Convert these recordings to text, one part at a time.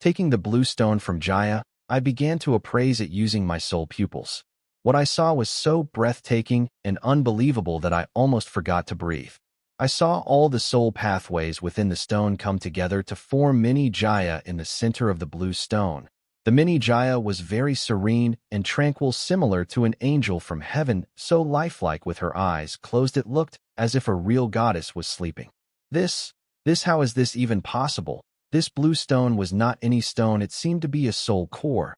Taking the blue stone from Jaya, I began to appraise it using my soul pupils. What I saw was so breathtaking and unbelievable that I almost forgot to breathe. I saw all the soul pathways within the stone come together to form mini Jaya in the center of the blue stone. The mini Jaya was very serene and tranquil, similar to an angel from heaven, so lifelike with her eyes closed it looked as if a real goddess was sleeping. How is this even possible? This blue stone was not any stone, it seemed to be a soul core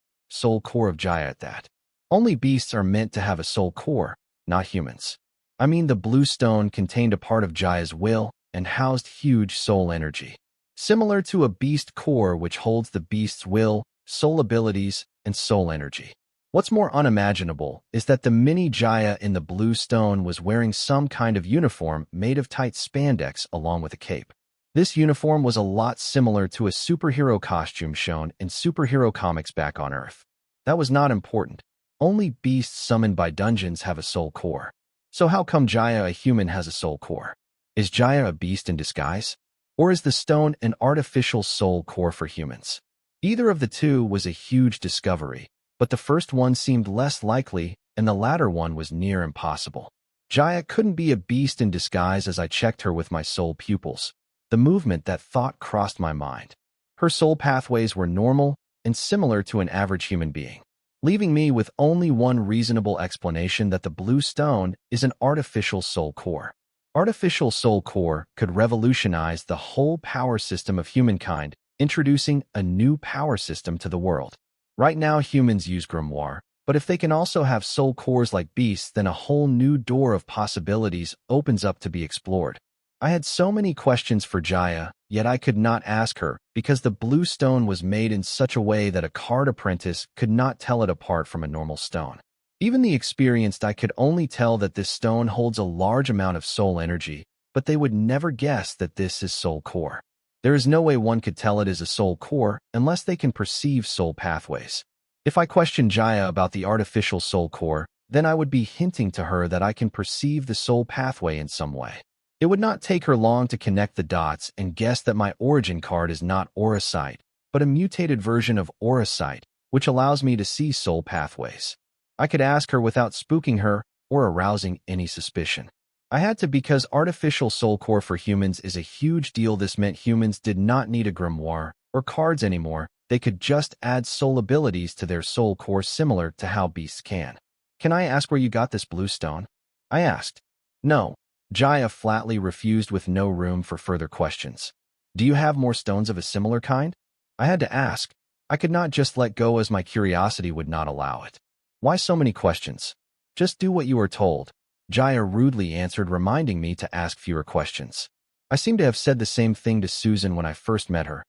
of Jaya at that. Only beasts are meant to have a soul core, not humans. I mean, the blue stone contained a part of Jaya's will and housed huge soul energy. Similar to a beast core which holds the beast's will, soul abilities, and soul energy. What's more unimaginable is that the mini Jaya in the blue stone was wearing some kind of uniform made of tight spandex along with a cape. This uniform was a lot similar to a superhero costume shown in superhero comics back on Earth. That was not important. Only beasts summoned by dungeons have a soul core. So how come Jaya, a human, has a soul core? Is Jaya a beast in disguise? Or is the stone an artificial soul core for humans? Either of the two was a huge discovery, but the first one seemed less likely and the latter one was near impossible. Jaya couldn't be a beast in disguise. As I checked her with my soul pupils, that thought crossed my mind. Her soul pathways were normal and similar to an average human being, leaving me with only one reasonable explanation, that the blue stone is an artificial soul core. Artificial soul core could revolutionize the whole power system of humankind, introducing a new power system to the world. Right now, humans use grimoire, but if they can also have soul cores like beasts, then a whole new door of possibilities opens up to be explored. I had so many questions for Jaya, yet I could not ask her because the blue stone was made in such a way that a card apprentice could not tell it apart from a normal stone. Even the experienced I could only tell that this stone holds a large amount of soul energy, but they would never guess that this is soul core. There is no way one could tell it is a soul core unless they can perceive soul pathways. If I question Jaya about the artificial soul core, then I would be hinting to her that I can perceive the soul pathway in some way. It would not take her long to connect the dots and guess that my origin card is not Aura Sight, but a mutated version of Aura Sight, which allows me to see soul pathways. I could ask her without spooking her or arousing any suspicion. I had to, because artificial soul core for humans is a huge deal. This meant humans did not need a grimoire or cards anymore. They could just add soul abilities to their soul core, similar to how beasts can. Can I ask where you got this blue stone? I asked. No. Jaya flatly refused, with no room for further questions. Do you have more stones of a similar kind? I had to ask. I could not just let go, as my curiosity would not allow it. Why so many questions? Just do what you are told. Jaya rudely answered, reminding me to ask fewer questions. I seem to have said the same thing to Susan when I first met her.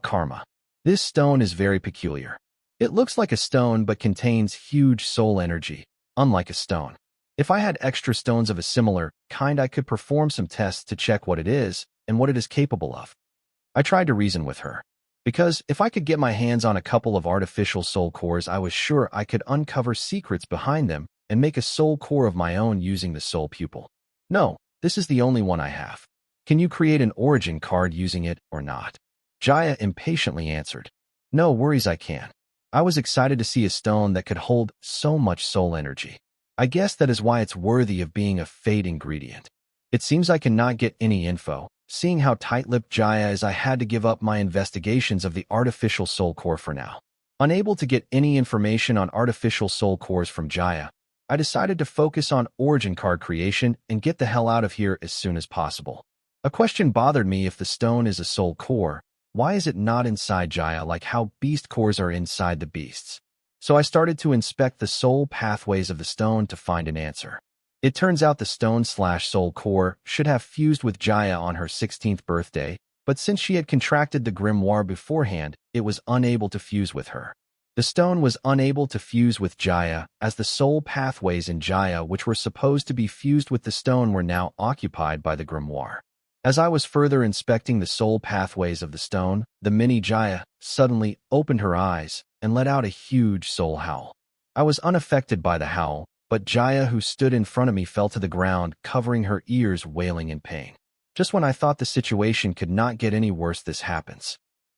Karma. This stone is very peculiar. It looks like a stone but contains huge soul energy, unlike a stone. If I had extra stones of a similar kind, I could perform some tests to check what it is and what it is capable of. I tried to reason with her, because if I could get my hands on a couple of artificial soul cores, I was sure I could uncover secrets behind them and make a soul core of my own using the soul pupil. No, this is the only one I have. Can you create an origin card using it or not? Jaya impatiently answered. No worries, I can. I was excited to see a stone that could hold so much soul energy. I guess that is why it's worthy of being a fate ingredient. It seems I cannot get any info. Seeing how tight-lipped Jaya is, I had to give up my investigations of the artificial soul core for now. Unable to get any information on artificial soul cores from Jaya, I decided to focus on origin card creation and get the hell out of here as soon as possible. A question bothered me: if the stone is a soul core, why is it not inside Jaya like how beast cores are inside the beasts? So I started to inspect the soul pathways of the stone to find an answer. It turns out the stone/soul core should have fused with Jaya on her 16th birthday, but since she had contracted the grimoire beforehand, it was unable to fuse with her. The stone was unable to fuse with Jaya, as the soul pathways in Jaya, which were supposed to be fused with the stone, were now occupied by the grimoire. As I was further inspecting the soul pathways of the stone, the mini Jaya suddenly opened her eyes and let out a huge soul howl. I was unaffected by the howl, but Jaya, who stood in front of me, fell to the ground, covering her ears, wailing in pain. Just when I thought the situation could not get any worse, this happens.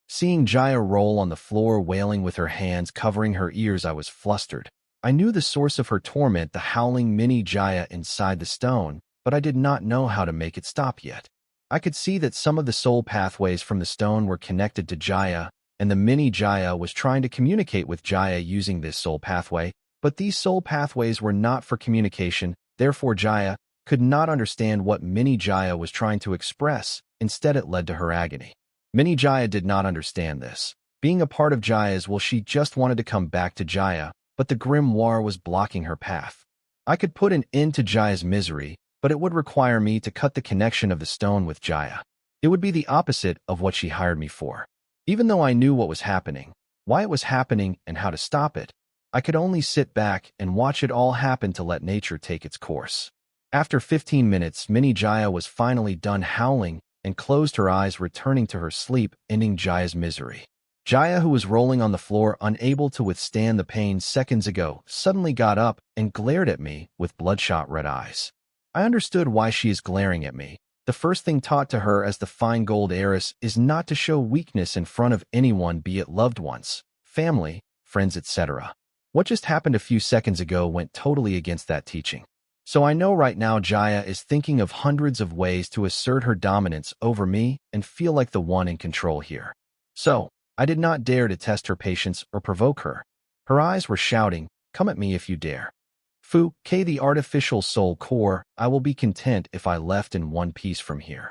Seeing Jaya roll on the floor wailing with her hands covering her ears, I was flustered. I knew the source of her torment, the howling mini Jaya inside the stone, but I did not know how to make it stop yet. I could see that some of the soul pathways from the stone were connected to Jaya, and the mini Jaya was trying to communicate with Jaya using this soul pathway, but these soul pathways were not for communication, therefore Jaya could not understand what mini Jaya was trying to express. Instead, it led to her agony. Mini Jaya did not understand this. Being a part of Jaya's will, she just wanted to come back to Jaya, but the grimoire was blocking her path. I could put an end to Jaya's misery, but it would require me to cut the connection of the stone with Jaya. It would be the opposite of what she hired me for. Even though I knew what was happening, why it was happening, and how to stop it, I could only sit back and watch it all happen to let nature take its course. After 15 minutes, mini Jaya was finally done howling and closed her eyes, returning to her sleep, ending Jaya's misery. Jaya, who was rolling on the floor, unable to withstand the pain seconds ago, suddenly got up and glared at me with bloodshot red eyes. I understood why she is glaring at me. The first thing taught to her as the fine gold heiress is not to show weakness in front of anyone, be it loved ones, family, friends, etc. What just happened a few seconds ago went totally against that teaching. So I know right now Jaya is thinking of hundreds of ways to assert her dominance over me and feel like the one in control here. So, I did not dare to test her patience or provoke her. Her eyes were shouting, "Come at me if you dare." Fu, K, the artificial soul core, I will be content if I left in one piece from here.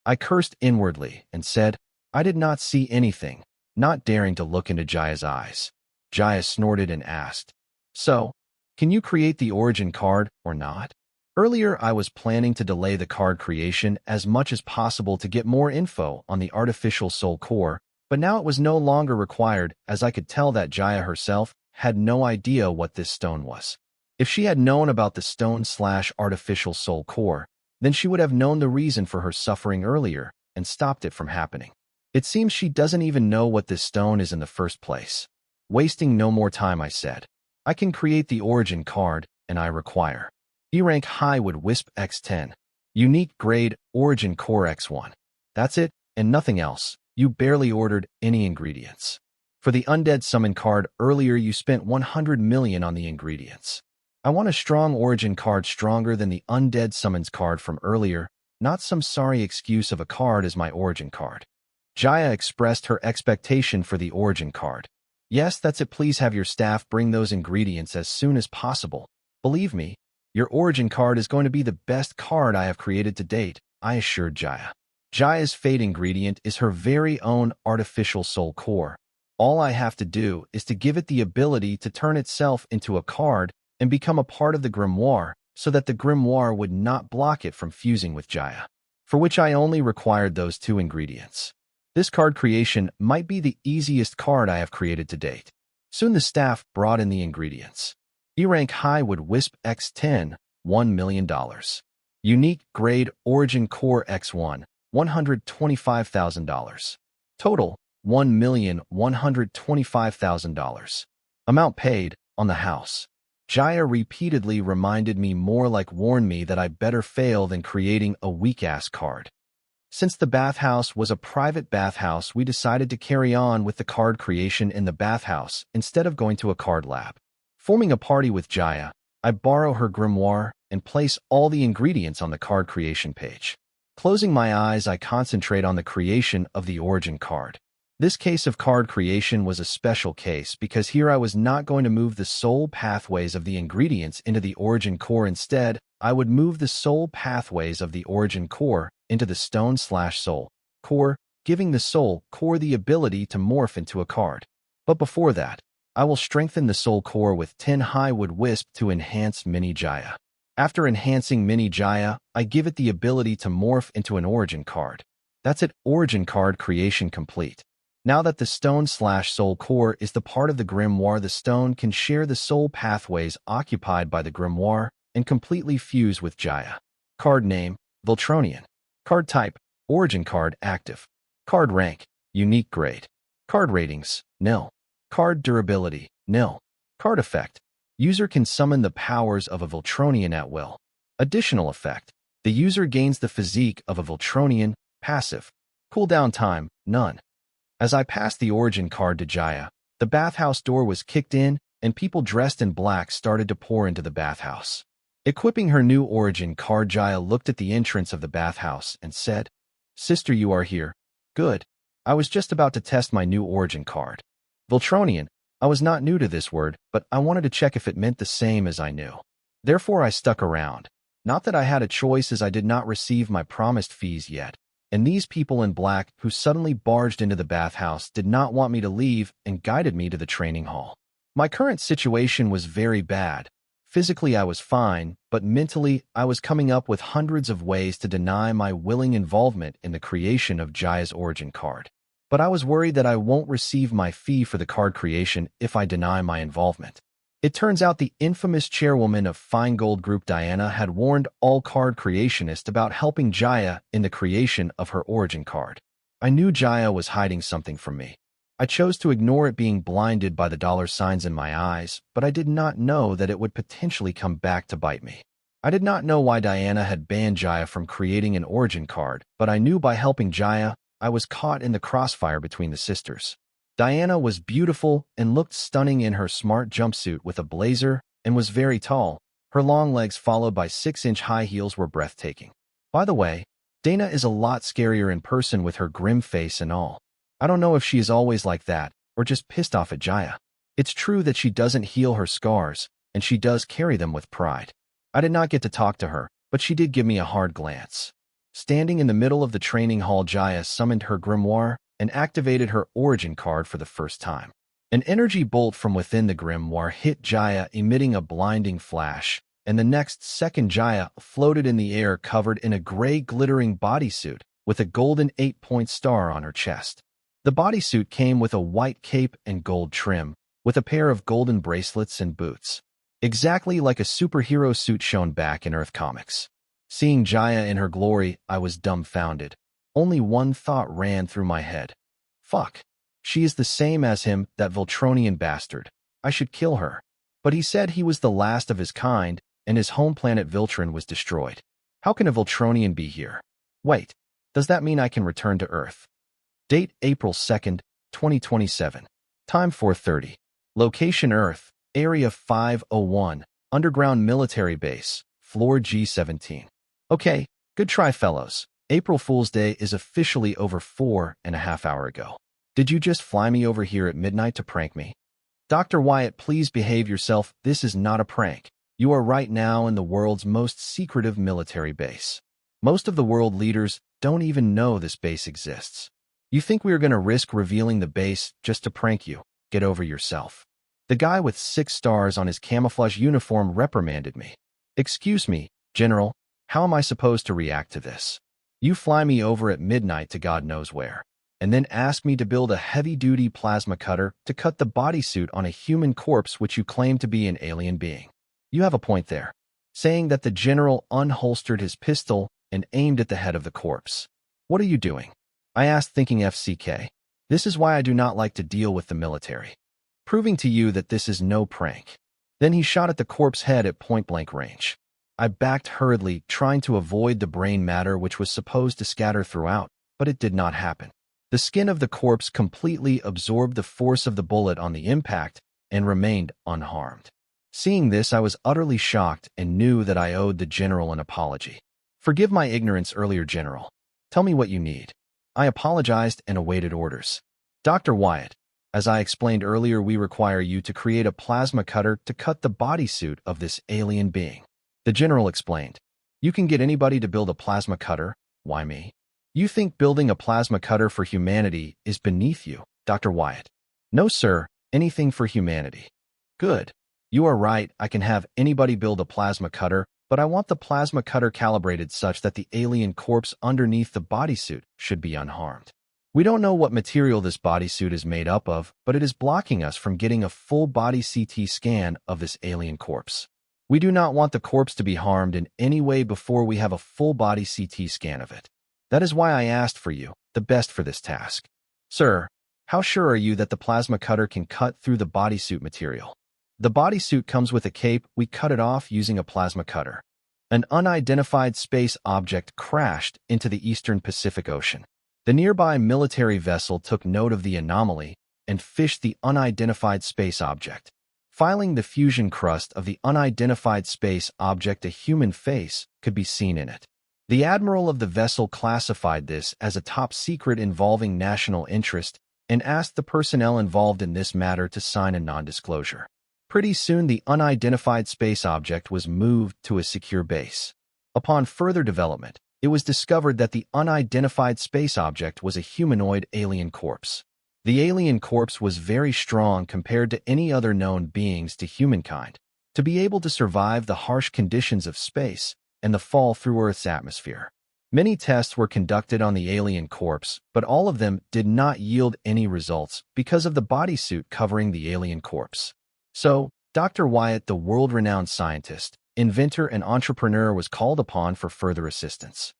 I cursed inwardly and said, I did not see anything, not daring to look into Jaya's eyes. Jaya snorted and asked, "So, can you create the origin card or not?" Earlier, I was planning to delay the card creation as much as possible to get more info on the artificial soul core, but now it was no longer required, as I could tell that Jaya herself had no idea what this stone was. If she had known about the stone/artificial soul core, then she would have known the reason for her suffering earlier and stopped it from happening. It seems she doesn't even know what this stone is in the first place. Wasting no more time, I said, I can create the origin card, and I require E-rank high would wisp X10. Unique grade, origin core X1. That's it, and nothing else. You barely ordered any ingredients. For the undead summon card, earlier you spent 100 million on the ingredients. I want a strong origin card stronger than the undead summons card from earlier, not some sorry excuse of a card as my origin card. Jaya expressed her expectation for the origin card. Yes, that's it. Please have your staff bring those ingredients as soon as possible. Believe me, your origin card is going to be the best card I have created to date, I assured Jaya. Jaya's fate ingredient is her very own artificial soul core. All I have to do is to give it the ability to turn itself into a card and become a part of the grimoire so that the grimoire would not block it from fusing with Jaya, for which I only required those two ingredients. This card creation might be the easiest card I have created to date. Soon the staff brought in the ingredients. E-rank high would wisp X10, $1 million. Unique grade origin core X1, $125,000. Total, $1,125,000. Amount paid, on the house. Jaya repeatedly reminded me, more like warned me, that I better fail than creating a weak-ass card. Since the bathhouse was a private bathhouse, we decided to carry on with the card creation in the bathhouse instead of going to a card lab. Forming a party with Jaya, I borrow her grimoire and place all the ingredients on the card creation page. Closing my eyes, I concentrate on the creation of the origin card. This case of card creation was a special case because here I was not going to move the soul pathways of the ingredients into the origin core. Instead, I would move the soul pathways of the origin core into the stone/soul core, giving the soul core the ability to morph into a card. But before that, I will strengthen the soul core with 10 high wood wisp to enhance mini Jaya. After enhancing mini Jaya, I give it the ability to morph into an origin card. That's it, origin card creation complete. Now that the stone/soul core is the part of the grimoire, the stone can share the soul pathways occupied by the grimoire and completely fuse with Jaya. Card name, Voltronian. Card type, origin card active. Card rank, unique grade. Card ratings, nil. Card durability, nil. Card effect, user can summon the powers of a Voltronian at will. Additional effect, the user gains the physique of a Voltronian, passive. Cooldown time, none. As I passed the origin card to Jaya, the bathhouse door was kicked in, and people dressed in black started to pour into the bathhouse. Equipping her new origin card, Jaya looked at the entrance of the bathhouse and said, "Sister, you are here. Good. I was just about to test my new origin card. Voltronian. I was not new to this word, but I wanted to check if it meant the same as I knew. Therefore, I stuck around. Not that I had a choice, as I did not receive my promised fees yet, and these people in black who suddenly barged into the bathhouse did not want me to leave and guided me to the training hall. My current situation was very bad. Physically, I was fine, but mentally, I was coming up with hundreds of ways to deny my willing involvement in the creation of Jaya's origin card. But I was worried that I won't receive my fee for the card creation if I deny my involvement. It turns out the infamous chairwoman of Fine Gold Group, Diana, had warned all card creationists about helping Jaya in the creation of her origin card. I knew Jaya was hiding something from me. I chose to ignore it, being blinded by the dollar signs in my eyes, but I did not know that it would potentially come back to bite me. I did not know why Diana had banned Jaya from creating an origin card, but I knew by helping Jaya, I was caught in the crossfire between the sisters. Diana was beautiful and looked stunning in her smart jumpsuit with a blazer, and was very tall. Her long legs, followed by 6-inch high heels, were breathtaking. By the way, Dana is a lot scarier in person with her grim face and all. I don't know if she is always like that, or just pissed off at Jaya. It's true that she doesn't heal her scars, and she does carry them with pride. I did not get to talk to her, but she did give me a hard glance. Standing in the middle of the training hall, Jaya summoned her grimoire and activated her origin card for the first time. An energy bolt from within the grimoire hit Jaya, emitting a blinding flash, and the next second Jaya floated in the air, covered in a gray glittering bodysuit with a golden 8-point star on her chest. The bodysuit came with a white cape and gold trim, with a pair of golden bracelets and boots. Exactly like a superhero suit shown back in Earth comics. Seeing Jaya in her glory, I was dumbfounded. Only one thought ran through my head. Fuck. She is the same as him, that Voltronian bastard. I should kill her. But he said he was the last of his kind, and his home planet Viltron was destroyed. How can a Voltronian be here? Wait, does that mean I can return to Earth? Date April 2nd, 2027. Time 4:30. Location Earth, Area 501, Underground Military Base, Floor G17. Okay, good try, fellows. April Fool's Day is officially over 4.5 hours ago. Did you just fly me over here at midnight to prank me? Dr. Wyatt, please behave yourself. This is not a prank. You are right now in the world's most secretive military base. Most of the world leaders don't even know this base exists. You think we are going to risk revealing the base just to prank you? Get over yourself. The guy with 6 stars on his camouflage uniform reprimanded me. Excuse me, General, how am I supposed to react to this? You fly me over at midnight to God knows where, and then ask me to build a heavy-duty plasma cutter to cut the bodysuit on a human corpse which you claim to be an alien being. You have a point there, saying that the general unholstered his pistol and aimed at the head of the corpse. What are you doing? I asked, thinking FCK. This is why I do not like to deal with the military. Proving to you that this is no prank. Then he shot at the corpse head at point-blank range. I backed hurriedly, trying to avoid the brain matter which was supposed to scatter throughout, but it did not happen. The skin of the corpse completely absorbed the force of the bullet on the impact and remained unharmed. Seeing this, I was utterly shocked and knew that I owed the general an apology. Forgive my ignorance earlier, General. Tell me what you need. I apologized and awaited orders. Dr. Wyatt, as I explained earlier, we require you to create a plasma cutter to cut the bodysuit of this alien being. The general explained. You can get anybody to build a plasma cutter. Why me? You think building a plasma cutter for humanity is beneath you, Dr. Wyatt? No, sir. Anything for humanity. Good. You are right. I can have anybody build a plasma cutter, but I want the plasma cutter calibrated such that the alien corpse underneath the bodysuit should be unharmed. We don't know what material this bodysuit is made up of, but it is blocking us from getting a full-body CT scan of this alien corpse. We do not want the corpse to be harmed in any way before we have a full-body CT scan of it. That is why I asked for you, the best for this task. Sir, how sure are you that the plasma cutter can cut through the bodysuit material? The bodysuit comes with a cape. We cut it off using a plasma cutter. An unidentified space object crashed into the eastern Pacific Ocean. The nearby military vessel took note of the anomaly and fished the unidentified space object. Filing the fusion crust of the unidentified space object, a human face could be seen in it. The admiral of the vessel classified this as a top secret involving national interest and asked the personnel involved in this matter to sign a non-disclosure. Pretty soon, the unidentified space object was moved to a secure base. Upon further development, it was discovered that the unidentified space object was a humanoid alien corpse. The alien corpse was very strong compared to any other known beings to humankind, to be able to survive the harsh conditions of space and the fall through Earth's atmosphere. Many tests were conducted on the alien corpse, but all of them did not yield any results because of the bodysuit covering the alien corpse. So, Dr. Wyatt, the world-renowned scientist, inventor, and entrepreneur, was called upon for further assistance.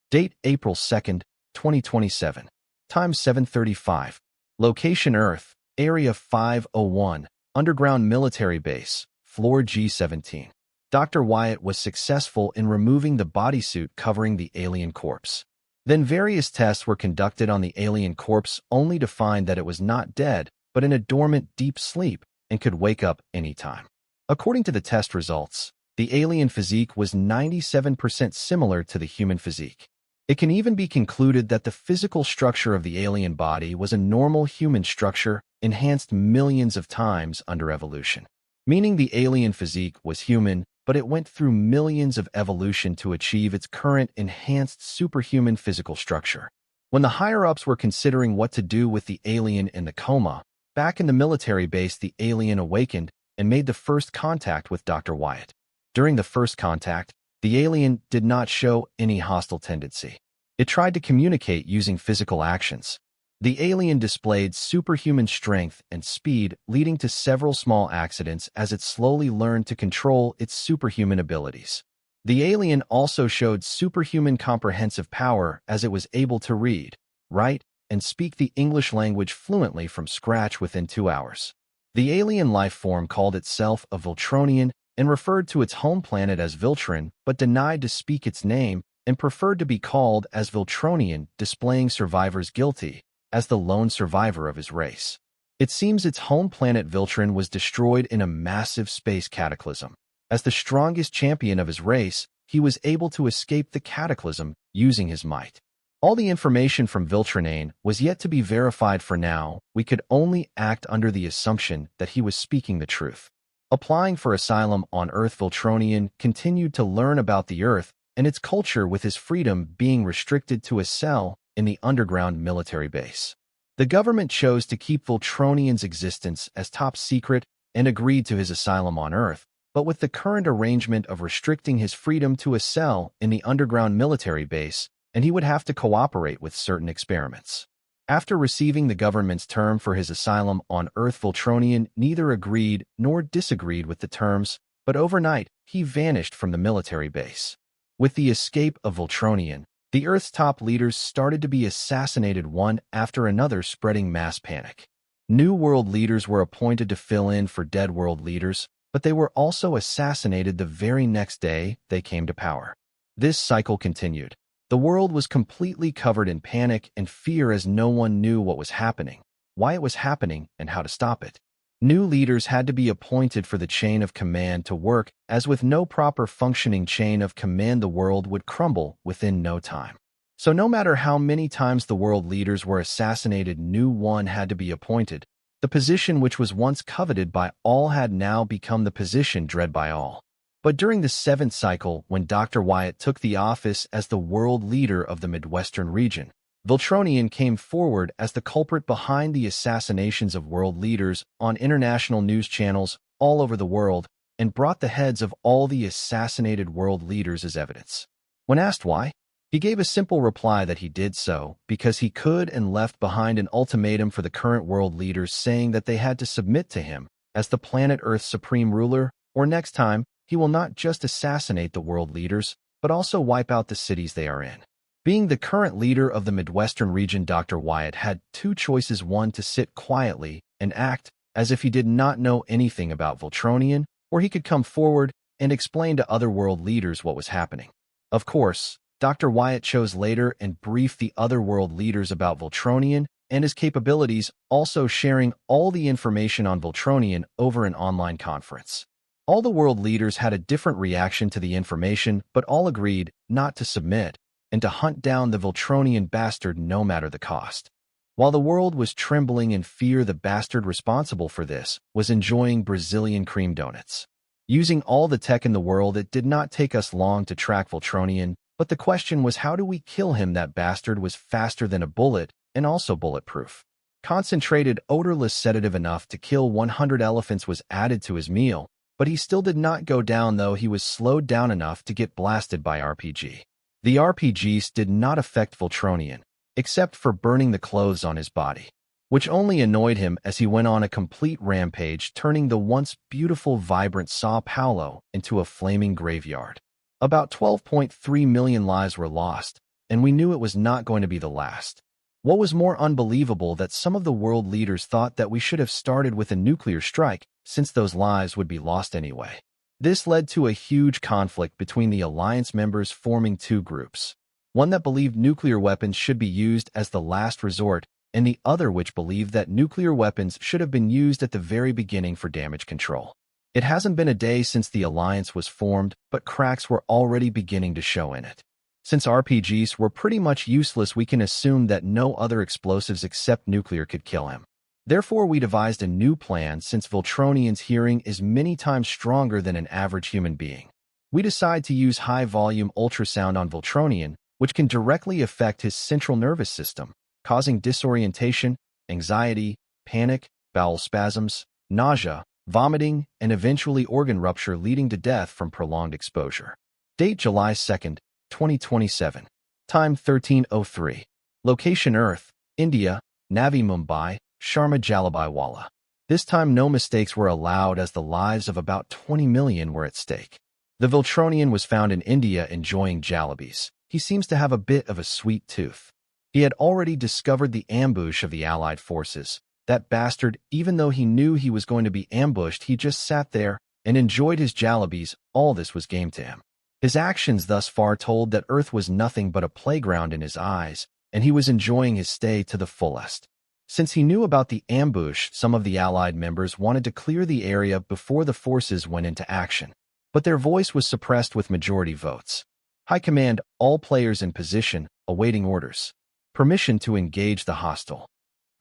Date: April 2nd, 2027. Time: 7:35. Location: Earth, Area 501, Underground Military Base, Floor G17. Dr. Wyatt was successful in removing the bodysuit covering the alien corpse. Then various tests were conducted on the alien corpse, only to find that it was not dead, but in a dormant deep sleep and could wake up anytime. According to the test results, the alien physique was 97% similar to the human physique. It can even be concluded that the physical structure of the alien body was a normal human structure enhanced millions of times under evolution. Meaning the alien physique was human, but it went through millions of evolution to achieve its current enhanced superhuman physical structure. When the higher-ups were considering what to do with the alien in the coma, back in the military base, the alien awakened and made the first contact with Dr. Wyatt. During the first contact, the alien did not show any hostile tendency. It tried to communicate using physical actions. The alien displayed superhuman strength and speed, leading to several small accidents as it slowly learned to control its superhuman abilities. The alien also showed superhuman comprehensive power as it was able to read, write, and speak the English language fluently from scratch within 2 hours. The alien life form called itself a Viltronian and referred to its home planet as Viltron, but denied to speak its name and preferred to be called as Viltronian, displaying survivor's guilty as the lone survivor of his race. It seems its home planet Viltron was destroyed in a massive space cataclysm. As the strongest champion of his race, he was able to escape the cataclysm using his might. All the information from Viltronane was yet to be verified for now. We could only act under the assumption that he was speaking the truth. Applying for asylum on Earth, Viltronian continued to learn about the Earth and its culture, with his freedom being restricted to a cell in the underground military base. The government chose to keep Viltronian's existence as top secret and agreed to his asylum on Earth, but with the current arrangement of restricting his freedom to a cell in the underground military base, and he would have to cooperate with certain experiments. After receiving the government's term for his asylum on Earth, Viltronian neither agreed nor disagreed with the terms, but overnight he vanished from the military base. With the escape of Viltronian, the Earth's top leaders started to be assassinated one after another, spreading mass panic. New world leaders were appointed to fill in for dead world leaders, but they were also assassinated the very next day they came to power. This cycle continued. The world was completely covered in panic and fear as no one knew what was happening, why it was happening, and how to stop it. New leaders had to be appointed for the chain of command to work, as with no proper functioning chain of command, the world would crumble within no time. So no matter how many times the world leaders were assassinated, new one had to be appointed. The position which was once coveted by all had now become the position dreaded by all. But during the 7th cycle, when Dr. Wyatt took the office as the world leader of the Midwestern region, Viltronian came forward as the culprit behind the assassinations of world leaders on international news channels all over the world and brought the heads of all the assassinated world leaders as evidence. When asked why, he gave a simple reply that he did so because he could, and left behind an ultimatum for the current world leaders saying that they had to submit to him as the planet Earth's supreme ruler, or next time he will not just assassinate the world leaders, but also wipe out the cities they are in. Being the current leader of the Midwestern region, Dr. Wyatt had two choices: one, to sit quietly and act as if he did not know anything about Viltronian, or he could come forward and explain to other world leaders what was happening. Of course, Dr. Wyatt chose later and briefed the other world leaders about Voltronian and his capabilities, also sharing all the information on Voltronian over an online conference. All the world leaders had a different reaction to the information, but all agreed not to submit and to hunt down the Voltronian bastard no matter the cost. While the world was trembling in fear, the bastard responsible for this was enjoying Brazilian cream donuts. Using all the tech in the world, it did not take us long to track Voltronian, but the question was, how do we kill him? That bastard was faster than a bullet and also bulletproof. Concentrated, odorless sedative enough to kill 100 elephants was added to his meal, but he still did not go down, though he was slowed down enough to get blasted by RPG. The RPGs did not affect Voltronian, except for burning the clothes on his body, which only annoyed him as he went on a complete rampage, turning the once beautiful, vibrant Sao Paulo into a flaming graveyard. About 12.3 million lives were lost, and we knew it was not going to be the last. What was more unbelievable, that some of the world leaders thought that we should have started with a nuclear strike, since those lives would be lost anyway. This led to a huge conflict between the alliance members, forming two groups. One that believed nuclear weapons should be used as the last resort, and the other which believed that nuclear weapons should have been used at the very beginning for damage control. It hasn't been a day since the alliance was formed, but cracks were already beginning to show in it. Since RPGs were pretty much useless, we can assume that no other explosives except nuclear could kill him. Therefore, we devised a new plan. Since Voltronian's hearing is many times stronger than an average human being, we decide to use high-volume ultrasound on Voltronian, which can directly affect his central nervous system, causing disorientation, anxiety, panic, bowel spasms, nausea, vomiting, and eventually organ rupture, leading to death from prolonged exposure. Date July 2nd, 2027. Time 13:03. Location Earth, India, Navi Mumbai, Sharma Jalabhai Wala. This time no mistakes were allowed, as the lives of about 20 million were at stake. The Voltronian was found in India enjoying jalebis. He seems to have a bit of a sweet tooth. He had already discovered the ambush of the Allied forces. That bastard, even though he knew he was going to be ambushed, he just sat there and enjoyed his jalebis. All this was game to him. His actions thus far told that Earth was nothing but a playground in his eyes, and he was enjoying his stay to the fullest. Since he knew about the ambush, some of the Allied members wanted to clear the area before the forces went into action, but their voice was suppressed with majority votes. High Command, all players in position, awaiting orders. Permission to engage the hostile.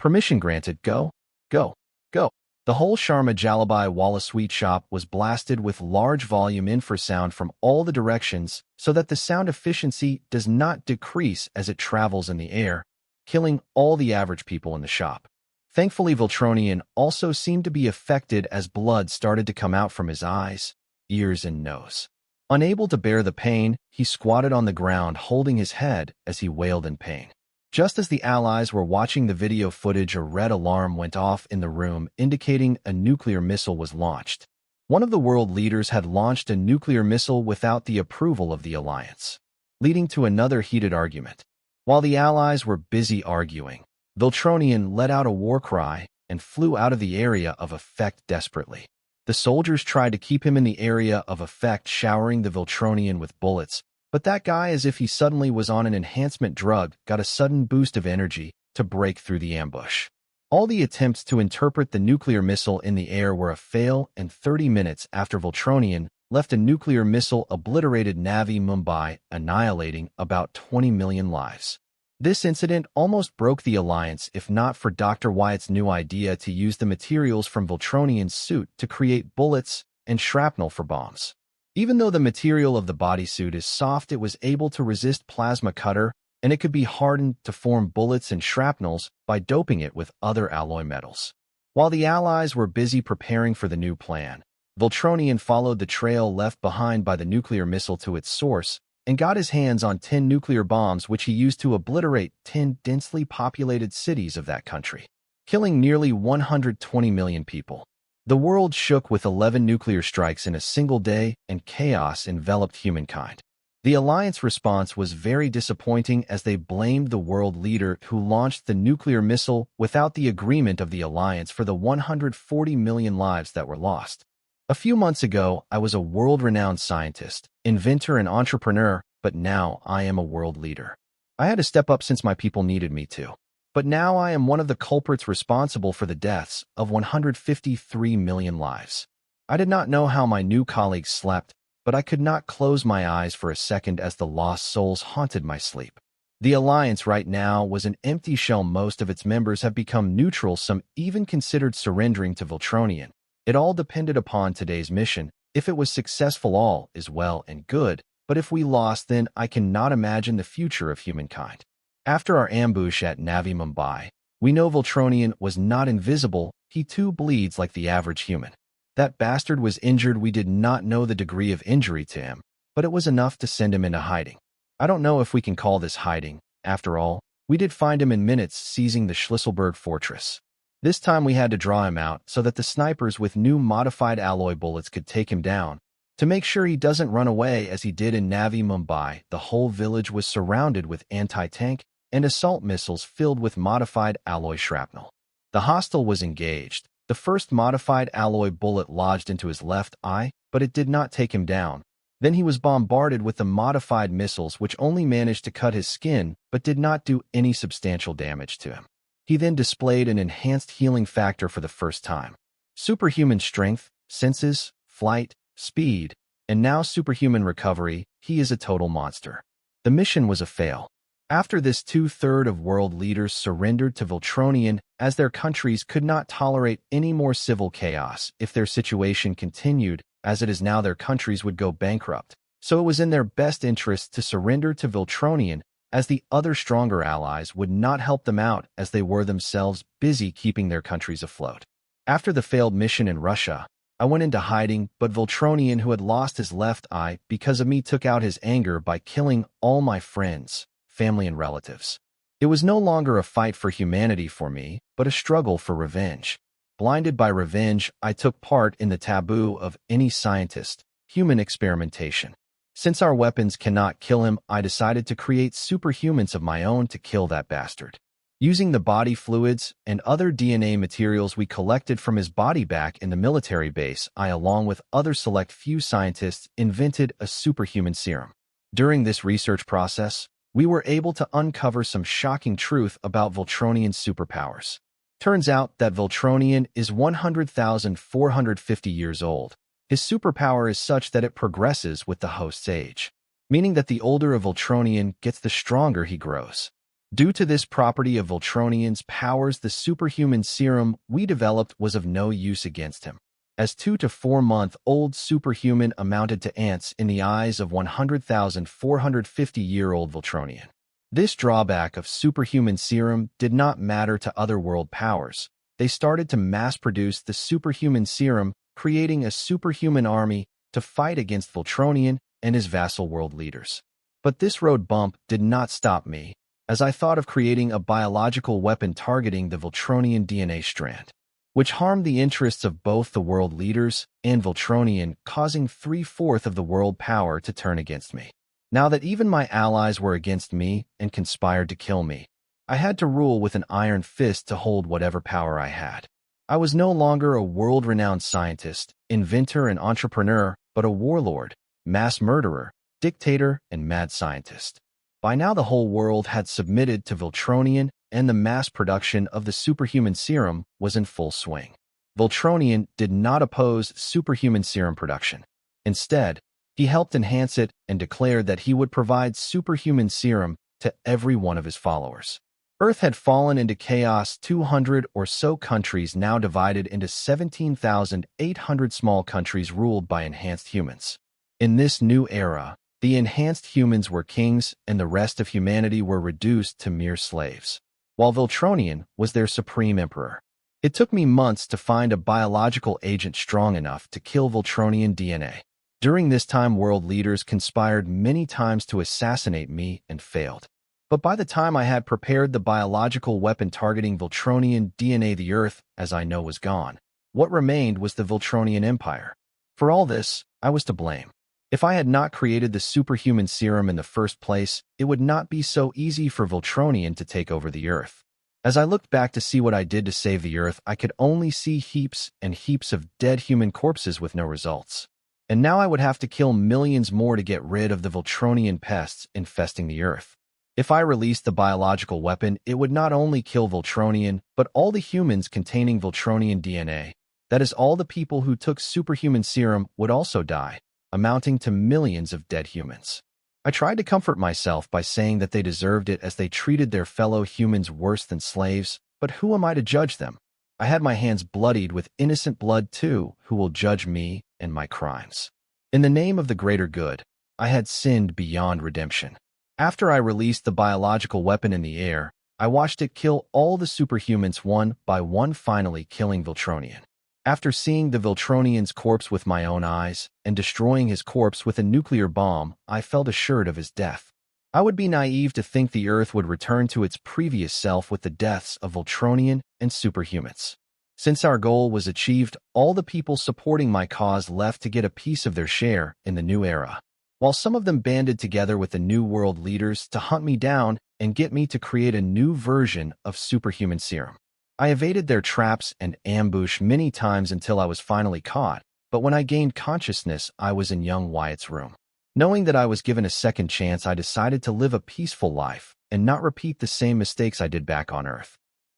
Permission granted. Go, go, go. The whole Sharma Jalabhai Wala sweet shop was blasted with large volume infrasound from all the directions, so that the sound efficiency does not decrease as it travels in the air, killing all the average people in the shop. Thankfully, Voltronian also seemed to be affected, as blood started to come out from his eyes, ears, and nose. Unable to bear the pain, he squatted on the ground, holding his head as he wailed in pain. Just as the Allies were watching the video footage, a red alarm went off in the room, indicating a nuclear missile was launched. One of the world leaders had launched a nuclear missile without the approval of the Alliance, leading to another heated argument. While the Allies were busy arguing, Voltronian let out a war cry and flew out of the area of effect desperately. The soldiers tried to keep him in the area of effect, showering the Voltronian with bullets, but that guy, as if he suddenly was on an enhancement drug, got a sudden boost of energy to break through the ambush. All the attempts to interpret the nuclear missile in the air were a fail, and 30 minutes after Voltronian left, a nuclear missile obliterated Navi Mumbai, annihilating about 20 million lives. This incident almost broke the Alliance, if not for Dr. Wyatt's new idea to use the materials from Voltronian's suit to create bullets and shrapnel for bombs. Even though the material of the bodysuit is soft, it was able to resist plasma cutter, and it could be hardened to form bullets and shrapnels by doping it with other alloy metals. While the Allies were busy preparing for the new plan, Voltronian followed the trail left behind by the nuclear missile to its source and got his hands on 10 nuclear bombs, which he used to obliterate 10 densely populated cities of that country, killing nearly 120 million people. The world shook with 11 nuclear strikes in a single day, and chaos enveloped humankind. The Alliance response was very disappointing, as they blamed the world leader who launched the nuclear missile without the agreement of the Alliance for the 140 million lives that were lost. A few months ago, I was a world-renowned scientist, inventor, and entrepreneur, but now I am a world leader. I had to step up since my people needed me to. But now I am one of the culprits responsible for the deaths of 153 million lives. I did not know how my new colleagues slept, but I could not close my eyes for a second as the lost souls haunted my sleep. The Alliance right now was an empty shell. Most of its members have become neutral, some even considered surrendering to Voltronian. It all depended upon today's mission. If it was successful, all is well and good, but if we lost, then I cannot imagine the future of humankind. After our ambush at Navi Mumbai, we know Voltronian was not invisible. He too bleeds like the average human. That bastard was injured. We did not know the degree of injury to him, but it was enough to send him into hiding. I don't know if we can call this hiding. After all, we did find him in minutes seizing the Schlüsselburg fortress. This time we had to draw him out so that the snipers with new modified alloy bullets could take him down. To make sure he doesn't run away as he did in Navi Mumbai, the whole village was surrounded with anti-tank and assault missiles filled with modified alloy shrapnel. The hostile was engaged. The first modified alloy bullet lodged into his left eye, but it did not take him down. Then he was bombarded with the modified missiles, which only managed to cut his skin, but did not do any substantial damage to him. He then displayed an enhanced healing factor for the first time. Superhuman strength, senses, flight, speed, and now superhuman recovery. He is a total monster. The mission was a fail. After this, 2/3 of world leaders surrendered to Voltronian as their countries could not tolerate any more civil chaos. If their situation continued as it is now, their countries would go bankrupt. So it was in their best interest to surrender to Voltronian, as the other stronger allies would not help them out as they were themselves busy keeping their countries afloat. After the failed mission in Russia, I went into hiding, but Voltronian, who had lost his left eye because of me, took out his anger by killing all my friends, family, and relatives. It was no longer a fight for humanity for me, but a struggle for revenge. Blinded by revenge, I took part in the taboo of any scientist, human experimentation. Since our weapons cannot kill him, I decided to create superhumans of my own to kill that bastard. Using the body fluids and other DNA materials we collected from his body back in the military base, I, along with other select few scientists, invented a superhuman serum. During this research process, we were able to uncover some shocking truth about Voltronian's superpowers. Turns out that Voltronian is 100,450 years old. His superpower is such that it progresses with the host's age, meaning that the older a Voltronian gets, the stronger he grows. Due to this property of Voltronian's powers, the superhuman serum we developed was of no use against him, as 2 to 4 month-old superhuman amounted to ants in the eyes of 100,450-year-old Voltronian. This drawback of superhuman serum did not matter to other world powers. They started to mass-produce the superhuman serum, creating a superhuman army to fight against Voltronian and his vassal world leaders. But this road bump did not stop me, as I thought of creating a biological weapon targeting the Voltronian DNA strand, which harmed the interests of both the world leaders and Voltronian, causing 3/4 of the world power to turn against me. Now that even my allies were against me and conspired to kill me, I had to rule with an iron fist to hold whatever power I had. I was no longer a world-renowned scientist, inventor, and entrepreneur, but a warlord, mass murderer, dictator, and mad scientist. By now the whole world had submitted to Voltronian, and the mass production of the superhuman serum was in full swing. Voltronian did not oppose superhuman serum production. Instead, he helped enhance it and declared that he would provide superhuman serum to every one of his followers. Earth had fallen into chaos. 200 or so countries now divided into 17,800 small countries ruled by enhanced humans. In this new era, the enhanced humans were kings and the rest of humanity were reduced to mere slaves, while Voltronian was their supreme emperor. It took me months to find a biological agent strong enough to kill Voltronian DNA. During this time, world leaders conspired many times to assassinate me and failed. But by the time I had prepared the biological weapon targeting Voltronian DNA, the Earth, as I know, was gone. What remained was the Voltronian Empire. For all this, I was to blame. If I had not created the superhuman serum in the first place, it would not be so easy for Voltronian to take over the Earth. As I looked back to see what I did to save the Earth, I could only see heaps and heaps of dead human corpses with no results. And now I would have to kill millions more to get rid of the Voltronian pests infesting the Earth. If I released the biological weapon, it would not only kill Voltronian, but all the humans containing Voltronian DNA. That is, all the people who took superhuman serum would also die, amounting to millions of dead humans. I tried to comfort myself by saying that they deserved it as they treated their fellow humans worse than slaves, but who am I to judge them? I had my hands bloodied with innocent blood too, who will judge me and my crimes. In the name of the greater good, I had sinned beyond redemption. After I released the biological weapon in the air, I watched it kill all the superhumans one by one, finally killing Voltronian. After seeing the Voltronian's corpse with my own eyes and destroying his corpse with a nuclear bomb, I felt assured of his death. I would be naive to think the Earth would return to its previous self with the deaths of Voltronian and superhumans. Since our goal was achieved, all the people supporting my cause left to get a piece of their share in the new era. While some of them banded together with the New World leaders to hunt me down and get me to create a new version of superhuman serum. I evaded their traps and ambush many times until I was finally caught, but when I gained consciousness, I was in young Wyatt's room. Knowing that I was given a second chance, I decided to live a peaceful life and not repeat the same mistakes I did back on Earth.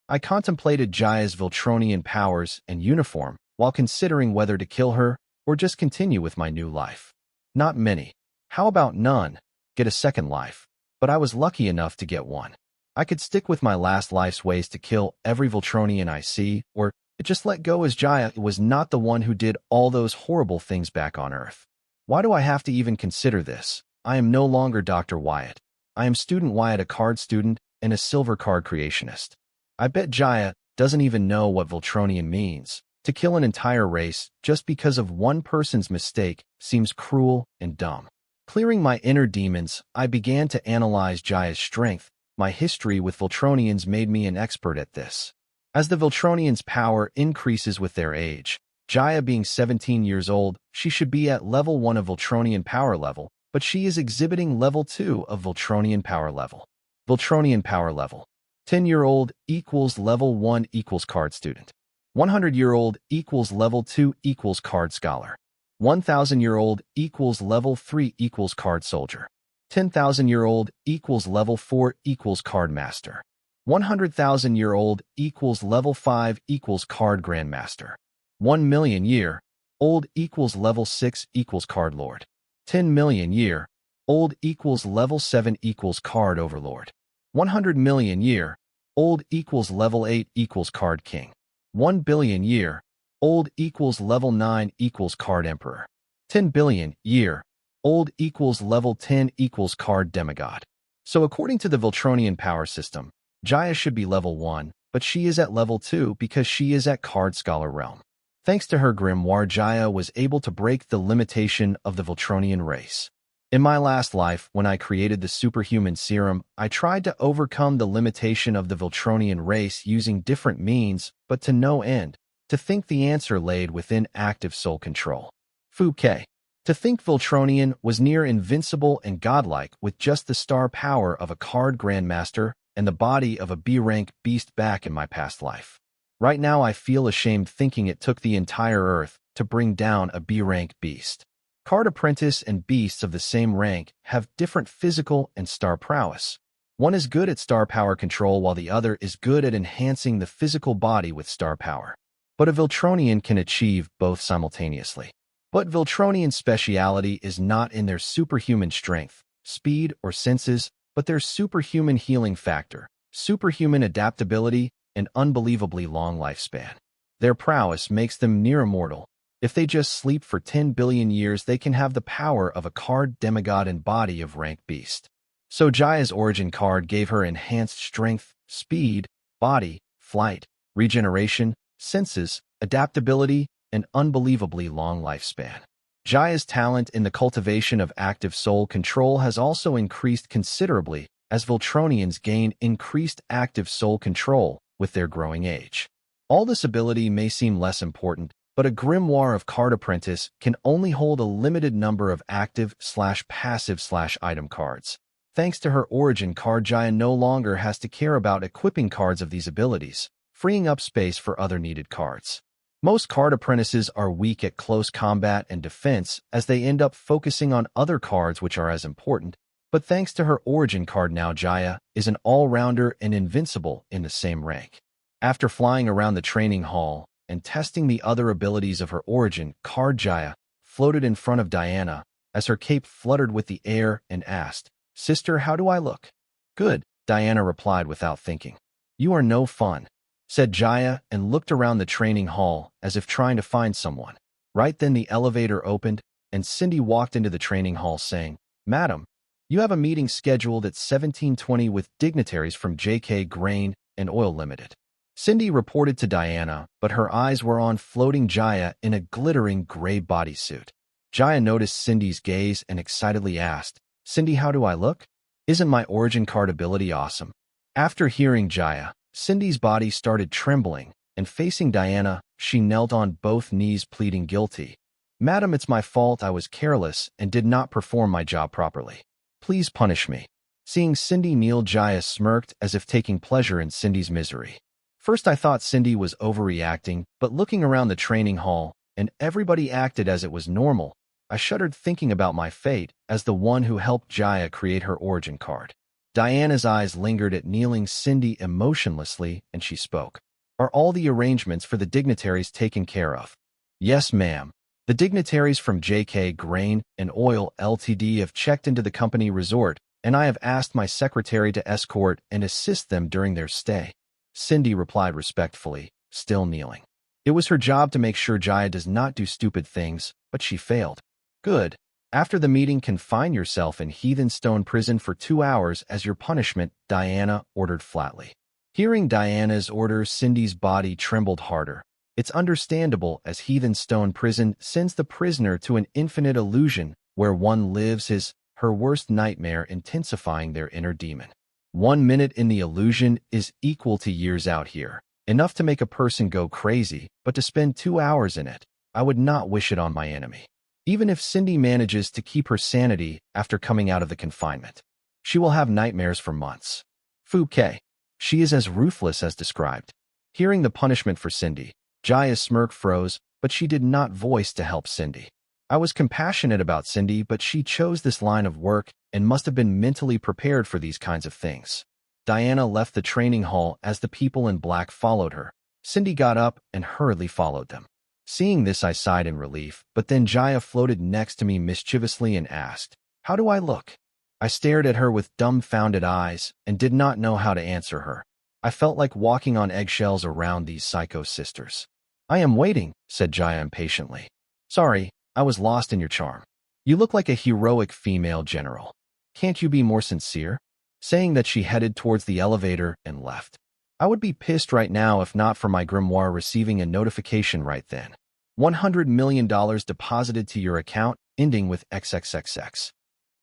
I contemplated Jaya's Voltronian powers and uniform while considering whether to kill her or just continue with my new life. Not many. How about none? Get a second life. But I was lucky enough to get one. I could stick with my last life's ways to kill every Voltronian I see, or just let go, as Jaya was not the one who did all those horrible things back on Earth. Why do I have to even consider this? I am no longer Dr. Wyatt. I am Student Wyatt, a card student and a silver card creationist. I bet Jaya doesn't even know what Voltronian means. To kill an entire race just because of one person's mistake seems cruel and dumb. Clearing my inner demons, I began to analyze Jaya's strength. My history with Voltronians made me an expert at this. As the Voltronians' power increases with their age, Jaya being 17 years old, she should be at level 1 of Voltronian power level, but she is exhibiting level 2 of Voltronian power level. Voltronian power level. 10-year-old equals level 1 equals card student. 100-year-old equals level 2 equals card scholar. 1,000-year-old equals level 3 equals card soldier. 10,000-year-old equals level 4 equals card master. 100,000-year-old equals level 5 equals card grandmaster. 1,000,000-year-old equals level 6 equals card lord. 10,000,000-year-old equals level 7 equals card overlord. 100,000,000-year-old equals level 8 equals card king. 1 billion-year-old equals level 9 equals card emperor. 10 billion-year-old equals level 10 equals card demigod. So according to the Voltronian power system, Jaya should be level 1, but she is at level 2 because she is at card scholar realm. Thanks to her grimoire, Jaya was able to break the limitation of the Voltronian race. In my last life, when I created the superhuman serum, I tried to overcome the limitation of the Voltronian race using different means, but to no end. To think the answer laid within active soul control. Fouquet. To think Voltronian was near invincible and godlike with just the star power of a card grandmaster and the body of a B-rank beast back in my past life. Right now I feel ashamed thinking it took the entire Earth to bring down a B-rank beast. Card apprentice and beasts of the same rank have different physical and star prowess. One is good at star power control while the other is good at enhancing the physical body with star power. But a Voltronian can achieve both simultaneously. But Voltronian speciality is not in their superhuman strength, speed, or senses, but their superhuman healing factor, superhuman adaptability, and unbelievably long lifespan. Their prowess makes them near immortal. If they just sleep for 10 billion years, they can have the power of a card demigod and body of rank beast. So Jaya's origin card gave her enhanced strength, speed, body, flight, regeneration, senses, adaptability, and unbelievably long lifespan. Jaya's talent in the cultivation of active soul control has also increased considerably as Voltronians gain increased active soul control with their growing age. All this ability may seem less important, but a grimoire of card apprentice can only hold a limited number of active/passive/item cards. Thanks to her origin card, Jaya no longer has to care about equipping cards of these abilities, freeing up space for other needed cards. Most card apprentices are weak at close combat and defense as they end up focusing on other cards which are as important, but thanks to her origin card now Jaya is an all-rounder and invincible in the same rank. After flying around the training hall and testing the other abilities of her origin card, Jaya floated in front of Diana as her cape fluttered with the air and asked, "Sister, how do I look?" "Good," Diana replied without thinking. "You are no fun," said Jaya and looked around the training hall as if trying to find someone. Right then the elevator opened and Cindy walked into the training hall saying, "Madam, you have a meeting scheduled at 17:20 with dignitaries from JK Grain and Oil Limited." Cindy reported to Diana, but her eyes were on floating Jaya in a glittering gray bodysuit. Jaya noticed Cindy's gaze and excitedly asked, "Cindy, how do I look? Isn't my origin card ability awesome?" After hearing Jaya, Cindy's body started trembling, and facing Diana, she knelt on both knees pleading guilty. "Madam, it's my fault. I was careless and did not perform my job properly. Please punish me." Seeing Cindy kneel, Jaya smirked as if taking pleasure in Cindy's misery. First I thought Cindy was overreacting, but looking around the training hall, and everybody acted as it was normal, I shuddered thinking about my fate as the one who helped Jaya create her origin card. Diana's eyes lingered at kneeling Cindy emotionlessly, and she spoke. "Are all the arrangements for the dignitaries taken care of?" "Yes, ma'am. The dignitaries from JK Grain and Oil Ltd. have checked into the company resort, and I have asked my secretary to escort and assist them during their stay," Cindy replied respectfully, still kneeling. It was her job to make sure Jaya does not do stupid things, but she failed. "Good. After the meeting, confine yourself in Heathen Stone Prison for 2 hours as your punishment," Diana ordered flatly. Hearing Diana's order, Cindy's body trembled harder. It's understandable, as Heathen Stone Prison sends the prisoner to an infinite illusion where one lives her worst nightmare, intensifying their inner demon. 1 minute in the illusion is equal to years out here. Enough to make a person go crazy, but to spend 2 hours in it, I would not wish it on my enemy. Even if Cindy manages to keep her sanity after coming out of the confinement, she will have nightmares for months. Fouquet. She is as ruthless as described. Hearing the punishment for Cindy, Jaya's smirk froze, but she did not voice to help Cindy. I was compassionate about Cindy, but she chose this line of work and must have been mentally prepared for these kinds of things. Diana left the training hall as the people in black followed her. Cindy got up and hurriedly followed them. Seeing this, I sighed in relief, but then Jaya floated next to me mischievously and asked, "How do I look?" I stared at her with dumbfounded eyes and did not know how to answer her. I felt like walking on eggshells around these psycho sisters. "I am waiting," said Jaya impatiently. "Sorry, I was lost in your charm. You look like a heroic female general. Can't you be more sincere?" Saying that, she headed towards the elevator and left. I would be pissed right now if not for my grimoire receiving a notification right then. $100 million deposited to your account, ending with XXXX.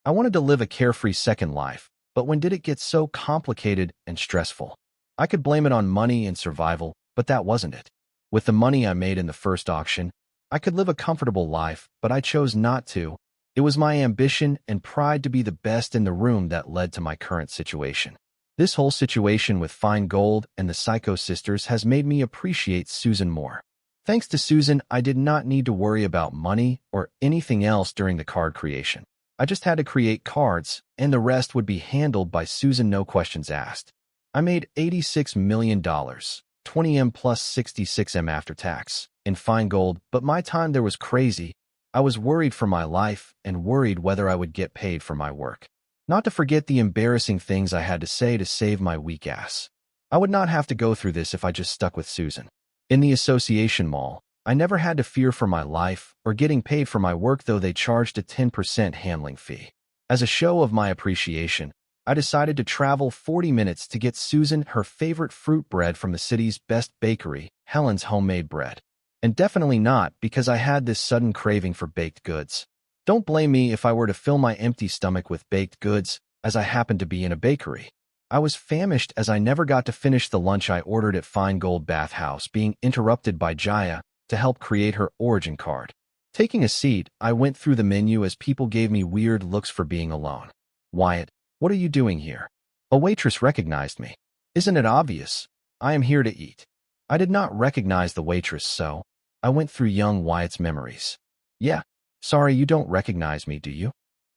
I wanted to live a carefree second life, but when did it get so complicated and stressful? I could blame it on money and survival, but that wasn't it. With the money I made in the first auction, I could live a comfortable life, but I chose not to. It was my ambition and pride to be the best in the room that led to my current situation. This whole situation with Fine Gold and the Psycho Sisters has made me appreciate Susan more. Thanks to Susan, I did not need to worry about money or anything else during the card creation. I just had to create cards, and the rest would be handled by Susan, no questions asked. I made $86 million, 20M plus 66M after tax, in Fine Gold, but my time there was crazy. I was worried for my life and worried whether I would get paid for my work. Not to forget the embarrassing things I had to say to save my weak ass. I would not have to go through this if I just stuck with Susan. In the Association Mall, I never had to fear for my life or getting paid for my work, though they charged a 10% handling fee. As a show of my appreciation, I decided to travel 40 minutes to get Susan her favorite fruit bread from the city's best bakery, Helen's Homemade Bread. And definitely not because I had this sudden craving for baked goods. Don't blame me if I were to fill my empty stomach with baked goods, as I happened to be in a bakery. I was famished as I never got to finish the lunch I ordered at Fine Gold Bathhouse, being interrupted by Jaya to help create her origin card. Taking a seat, I went through the menu as people gave me weird looks for being alone. "Wyatt, what are you doing here?" A waitress recognized me. "Isn't it obvious? I am here to eat." I did not recognize the waitress, so I went through young Wyatt's memories. Yeah. Sorry, you don't recognize me, do you?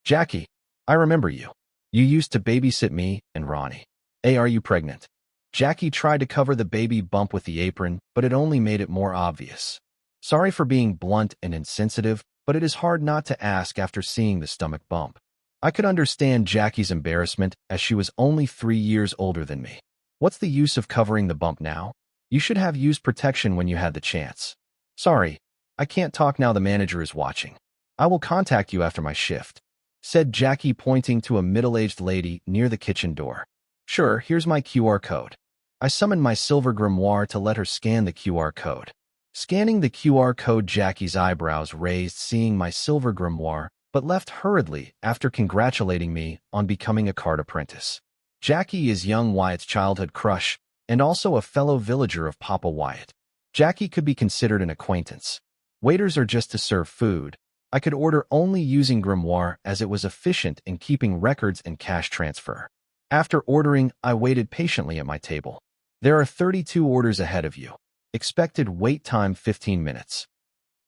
Jackie, I remember you. You used to babysit me and Ronnie. Hey, are you pregnant? Jackie tried to cover the baby bump with the apron, but it only made it more obvious. Sorry for being blunt and insensitive, but it is hard not to ask after seeing the stomach bump. I could understand Jackie's embarrassment as she was only 3 years older than me. What's the use of covering the bump now? You should have used protection when you had the chance. Sorry, I can't talk now, the manager is watching. I will contact you after my shift, said Jackie, pointing to a middle-aged lady near the kitchen door. Sure, here's my QR code. I summoned my silver grimoire to let her scan the QR code. Scanning the QR code, Jackie's eyebrows raised seeing my silver grimoire, but left hurriedly after congratulating me on becoming a card apprentice. Jackie is young Wyatt's childhood crush and also a fellow villager of Papa Wyatt. Jackie could be considered an acquaintance. Waiters are just to serve food. I could order only using grimoire as it was efficient in keeping records and cash transfer. After ordering, I waited patiently at my table. There are 32 orders ahead of you. Expected wait time 15 minutes.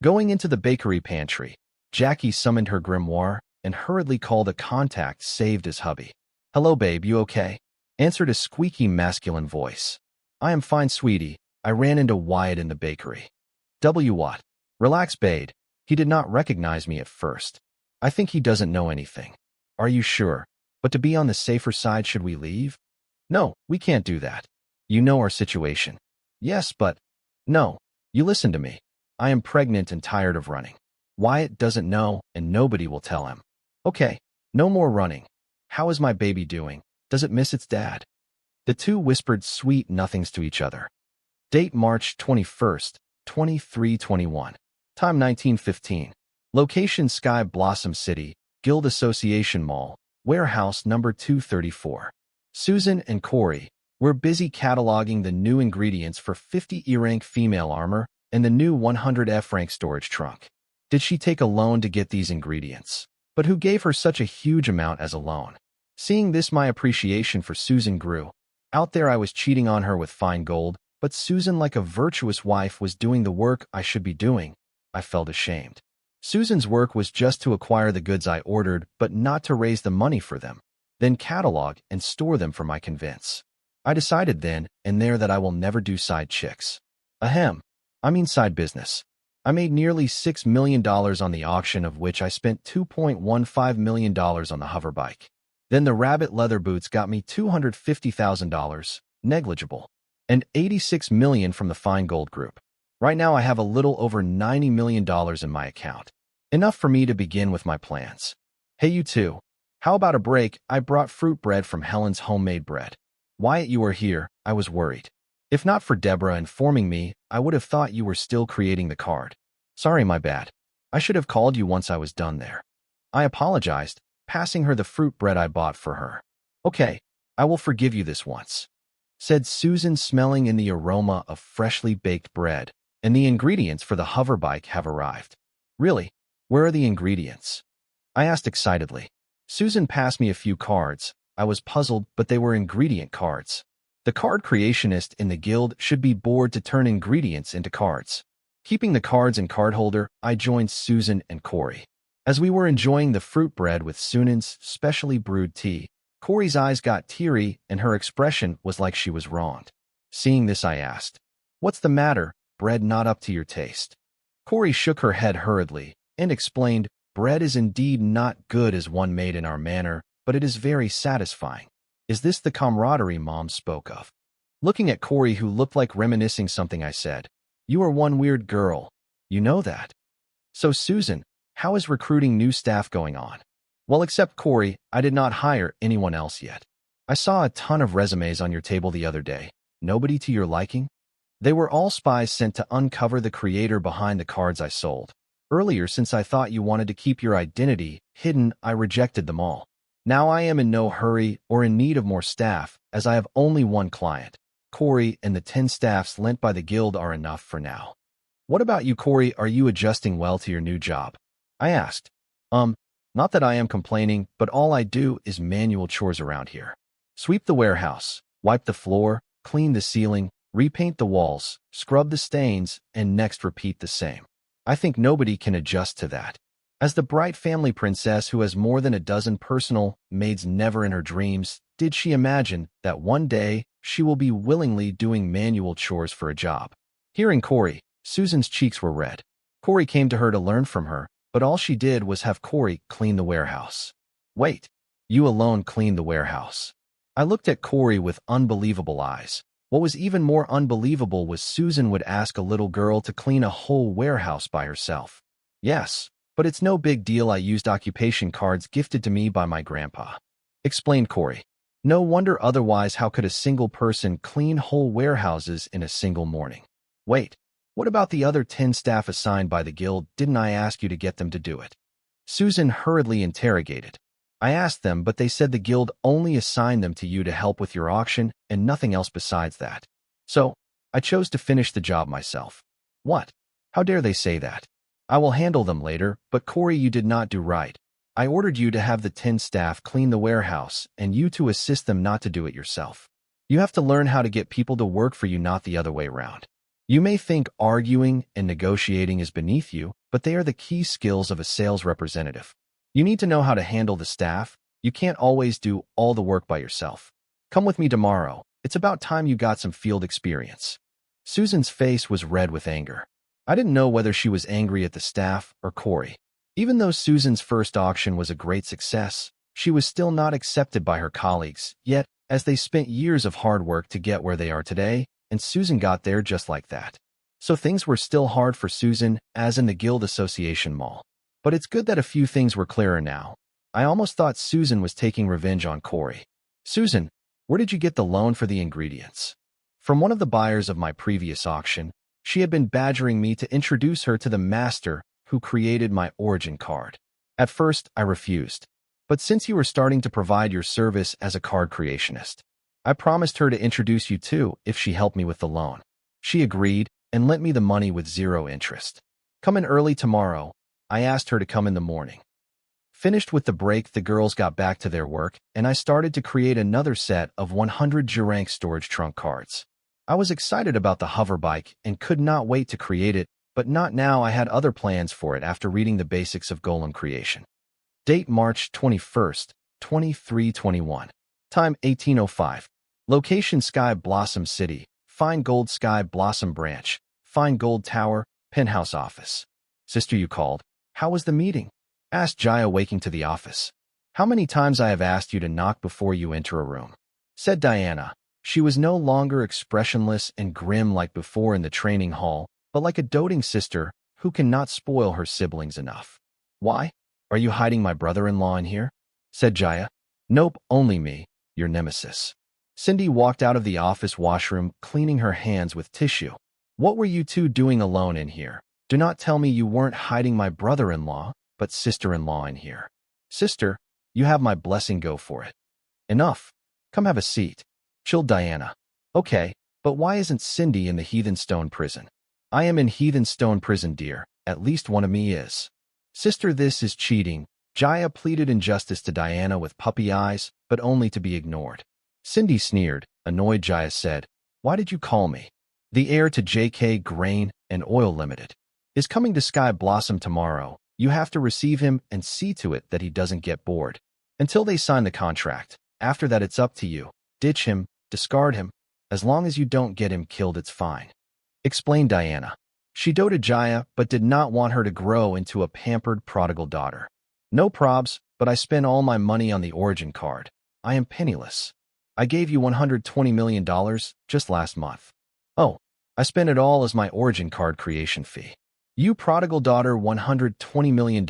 Going into the bakery pantry, Jackie summoned her grimoire and hurriedly called a contact saved as hubby. Hello, babe, you okay? Answered a squeaky masculine voice. I am fine, sweetie. I ran into Wyatt in the bakery. What? Relax, babe. He did not recognize me at first. I think he doesn't know anything. Are you sure? But to be on the safer side, should we leave? No, we can't do that. You know our situation. Yes, but... No, you listen to me. I am pregnant and tired of running. Wyatt doesn't know, and nobody will tell him. Okay, no more running. How is my baby doing? Does it miss its dad? The two whispered sweet nothings to each other. Date March 21st, 2321. Time 1915. Location Sky Blossom City, Guild Association Mall, warehouse number 234. Susan and Corey were busy cataloging the new ingredients for 50 E-rank female armor and the new 100 F-rank storage trunk. Did she take a loan to get these ingredients? But who gave her such a huge amount as a loan? Seeing this, my appreciation for Susan grew. Out there I was cheating on her with fine gold, but Susan, like a virtuous wife, was doing the work I should be doing. I felt ashamed. Susan's work was just to acquire the goods I ordered, but not to raise the money for them, then catalog and store them for my convenience. I decided then and there that I will never do side chicks. Side business. I made nearly $6 million on the auction, of which I spent $2.15 million on the hover bike. Then the rabbit leather boots got me $250,000, negligible, and $86 million from the fine gold group. Right now I have a little over $90 million in my account. Enough for me to begin with my plans. Hey, you two. How about a break? I brought fruit bread from Helen's homemade bread. Wyatt, you are here. I was worried. If not for Deborah informing me, I would have thought you were still creating the card. Sorry, my bad. I should have called you once I was done there. I apologized, passing her the fruit bread I bought for her. Okay, I will forgive you this once, said Susan, smelling in the aroma of freshly baked bread, and the ingredients for the hover bike have arrived. Really? Where are the ingredients? I asked excitedly. Susan passed me a few cards. I was puzzled, but they were ingredient cards. The card creationist in the guild should be bored to turn ingredients into cards. Keeping the cards in card holder, I joined Susan and Corey. As we were enjoying the fruit bread with Sunan's specially brewed tea, Corey's eyes got teary and her expression was like she was wronged. Seeing this, I asked, "What's the matter? Bread not up to your taste?" Corey shook her head hurriedly and explained, "Bread is indeed not good as one made in our manner, but it is very satisfying. Is this the camaraderie Mom spoke of?" Looking at Corey, who looked like reminiscing something, I said, "You are one weird girl. You know that." So Susan, how is recruiting new staff going on? Well, except Corey, I did not hire anyone else yet. I saw a ton of resumes on your table the other day. Nobody to your liking? They were all spies sent to uncover the creator behind the cards I sold. Earlier, since I thought you wanted to keep your identity hidden, I rejected them all. Now I am in no hurry or in need of more staff, as I have only one client. Corey, and the 10 staffs lent by the guild are enough for now. What about you, Corey? Are you adjusting well to your new job? I asked. Not that I am complaining, but all I do is manual chores around here. Sweep the warehouse, wipe the floor, clean the ceiling, Repaint the walls, scrub the stains, and next repeat the same. I think nobody can adjust to that. As the bright family princess who has more than a dozen personal maids never in her dreams, did she imagine that one day she will be willingly doing manual chores for a job. Hearing Corey, Susan's cheeks were red. Corey came to her to learn from her, but all she did was have Corey clean the warehouse. Wait, you alone cleaned the warehouse. I looked at Corey with unbelievable eyes. What was even more unbelievable was Susan would ask a little girl to clean a whole warehouse by herself. Yes, but it's no big deal. I used occupation cards gifted to me by my grandpa, explained Corey. No wonder otherwise. How could a single person clean whole warehouses in a single morning? Wait, what about the other 10 staff assigned by the guild? Didn't I ask you to get them to do it? Susan hurriedly interrogated. I asked them, but they said the guild only assigned them to you to help with your auction and nothing else besides that. So, I chose to finish the job myself. What? How dare they say that? I will handle them later, but Corey, you did not do right. I ordered you to have the 10 staff clean the warehouse and you to assist them, not to do it yourself. You have to learn how to get people to work for you, not the other way around. You may think arguing and negotiating is beneath you, but they are the key skills of a sales representative. You need to know how to handle the staff. You can't always do all the work by yourself. Come with me tomorrow. It's about time you got some field experience. Susan's face was red with anger. I didn't know whether she was angry at the staff or Corey. Even though Susan's first auction was a great success, she was still not accepted by her colleagues, yet, as they spent years of hard work to get where they are today, and Susan got there just like that. So things were still hard for Susan, as in the Guild Association Mall. But it's good that a few things were clearer now. I almost thought Susan was taking revenge on Corey. Susan, where did you get the loan for the ingredients? From one of the buyers of my previous auction. She had been badgering me to introduce her to the master who created my origin card. At first, I refused. But since you were starting to provide your service as a card creationist, I promised her to introduce you too if she helped me with the loan. She agreed and lent me the money with 0 interest. Come in early tomorrow. I asked her to come in the morning. Finished with the break, the girls got back to their work, and I started to create another set of 100 G-rank storage trunk cards. I was excited about the hover bike and could not wait to create it, but not now. I had other plans for it after reading the basics of golem creation. Date March 21st, 2321. Time 1805. Location Sky Blossom City. Fine Gold Sky Blossom Branch. Fine Gold Tower. Penthouse office. Sister, you called. How was the meeting? Asked Jaya, waking to the office. How many times I have asked you to knock before you enter a room? Said Diana. She was no longer expressionless and grim like before in the training hall, but like a doting sister who cannot spoil her siblings enough. Why? Are you hiding my brother-in-law in here? Said Jaya. Nope, only me, your nemesis. Cindy walked out of the office washroom, cleaning her hands with tissue. What were you two doing alone in here? Do not tell me you weren't hiding my brother-in-law, but sister-in-law in here. Sister, you have my blessing, go for it. Enough. Come have a seat. Chilled Diana. Okay, but why isn't Cindy in the Heathen Stone prison? I am in Heathen Stone prison, dear. At least one of me is. Sister, this is cheating. Jaya pleaded injustice to Diana with puppy eyes, but only to be ignored. Cindy sneered. Annoyed, Jaya said, why did you call me? The heir to JK Grain and Oil Limited is coming to Sky Blossom tomorrow. You have to receive him and see to it that he doesn't get bored. Until they sign the contract. After that, it's up to you. Ditch him, discard him. As long as you don't get him killed, it's fine. Explained Diana. She doted Jaya, but did not want her to grow into a pampered prodigal daughter. No probs, but I spent all my money on the origin card. I am penniless. I gave you $120 million just last month. Oh, I spent it all as my origin card creation fee. You prodigal daughter, $120 million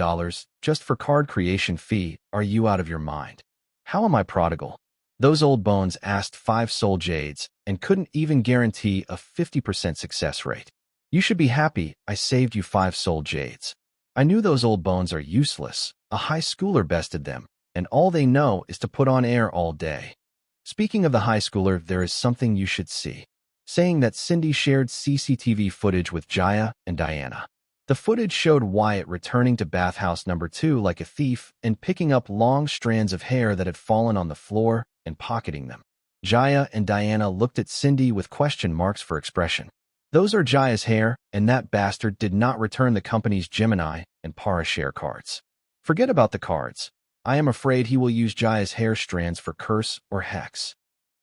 just for card creation fee? Are you out of your mind? How am I prodigal? Those old bones asked 5 soul jades and couldn't even guarantee a 50% success rate. You should be happy I saved you 5 soul jades. I knew those old bones are useless. A high schooler bested them, and all they know is to put on air all day. Speaking of the high schooler, there is something you should see. Saying that Cindy shared CCTV footage with Jaya and Diana. The footage showed Wyatt returning to bathhouse number 2 like a thief and picking up long strands of hair that had fallen on the floor and pocketing them. Jaya and Diana looked at Cindy with question marks for expression. Those are Jaya's hair, and that bastard did not return the company's Gemini and Parashare cards. Forget about the cards. I am afraid he will use Jaya's hair strands for curse or hex.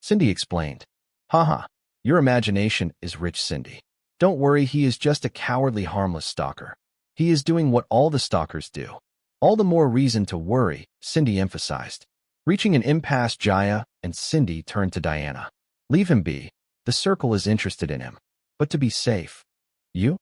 Cindy explained. Haha, your imagination is rich, Cindy. Don't worry, he is just a cowardly, harmless stalker. He is doing what all the stalkers do. All the more reason to worry, Cindy emphasized. Reaching an impasse, Jaya and Cindy turned to Diana. Leave him be. The circle is interested in him. But to be safe, you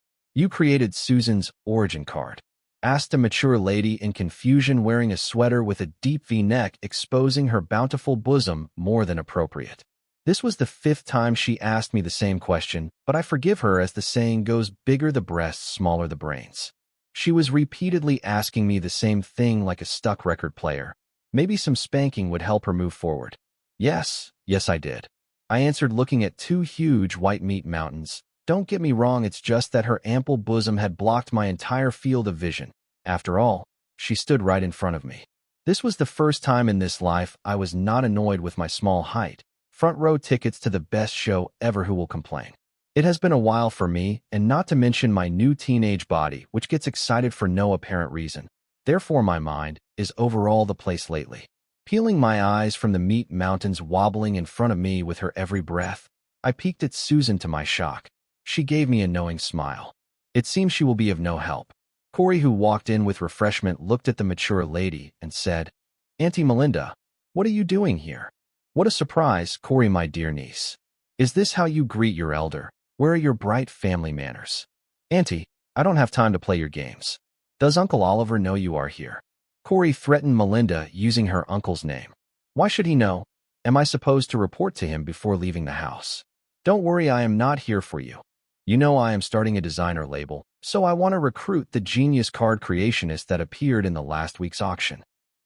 created Susan's origin card, asked a mature lady in confusion, wearing a sweater with a deep V-neck exposing her bountiful bosom more than appropriate. This was the 5th time she asked me the same question, but I forgive her, as the saying goes, bigger the breasts, smaller the brains. She was repeatedly asking me the same thing like a stuck record player. Maybe some spanking would help her move forward. Yes, I did. I answered, looking at 2 huge white meat mountains. Don't get me wrong, it's just that her ample bosom had blocked my entire field of vision. After all, she stood right in front of me. This was the first time in this life I was not annoyed with my small height. Front row tickets to the best show ever, who will complain? It has been a while for me, and not to mention my new teenage body, which gets excited for no apparent reason. Therefore my mind is over all the place lately. Peeling my eyes from the meat mountains wobbling in front of me with her every breath, I peeked at Susan to my shock. She gave me a knowing smile. It seems she will be of no help. Corey, who walked in with refreshment, looked at the mature lady and said, Auntie Melinda, what are you doing here? What a surprise, Corey, my dear niece. Is this how you greet your elder? Where are your bright family manners? Auntie, I don't have time to play your games. Does Uncle Oliver know you are here? Corey threatened Melinda, using her uncle's name. Why should he know? Am I supposed to report to him before leaving the house? Don't worry, I am not here for you. You know I am starting a designer label, so I want to recruit the genius card creationist that appeared in the last week's auction.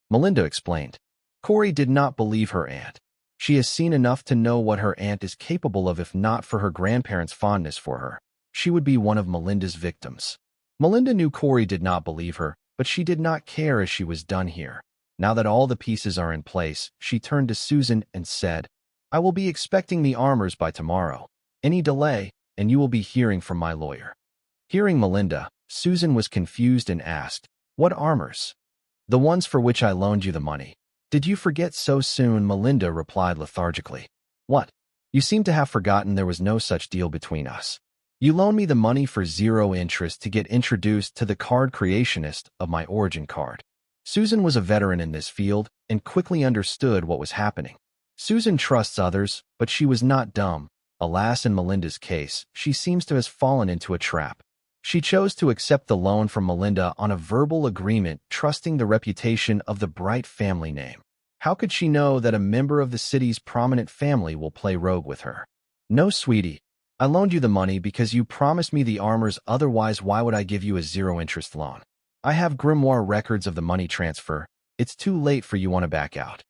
Melinda explained. Corey did not believe her aunt. She has seen enough to know what her aunt is capable of. If not for her grandparents' fondness for her, she would be one of Melinda's victims. Melinda knew Corey did not believe her, but she did not care, as she was done here. Now that all the pieces are in place, she turned to Susan and said, I will be expecting the armors by tomorrow. Any delay, and you will be hearing from my lawyer. Hearing Melinda, Susan was confused and asked, What armors? The ones for which I loaned you the money. Did you forget so soon? Melinda replied lethargically. What? You seem to have forgotten there was no such deal between us. You loaned me the money for 0 interest to get introduced to the card creationist of my origin card. Susan was a veteran in this field and quickly understood what was happening. Susan trusts others, but she was not dumb. Alas, in Melinda's case, she seems to have fallen into a trap. She chose to accept the loan from Melinda on a verbal agreement, trusting the reputation of the Bright family name. How could she know that a member of the city's prominent family will play rogue with her? No, sweetie. I loaned you the money because you promised me the armors, otherwise why would I give you a 0-interest loan? I have grimoire records of the money transfer. It's too late for you want to back out.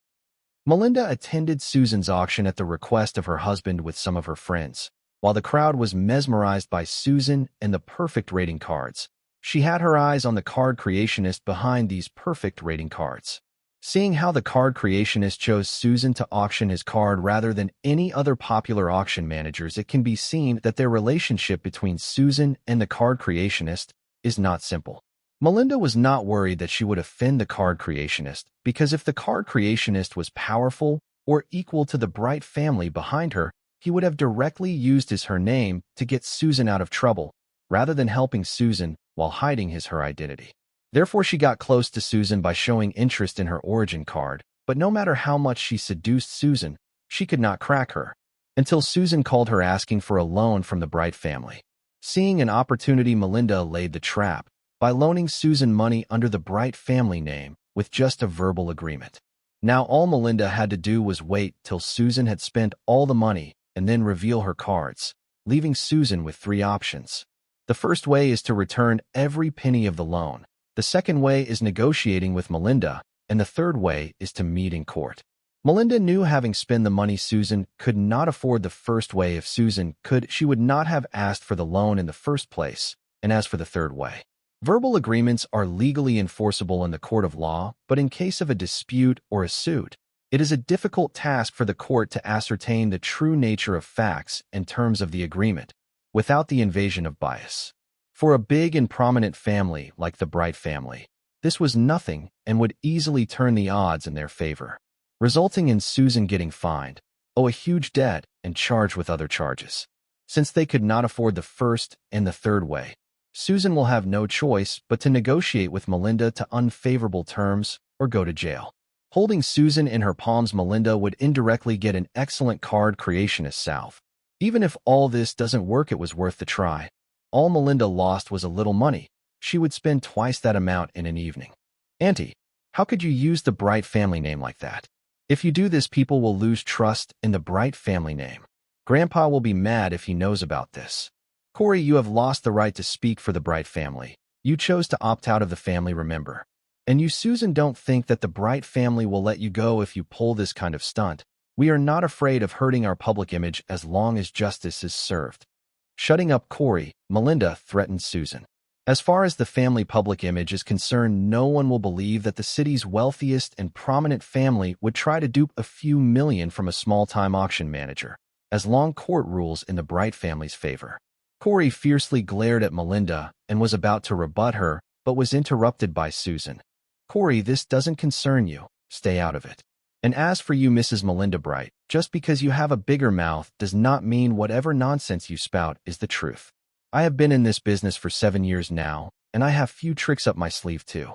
Melinda attended Susan's auction at the request of her husband with some of her friends. While the crowd was mesmerized by Susan and the perfect rating cards, she had her eyes on the card creationist behind these perfect rating cards. Seeing how the card creationist chose Susan to auction his card rather than any other popular auction managers, it can be seen that their relationship between Susan and the card creationist is not simple. Melinda was not worried that she would offend the card creationist, because if the card creationist was powerful or equal to the Bright family behind her, he would have directly used her name to get Susan out of trouble, rather than helping Susan while hiding her identity. Therefore, she got close to Susan by showing interest in her origin card, but no matter how much she seduced Susan, she could not crack her, until Susan called her asking for a loan from the Bright family. Seeing an opportunity, Melinda laid the trap by loaning Susan money under the Bright family name with just a verbal agreement. Now all Melinda had to do was wait till Susan had spent all the money and then reveal her cards, leaving Susan with 3 options. The first way is to return every penny of the loan. The second way is negotiating with Melinda, and the third way is to meet in court. Melinda knew, having spent the money, Susan could not afford the first way. If Susan could, she would not have asked for the loan in the first place. And as for the third way, verbal agreements are legally enforceable in the court of law, but in case of a dispute or a suit, It is a difficult task for the court to ascertain the true nature of facts and terms of the agreement, without the invasion of bias. For a big and prominent family like the Bright family, this was nothing and would easily turn the odds in their favor, resulting in Susan getting fined, a huge debt, and charged with other charges. Since they could not afford the first and the third way, Susan will have no choice but to negotiate with Melinda to unfavorable terms or go to jail. Holding Susan in her palms, Melinda would indirectly get an excellent card creationist salve. Even if all this doesn't work, it was worth the try. All Melinda lost was a little money. She would spend twice that amount in an evening. Auntie, how could you use the Bright family name like that? If you do this, people will lose trust in the Bright family name. Grandpa will be mad if he knows about this. Corey, you have lost the right to speak for the Bright family. You chose to opt out of the family, remember? And you, Susan, don't think that the Bright family will let you go if you pull this kind of stunt. We are not afraid of hurting our public image as long as justice is served. Shutting up, Corey, Melinda threatened Susan. As far as the family public image is concerned, no one will believe that the city's wealthiest and prominent family would try to dupe a few million from a small-time auction manager, as long court rules in the Bright family's favor. Corey fiercely glared at Melinda and was about to rebut her, but was interrupted by Susan. Corey, this doesn't concern you. Stay out of it. And as for you, Mrs. Melinda Bright, just because you have a bigger mouth does not mean whatever nonsense you spout is the truth. I have been in this business for 7 years now, and I have few tricks up my sleeve too.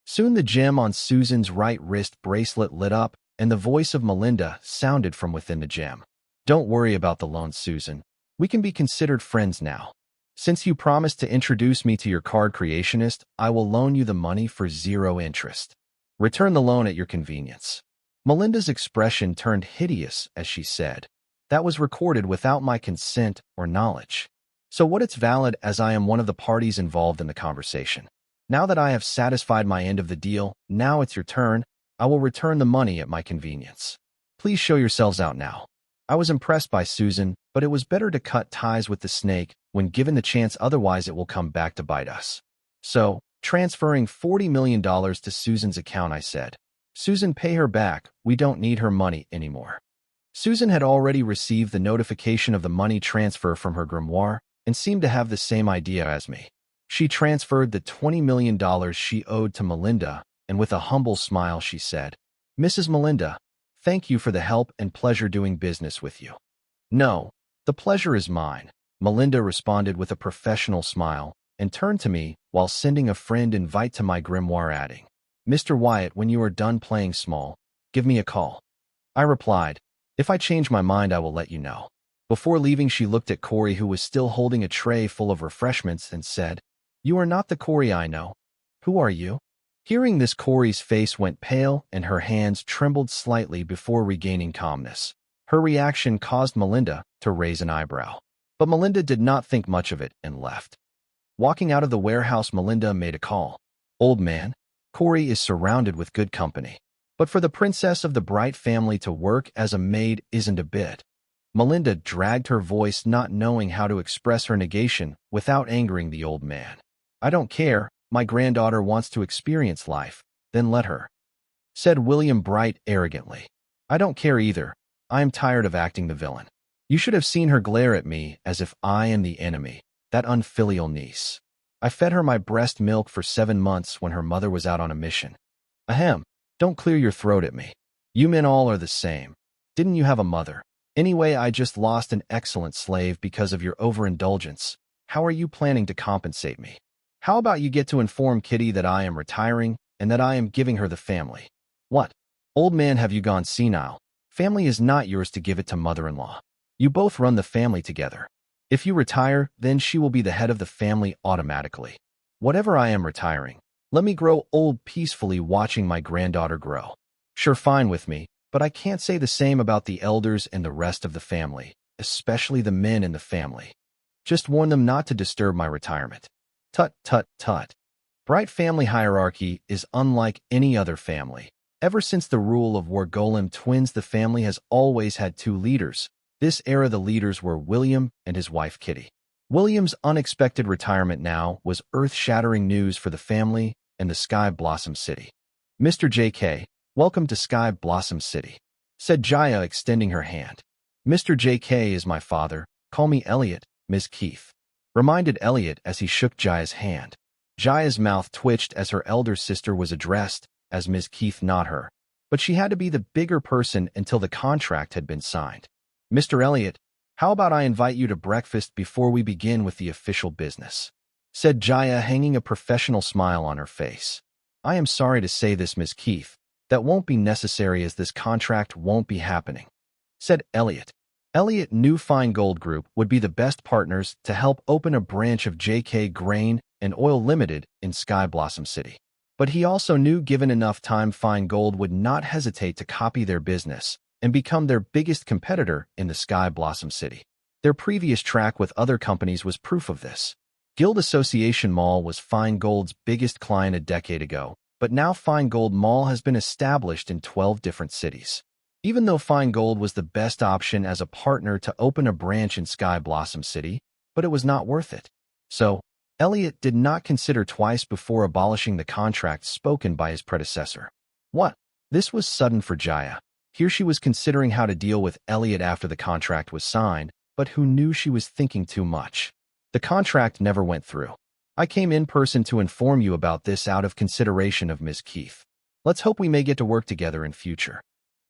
Soon the gem on Susan's right wrist bracelet lit up, and the voice of Melinda sounded from within the gem. Don't worry about the loan, Susan. We can be considered friends now. Since you promised to introduce me to your card creationist, I will loan you the money for 0 interest. Return the loan at your convenience. Melinda's expression turned hideous as she said, "That was recorded without my consent or knowledge. So what, it's valid as I am one of the parties involved in the conversation. Now that I have satisfied my end of the deal, now it's your turn. I will return the money at my convenience. Please show yourselves out now." I was impressed by Susan, but it was better to cut ties with the snake when given the chance, otherwise it will come back to bite us. So, transferring $40 million to Susan's account, I said, "Susan, pay her back. We don't need her money anymore." Susan had already received the notification of the money transfer from her grimoire and seemed to have the same idea as me. She transferred the $20 million she owed to Melinda, and with a humble smile she said, "Mrs. Melinda, thank you for the help and pleasure doing business with you." "No, the pleasure is mine," Melinda responded with a professional smile, and turned to me while sending a friend invite to my grimoire, adding, "Mr. Wyatt, when you are done playing small, give me a call." I replied, "If I change my mind, I will let you know." Before leaving, she looked at Corey, who was still holding a tray full of refreshments, and said, "You are not the Corey I know. Who are you?" Hearing this, Corey's face went pale and her hands trembled slightly before regaining calmness. Her reaction caused Melinda to raise an eyebrow. But Melinda did not think much of it and left. Walking out of the warehouse, Melinda made a call. "Old man, Corey is surrounded with good company. But for the princess of the Bright family to work as a maid isn't a bit." Melinda dragged her voice, not knowing how to express her negation without angering the old man. "I don't care. My granddaughter wants to experience life, then let her," said William Bright arrogantly. "I don't care either. I am tired of acting the villain. You should have seen her glare at me as if I am the enemy, that unfilial niece. I fed her my breast milk for 7 months when her mother was out on a mission. Ahem, don't clear your throat at me. You men all are the same. Didn't you have a mother? Anyway, I just lost an excellent slave because of your overindulgence. How are you planning to compensate me? How about you get to inform Kitty that I am retiring and that I am giving her the family?" "What? Old man, have you gone senile? Family is not yours to give it to mother-in-law. You both run the family together. If you retire, then she will be the head of the family automatically. Whatever, I am retiring. Let me grow old peacefully watching my granddaughter grow. Sure, fine with me, but I can't say the same about the elders and the rest of the family, especially the men in the family. Just warn them not to disturb my retirement." Tut, tut, tut. Bright family hierarchy is unlike any other family. Ever since the rule of Wargolem twins, the family has always had 2 leaders. This era, the leaders were William and his wife Kitty. William's unexpected retirement now was earth-shattering news for the family and the Sky Blossom City. "Mr. J.K., welcome to Sky Blossom City. said Jaya, extending her hand. Mr. J.K. is my father. Call me Elliot, Ms. Keith, reminded Elliot as he shook Jaya's hand. Jaya's mouth twitched as her elder sister was addressed as Ms. Keith, not her. But she had to be the bigger person until the contract had been signed. Mr. Elliot, how about I invite you to breakfast before we begin with the official business? Said Jaya, hanging a professional smile on her face. I am sorry to say this, Ms. Keith. That won't be necessary as this contract won't be happening, said Elliot. Elliot knew Feingold Group would be the best partners to help open a branch of J.K. Grain and Oil Limited in Sky Blossom City. But he also knew given enough time Feingold would not hesitate to copy their business and become their biggest competitor in the Sky Blossom City. Their previous track with other companies was proof of this. Guild Association Mall was Feingold's biggest client a decade ago, but now Feingold Mall has been established in 12 different cities. Even though Feingold was the best option as a partner to open a branch in Sky Blossom City, but it was not worth it. So, Elliot did not consider twice before abolishing the contract spoken by his predecessor. What? This was sudden for Jaya. Here she was considering how to deal with Elliot after the contract was signed, but who knew she was thinking too much. The contract never went through. I came in person to inform you about this out of consideration of Ms. Keith. Let's hope we may get to work together in future.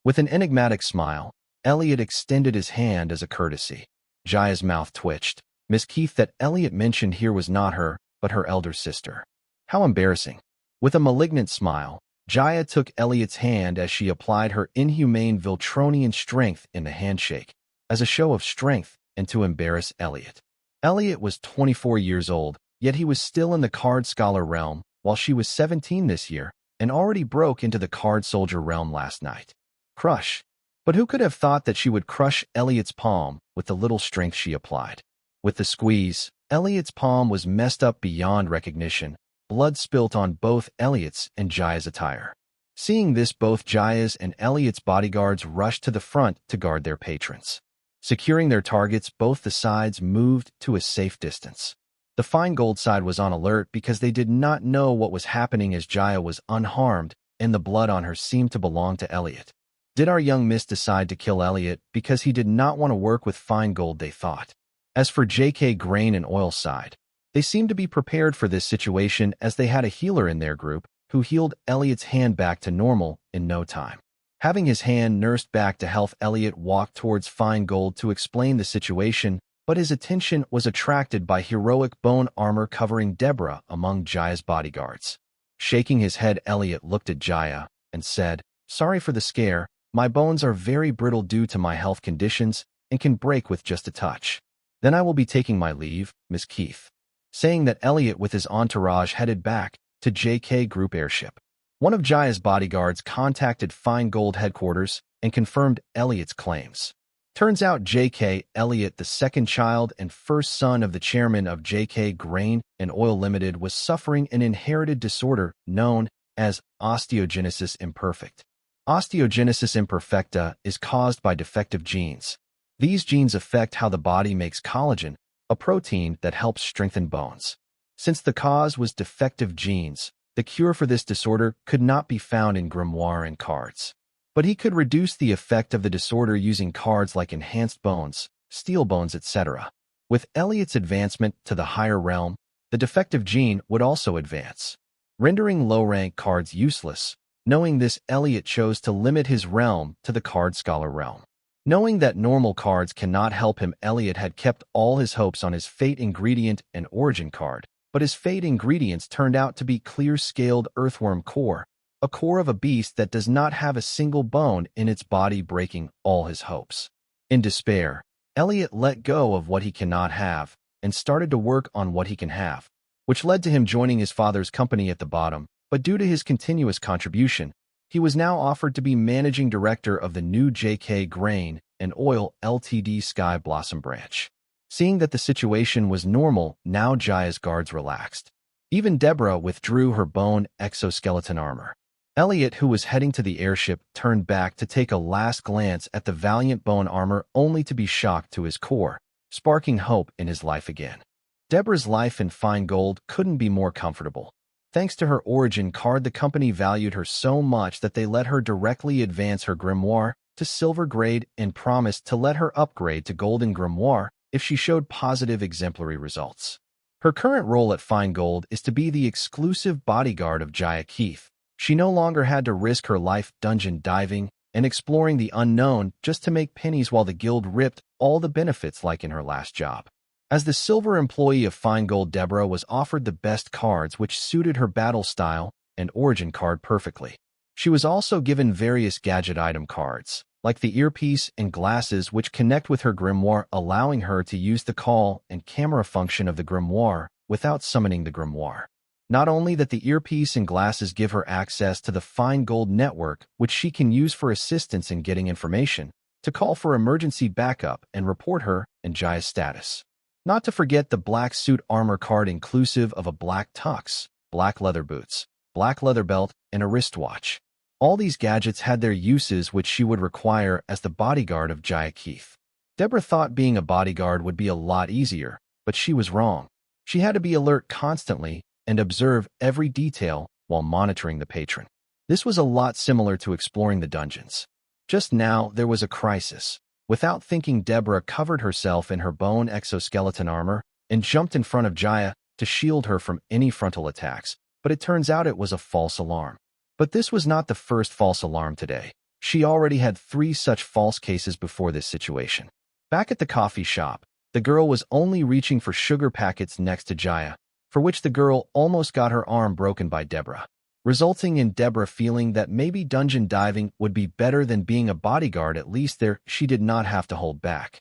With an enigmatic smile, Elliot extended his hand as a courtesy. Jaya's mouth twitched. Miss Keith that Elliot mentioned here was not her, but her elder sister. How embarrassing. With a malignant smile, Jaya took Elliot's hand as she applied her inhumane Viltronian strength in the handshake, as a show of strength and to embarrass Elliot. Elliot was 24 years old, yet he was still in the card scholar realm, while she was 17 this year, and already broke into the card soldier realm last night. Crush. But who could have thought that she would crush Elliot's palm with the little strength she applied? With the squeeze, Elliot's palm was messed up beyond recognition. Blood spilt on both Elliot's and Jaya's attire. Seeing this, both Jaya's and Elliot's bodyguards rushed to the front to guard their patrons. Securing their targets, both the sides moved to a safe distance. The Feingold side was on alert because they did not know what was happening as Jaya was unharmed and the blood on her seemed to belong to Elliot. Did our young miss decide to kill Elliot because he did not want to work with Feingold, they thought. As for J.K. Grain and Oil side, they seemed to be prepared for this situation as they had a healer in their group who healed Elliot's hand back to normal in no time. Having his hand nursed back to health, Elliot walked towards Feingold to explain the situation, but his attention was attracted by heroic bone armor covering Deborah among Jaya's bodyguards. Shaking his head, Elliot looked at Jaya and said, "Sorry for the scare. My bones are very brittle due to my health conditions and can break with just a touch. Then I will be taking my leave, Miss Keith." Saying that, Elliot with his entourage headed back to JK Group airship. One of Jaya's bodyguards contacted Feingold headquarters and confirmed Elliot's claims. Turns out JK Elliot, the second child and first son of the chairman of JK Grain and Oil Limited, was suffering an inherited disorder known as osteogenesis imperfecta. Osteogenesis imperfecta is caused by defective genes. These genes affect how the body makes collagen, a protein that helps strengthen bones. Since the cause was defective genes, the cure for this disorder could not be found in grimoire and cards. But he could reduce the effect of the disorder using cards like enhanced bones, steel bones, etc. With Elliot's advancement to the higher realm, the defective gene would also advance, rendering low-rank cards useless. Knowing this, Elliot chose to limit his realm to the card scholar realm. Knowing that normal cards cannot help him, Elliot had kept all his hopes on his fate ingredient and origin card, but his fate ingredients turned out to be clear-scaled earthworm core, a core of a beast that does not have a single bone in its body, breaking all his hopes. In despair, Elliot let go of what he cannot have and started to work on what he can have, which led to him joining his father's company at the bottom, but due to his continuous contribution, he was now offered to be managing director of the new JK Grain and Oil Ltd Sky Blossom branch. Seeing that the situation was normal, now Jaya's guards relaxed. Even Deborah withdrew her bone exoskeleton armor. Elliot, who was heading to the airship, turned back to take a last glance at the valiant bone armor only to be shocked to his core, sparking hope in his life again. Deborah's life in Feingold couldn't be more comfortable. Thanks to her origin card, the company valued her so much that they let her directly advance her grimoire to silver grade and promised to let her upgrade to golden grimoire if she showed positive exemplary results. Her current role at Fine Gold is to be the exclusive bodyguard of Jaya Keith. She no longer had to risk her life dungeon diving and exploring the unknown just to make pennies while the guild ripped all the benefits like in her last job. As the silver employee of Fine Gold, Deborah was offered the best cards which suited her battle style and origin card perfectly. She was also given various gadget item cards, like the earpiece and glasses which connect with her grimoire, allowing her to use the call and camera function of the grimoire without summoning the grimoire. Not only that, the earpiece and glasses give her access to the Fine Gold network, which she can use for assistance in getting information, to call for emergency backup and report her and Jaya's status. Not to forget the black suit armor card inclusive of a black tux, black leather boots, black leather belt, and a wristwatch. All these gadgets had their uses which she would require as the bodyguard of Jaya Keith. Deborah thought being a bodyguard would be a lot easier, but she was wrong. She had to be alert constantly and observe every detail while monitoring the patron. This was a lot similar to exploring the dungeons. Just now, there was a crisis. Without thinking, Deborah covered herself in her bone exoskeleton armor and jumped in front of Jaya to shield her from any frontal attacks, but it turns out it was a false alarm. But this was not the first false alarm today. She already had 3 such false cases before this situation. Back at the coffee shop, the girl was only reaching for sugar packets next to Jaya, for which the girl almost got her arm broken by Deborah, resulting in Deborah feeling that maybe dungeon diving would be better than being a bodyguard. At least there she did not have to hold back.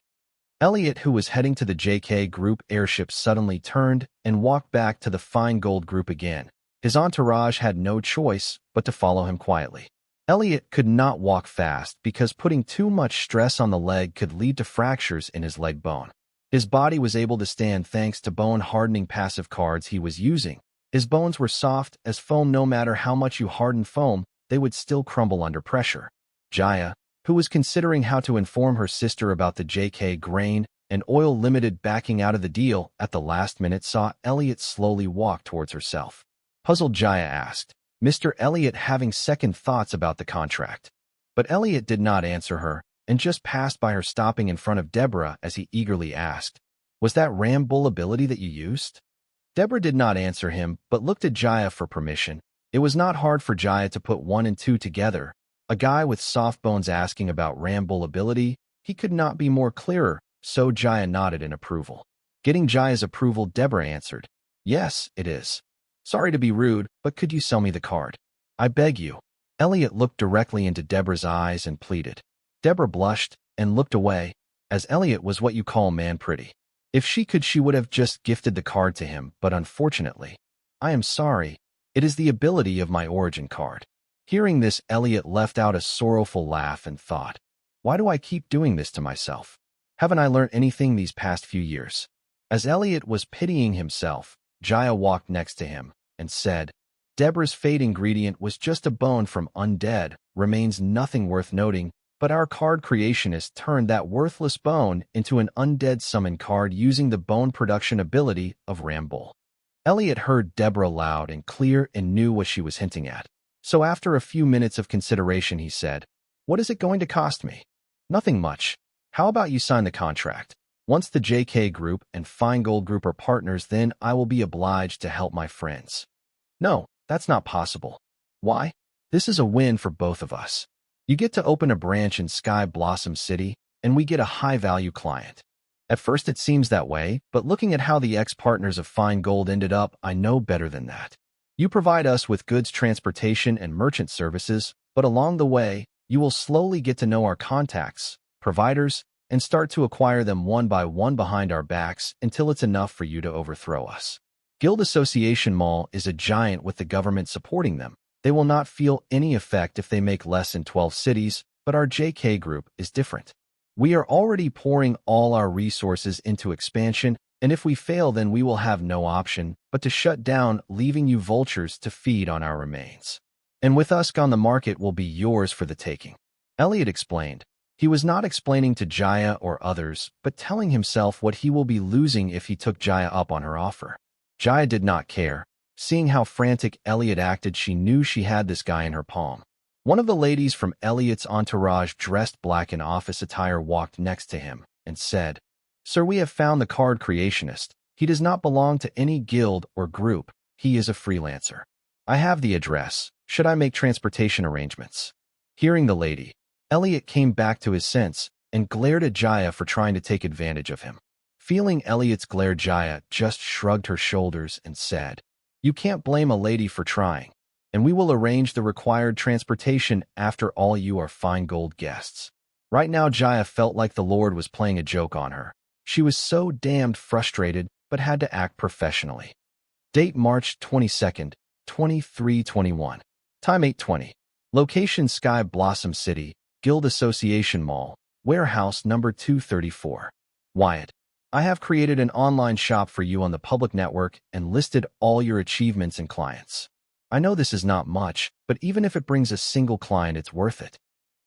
Elliot, who was heading to the JK group airship, suddenly turned and walked back to the Fine Gold group again. His entourage had no choice but to follow him quietly. Elliot could not walk fast because putting too much stress on the leg could lead to fractures in his leg bone. His body was able to stand thanks to bone-hardening passive cards he was using. His bones were soft as foam. No matter how much you harden foam, they would still crumble under pressure. Jaya, who was considering how to inform her sister about the JK Grain and Oil Limited backing out of the deal at the last minute, saw Elliot slowly walk towards herself. Puzzled, Jaya asked, "Mr. Elliot having second thoughts about the contract?" But Elliot did not answer her and just passed by her, stopping in front of Deborah as he eagerly asked, "Was that Rambull ability that you used?" Deborah did not answer him, but looked at Jaya for permission. It was not hard for Jaya to put 1 and 2 together. A guy with soft bones asking about Rambull ability, he could not be more clearer, so Jaya nodded in approval. Getting Jaya's approval, Deborah answered, "Yes, it is. Sorry to be rude, but could you sell me the card? I beg you." Elliot looked directly into Deborah's eyes and pleaded. Deborah blushed and looked away, as Elliot was what you call man pretty. If she could, she would have just gifted the card to him, but unfortunately, "I am sorry. It is the ability of my origin card." Hearing this, Elliot let out a sorrowful laugh and thought, "Why do I keep doing this to myself? Haven't I learned anything these past few years?" As Elliot was pitying himself, Jaya walked next to him and said, "Deborah's fate ingredient was just a bone from undead, remains nothing worth noting, but our card creationist turned that worthless bone into an undead summon card using the bone production ability of Rambull." Elliot heard Deborah loud and clear and knew what she was hinting at. So after a few minutes of consideration, he said, "What is it going to cost me?" "Nothing much. How about you sign the contract? Once the JK Group and Fine Gold Group are partners, then I will be obliged to help my friends." "No, that's not possible." "Why? This is a win for both of us. You get to open a branch in Sky Blossom City, and we get a high-value client." At first it seems that way, but looking at how the ex-partners of Fine Gold ended up, I know better than that. You provide us with goods transportation and merchant services, but along the way, you will slowly get to know our contacts, providers, and start to acquire them one by one behind our backs until it's enough for you to overthrow us. Guild Association Mall is a giant with the government supporting them. They will not feel any effect if they make less in 12 cities, but our JK Group is different. We are already pouring all our resources into expansion, and if we fail, then we will have no option but to shut down, leaving you vultures to feed on our remains. And with us gone, the market will be yours for the taking." Elliot explained. He was not explaining to Jaya or others, but telling himself what he will be losing if he took Jaya up on her offer. Jaya did not care. Seeing how frantic Elliot acted, she knew she had this guy in her palm. One of the ladies from Elliot's entourage dressed black in office attire walked next to him and said, "Sir, we have found the card creationist. He does not belong to any guild or group. He is a freelancer. I have the address. Should I make transportation arrangements?" Hearing the lady, Elliot came back to his sense and glared at Jaya for trying to take advantage of him. Feeling Elliot's glare, Jaya just shrugged her shoulders and said, "You can't blame a lady for trying, and we will arrange the required transportation. After all, you are fine gold guests." Right now, Jaya felt like the Lord was playing a joke on her. She was so damned frustrated, but had to act professionally. Date March 22nd, 2321. Time 8:20. Location Sky Blossom City, Guild Association Mall, warehouse number 234. Wyatt, I have created an online shop for you on the public network and listed all your achievements and clients. I know this is not much, but even if it brings a single client, it's worth it.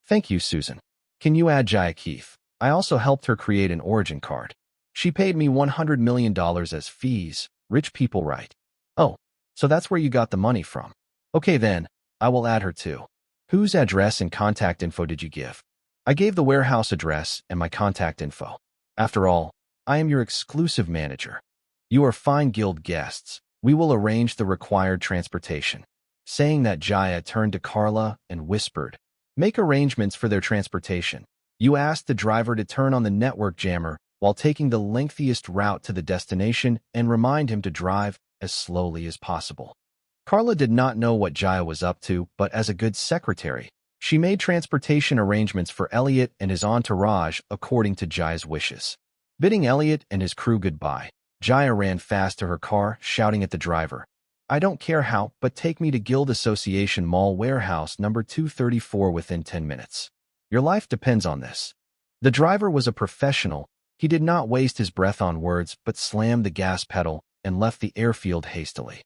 Thank you, Susan. Can you add Jaya Keith? I also helped her create an origin card. She paid me $100 million as fees. Rich people, right? Oh, so that's where you got the money from. Okay then, I will add her too. Whose address and contact info did you give? I gave the warehouse address and my contact info. After all, I am your exclusive manager. You are fine guild guests. We will arrange the required transportation. Saying that, Jaya turned to Carla and whispered, "Make arrangements for their transportation. You asked the driver to turn on the network jammer while taking the lengthiest route to the destination and remind him to drive as slowly as possible." Carla did not know what Jaya was up to, but as a good secretary, she made transportation arrangements for Elliot and his entourage according to Jaya's wishes. Bidding Elliot and his crew goodbye, Jaya ran fast to her car, shouting at the driver, "I don't care how, but take me to Guild Association Mall warehouse number 234 within 10 minutes. Your life depends on this." The driver was a professional. He did not waste his breath on words, but slammed the gas pedal and left the airfield hastily.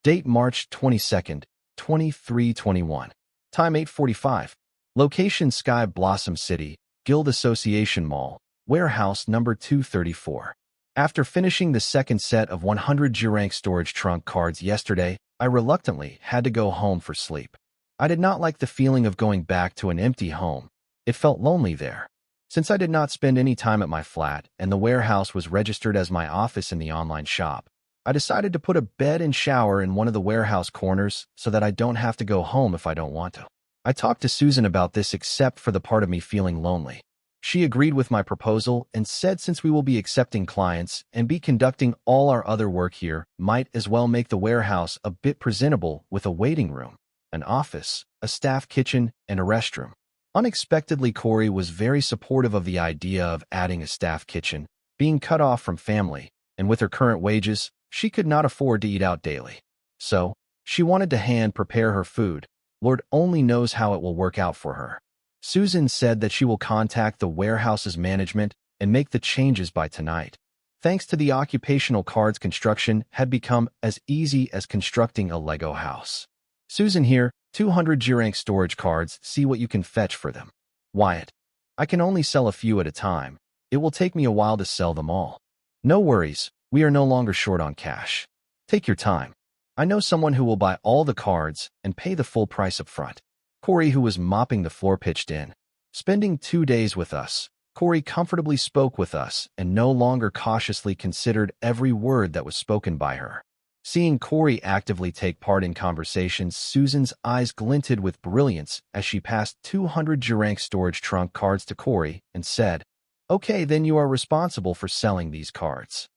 Date March 22nd, 2321. Time 8:45. Location Sky Blossom City, Guild Association Mall, warehouse number 234. After finishing the second set of 100 G-rank storage trunk cards yesterday, I reluctantly had to go home for sleep. I did not like the feeling of going back to an empty home. It felt lonely there. Since I did not spend any time at my flat and the warehouse was registered as my office in the online shop, I decided to put a bed and shower in one of the warehouse corners so that I don't have to go home if I don't want to. I talked to Susan about this except for the part of me feeling lonely. She agreed with my proposal and said since we will be accepting clients and be conducting all our other work here, might as well make the warehouse a bit presentable with a waiting room, an office, a staff kitchen, and a restroom. Unexpectedly, Corey was very supportive of the idea of adding a staff kitchen. Being cut off from family, and with her current wages, she could not afford to eat out daily. So, she wanted to hand prepare her food. Lord only knows how it will work out for her. Susan said that she will contact the warehouse's management and make the changes by tonight. Thanks to the occupational cards, construction had become as easy as constructing a Lego house. Susan here, 200 G-rank storage cards, see what you can fetch for them. Wyatt, I can only sell a few at a time. It will take me a while to sell them all. No worries, we are no longer short on cash. Take your time. I know someone who will buy all the cards and pay the full price up front. Corey, who was mopping the floor, pitched in. Spending 2 days with us, Corey comfortably spoke with us and no longer cautiously considered every word that was spoken by her. Seeing Corey actively take part in conversations, Susan's eyes glinted with brilliance as she passed 200 G-rank storage trunk cards to Corey and said, "Okay, then you are responsible for selling these cards."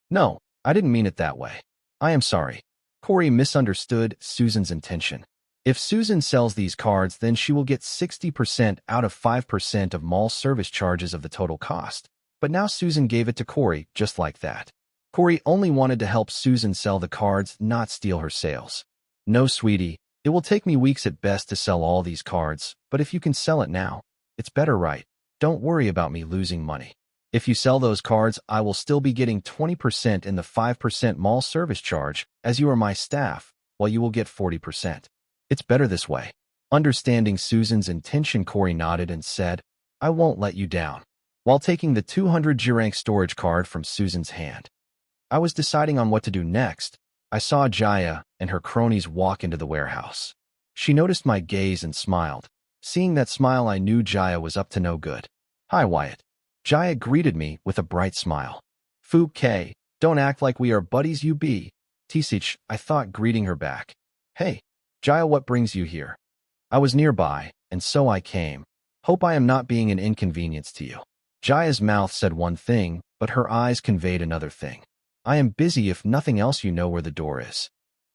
"No, I didn't mean it that way. I am sorry." Corey misunderstood Susan's intention. If Susan sells these cards, then she will get 60% out of 5% of mall service charges of the total cost. But now Susan gave it to Corey just like that. Corey only wanted to help Susan sell the cards, not steal her sales. "No, sweetie, it will take me weeks at best to sell all these cards, but if you can sell it now, it's better, right? Don't worry about me losing money. If you sell those cards, I will still be getting 20% in the 5% mall service charge, as you are my staff, while you will get 40%. It's better this way." Understanding Susan's intention, Corey nodded and said, "I won't let you down," while taking the 200 G-rank storage card from Susan's hand. I was deciding on what to do next. I saw Jaya and her cronies walk into the warehouse. She noticed my gaze and smiled. Seeing that smile, I knew Jaya was up to no good. "Hi, Wyatt." Jaya greeted me with a bright smile. "Fu K, don't act like we are buddies, you be." Tisich, I thought, greeting her back. "Hey, Jaya, what brings you here?" "I was nearby, and so I came. Hope I am not being an inconvenience to you." Jaya's mouth said one thing, but her eyes conveyed another thing. "I am busy. If nothing else, you know where the door is."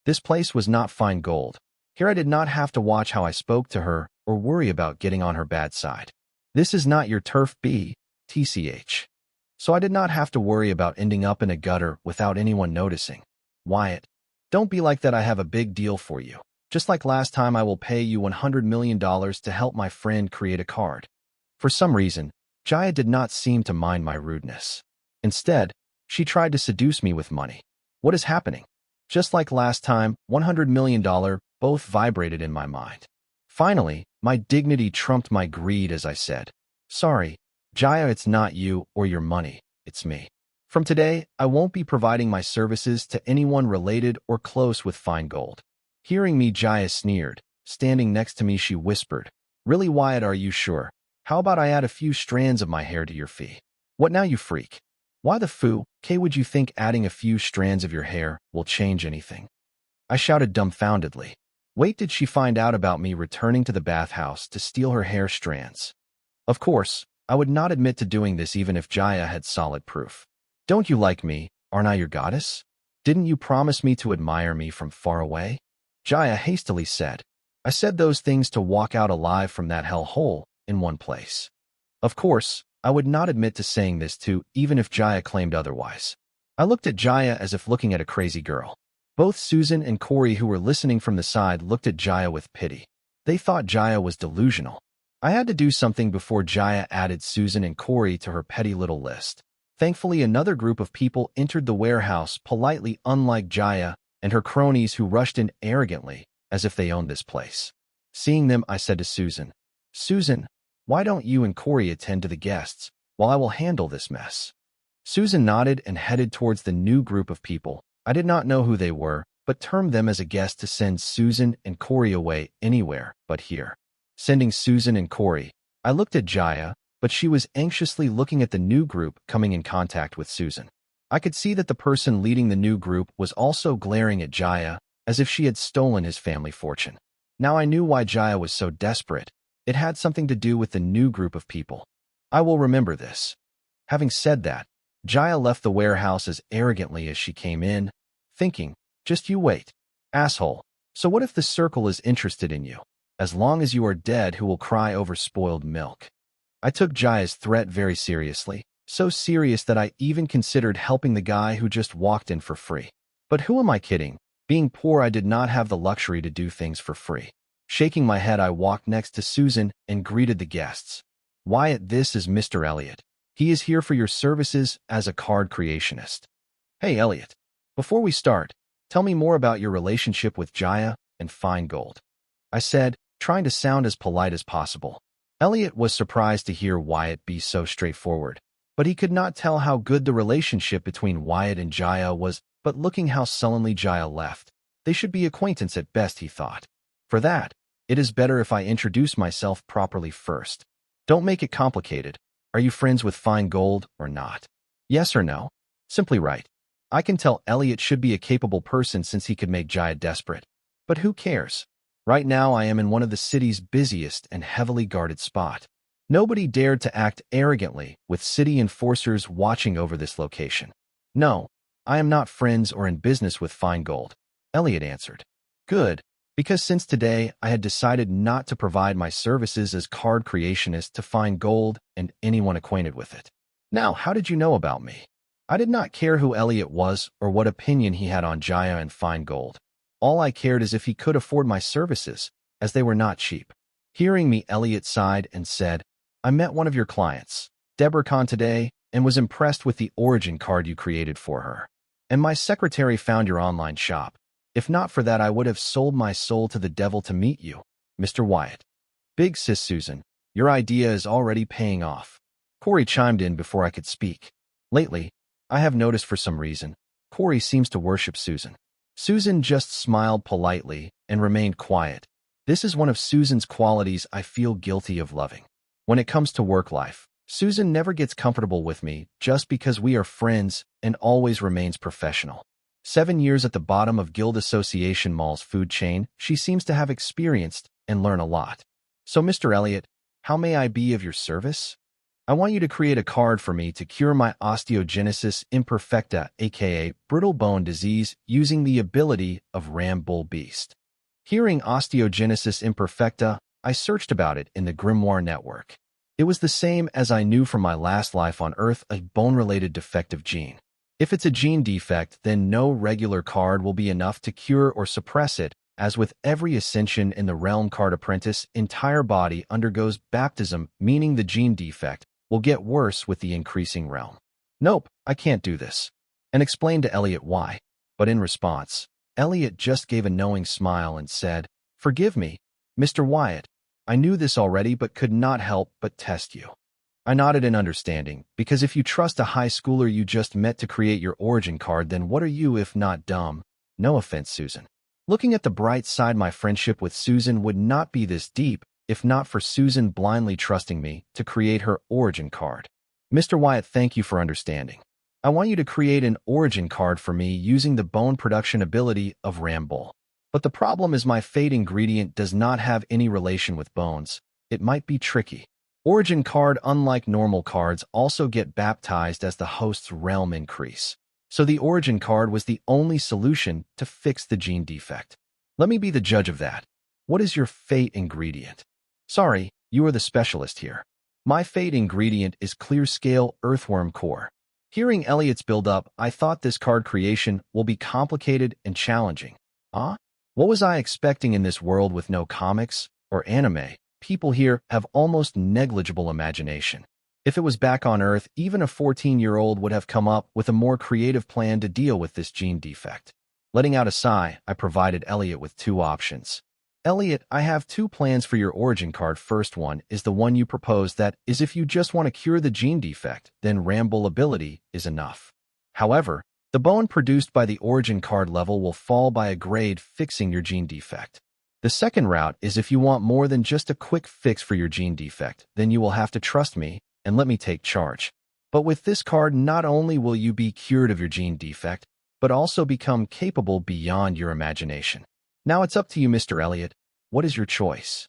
This place was not fine gold. Here I did not have to watch how I spoke to her or worry about getting on her bad side. "This is not your turf, B, TCH. So I did not have to worry about ending up in a gutter without anyone noticing. Wyatt, don't be like that. I have a big deal for you. Just like last time, I will pay you $100 million to help my friend create a card." For some reason, Jaya did not seem to mind my rudeness. Instead, she tried to seduce me with money. What is happening? Just like last time, $100 million both vibrated in my mind. Finally, my dignity trumped my greed as I said, "Sorry, Jaya, it's not you or your money, it's me. From today, I won't be providing my services to anyone related or close with fine gold." Hearing me, Jaya sneered. Standing next to me, she whispered, "Really, Wyatt, are you sure? How about I add a few strands of my hair to your fee?" "What now, you freak? Why the fu K would you think adding a few strands of your hair will change anything?" I shouted dumbfoundedly. Wait, did she find out about me returning to the bathhouse to steal her hair strands? Of course, I would not admit to doing this even if Jaya had solid proof. "Don't you like me? Aren't I your goddess? Didn't you promise me to admire me from far away?" Jaya hastily said. "I said those things to walk out alive from that hell hole in one place." Of course, I would not admit to saying this too, even if Jaya claimed otherwise. I looked at Jaya as if looking at a crazy girl. Both Susan and Corey, who were listening from the side, looked at Jaya with pity. They thought Jaya was delusional. I had to do something before Jaya added Susan and Corey to her petty little list. Thankfully, another group of people entered the warehouse politely, unlike Jaya and her cronies who rushed in arrogantly, as if they owned this place. Seeing them, I said to Susan, "Susan, why don't you and Corey attend to the guests, while I will handle this mess?" Susan nodded and headed towards the new group of people. I did not know who they were, but termed them as a guest to send Susan and Corey away anywhere but here. Sending Susan and Corey, I looked at Jaya, but she was anxiously looking at the new group coming in contact with Susan. I could see that the person leading the new group was also glaring at Jaya, as if she had stolen his family fortune. Now I knew why Jaya was so desperate. It had something to do with the new group of people. I will remember this. Having said that, Jaya left the warehouse as arrogantly as she came in, thinking, "Just you wait, asshole. So what if the circle is interested in you? As long as you are dead, who will cry over spoiled milk?" I took Jaya's threat very seriously, so serious that I even considered helping the guy who just walked in for free. But who am I kidding? Being poor, I did not have the luxury to do things for free. Shaking my head, I walked next to Susan and greeted the guests. "Wyatt, this is Mr. Elliot. He is here for your services as a card creationist." "Hey, Elliot. Before we start, tell me more about your relationship with Jaya and fine gold," I said, trying to sound as polite as possible. Elliot was surprised to hear Wyatt be so straightforward, but he could not tell how good the relationship between Wyatt and Jaya was. But looking how sullenly Jaya left, they should be acquaintance at best, he thought. For that, it is better if I introduce myself properly first. Don't make it complicated. Are you friends with fine gold or not? Yes or no? Simply write. I can tell Elliot should be a capable person since he could make Jaya desperate. But who cares? Right now I am in one of the city's busiest and heavily guarded spot. Nobody dared to act arrogantly with city enforcers watching over this location. "No, I am not friends or in business with fine gold," Elliot answered. "Good, because since today I had decided not to provide my services as card creationist to fine gold and anyone acquainted with it." "Now, how did you know about me?" I did not care who Elliot was or what opinion he had on Jaya and fine gold. All I cared is if he could afford my services, as they were not cheap. Hearing me, Elliot sighed and said, "I met one of your clients, Deborah Khan, today, and was impressed with the origin card you created for her. And my secretary found your online shop. If not for that, I would have sold my soul to the devil to meet you, Mr. Wyatt." "Big sis Susan, your idea is already paying off." Corey chimed in before I could speak. Lately, I have noticed for some reason, Corey seems to worship Susan. Susan just smiled politely and remained quiet. This is one of Susan's qualities I feel guilty of loving. When it comes to work life, Susan never gets comfortable with me just because we are friends and always remains professional. 7 years at the bottom of Guild Association Mall's food chain, she seems to have experienced and learn a lot. So, Mr. Elliot, how may I be of your service? I want you to create a card for me to cure my osteogenesis imperfecta, aka brittle bone disease, using the ability of Rambull Beast. Hearing osteogenesis imperfecta, I searched about it in the Grimoire network. It was the same as I knew from my last life on Earth, a bone-related defective gene. If it's a gene defect, then no regular card will be enough to cure or suppress it. As with every ascension in the realm, card apprentice entire body undergoes baptism, meaning the gene defect will get worse with the increasing realm. Nope, I can't do this. And explained to Elliot why. But in response, Elliot just gave a knowing smile and said, "Forgive me, Mr. Wyatt. I knew this already but could not help but test you." I nodded in understanding, because if you trust a high schooler you just met to create your origin card, then what are you if not dumb? No offense, Susan. Looking at the bright side, my friendship with Susan would not be this deep if not for Susan blindly trusting me to create her origin card. Mr. Wyatt, thank you for understanding. I want you to create an origin card for me using the bone production ability of Rambull. But the problem is my fate ingredient does not have any relation with bones. It might be tricky. Origin card, unlike normal cards, also get baptized as the host's realm increase. So the origin card was the only solution to fix the gene defect. Let me be the judge of that. What is your fate ingredient? Sorry, you are the specialist here. My fate ingredient is clear scale earthworm core. Hearing Elliot's build-up, I thought this card creation will be complicated and challenging. What was I expecting in this world with no comics or anime? People here have almost negligible imagination. If it was back on Earth, even a 14-year-old would have come up with a more creative plan to deal with this gene defect. Letting out a sigh, I provided Elliot with 2 options. Elliot, I have 2 plans for your origin card. First one is the one you proposed, that is if you just want to cure the gene defect, then Rambull ability is enough. However, the bone produced by the origin card level will fall by a grade, fixing your gene defect. The second route is if you want more than just a quick fix for your gene defect, then you will have to trust me and let me take charge. But with this card, not only will you be cured of your gene defect, but also become capable beyond your imagination. Now it's up to you, Mr. Elliot. What is your choice?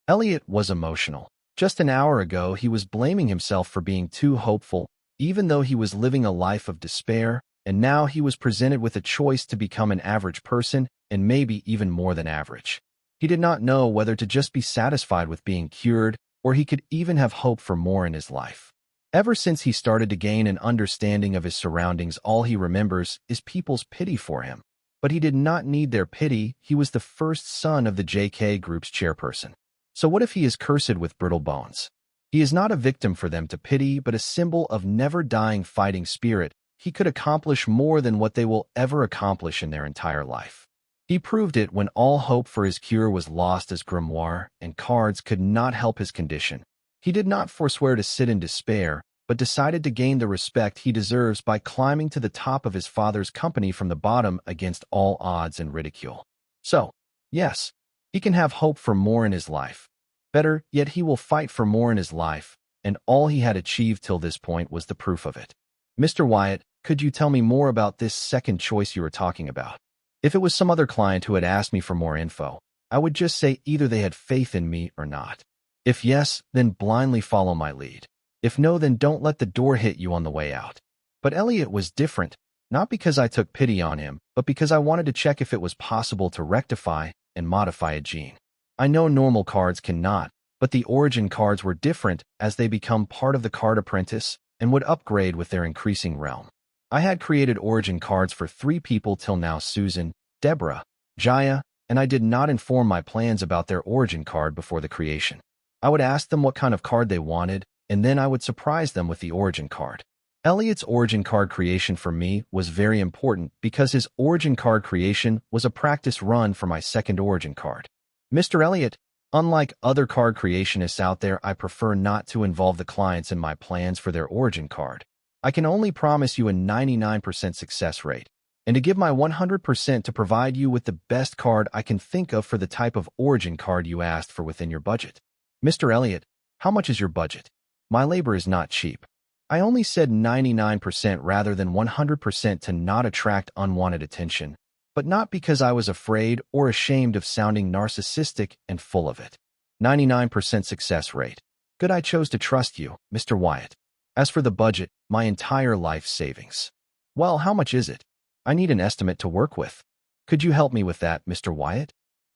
Elliot was emotional. Just an hour ago, he was blaming himself for being too hopeful, even though he was living a life of despair, and now he was presented with a choice to become an average person, and maybe even more than average. He did not know whether to just be satisfied with being cured, or he could even have hope for more in his life. Ever since he started to gain an understanding of his surroundings, all he remembers is people's pity for him. But he did not need their pity. He was the first son of the JK Group's chairperson. So what if he is cursed with brittle bones? He is not a victim for them to pity, but a symbol of never-dying fighting spirit. He could accomplish more than what they will ever accomplish in their entire life. He proved it when all hope for his cure was lost, as grimoire and cards could not help his condition. He did not forswear to sit in despair, but decided to gain the respect he deserves by climbing to the top of his father's company from the bottom against all odds and ridicule. So, yes, he can have hope for more in his life. Better yet, he will fight for more in his life, and all he had achieved till this point was the proof of it. Mr. Wyatt, could you tell me more about this second choice you were talking about? If it was some other client who had asked me for more info, I would just say either they had faith in me or not. If yes, then blindly follow my lead. If no, then don't let the door hit you on the way out. But Elliot was different, not because I took pity on him, but because I wanted to check if it was possible to rectify and modify a gene. I know normal cards cannot, but the origin cards were different, as they become part of the card apprentice and would upgrade with their increasing realm. I had created origin cards for 3 people till now: Susan, Deborah, Jaya, and I did not inform my plans about their origin card before the creation. I would ask them what kind of card they wanted, and then I would surprise them with the origin card. Elliot's origin card creation for me was very important because his origin card creation was a practice run for my second origin card. Mr. Elliot, unlike other card creationists out there, I prefer not to involve the clients in my plans for their origin card. I can only promise you a 99% success rate. and to give my 100% to provide you with the best card I can think of for the type of origin card you asked for within your budget. Mr. Elliot, how much is your budget? My labor is not cheap. I only said 99% rather than 100% to not attract unwanted attention, but not because I was afraid or ashamed of sounding narcissistic and full of it. 99% success rate. Good, I chose to trust you, Mr. Wyatt. As for the budget, my entire life savings. Well, how much is it? I need an estimate to work with. Could you help me with that, Mr. Wyatt?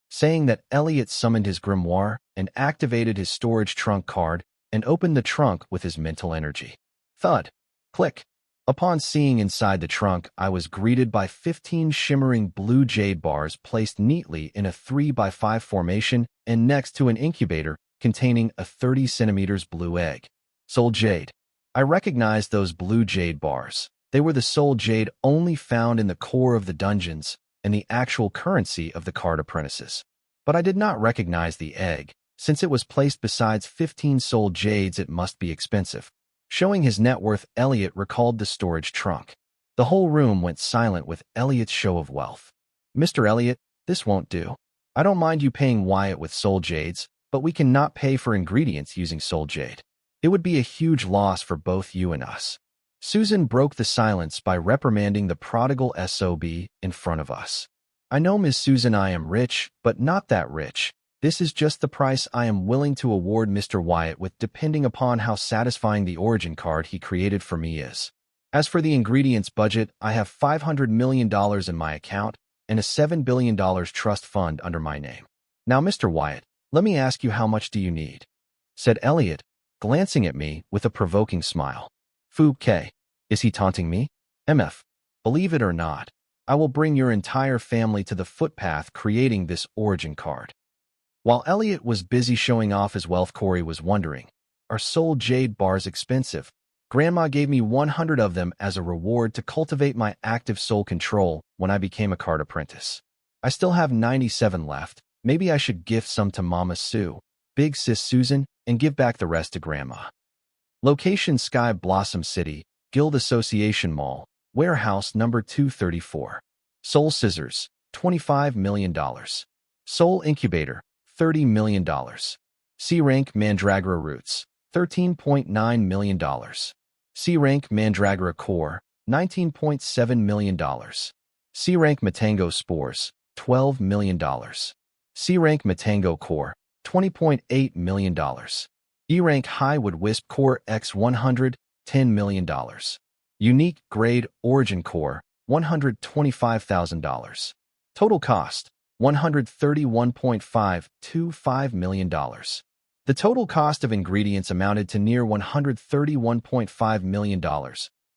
Saying that, Elliot summoned his grimoire and activated his storage trunk card and opened the trunk with his mental energy. Thud. Click. Upon seeing inside the trunk, I was greeted by 15 shimmering blue jade bars placed neatly in a 3x5 formation and next to an incubator containing a 30 centimeters blue egg. Soul jade. I recognized those blue jade bars. They were the soul jade only found in the core of the dungeons and the actual currency of the card apprentices. But I did not recognize the egg. Since it was placed besides 15 soul jades, it must be expensive. Showing his net worth, Elliot recalled the storage trunk. The whole room went silent with Elliot's show of wealth. Mr. Elliot, this won't do. I don't mind you paying Wyatt with soul jades, but we cannot pay for ingredients using soul jade. It would be a huge loss for both you and us. Susan broke the silence by reprimanding the prodigal SOB in front of us. I know, Miss Susan, I am rich, but not that rich. This is just the price I am willing to award Mr. Wyatt with, depending upon how satisfying the origin card he created for me is. As for the ingredients budget, I have $500 million in my account and a $7 billion trust fund under my name. Now, Mr. Wyatt, let me ask you, how much do you need? Said Elliot, glancing at me with a provoking smile. Fu K. Is he taunting me? MF. Believe it or not, I will bring your entire family to the footpath creating this origin card. While Elliot was busy showing off his wealth, Corey was wondering, are soul jade bars expensive? Grandma gave me 100 of them as a reward to cultivate my active soul control when I became a card apprentice. I still have 97 left. Maybe I should gift some to Mama Sue, Big Sis Susan, and give back the rest to Grandma. Location: Sky Blossom City, Guild Association Mall, Warehouse number 234. Soul Scissors, $25 million. Soul Incubator, $30 million. C-Rank Mandragora Roots, $13.9 million. C-Rank Mandragora Core, $19.7 million. C-Rank Matango Spores, $12 million. C-Rank Matango Core, $20.8 million. E-Rank Highwood Wisp Core X100, $10 million. Unique Grade Origin Core, $125,000. Total cost, $131.525 million. The total cost of ingredients amounted to near $131.5 million.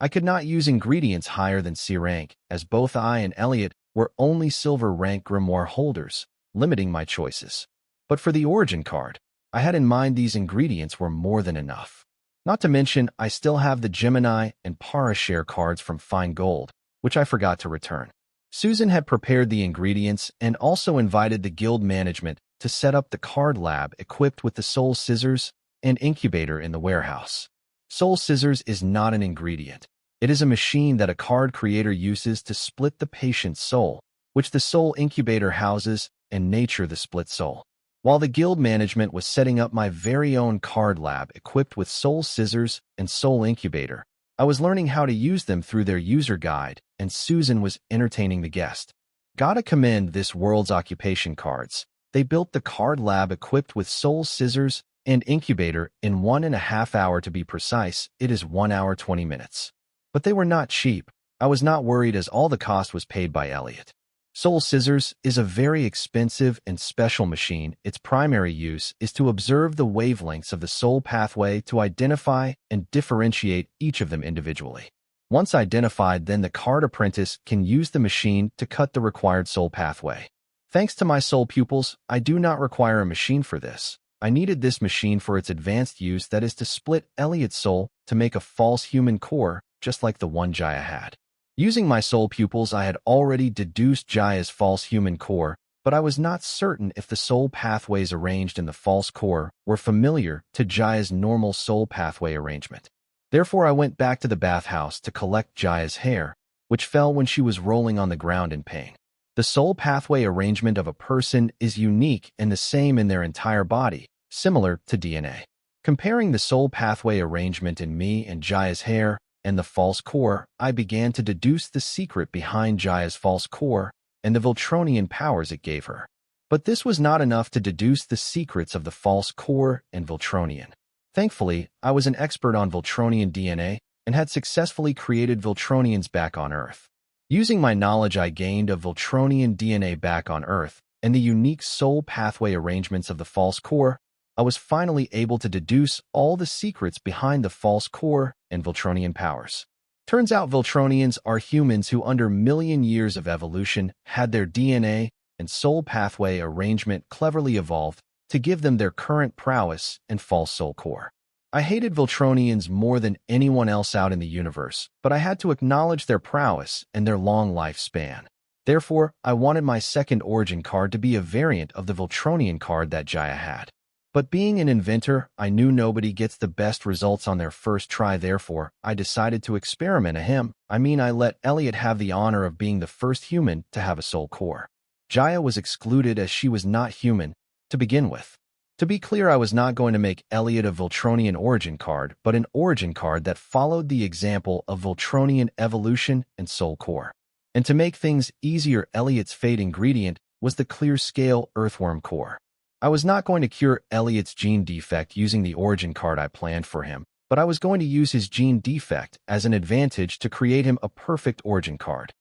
I could not use ingredients higher than C rank, as both I and Elliot were only silver rank grimoire holders, limiting my choices. But for the origin card, I had in mind these ingredients were more than enough. Not to mention, I still have the Gemini and Parashare cards from Fine Gold, which I forgot to return. Susan had prepared the ingredients and also invited the guild management to set up the card lab equipped with the Soul Scissors and incubator in the warehouse. Soul Scissors is not an ingredient. It is a machine that a card creator uses to split the patient's soul, which the Soul Incubator houses and nature the split soul. While the guild management was setting up my very own card lab equipped with Soul Scissors and Soul Incubator, I was learning how to use them through their user guide, and Susan was entertaining the guest. Gotta commend this world's occupation cards. They built the card lab equipped with Soul Scissors and Incubator in 1.5 hours to be precise. It is 1 hour 20 minutes. But they were not cheap. I was not worried as all the cost was paid by Elliot. Soul Scissors is a very expensive and special machine. Its primary use is to observe the wavelengths of the soul pathway to identify and differentiate each of them individually. Once identified, then the card apprentice can use the machine to cut the required soul pathway. Thanks to my soul pupils, I do not require a machine for this. I needed this machine for its advanced use, that is to split Elliot's soul to make a false human core, just like the one Jaya had. Using my soul pupils, I had already deduced Jaya's false human core, but I was not certain if the soul pathways arranged in the false core were familiar to Jaya's normal soul pathway arrangement. Therefore, I went back to the bathhouse to collect Jaya's hair, which fell when she was rolling on the ground in pain. The soul pathway arrangement of a person is unique and the same in their entire body, similar to DNA. Comparing the soul pathway arrangement in me and Jaya's hair and the false core, I began to deduce the secret behind Jaya's false core and the Voltronian powers it gave her. But this was not enough to deduce the secrets of the false core and Voltronian. Thankfully, I was an expert on Voltronian DNA and had successfully created Voltronians back on Earth. Using my knowledge I gained of Voltronian DNA back on Earth and the unique soul pathway arrangements of the false core, I was finally able to deduce all the secrets behind the false core and Voltronian powers. Turns out Voltronians are humans who under million years of evolution had their DNA and soul pathway arrangement cleverly evolved to give them their current prowess and false soul core. I hated Voltronians more than anyone else out in the universe, but I had to acknowledge their prowess and their long lifespan. Therefore, I wanted my second origin card to be a variant of the Voltronian card that Jaya had. But being an inventor, I knew nobody gets the best results on their first try. Therefore, I decided to experiment I let Elliot have the honor of being the first human to have a soul core. Jaya was excluded as she was not human to begin with. To be clear, I was not going to make Elliot a Voltronian origin card, but an origin card that followed the example of Voltronian evolution and soul core. And to make things easier, Elliot's fate ingredient was the clear scale earthworm core. I was not going to cure Elliot's gene defect using the origin card I planned for him, but I was going to use his gene defect as an advantage to create him a perfect origin card.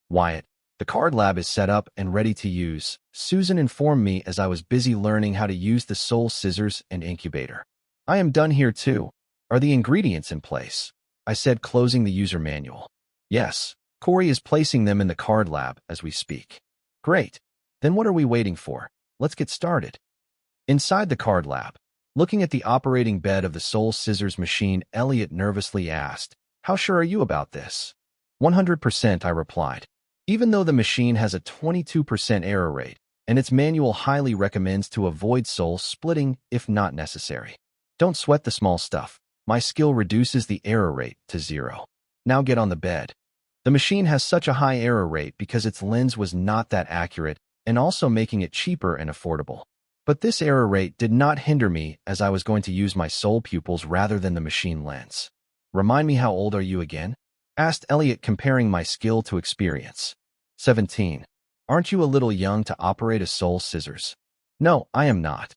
Wyatt, the card lab is set up and ready to use, Susan informed me as I was busy learning how to use the soul scissors and incubator. I am done here too. Are the ingredients in place? I said, closing the user manual. Yes, Corey is placing them in the card lab as we speak. Great. Then what are we waiting for? Let's get started. Inside the card lab, looking at the operating bed of the soul scissors machine, Elliot nervously asked, "How sure are you about this?" 100%, I replied. Even though the machine has a 22% error rate, and its manual highly recommends to avoid soul splitting if not necessary. Don't sweat the small stuff. My skill reduces the error rate to 0. Now get on the bed. The machine has such a high error rate because its lens was not that accurate and also making it cheaper and affordable. But this error rate did not hinder me as I was going to use my soul pupils rather than the machine lens. Remind me, how old are you again? Asked Elliot, comparing my skill to experience. 17. Aren't you a little young to operate a soul scissors? No, I am not.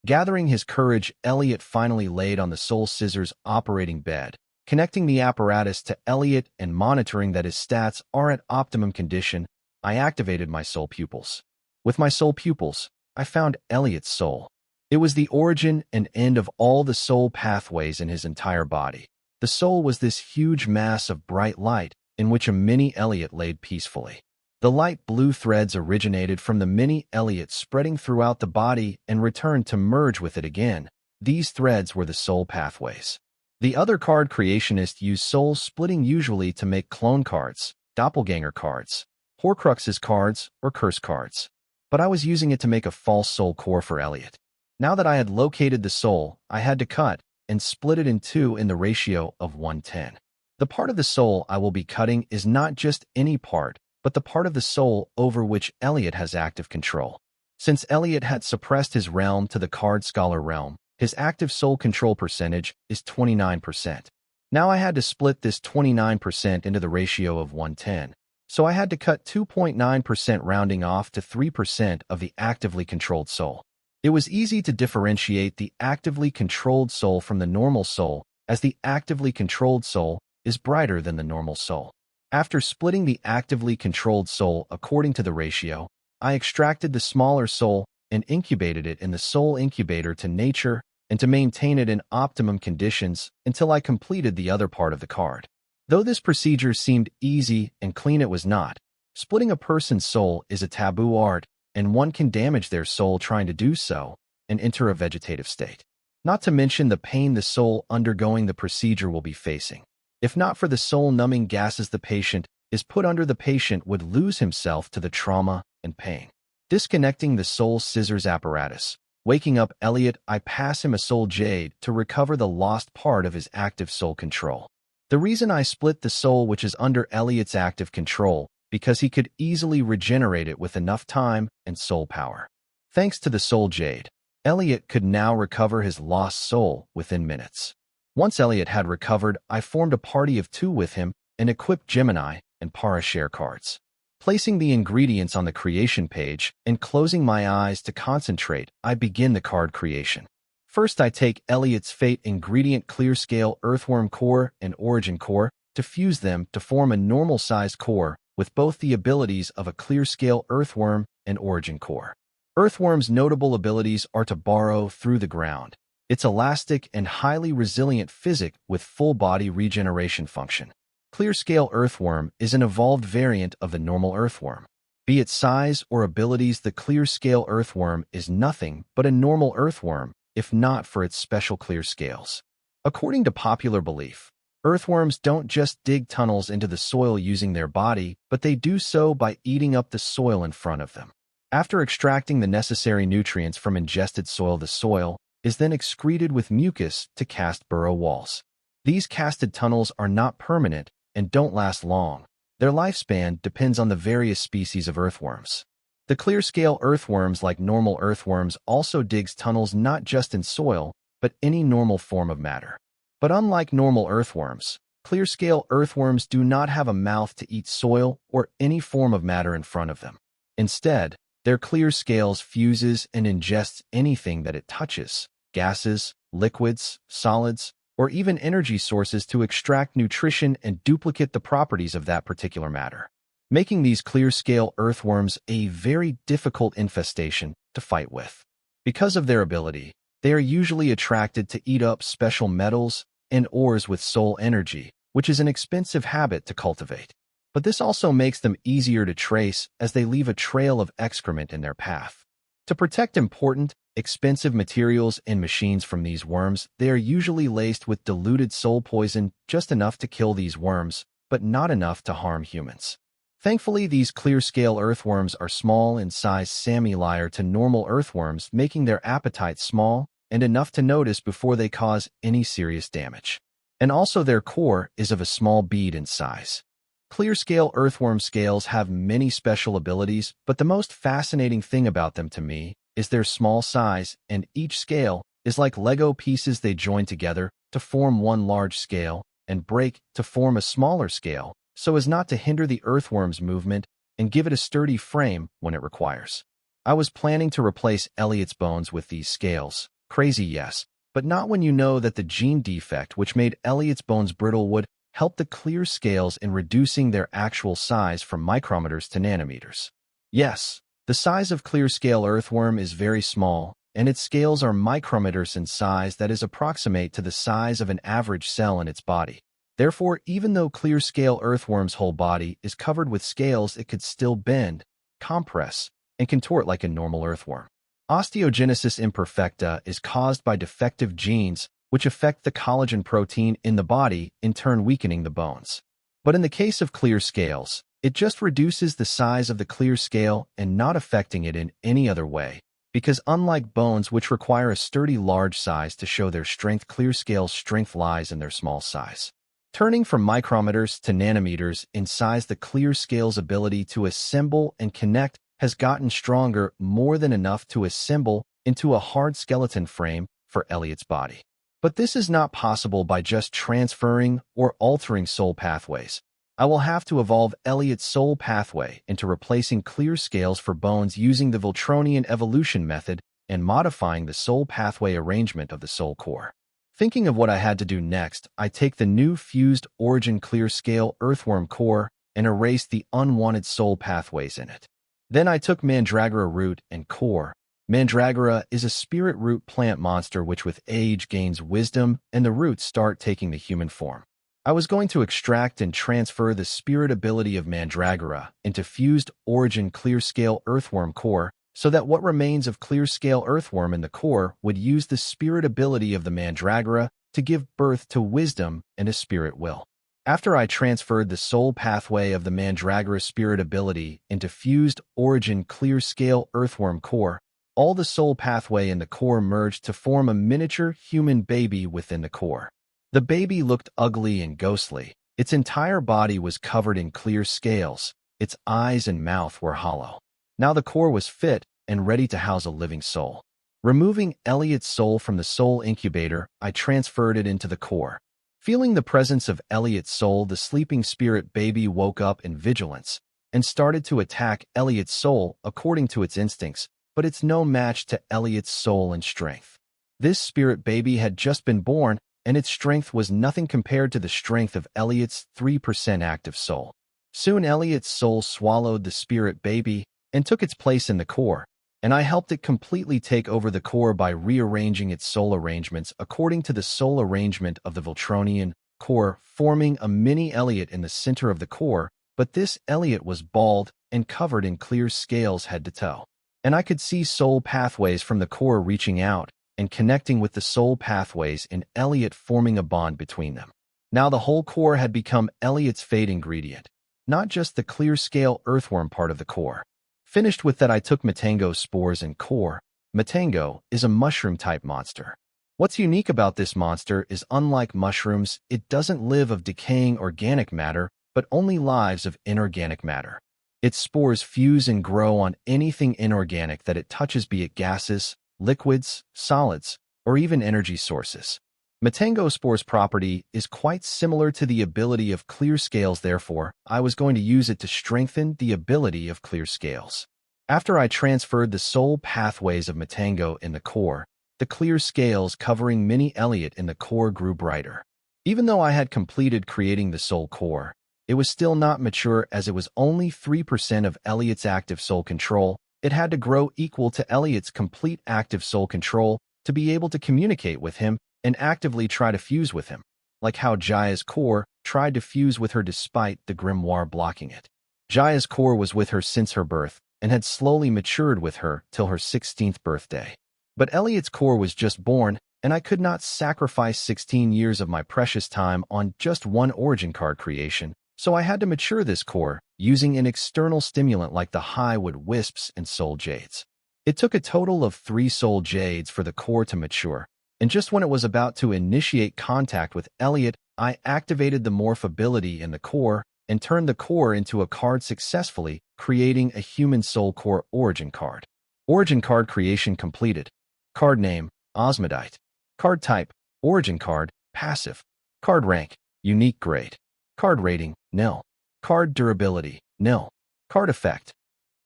Gathering his courage, Elliot finally laid on the soul scissors operating bed, connecting the apparatus to Elliot and monitoring that his stats are at optimum condition. I activated my soul pupils. With my soul pupils, I found Elliot's soul. It was the origin and end of all the soul pathways in his entire body. The soul was this huge mass of bright light in which a mini Elliot laid peacefully. The light blue threads originated from the mini Elliot, spreading throughout the body and returned to merge with it again. These threads were the soul pathways. The other card creationists use soul splitting usually to make clone cards, doppelganger cards, Horcruxes cards, or curse cards. But I was using it to make a false soul core for Elliot. Now that I had located the soul, I had to cut and split it in two in the ratio of 1:10. The part of the soul I will be cutting is not just any part, but the part of the soul over which Elliot has active control. Since Elliot had suppressed his realm to the card scholar realm, his active soul control percentage is 29%. Now I had to split this 29% into the ratio of 1:10. So I had to cut 2.9%, rounding off to 3% of the actively controlled soul. It was easy to differentiate the actively controlled soul from the normal soul, as the actively controlled soul is brighter than the normal soul. After splitting the actively controlled soul according to the ratio, I extracted the smaller soul and incubated it in the soul incubator to nature and to maintain it in optimum conditions until I completed the other part of the card. Though this procedure seemed easy and clean, it was not. Splitting a person's soul is a taboo art, and one can damage their soul trying to do so and enter a vegetative state. Not to mention the pain the soul undergoing the procedure will be facing. If not for the soul-numbing gases the patient is put under, the patient would lose himself to the trauma and pain. Disconnecting the soul scissors apparatus. Waking up Elliot, I pass him a soul jade to recover the lost part of his active soul control. The reason I split the soul which is under Elliot's active control, because he could easily regenerate it with enough time and soul power. Thanks to the soul jade, Elliot could now recover his lost soul within minutes. Once Elliot had recovered, I formed a party of 2 with him and equipped Gemini and Para share cards. Placing the ingredients on the creation page and closing my eyes to concentrate, I begin the card creation. First, I take Elliot's Fate ingredient Clear Scale Earthworm Core and Origin Core to fuse them to form a normal-sized core with both the abilities of a Clear Scale Earthworm and Origin Core. Earthworm's notable abilities are to burrow through the ground. It's elastic and highly resilient physic with full-body regeneration function. Clear Scale Earthworm is an evolved variant of the normal earthworm. Be it size or abilities, the Clear Scale Earthworm is nothing but a normal earthworm, if not for its special clear scales. According to popular belief, earthworms don't just dig tunnels into the soil using their body, but they do so by eating up the soil in front of them. After extracting the necessary nutrients from ingested soil, the soil is then excreted with mucus to cast burrow walls. These casted tunnels are not permanent and don't last long. Their lifespan depends on the various species of earthworms. The clear scale earthworms, like normal earthworms, also digs tunnels not just in soil, but any normal form of matter. But unlike normal earthworms, clear scale earthworms do not have a mouth to eat soil or any form of matter in front of them. Instead, their clear scales fuses and ingests anything that it touches, gases, liquids, solids, or even energy sources to extract nutrition and duplicate the properties of that particular matter, making these clear-scale earthworms a very difficult infestation to fight with. Because of their ability, they are usually attracted to eat up special metals and ores with soul energy, which is an expensive habit to cultivate. But this also makes them easier to trace as they leave a trail of excrement in their path. To protect important, expensive materials and machines from these worms, they are usually laced with diluted soul poison, just enough to kill these worms, but not enough to harm humans. Thankfully, these clear-scale earthworms are small in size, similar to normal earthworms, making their appetite small and enough to notice before they cause any serious damage. And also their core is of a small bead in size. Clear-scale earthworm scales have many special abilities, but the most fascinating thing about them to me is their small size, and each scale is like Lego pieces. They join together to form one large scale and break to form a smaller scale, so as not to hinder the earthworm's movement and give it a sturdy frame when it requires. I was planning to replace Elliot's bones with these scales. Crazy, yes, but not when you know that the gene defect which made Elliot's bones brittle would help the clear scales in reducing their actual size from micrometers to nanometers. Yes, the size of clear-scale earthworm is very small, and its scales are micrometers in size, that is approximate to the size of an average cell in its body. Therefore, even though clear-scale earthworm's whole body is covered with scales, it could still bend, compress, and contort like a normal earthworm. Osteogenesis imperfecta is caused by defective genes which affect the collagen protein in the body, in turn weakening the bones. But in the case of clear scales, it just reduces the size of the clear scale and not affecting it in any other way, because unlike bones which require a sturdy large size to show their strength, clear scales' strength lies in their small size. Turning from micrometers to nanometers in size, the clear scale's ability to assemble and connect has gotten stronger, more than enough to assemble into a hard skeleton frame for Elliot's body. But this is not possible by just transferring or altering soul pathways. I will have to evolve Elliot's soul pathway into replacing clear scales for bones using the Voltronian evolution method and modifying the soul pathway arrangement of the soul core. Thinking of what I had to do next, I take the new fused origin clear scale earthworm core and erase the unwanted soul pathways in it. Then I took Mandragora root and core. Mandragora is a spirit root plant monster which with age gains wisdom, and the roots start taking the human form. I was going to extract and transfer the spirit ability of Mandragora into fused origin clear scale earthworm core, so that what remains of clear scale earthworm in the core would use the spirit ability of the Mandragora to give birth to wisdom and a spirit will. After I transferred the soul pathway of the Mandragora spirit ability into fused origin clear scale earthworm core, all the soul pathway in the core merged to form a miniature human baby within the core. The baby looked ugly and ghostly. Its entire body was covered in clear scales. Its eyes and mouth were hollow. Now the core was fit and ready to house a living soul. Removing Elliot's soul from the soul incubator, I transferred it into the core. Feeling the presence of Elliot's soul, the sleeping spirit baby woke up in vigilance and started to attack Elliot's soul according to its instincts, but it's no match to Elliot's soul and strength. This spirit baby had just been born, and its strength was nothing compared to the strength of Elliot's 3% active soul. Soon Elliot's soul swallowed the spirit baby and took its place in the core, and I helped it completely take over the core by rearranging its soul arrangements according to the soul arrangement of the Voltronian core, forming a mini Elliot in the center of the core, but this Elliot was bald and covered in clear scales head to toe. And I could see soul pathways from the core reaching out and connecting with the soul pathways in Elliot, forming a bond between them. Now the whole core had become Elliot's fate ingredient, not just the clear scale earthworm part of the core. Finished with that, I took Matango's spores and core. Matango is a mushroom-type monster. What's unique about this monster is, unlike mushrooms, it doesn't live of decaying organic matter, but only lives of inorganic matter. Its spores fuse and grow on anything inorganic that it touches, be it gases, liquids, solids, or even energy sources. Matango spore's property is quite similar to the ability of clear scales, therefore, I was going to use it to strengthen the ability of clear scales. After I transferred the soul pathways of Matango in the core, the clear scales covering Mini Elliot in the core grew brighter. Even though I had completed creating the soul core, it was still not mature, as it was only 3% of Elliot's active soul control. It had to grow equal to Elliot's complete active soul control to be able to communicate with him and actively try to fuse with him, like how Jaya's core tried to fuse with her despite the grimoire blocking it. Jaya's core was with her since her birth and had slowly matured with her till her 16th birthday. But Elliot's core was just born, and I could not sacrifice 16 years of my precious time on just one origin card creation, so I had to mature this core using an external stimulant like the Highwood Wisps and Soul Jades. It took a total of 3 Soul Jades for the core to mature, and just when it was about to initiate contact with Elliot, I activated the morph ability in the core and turned the core into a card successfully, creating a Human Soul Core origin card. Origin card creation completed. Card name, Osmodite. Card type, origin card, passive. Card rank, unique grade. Card rating, nil. Card durability, nil. Card effect.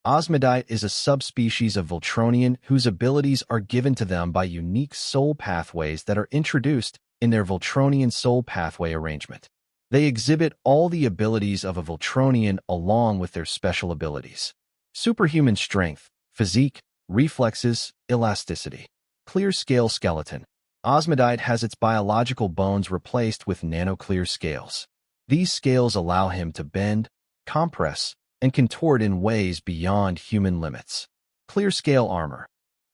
Osmodite is a subspecies of Voltronian whose abilities are given to them by unique soul pathways that are introduced in their Voltronian soul pathway arrangement. They exhibit all the abilities of a Voltronian along with their special abilities. Superhuman strength, physique, reflexes, elasticity. Clear scale skeleton. Osmodite has its biological bones replaced with nano-clear scales. These scales allow him to bend, compress, and contort in ways beyond human limits. Clear scale armor.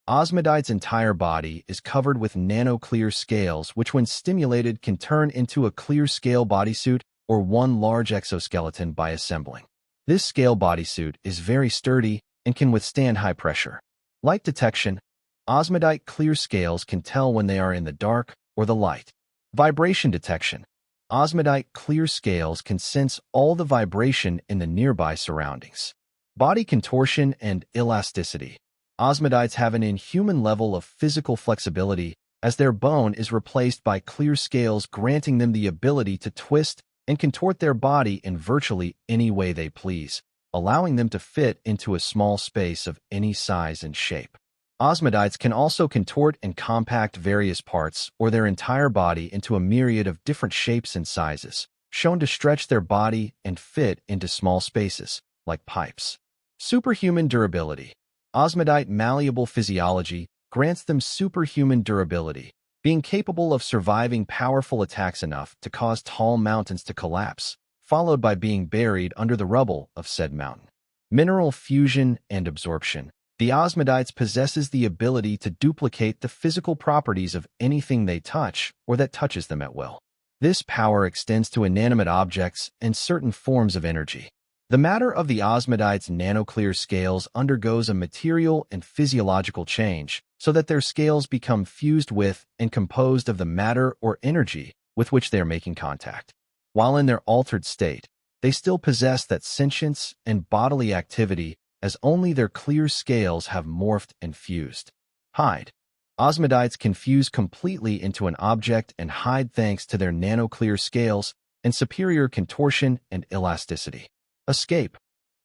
Osmodite's entire body is covered with nano-clear scales, which when stimulated can turn into a clear scale bodysuit or one large exoskeleton by assembling. This scale bodysuit is very sturdy and can withstand high pressure. Light detection. Osmodite clear scales can tell when they are in the dark or the light. Vibration detection. Osmodite clear scales can sense all the vibration in the nearby surroundings. Body contortion and elasticity. Osmodites have an inhuman level of physical flexibility, as their bone is replaced by clear scales, granting them the ability to twist and contort their body in virtually any way they please, allowing them to fit into a small space of any size and shape. Osmodites can also contort and compact various parts or their entire body into a myriad of different shapes and sizes, shown to stretch their body and fit into small spaces, like pipes. Superhuman durability. Osmodite malleable physiology grants them superhuman durability, being capable of surviving powerful attacks enough to cause tall mountains to collapse, followed by being buried under the rubble of said mountain. Mineral fusion and absorption. The Osmodites possesses the ability to duplicate the physical properties of anything they touch or that touches them at will. This power extends to inanimate objects and certain forms of energy. The matter of the Osmodites' nano-clear scales undergoes a material and physiological change so that their scales become fused with and composed of the matter or energy with which they are making contact. While in their altered state, they still possess that sentience and bodily activity, as only their clear scales have morphed and fused. Hide. Osmidites can fuse completely into an object and hide thanks to their nano-clear scales and superior contortion and elasticity. Escape.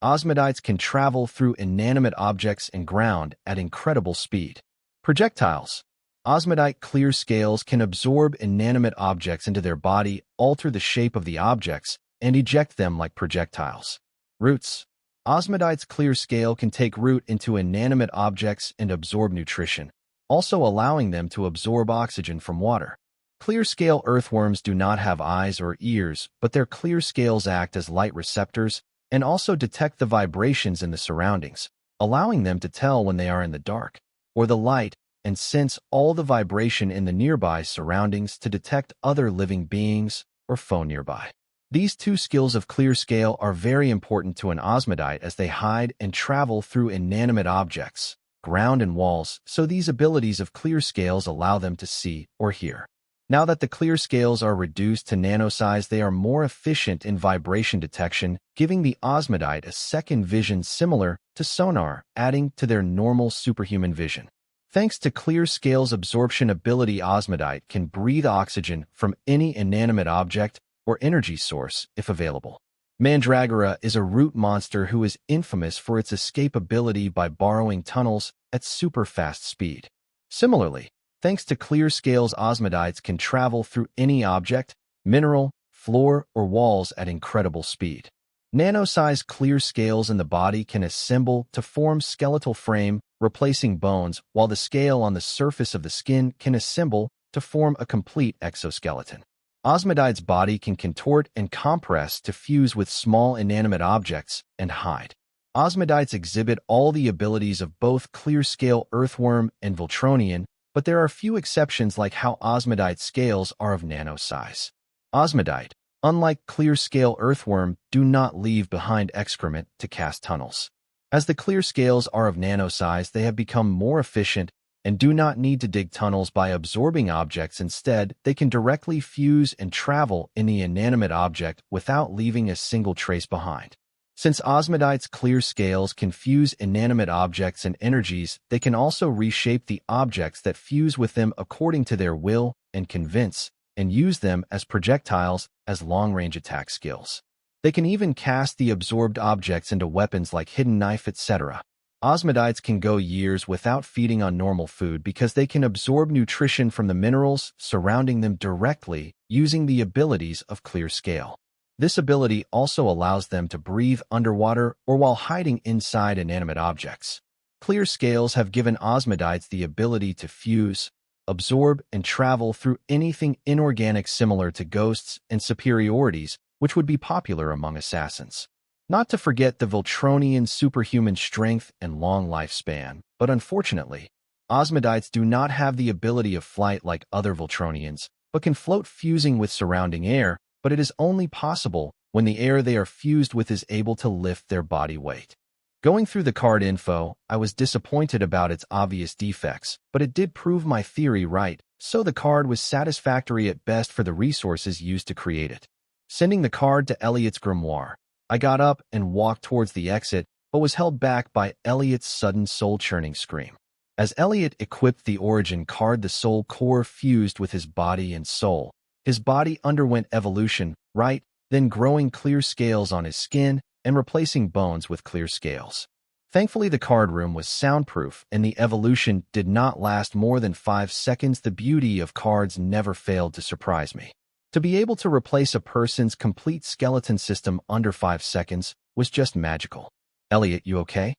Osmidites can travel through inanimate objects and ground at incredible speed. Projectiles. Osmidite clear scales can absorb inanimate objects into their body, alter the shape of the objects, and eject them like projectiles. Roots. Osmidite's clear scale can take root into inanimate objects and absorb nutrition, also allowing them to absorb oxygen from water. Clear-scale earthworms do not have eyes or ears, but their clear scales act as light receptors and also detect the vibrations in the surroundings, allowing them to tell when they are in the dark or the light and sense all the vibration in the nearby surroundings to detect other living beings or foe nearby. These two skills of clear scale are very important to an osmidite as they hide and travel through inanimate objects, ground and walls, so these abilities of clear scales allow them to see or hear. Now that the clear scales are reduced to nanosize, they are more efficient in vibration detection, giving the osmidite a second vision similar to sonar, adding to their normal superhuman vision. Thanks to clear scales absorption ability, osmidite can breathe oxygen from any inanimate object or energy source if available. Mandragora is a root monster who is infamous for its escape ability by borrowing tunnels at super fast speed. Similarly, thanks to clear scales, osmidites can travel through any object, mineral, floor, or walls at incredible speed. Nano-sized clear scales in the body can assemble to form skeletal frame, replacing bones, while the scale on the surface of the skin can assemble to form a complete exoskeleton. Osmidite's body can contort and compress to fuse with small inanimate objects and hide. Osmidites exhibit all the abilities of both clear-scale earthworm and Voltronian, but there are few exceptions, like how osmidite scales are of nano size. Osmidite, unlike clear-scale earthworm, do not leave behind excrement to cast tunnels. As the clear scales are of nano size, they have become more efficient and do not need to dig tunnels by absorbing objects. Instead, they can directly fuse and travel in the inanimate object without leaving a single trace behind. Since osmidite's clear scales can fuse inanimate objects and energies, they can also reshape the objects that fuse with them according to their will and convince, and use them as projectiles as long-range attack skills. They can even cast the absorbed objects into weapons like hidden knife, etc. Osmidites can go years without feeding on normal food because they can absorb nutrition from the minerals surrounding them directly using the abilities of clear scale. This ability also allows them to breathe underwater or while hiding inside inanimate objects. Clear scales have given osmidites the ability to fuse, absorb, and travel through anything inorganic, similar to ghosts and superiorities, which would be popular among assassins. Not to forget the Voltronian superhuman strength and long lifespan, but unfortunately, osmidites do not have the ability of flight like other Voltronians, but can float fusing with surrounding air, but it is only possible when the air they are fused with is able to lift their body weight. Going through the card info, I was disappointed about its obvious defects, but it did prove my theory right, so the card was satisfactory at best for the resources used to create it. Sending the card to Elliot's grimoire, I got up and walked towards the exit, but was held back by Elliot's sudden soul-churning scream. As Elliot equipped the origin card, the soul core fused with his body and soul. His body underwent evolution, right, then growing clear scales on his skin and replacing bones with clear scales. Thankfully, the card room was soundproof and the evolution did not last more than 5 seconds. The beauty of cards never failed to surprise me. To be able to replace a person's complete skeleton system under 5 seconds was just magical. Elliot, you okay?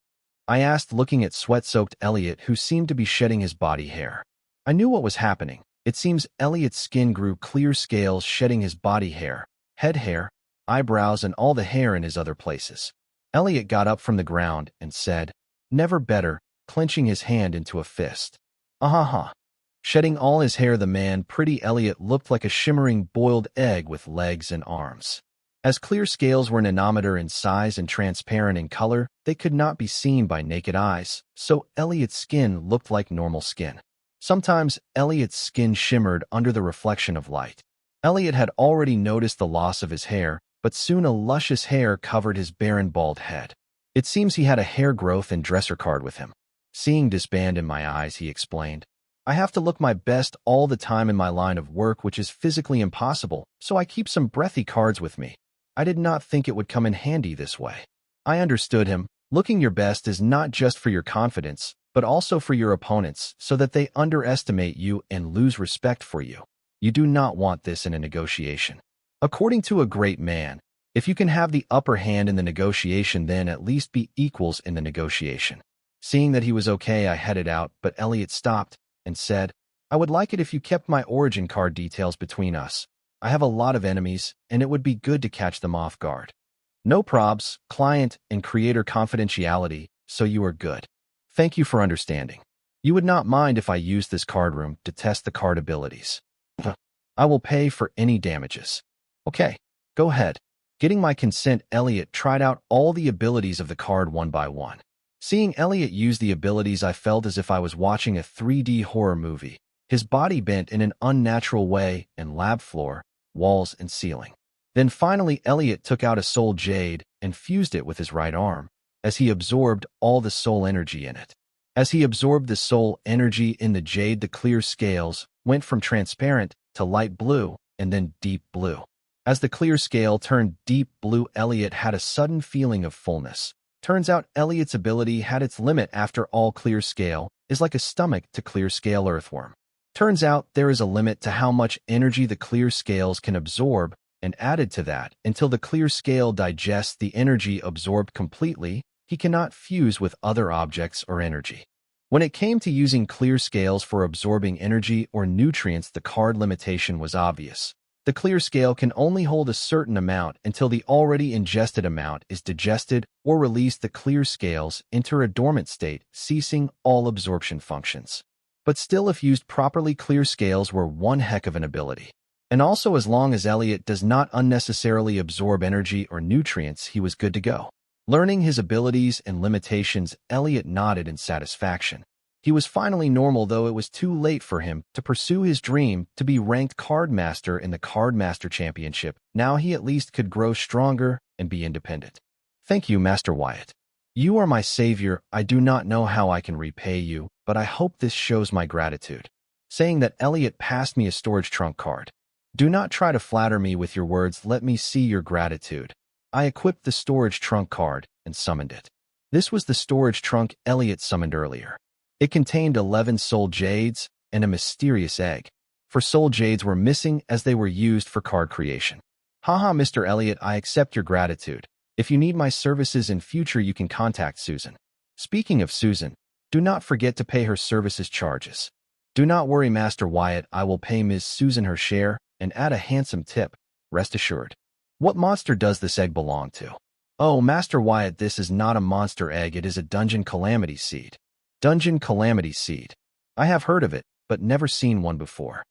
I asked, looking at sweat-soaked Elliot, who seemed to be shedding his body hair. I knew what was happening. It seems Elliot's skin grew clear scales, shedding his body hair, head hair, eyebrows, and all the hair in his other places. Elliot got up from the ground and said, "Never better," clenching his hand into a fist. "Ah-ha-ha." Shedding all his hair, the man, pretty Elliot, looked like a shimmering boiled egg with legs and arms. As clear scales were nanometer in size and transparent in color, they could not be seen by naked eyes, so Elliot's skin looked like normal skin. Sometimes Elliot's skin shimmered under the reflection of light. Elliot had already noticed the loss of his hair, but soon a luscious hair covered his barren bald head. It seems he had a hair growth and dresser card with him. Seeing disband in my eyes, he explained, I have to look my best all the time in my line of work, which is physically impossible, so I keep some breathy cards with me. I did not think it would come in handy this way. I understood him. Looking your best is not just for your confidence, but also for your opponents, so that they underestimate you and lose respect for you. You do not want this in a negotiation. According to a great man, if you can have the upper hand in the negotiation, then at least be equals in the negotiation. Seeing that he was okay, I headed out, but Elliot stopped and said, I would like it if you kept my origin card details between us. I have a lot of enemies, and it would be good to catch them off guard. No probs, client and creator confidentiality, so you are good. Thank you for understanding. You would not mind if I used this card room to test the card abilities. I will pay for any damages. Okay, go ahead. Getting my consent, Elliot tried out all the abilities of the card one by one. Seeing Elliot use the abilities, I felt as if I was watching a 3D horror movie. His body bent in an unnatural way, and lab floor, walls, and ceiling. Then finally, Elliot took out a soul jade and fused it with his right arm, as he absorbed all the soul energy in it. As he absorbed the soul energy in the jade, the clear scales went from transparent to light blue and then deep blue. As the clear scale turned deep blue, Elliot had a sudden feeling of fullness. Turns out Elliot's ability had its limit. After all, clear scale is like a stomach to clear scale earthworm. Turns out there is a limit to how much energy the clear scales can absorb, and added to that, until the clear scale digests the energy absorbed completely, he cannot fuse with other objects or energy. When it came to using clear scales for absorbing energy or nutrients, the card limitation was obvious. The clear scale can only hold a certain amount until the already ingested amount is digested or released. The clear scales enter a dormant state, ceasing all absorption functions. But still, if used properly, clear scales were one heck of an ability. And also, as long as Elliot does not unnecessarily absorb energy or nutrients, he was good to go. Learning his abilities and limitations, Elliot nodded in satisfaction. He was finally normal, though it was too late for him to pursue his dream to be ranked Card Master in the Card Master Championship. Now he at least could grow stronger and be independent. Thank you, Master Wyatt. You are my savior. I do not know how I can repay you, but I hope this shows my gratitude. Saying that, Elliot passed me a storage trunk card. Do not try to flatter me with your words. Let me see your gratitude. I equipped the storage trunk card and summoned it. This was the storage trunk Elliot summoned earlier. It contained 11 soul jades and a mysterious egg. For soul jades were missing as they were used for card creation. Haha, Mr. Elliot, I accept your gratitude. If you need my services in future, you can contact Susan. Speaking of Susan, do not forget to pay her services charges. Do not worry, Master Wyatt, I will pay Ms. Susan her share and add a handsome tip, rest assured. What monster does this egg belong to? Oh, Master Wyatt, this is not a monster egg, it is a dungeon calamity seed. Dungeon calamity seed. I have heard of it, but never seen one before.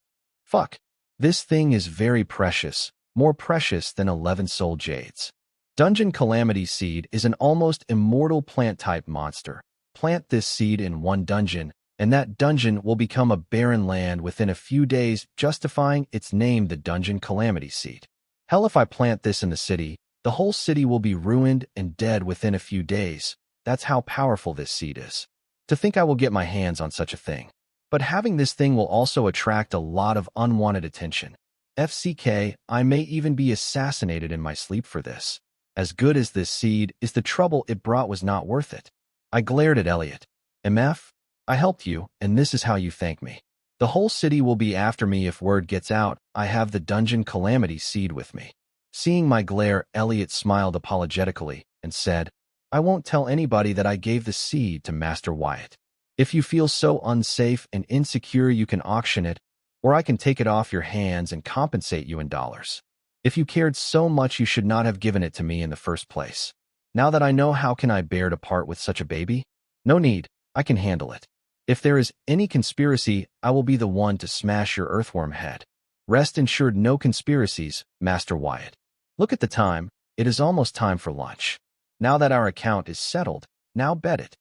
Fuck. This thing is very precious, more precious than 11 soul jades. Dungeon calamity seed is an almost immortal plant-type monster. Plant this seed in one dungeon, and that dungeon will become a barren land within a few days, justifying its name, the Dungeon Calamity Seed. Hell, if I plant this in the city, the whole city will be ruined and dead within a few days. That's how powerful this seed is. To think I will get my hands on such a thing. But having this thing will also attract a lot of unwanted attention. FCK, I may even be assassinated in my sleep for this. As good as this seed is, the trouble it brought was not worth it. I glared at Elliot. MF, I helped you, and this is how you thank me. The whole city will be after me if word gets out I have the Dungeon Calamity Seed with me. Seeing my glare, Elliot smiled apologetically and said, I won't tell anybody that I gave the seed to Master Wyatt. If you feel so unsafe and insecure, you can auction it, or I can take it off your hands and compensate you in dollars. If you cared so much, you should not have given it to me in the first place. Now that I know, how can I bear to part with such a baby? No need, I can handle it. If there is any conspiracy, I will be the one to smash your earthworm head. Rest assured, no conspiracies, Master Wyatt. Look at the time, it is almost time for lunch. Now that our account is settled, now bet it.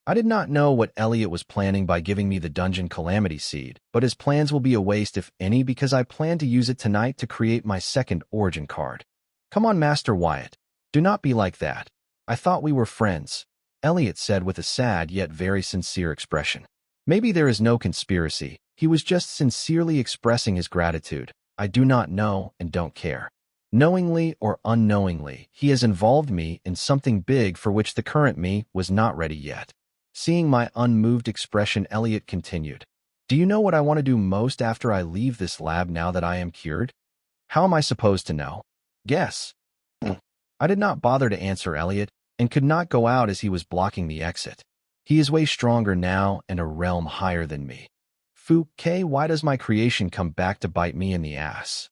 I did not know what Elliot was planning by giving me the dungeon calamity seed, but his plans will be a waste if any because I plan to use it tonight to create my second origin card. Come on, Master Wyatt. Do not be like that. I thought we were friends, Elliot said with a sad yet very sincere expression. Maybe there is no conspiracy. He was just sincerely expressing his gratitude. I do not know and don't care. Knowingly or unknowingly, he has involved me in something big for which the current me was not ready yet. Seeing my unmoved expression, Elliot continued. Do you know what I want to do most after I leave this lab now that I am cured? How am I supposed to know? Guess. I did not bother to answer Elliot and could not go out as he was blocking the exit. He is way stronger now and a realm higher than me. Why does my creation come back to bite me in the ass?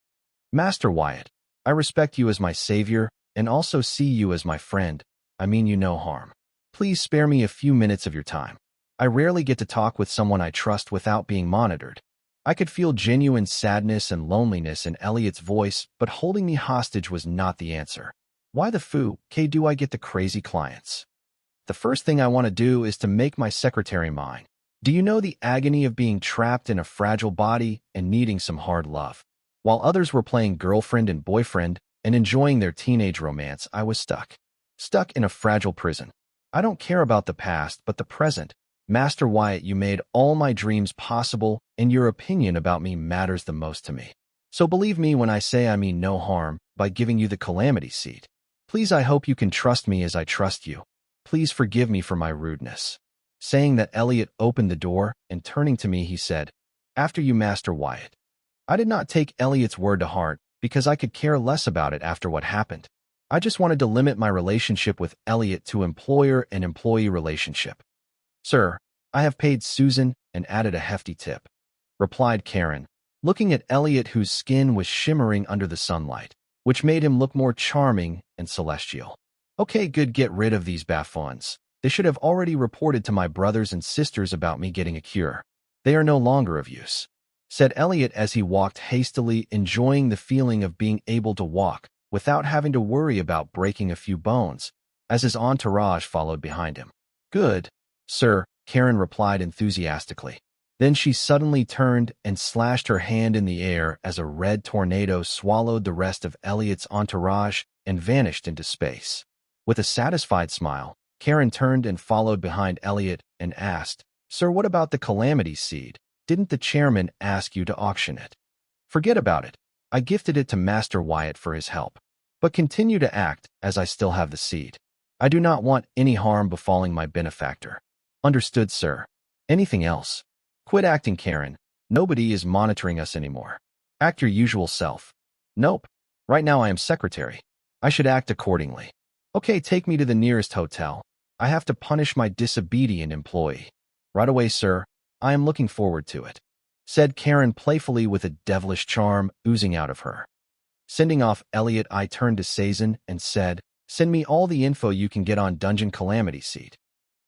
Master Wyatt, I respect you as my savior and also see you as my friend. I mean you no harm. Please spare me a few minutes of your time. I rarely get to talk with someone I trust without being monitored. I could feel genuine sadness and loneliness in Elliot's voice, but holding me hostage was not the answer. Why the do I get the crazy clients? The first thing I want to do is to make my secretary mine. Do you know the agony of being trapped in a fragile body and needing some hard love? While others were playing girlfriend and boyfriend and enjoying their teenage romance, I was stuck. Stuck in a fragile prison. I don't care about the past, but the present. Master Wyatt, you made all my dreams possible, and your opinion about me matters the most to me. So believe me when I say I mean no harm by giving you the calamity seed. Please, I hope you can trust me as I trust you. Please forgive me for my rudeness. Saying that, Elliot opened the door, and turning to me he said, After you, Master Wyatt. I did not take Elliot's word to heart, because I could care less about it after what happened. I just wanted to limit my relationship with Elliot to employer and employee relationship. Sir, I have paid Susan and added a hefty tip, replied Karen, looking at Elliot whose skin was shimmering under the sunlight, which made him look more charming and celestial. Okay, good, get rid of these buffoons. They should have already reported to my brothers and sisters about me getting a cure. They are no longer of use, said Elliot as he walked hastily, enjoying the feeling of being able to walk without having to worry about breaking a few bones, as his entourage followed behind him. Good, sir, Karen replied enthusiastically. Then she suddenly turned and slashed her hand in the air as a red tornado swallowed the rest of Elliot's entourage and vanished into space. With a satisfied smile, Karen turned and followed behind Elliot and asked, Sir, what about the calamity seed? Didn't the chairman ask you to auction it? Forget about it. I gifted it to Master Wyatt for his help. But continue to act as I still have the seed. I do not want any harm befalling my benefactor. Understood, sir. Anything else? Quit acting, Karen. Nobody is monitoring us anymore. Act your usual self. Nope. Right now I am secretary. I should act accordingly. Okay, take me to the nearest hotel. I have to punish my disobedient employee. Right away, sir. I am looking forward to it, said Karen playfully with a devilish charm oozing out of her. Sending off Elliot, I turned to Sazin and said, Send me all the info you can get on Dungeon Calamity Seed.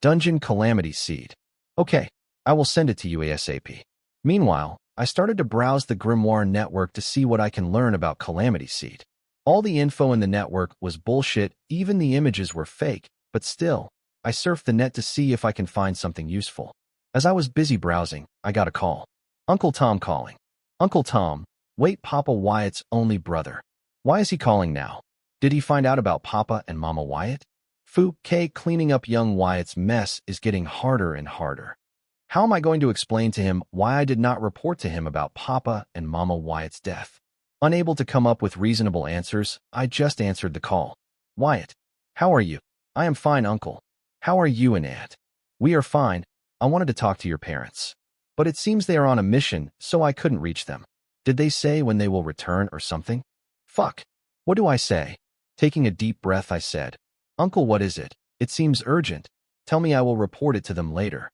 Dungeon Calamity Seed. Okay, I will send it to you ASAP. Meanwhile, I started to browse the Grimoire network to see what I can learn about Calamity Seed. All the info in the network was bullshit, even the images were fake, but still, I surfed the net to see if I can find something useful. As I was busy browsing, I got a call. Uncle Tom calling. Uncle Tom, wait, Papa Wyatt's only brother. Why is he calling now? Did he find out about Papa and Mama Wyatt? Cleaning up young Wyatt's mess is getting harder and harder. How am I going to explain to him why I did not report to him about Papa and Mama Wyatt's death? Unable to come up with reasonable answers, I just answered the call. Wyatt, how are you? I am fine, Uncle. How are you and Aunt? We are fine. I wanted to talk to your parents. But it seems they are on a mission, so I couldn't reach them. Did they say when they will return or something? Fuck. What do I say? Taking a deep breath, I said, Uncle, what is it? It seems urgent. Tell me, I will report it to them later.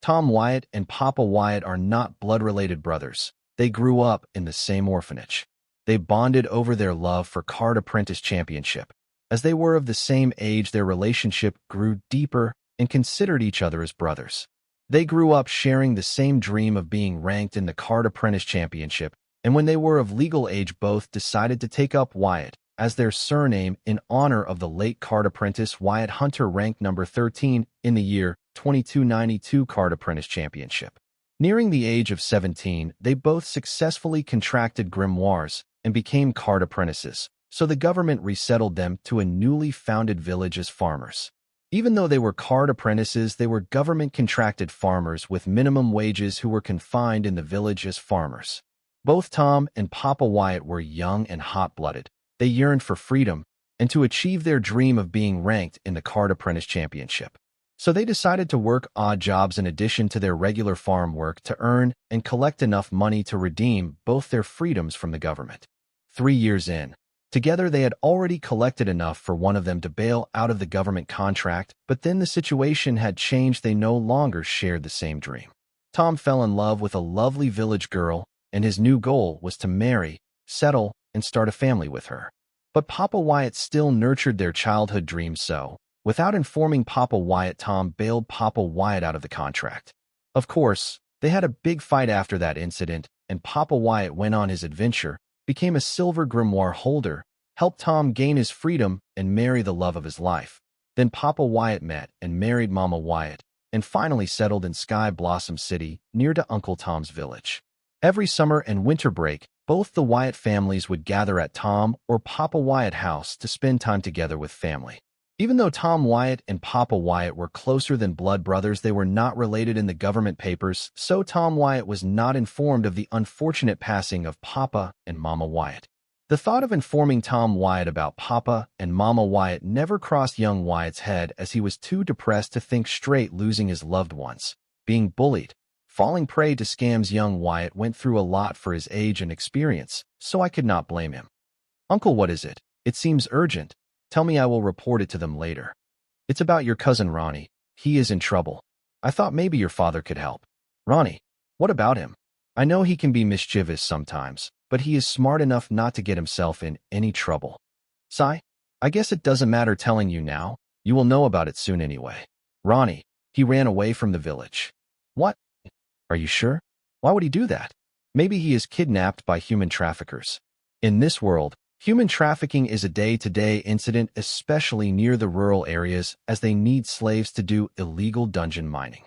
Tom Wyatt and Papa Wyatt are not blood-related brothers. They grew up in the same orphanage. They bonded over their love for Card Apprentice Championship. As they were of the same age, their relationship grew deeper and considered each other as brothers. They grew up sharing the same dream of being ranked in the Card Apprentice Championship, and when they were of legal age, both decided to take up Wyatt as their surname in honor of the late Card Apprentice Wyatt Hunter, ranked number 13 in the year 2292 Card Apprentice Championship. Nearing the age of 17, they both successfully contracted grimoires and became card apprentices, so the government resettled them to a newly founded village as farmers. Even though they were card apprentices, they were government-contracted farmers with minimum wages who were confined in the village as farmers. Both Tom and Papa Wyatt were young and hot-blooded. They yearned for freedom and to achieve their dream of being ranked in the Card Apprentice Championship. So they decided to work odd jobs in addition to their regular farm work to earn and collect enough money to redeem both their freedoms from the government. 3 years in, together they had already collected enough for one of them to bail out of the government contract, but then the situation had changed. They no longer shared the same dream. Tom fell in love with a lovely village girl, and his new goal was to marry, settle, and start a family with her. But Papa Wyatt still nurtured their childhood dreams, so, without informing Papa Wyatt, Tom bailed Papa Wyatt out of the contract. Of course, they had a big fight after that incident, and Papa Wyatt went on his adventure, became a silver grimoire holder, helped Tom gain his freedom and marry the love of his life. Then Papa Wyatt met and married Mama Wyatt, and finally settled in Sky Blossom City, near to Uncle Tom's village. Every summer and winter break, both the Wyatt families would gather at Tom or Papa Wyatt house to spend time together with family. Even though Tom Wyatt and Papa Wyatt were closer than blood brothers, they were not related in the government papers, so Tom Wyatt was not informed of the unfortunate passing of Papa and Mama Wyatt. The thought of informing Tom Wyatt about Papa and Mama Wyatt never crossed young Wyatt's head, as he was too depressed to think straight, losing his loved ones, being bullied, falling prey to scams. Young Wyatt went through a lot for his age and experience, so I could not blame him. "Uncle, what is it? It seems urgent. Tell me, I will report it to them later." "It's about your cousin Ronnie. He is in trouble. I thought maybe your father could help." "Ronnie? What about him?" "I know he can be mischievous sometimes, but he is smart enough not to get himself in any trouble." "Sigh, I guess it doesn't matter telling you now. You will know about it soon anyway." "Ronnie, he ran away from the village." "What? Are you sure? Why would he do that?" "Maybe he is kidnapped by human traffickers." In this world, human trafficking is a day-to-day incident, especially near the rural areas, as they need slaves to do illegal dungeon mining.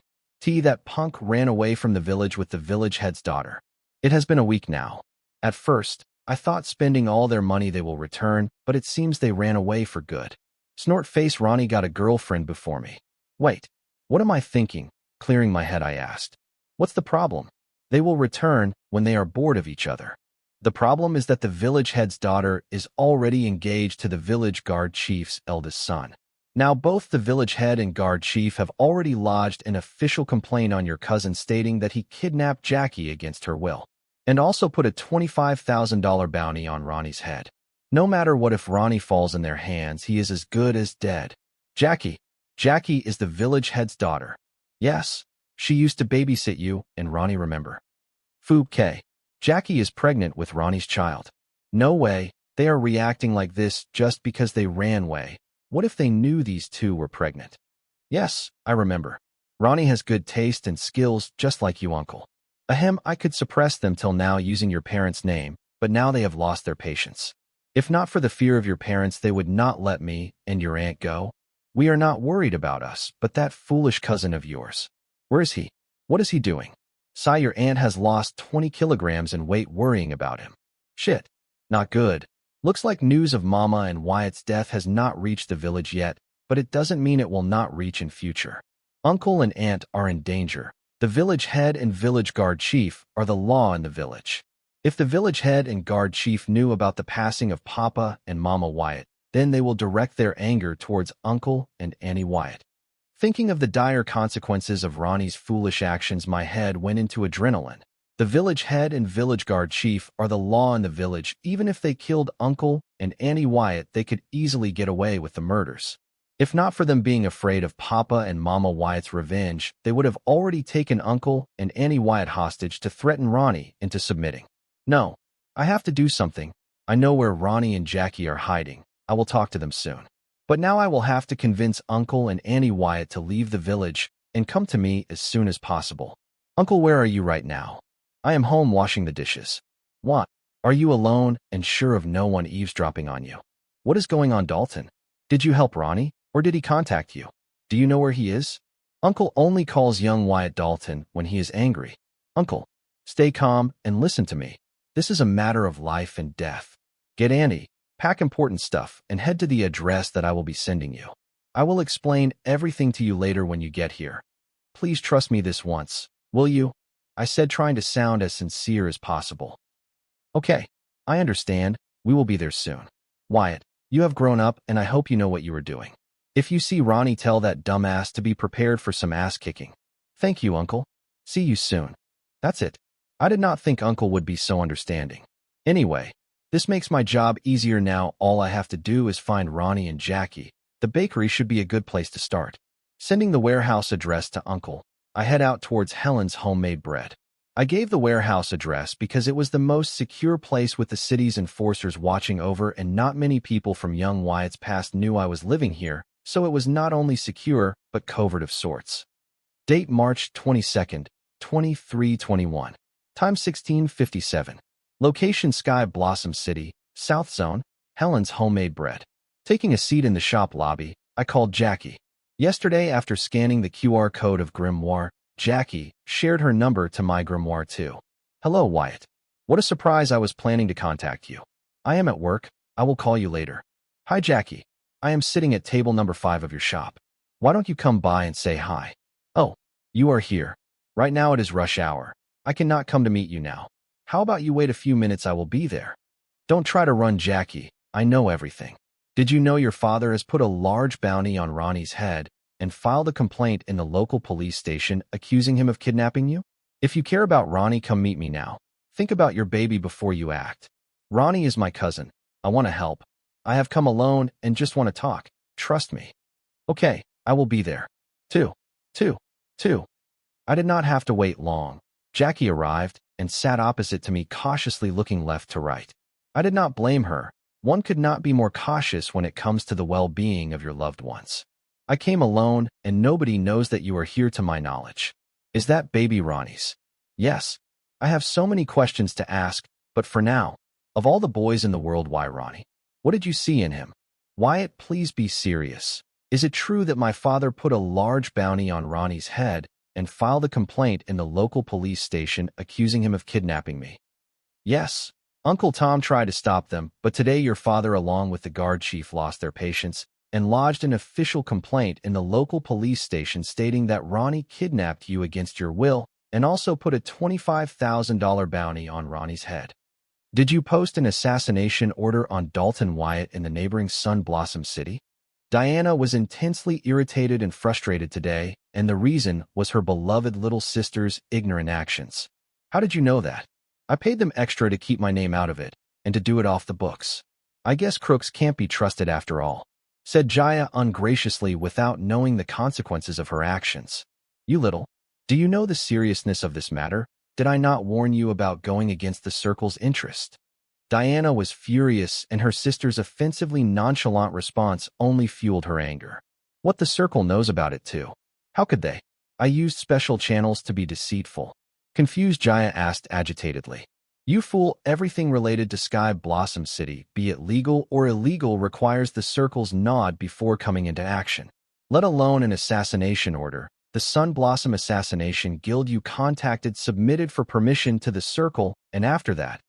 That punk ran away from the village with the village head's daughter. It has been a week now. At first, I thought spending all their money they will return, but it seems they ran away for good. Snort face, Ronnie got a girlfriend before me. Wait, what am I thinking? Clearing my head, I asked. What's the problem? They will return when they are bored of each other. The problem is that the village head's daughter is already engaged to the village guard chief's eldest son. Now both the village head and guard chief have already lodged an official complaint on your cousin, stating that he kidnapped Jackie against her will, and also put a $25,000 bounty on Ronnie's head. No matter what, if Ronnie falls in their hands, he is as good as dead. Jackie is the village head's daughter. Yes, she used to babysit you and Ronnie, remember? Foob K. Jackie is pregnant with Ronnie's child. No way, they are reacting like this just because they ran away. What if they knew these two were pregnant? Yes, I remember. Ronnie has good taste and skills, just like you, uncle. Ahem, I could suppress them till now using your parents' name, but now they have lost their patience. If not for the fear of your parents, they would not let me and your aunt go. We are not worried about us, but that foolish cousin of yours. Where is he? What is he doing? Sigh, your aunt has lost 20 kilograms in weight, worrying about him. Shit. Not good. Looks like news of Mama and Wyatt's death has not reached the village yet, but it doesn't mean it will not reach in future. Uncle and aunt are in danger. The village head and village guard chief are the law in the village. If the village head and guard chief knew about the passing of Papa and Mama Wyatt, then they will direct their anger towards Uncle and Annie Wyatt. Thinking of the dire consequences of Ronnie's foolish actions, my head went into adrenaline. The village head and village guard chief are the law in the village. Even if they killed Uncle and Annie Wyatt, they could easily get away with the murders. If not for them being afraid of Papa and Mama Wyatt's revenge, they would have already taken Uncle and Annie Wyatt hostage to threaten Ronnie into submitting. No, I have to do something. I know where Ronnie and Jackie are hiding. I will talk to them soon. But now I will have to convince Uncle and Annie Wyatt to leave the village and come to me as soon as possible. Uncle, where are you right now? I am home washing the dishes. What? Are you alone and sure of no one eavesdropping on you? What is going on, Dalton? Did you help Ronnie, or did he contact you? Do you know where he is? Uncle only calls young Wyatt Dalton when he is angry. Uncle, stay calm and listen to me. This is a matter of life and death. Get Andy, pack important stuff, and head to the address that I will be sending you. I will explain everything to you later when you get here. Please trust me this once, will you? I said, trying to sound as sincere as possible. Okay, I understand. We will be there soon. Wyatt, you have grown up and I hope you know what you are doing. If you see Ronnie, tell that dumbass to be prepared for some ass kicking. Thank you, Uncle. See you soon. That's it. I did not think Uncle would be so understanding. Anyway, this makes my job easier now. All I have to do is find Ronnie and Jackie. The bakery should be a good place to start. Sending the warehouse address to Uncle, I head out towards Helen's homemade bread. I gave the warehouse address because it was the most secure place with the city's enforcers watching over, and not many people from young Wyatt's past knew I was living here, so it was not only secure, but covert of sorts. Date March 22nd, 2321. Time 16:57. Location Sky Blossom City, South Zone, Helen's homemade bread. Taking a seat in the shop lobby, I called Jackie. Yesterday, after scanning the QR code of Grimoire, Jackie shared her number to my Grimoire too. Hello, Wyatt. What a surprise. I was planning to contact you. I am at work. I will call you later. Hi, Jackie. I am sitting at table number 5 of your shop. Why don't you come by and say hi? Oh, you are here. Right now it is rush hour. I cannot come to meet you now. How about you wait a few minutes? I will be there. Don't try to run, Jackie. I know everything. Did you know your father has put a large bounty on Ronnie's head and filed a complaint in the local police station accusing him of kidnapping you? If you care about Ronnie, come meet me now. Think about your baby before you act. Ronnie is my cousin. I want to help. I have come alone and just want to talk. Trust me. Okay, I will be there. Two. I did not have to wait long. Jackie arrived and sat opposite to me, cautiously looking left to right. I did not blame her. One could not be more cautious when it comes to the well-being of your loved ones. I came alone, and nobody knows that you are here to my knowledge. Is that baby Ronnie's? Yes. I have so many questions to ask, but for now, of all the boys in the world, why Ronnie? What did you see in him? Wyatt, please be serious. Is it true that my father put a large bounty on Ronnie's head and filed a complaint in the local police station accusing him of kidnapping me? Yes. Uncle Tom tried to stop them, but today your father, along with the guard chief, lost their patience and lodged an official complaint in the local police station stating that Ronnie kidnapped you against your will and also put a $25,000 bounty on Ronnie's head. Did you post an assassination order on Dalton Wyatt in the neighboring Sun Blossom City? Diana was intensely irritated and frustrated today, and the reason was her beloved little sister's ignorant actions. How did you know that? I paid them extra to keep my name out of it, and to do it off the books. I guess crooks can't be trusted after all, said Jaya ungraciously without knowing the consequences of her actions. You little. Do you know the seriousness of this matter? Did I not warn you about going against the Circle's interest? Diana was furious, and her sister's offensively nonchalant response only fueled her anger. What, the Circle knows about it too? How could they? I used special channels to be deceitful. Confused, Jaya asked agitatedly. You fool, everything related to Sky Blossom City, be it legal or illegal, requires the Circle's nod before coming into action. Let alone an assassination order. The Sun Blossom Assassination Guild you contacted submitted for permission to the Circle, and after that,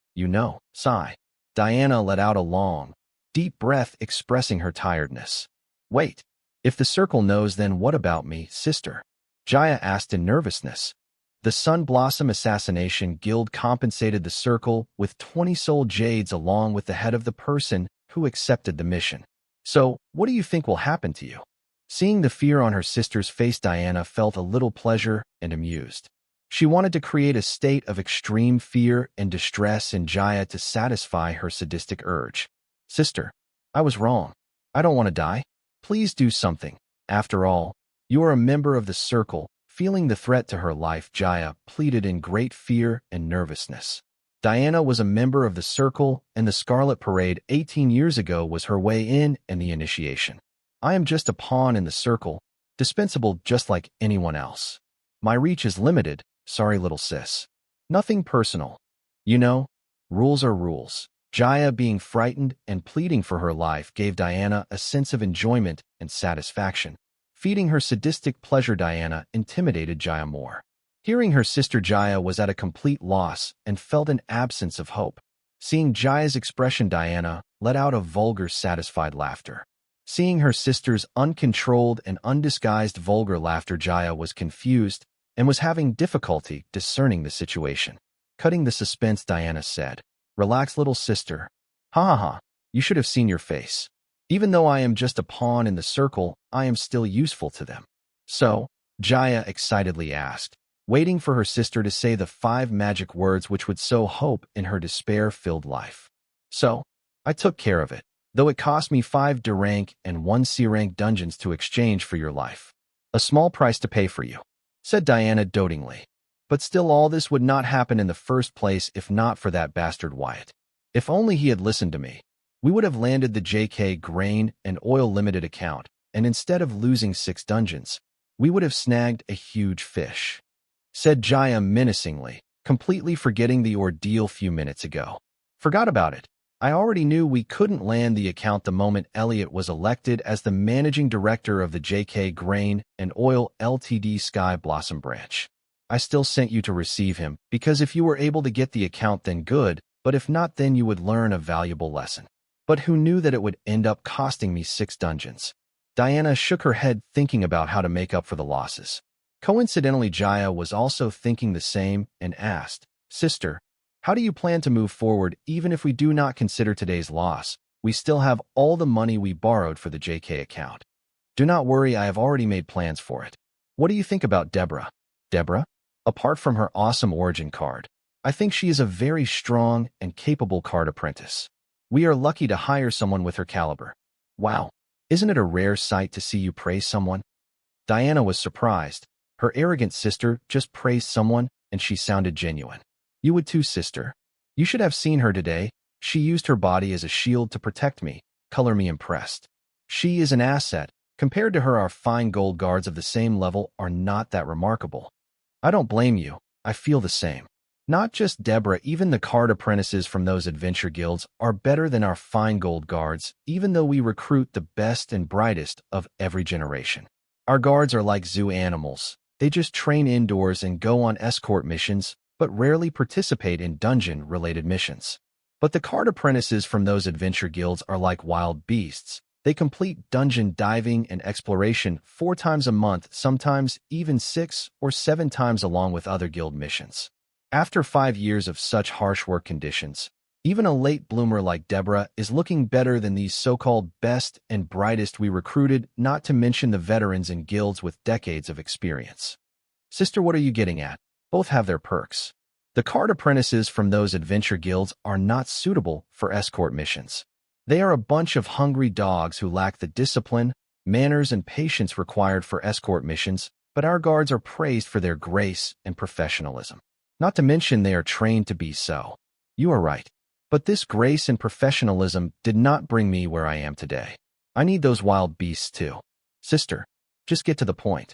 sigh. Diana let out a long, deep breath, expressing her tiredness. Wait, if the Circle knows, then what about me, sister? Jaya asked in nervousness. The Sun Blossom Assassination Guild compensated the Circle with 20 soul jades along with the head of the person who accepted the mission. So, what do you think will happen to you? Seeing the fear on her sister's face, Diana felt a little pleasure and amused. She wanted to create a state of extreme fear and distress in Jaya to satisfy her sadistic urge. Sister, I was wrong. I don't want to die. Please do something. After all, you are a member of the Circle. Feeling the threat to her life, Jaya pleaded in great fear and nervousness. Diana was a member of the Circle, and the Scarlet Parade 18 years ago was her way in and the initiation. I am just a pawn in the Circle, dispensable just like anyone else. My reach is limited, sorry little sis. Nothing personal. Rules are rules. Jaya, being frightened and pleading for her life, gave Diana a sense of enjoyment and satisfaction. Feeding her sadistic pleasure, Diana intimidated Jaya more. Hearing her sister, Jaya was at a complete loss and felt an absence of hope. Seeing Jaya's expression, Diana let out a vulgar, satisfied laughter. Seeing her sister's uncontrolled and undisguised vulgar laughter, Jaya was confused and was having difficulty discerning the situation. Cutting the suspense, Diana said, "Relax, little sister. Ha ha ha, you should have seen your face. Even though I am just a pawn in the circle, I am still useful to them." "So?" Jaya excitedly asked, waiting for her sister to say the 5 magic words which would sow hope in her despair-filled life. "So, I took care of it, though it cost me 5 D rank and 1 C rank dungeons to exchange for your life. A small price to pay for you," said Diana dotingly. "But still, all this would not happen in the first place if not for that bastard Wyatt. If only he had listened to me, we would have landed the JK Grain and Oil Limited account, and instead of losing 6 dungeons, we would have snagged a huge fish," said Jaya menacingly, completely forgetting the ordeal few minutes ago. "Forgot about it. I already knew we couldn't land the account the moment Elliot was elected as the managing director of the JK Grain and Oil Ltd Sky Blossom branch. I still sent you to receive him, because if you were able to get the account, then good, but if not, then you would learn a valuable lesson. But who knew that it would end up costing me 6 dungeons?" Diana shook her head, thinking about how to make up for the losses. Coincidentally, Jaya was also thinking the same and asked, "Sister, how do you plan to move forward even if we do not consider today's loss? We still have all the money we borrowed for the JK account." "Do not worry, I have already made plans for it. What do you think about Deborah?" "Deborah? Apart from her awesome origin card, I think she is a very strong and capable card apprentice. We are lucky to hire someone with her caliber." "Wow, isn't it a rare sight to see you praise someone?" Diana was surprised. Her arrogant sister just praised someone, and she sounded genuine. "You would too, sister. You should have seen her today. She used her body as a shield to protect me. Color me impressed. She is an asset. Compared to her, our fine gold guards of the same level are not that remarkable." "I don't blame you. I feel the same. Not just Deborah, even the card apprentices from those adventure guilds are better than our fine gold guards, even though we recruit the best and brightest of every generation. Our guards are like zoo animals. They just train indoors and go on escort missions, but rarely participate in dungeon-related missions. But the card apprentices from those adventure guilds are like wild beasts. They complete dungeon diving and exploration 4 times a month, sometimes even 6 or 7 times along with other guild missions. After 5 years of such harsh work conditions, even a late bloomer like Deborah is looking better than these so-called best and brightest we recruited, not to mention the veterans in guilds with decades of experience." "Sister, what are you getting at? Both have their perks. The card apprentices from those adventure guilds are not suitable for escort missions. They are a bunch of hungry dogs who lack the discipline, manners, and patience required for escort missions, but our guards are praised for their grace and professionalism. Not to mention they are trained to be so." "You are right. But this grace and professionalism did not bring me where I am today. I need those wild beasts too." "Sister, just get to the point."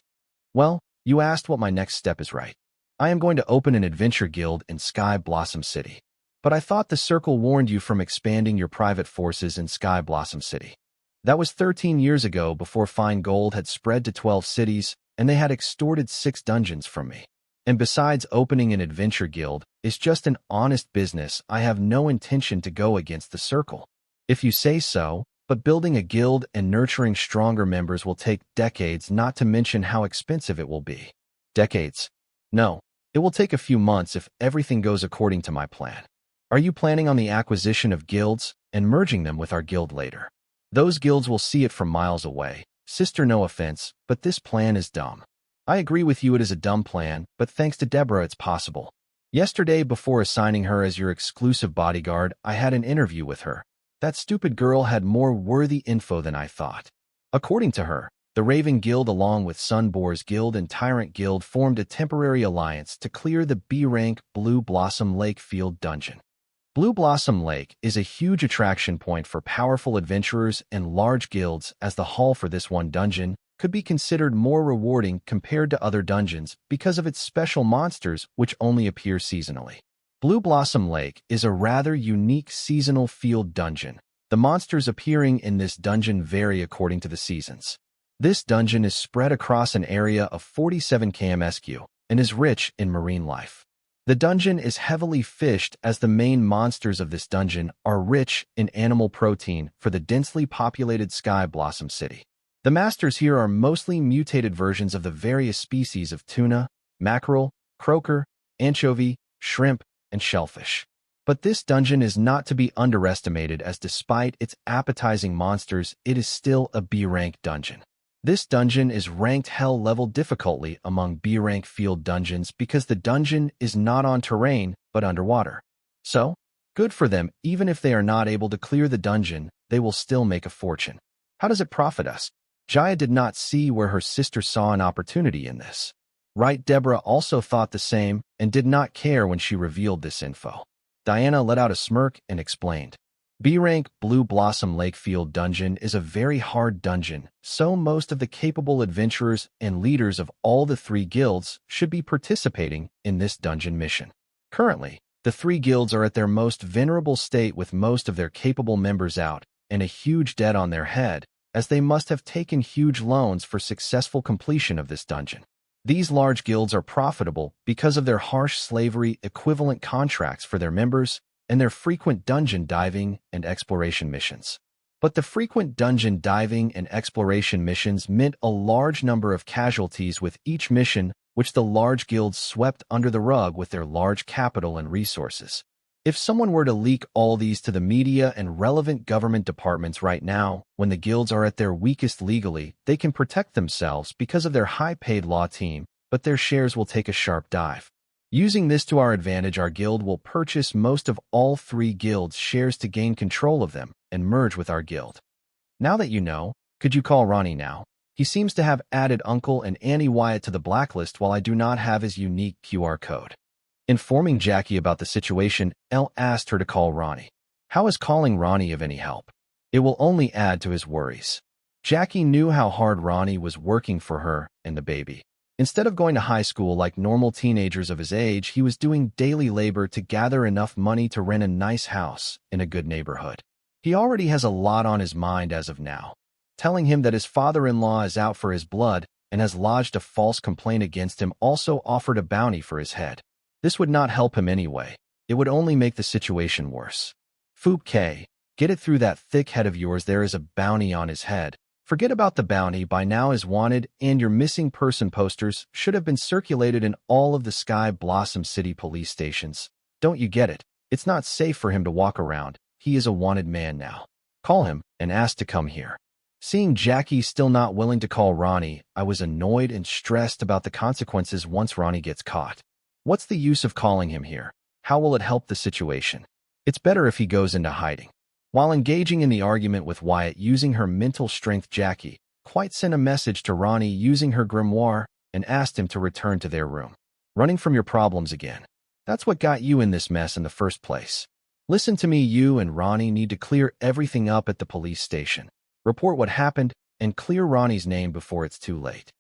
"Well, you asked what my next step is, right? I am going to open an adventure guild in Sky Blossom City. But I thought the Circle warned you from expanding your private forces in Sky Blossom City. That was 13 years ago, before Fine Gold had spread to 12 cities, and they had extorted 6 dungeons from me. And besides, opening an adventure guild is just an honest business. I have no intention to go against the Circle. If you say so, but building a guild and nurturing stronger members will take decades, not to mention how expensive it will be." "Decades? No. It will take a few months if everything goes according to my plan." "Are you planning on the acquisition of guilds and merging them with our guild later?" "Those guilds will see it from miles away. Sister, no offense, but this plan is dumb." "I agree with you, it is a dumb plan, but thanks to Deborah it's possible. Yesterday, before assigning her as your exclusive bodyguard, I had an interview with her. That stupid girl had more worthy info than I thought. According to her, the Raven Guild along with Sunboar's Guild and Tyrant Guild formed a temporary alliance to clear the B-rank Blue Blossom Lake Field dungeon. Blue Blossom Lake is a huge attraction point for powerful adventurers and large guilds, as the haul for this one dungeon could be considered more rewarding compared to other dungeons because of its special monsters which only appear seasonally. Blue Blossom Lake is a rather unique seasonal field dungeon. The monsters appearing in this dungeon vary according to the seasons. This dungeon is spread across an area of 47 km² and is rich in marine life. The dungeon is heavily fished as the main monsters of this dungeon are rich in animal protein for the densely populated Sky Blossom City. The masters here are mostly mutated versions of the various species of tuna, mackerel, croaker, anchovy, shrimp, and shellfish. But this dungeon is not to be underestimated, as despite its appetizing monsters, it is still a B-rank dungeon. This dungeon is ranked Hell level difficulty among B-rank field dungeons because the dungeon is not on terrain but underwater. So, good for them. Even if they are not able to clear the dungeon, they will still make a fortune. How does it profit us? Jaya did not see where her sister saw an opportunity in this. Right, Deborah also thought the same and did not care when she revealed this info. Diana let out a smirk and explained. B-rank Blue Blossom Lakefield dungeon is a very hard dungeon, so most of the capable adventurers and leaders of all the 3 guilds should be participating in this dungeon mission. Currently, the 3 guilds are at their most vulnerable state with most of their capable members out and a huge debt on their head, as they must have taken huge loans for successful completion of this dungeon. These large guilds are profitable because of their harsh slavery equivalent contracts for their members and their frequent dungeon diving and exploration missions. But the frequent dungeon diving and exploration missions meant a large number of casualties with each mission, which the large guilds swept under the rug with their large capital and resources. If someone were to leak all these to the media and relevant government departments right now, when the guilds are at their weakest legally, they can protect themselves because of their high-paid law team, but their shares will take a sharp dive. Using this to our advantage, our guild will purchase most of all 3 guilds' shares to gain control of them and merge with our guild. Now that you know, could you call Ronnie now? He seems to have added Uncle and Annie Wyatt to the blacklist while I do not have his unique QR code. Informing Jackie about the situation, Elle asked her to call Ronnie. How is calling Ronnie of any help? It will only add to his worries. Jackie knew how hard Ronnie was working for her and the baby. Instead of going to high school like normal teenagers of his age, he was doing daily labor to gather enough money to rent a nice house in a good neighborhood. He already has a lot on his mind as of now. Telling him that his father-in-law is out for his blood and has lodged a false complaint against him also offered a bounty for his head. This would not help him anyway. It would only make the situation worse. Foop K, get it through that thick head of yours, there is a bounty on his head. Forget about the bounty by now is wanted, and your missing person posters should have been circulated in all of the Sky Blossom City police stations. Don't you get it? It's not safe for him to walk around. He is a wanted man now. Call him and ask to come here. Seeing Jackie still not willing to call Ronnie, I was annoyed and stressed about the consequences once Ronnie gets caught. What's the use of calling him here? How will it help the situation? It's better if he goes into hiding. While engaging in the argument with Wyatt using her mental strength, Jackie quite sent a message to Ronnie using her grimoire and asked him to return to their room. Running from your problems again. That's what got you in this mess in the first place. Listen to me, you and Ronnie need to clear everything up at the police station. Report what happened and clear Ronnie's name before it's too late.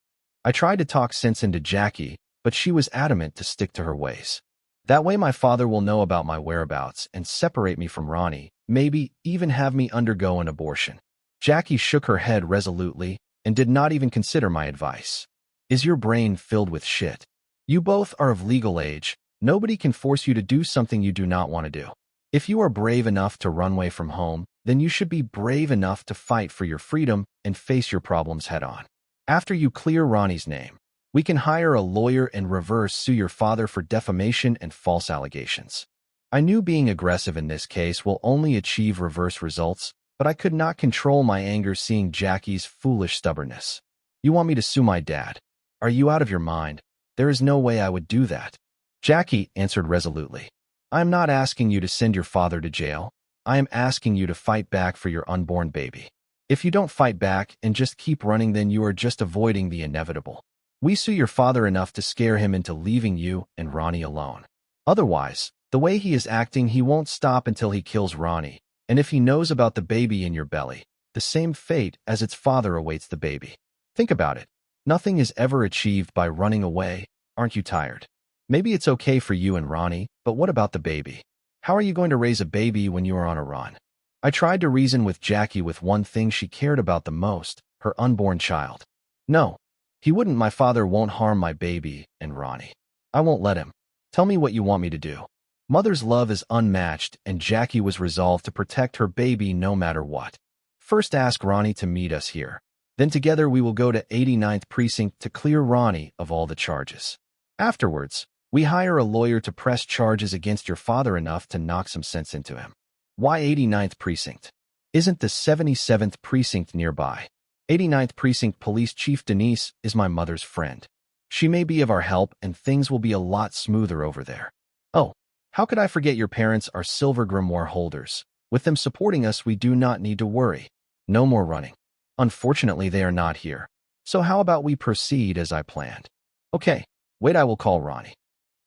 I tried to talk sense into Jackie, but she was adamant to stick to her ways. That way my father will know about my whereabouts and separate me from Ronnie, maybe even have me undergo an abortion. Jackie shook her head resolutely and did not even consider my advice. Is your brain filled with shit? You both are of legal age. Nobody can force you to do something you do not want to do. If you are brave enough to run away from home, then you should be brave enough to fight for your freedom and face your problems head on. After you clear Ronnie's name, we can hire a lawyer and reverse sue your father for defamation and false allegations. I knew being aggressive in this case will only achieve reverse results, but I could not control my anger seeing Jackie's foolish stubbornness. You want me to sue my dad? Are you out of your mind? There is no way I would do that. Jackie answered resolutely. I am not asking you to send your father to jail. I am asking you to fight back for your unborn baby. If you don't fight back and just keep running, then you are just avoiding the inevitable. We sue your father enough to scare him into leaving you and Ronnie alone. Otherwise, the way he is acting, he won't stop until he kills Ronnie. And if he knows about the baby in your belly, the same fate as its father awaits the baby. Think about it. Nothing is ever achieved by running away. Aren't you tired? Maybe it's okay for you and Ronnie, but what about the baby? How are you going to raise a baby when you are on a run? I tried to reason with Jackie with one thing she cared about the most, her unborn child. No, he wouldn't. My father won't harm my baby and Ronnie. I won't let him. Tell me what you want me to do. Mother's love is unmatched, and Jackie was resolved to protect her baby no matter what. First ask Ronnie to meet us here. Then together we will go to 89th Precinct to clear Ronnie of all the charges. Afterwards, we hire a lawyer to press charges against your father enough to knock some sense into him. Why 89th Precinct? Isn't the 77th Precinct nearby? 89th Precinct Police Chief Denise is my mother's friend. She may be of our help, and things will be a lot smoother over there. Oh, how could I forget your parents are silver grimoire holders? With them supporting us, we do not need to worry. No more running. Unfortunately, they are not here. So how about we proceed as I planned? Okay, wait, I will call Ronnie.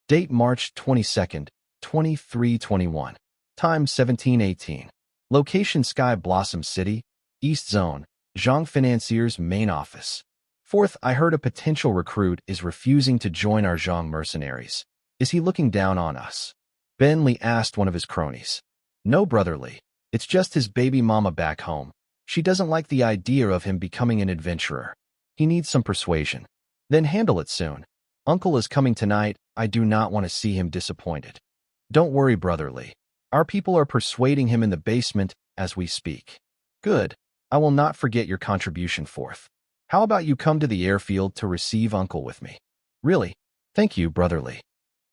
Date March 22nd, 2321. Time 17:18. Location Sky Blossom City, East Zone, Zhang Financier's main office. Fourth, I heard a potential recruit is refusing to join our Zhang mercenaries. Is he looking down on us? Ben Lee asked one of his cronies. No, Brother Lee. It's just his baby mama back home. She doesn't like the idea of him becoming an adventurer. He needs some persuasion. Then handle it soon. Uncle is coming tonight. I do not want to see him disappointed. Don't worry, Brother Lee. Our people are persuading him in the basement as we speak. Good. I will not forget your contribution, Fourth. How about you come to the airfield to receive Uncle with me? Really? Thank you, Brother Lee.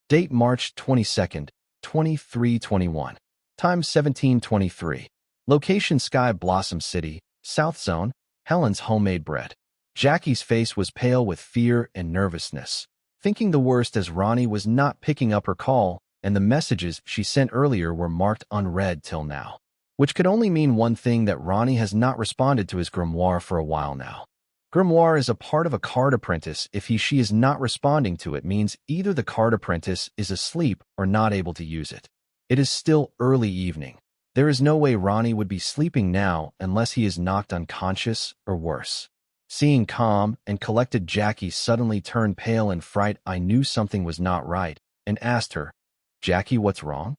Date March 22nd, 2321. Time 17:23. Location Sky Blossom City, South Zone, Helen's homemade bread. Jackie's face was pale with fear and nervousness, thinking the worst as Ronnie was not picking up her call, and the messages she sent earlier were marked unread till now, which could only mean one thing: that Ronnie has not responded to his grimoire for a while now. Grimoire is a part of a card apprentice. If she is not responding to it, means either the card apprentice is asleep or not able to use it. It is still early evening. There is no way Ronnie would be sleeping now unless he is knocked unconscious or worse. Seeing calm and collected Jackie suddenly turn pale in fright, I knew something was not right and asked her, Jackie, what's wrong?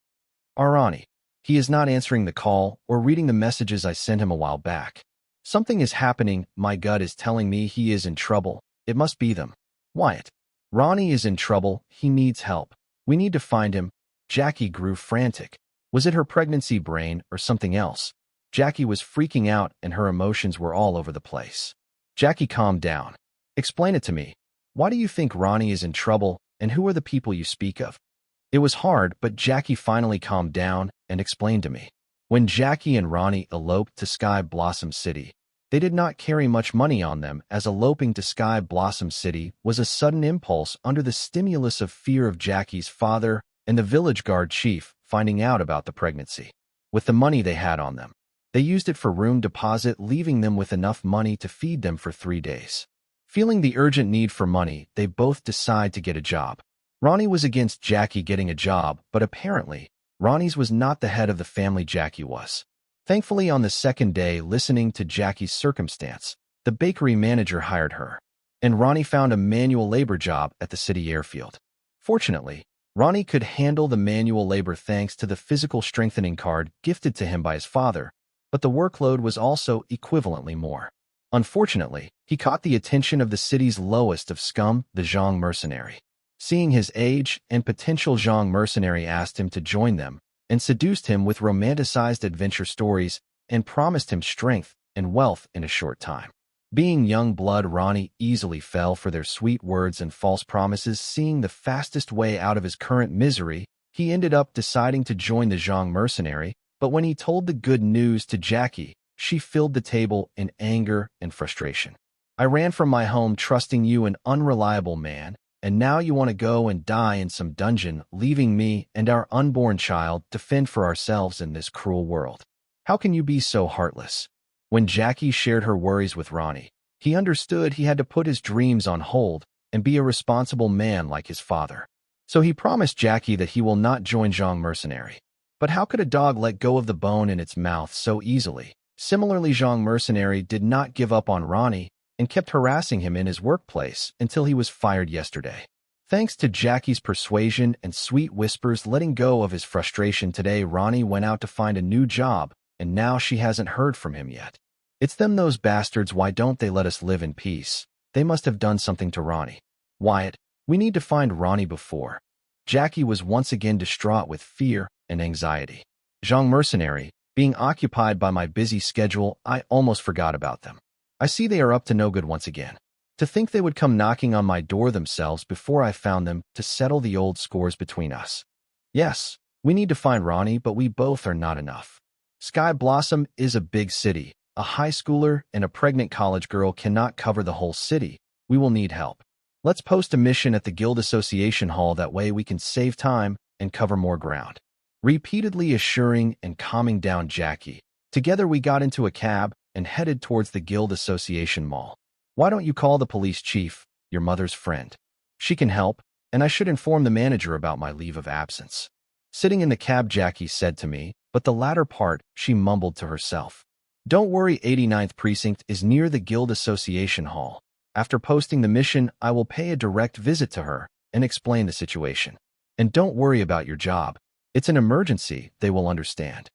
Ronnie. He is not answering the call or reading the messages I sent him a while back. Something is happening. My gut is telling me he is in trouble. It must be them. Wyatt. Ronnie is in trouble. He needs help. We need to find him. Jackie grew frantic. Was it her pregnancy brain or something else? Jackie was freaking out and her emotions were all over the place. Jackie, calm down. Explain it to me. Why do you think Ronnie is in trouble, and who are the people you speak of? It was hard, but Jackie finally calmed down and explained to me. When Jackie and Ronnie eloped to Sky Blossom City, they did not carry much money on them, as eloping to Sky Blossom City was a sudden impulse under the stimulus of fear of Jackie's father and the village guard chief finding out about the pregnancy. With the money they had on them, they used it for room deposit, leaving them with enough money to feed them for 3 days. Feeling the urgent need for money, they both decide to get a job. Ronnie was against Jackie getting a job, but apparently, Ronnie's was not the head of the family Jackie was. Thankfully, on the second day, listening to Jackie's circumstance, the bakery manager hired her, and Ronnie found a manual labor job at the city airfield. Fortunately, Ronnie could handle the manual labor thanks to the physical strengthening card gifted to him by his father, but the workload was also equivalently more. Unfortunately, he caught the attention of the city's lowest of scum, the Zhang mercenary. Seeing his age and potential, Zhang mercenary asked him to join them and seduced him with romanticized adventure stories and promised him strength and wealth in a short time. Being young blood, Ronnie easily fell for their sweet words and false promises. Seeing the fastest way out of his current misery, he ended up deciding to join the Zhang mercenary, but when he told the good news to Jackie, she filled the table in anger and frustration. I ran from my home trusting you, an unreliable man, and now you want to go and die in some dungeon, leaving me and our unborn child to fend for ourselves in this cruel world. How can you be so heartless? When Jackie shared her worries with Ronnie, he understood he had to put his dreams on hold and be a responsible man like his father. So he promised Jackie that he will not join Zhang mercenary. But how could a dog let go of the bone in its mouth so easily? Similarly, Zhang mercenary did not give up on Ronnie and kept harassing him in his workplace until he was fired yesterday. Thanks to Jackie's persuasion and sweet whispers, letting go of his frustration today, Ronnie went out to find a new job, and now she hasn't heard from him yet. It's them, those bastards. Why don't they let us live in peace? They must have done something to Ronnie. Wyatt, we need to find Ronnie before. Jackie was once again distraught with fear and anxiety. Zhang mercenary, being occupied by my busy schedule, I almost forgot about them. I see they are up to no good once again. To think they would come knocking on my door themselves before I found them to settle the old scores between us. Yes, we need to find Ronnie, but we both are not enough. Sky Blossom is a big city. A high schooler and a pregnant college girl cannot cover the whole city. We will need help. Let's post a mission at the Guild Association Hall, that way we can save time and cover more ground. Repeatedly assuring and calming down Jackie, together we got into a cab and headed towards the Guild Association Mall. Why don't you call the police chief, your mother's friend? She can help, and I should inform the manager about my leave of absence. Sitting in the cab, Jackie said to me, but the latter part she mumbled to herself. Don't worry, 89th Precinct is near the Guild Association Hall. After posting the mission, I will pay a direct visit to her and explain the situation. And don't worry about your job. It's an emergency, they will understand.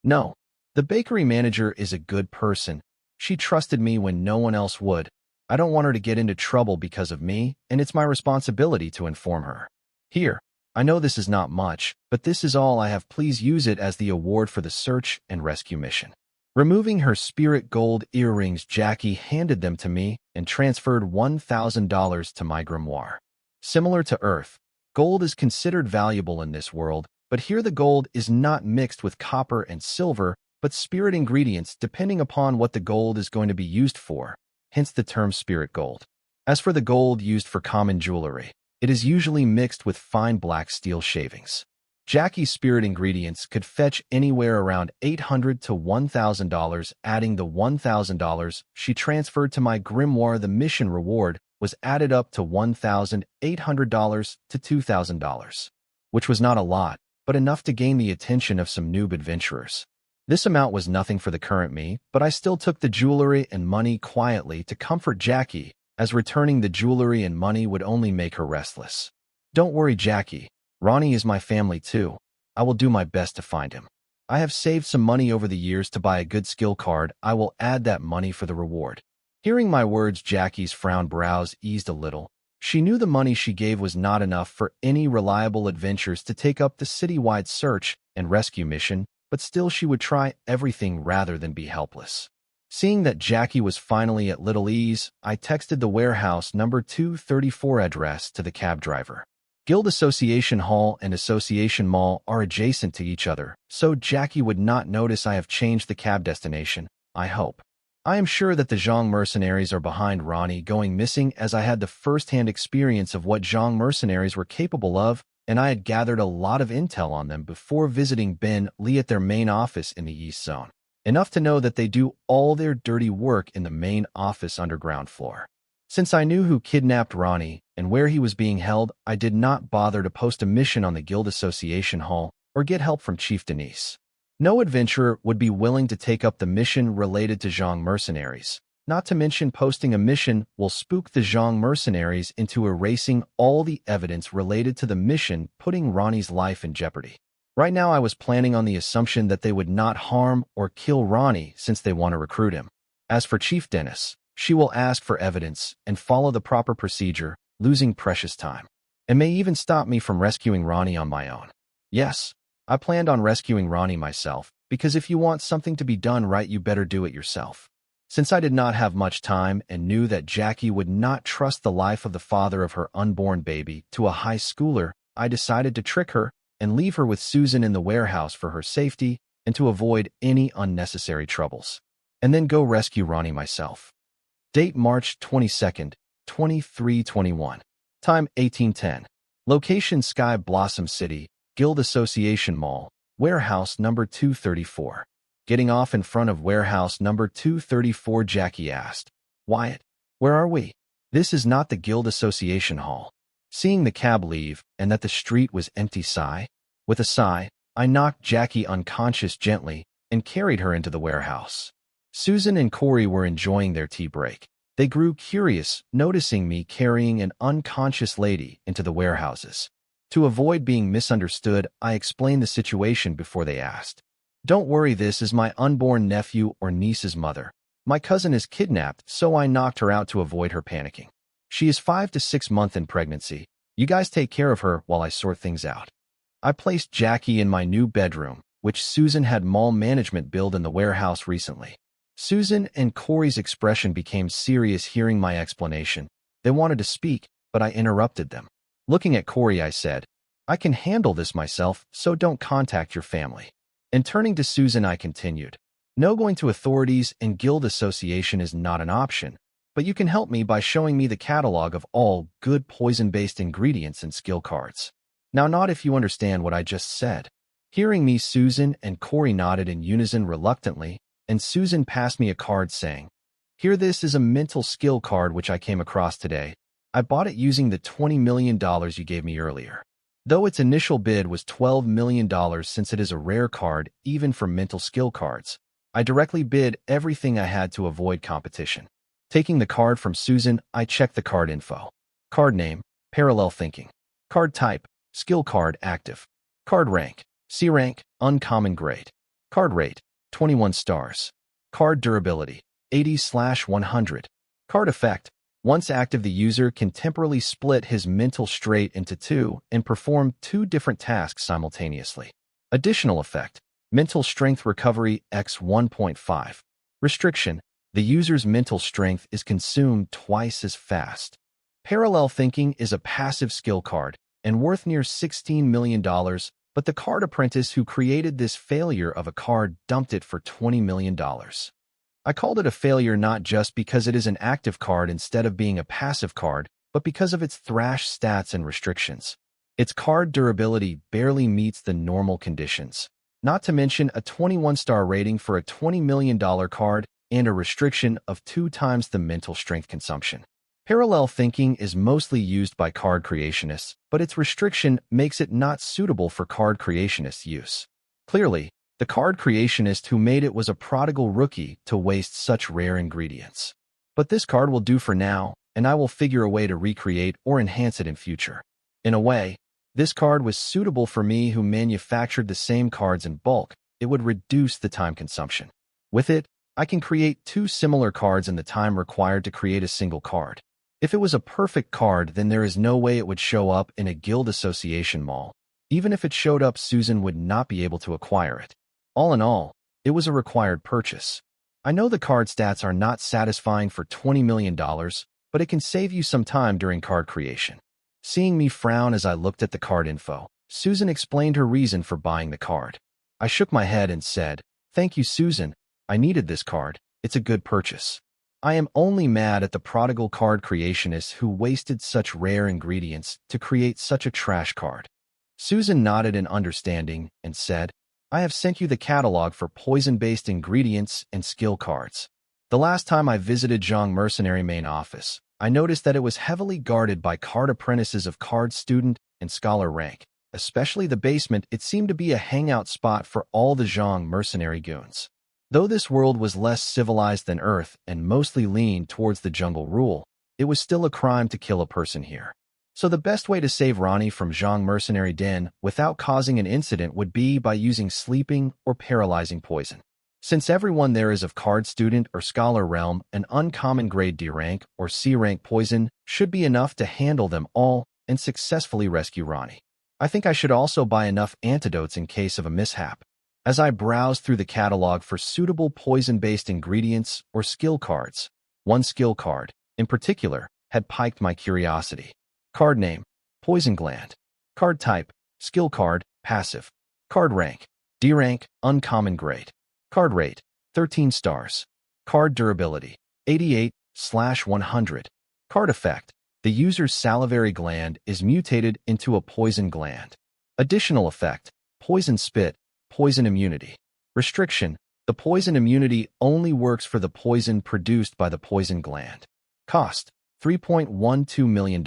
No, the bakery manager is a good person. She trusted me when no one else would. I don't want her to get into trouble because of me, and it's my responsibility to inform her. Here, I know this is not much, but this is all I have. Please use it as the award for the search and rescue mission. Removing her spirit gold earrings, Jackie handed them to me and transferred $1,000 to my grimoire. Similar to Earth, gold is considered valuable in this world, but here the gold is not mixed with copper and silver, but spirit ingredients depending upon what the gold is going to be used for, hence the term spirit gold. As for the gold used for common jewelry, it is usually mixed with fine black steel shavings. Jackie's spirit ingredients could fetch anywhere around $800 to $1,000. Adding the $1,000 she transferred to my grimoire, the mission reward was added up to $1,800 to $2,000, which was not a lot, but enough to gain the attention of some noob adventurers. This amount was nothing for the current me, but I still took the jewelry and money quietly to comfort Jackie, as returning the jewelry and money would only make her restless. Don't worry, Jackie. Ronnie is my family too. I will do my best to find him. I have saved some money over the years to buy a good skill card. I will add that money for the reward. Hearing my words, Jackie's frown brows eased a little. She knew the money she gave was not enough for any reliable adventures to take up the citywide search and rescue mission, but still she would try everything rather than be helpless. Seeing that Jackie was finally at little ease, I texted the warehouse number 234 address to the cab driver. Guild Association Hall and Association Mall are adjacent to each other, so Jackie would not notice I have changed the cab destination, I hope. I am sure that the Zhang mercenaries are behind Ronnie going missing, as I had the first-hand experience of what Zhang mercenaries were capable of, and I had gathered a lot of intel on them before visiting Ben Lee at their main office in the East Zone. Enough to know that they do all their dirty work in the main office underground floor. Since I knew who kidnapped Ronnie and where he was being held, I did not bother to post a mission on the Guild Association Hall or get help from Chief Denise. No adventurer would be willing to take up the mission related to Zhang mercenaries. Not to mention, posting a mission will spook the Zhang mercenaries into erasing all the evidence related to the mission, putting Ronnie's life in jeopardy. Right now I was planning on the assumption that they would not harm or kill Ronnie since they want to recruit him. As for Chief Dennis, she will ask for evidence and follow the proper procedure, losing precious time, and may even stop me from rescuing Ronnie on my own. Yes, I planned on rescuing Ronnie myself, because if you want something to be done right, you better do it yourself. Since I did not have much time and knew that Jackie would not trust the life of the father of her unborn baby to a high schooler, I decided to trick her and leave her with Susan in the warehouse for her safety and to avoid any unnecessary troubles, and then go rescue Ronnie myself. Date March 22nd, 2321. Time 1810. Location Sky Blossom City, Guild Association Mall, warehouse number 234. Getting off in front of warehouse number 234, Jackie asked, "Wyatt, where are we?" "This is not the Guild Association Hall." Seeing the cab leave and that the street was empty, with a sigh, I knocked Jackie unconscious gently and carried her into the warehouse. Susan and Corey were enjoying their tea break. They grew curious, noticing me carrying an unconscious lady into the warehouses. To avoid being misunderstood, I explained the situation before they asked. "Don't worry, this is my unborn nephew or niece's mother. My cousin is kidnapped, so I knocked her out to avoid her panicking. She is 5 to 6 months in pregnancy. You guys take care of her while I sort things out. I placed Jackie in my new bedroom, which Susan had mall management build in the warehouse recently. Susan and Corey's expression became serious hearing my explanation. They wanted to speak, but I interrupted them. Looking at Corey, I said, I can handle this myself, so don't contact your family. And turning to Susan, I continued, no going to authorities and guild association is not an option, but you can help me by showing me the catalog of all good poison-based ingredients and skill cards. Now, not if you understand what I just said. Hearing me, Susan and Corey nodded in unison reluctantly, and Susan passed me a card saying, here, this is a mental skill card which I came across today. I bought it using the $20 million you gave me earlier. Though its initial bid was $12 million since it is a rare card even for mental skill cards, I directly bid everything I had to avoid competition. Taking the card from Susan, I checked the card info. Card name, parallel thinking. Card type, skill card active. Card rank, C rank, uncommon grade. Card rate, 21 stars. Card durability, 80/100. Card effect, once active, the user can temporarily split his mental state into two and perform two different tasks simultaneously. Additional effect, mental strength recovery x 1.5. Restriction, the user's mental strength is consumed twice as fast. Parallel thinking is a passive skill card and worth near $16 million, but the card apprentice who created this failure of a card dumped it for $20 million. I called it a failure not just because it is an active card instead of being a passive card, but because of its thrash stats and restrictions. Its card durability barely meets the normal conditions, not to mention a 21-star rating for a $20 million card and a restriction of 2 times the mental strength consumption. Parallel thinking is mostly used by card creationists, but its restriction makes it not suitable for card creationist use. Clearly, the card creationist who made it was a prodigal rookie to waste such rare ingredients. But this card will do for now, and I will figure a way to recreate or enhance it in future. In a way, this card was suitable for me who manufactured the same cards in bulk. It would reduce the time consumption. With it, I can create 2 similar cards in the time required to create a single card. If it was a perfect card, then there is no way it would show up in a guild association mall. Even if it showed up, Susan would not be able to acquire it. All in all, it was a required purchase. I know the card stats are not satisfying for $20 million, but it can save you some time during card creation. Seeing me frown as I looked at the card info, Susan explained her reason for buying the card. I shook my head and said, thank you, Susan. I needed this card. It's a good purchase. I am only mad at the prodigal card creationists who wasted such rare ingredients to create such a trash card. Susan nodded in understanding and said, I have sent you the catalog for poison-based ingredients and skill cards. The last time I visited Zhang Mercenary main office, I noticed that it was heavily guarded by card apprentices of card student and scholar rank. Especially the basement, it seemed to be a hangout spot for all the Zhang Mercenary goons. Though this world was less civilized than Earth and mostly leaned towards the jungle rule, it was still a crime to kill a person here. So the best way to save Ronnie from Zhang Mercenary Den without causing an incident would be by using sleeping or paralyzing poison. Since everyone there is of card student or scholar realm, an uncommon grade D rank or C rank poison should be enough to handle them all and successfully rescue Ronnie. I think I should also buy enough antidotes in case of a mishap. As I browsed through the catalog for suitable poison-based ingredients or skill cards, one skill card, in particular, had piqued my curiosity. Card name, Poison Gland. Card type, skill card, passive. Card rank, D rank, uncommon grade. Card rate, 13 stars. Card durability, 88/100. Card effect, the user's salivary gland is mutated into a poison gland. Additional effect, poison spit, poison immunity. Restriction, the poison immunity only works for the poison produced by the poison gland. Cost, $3.12 million.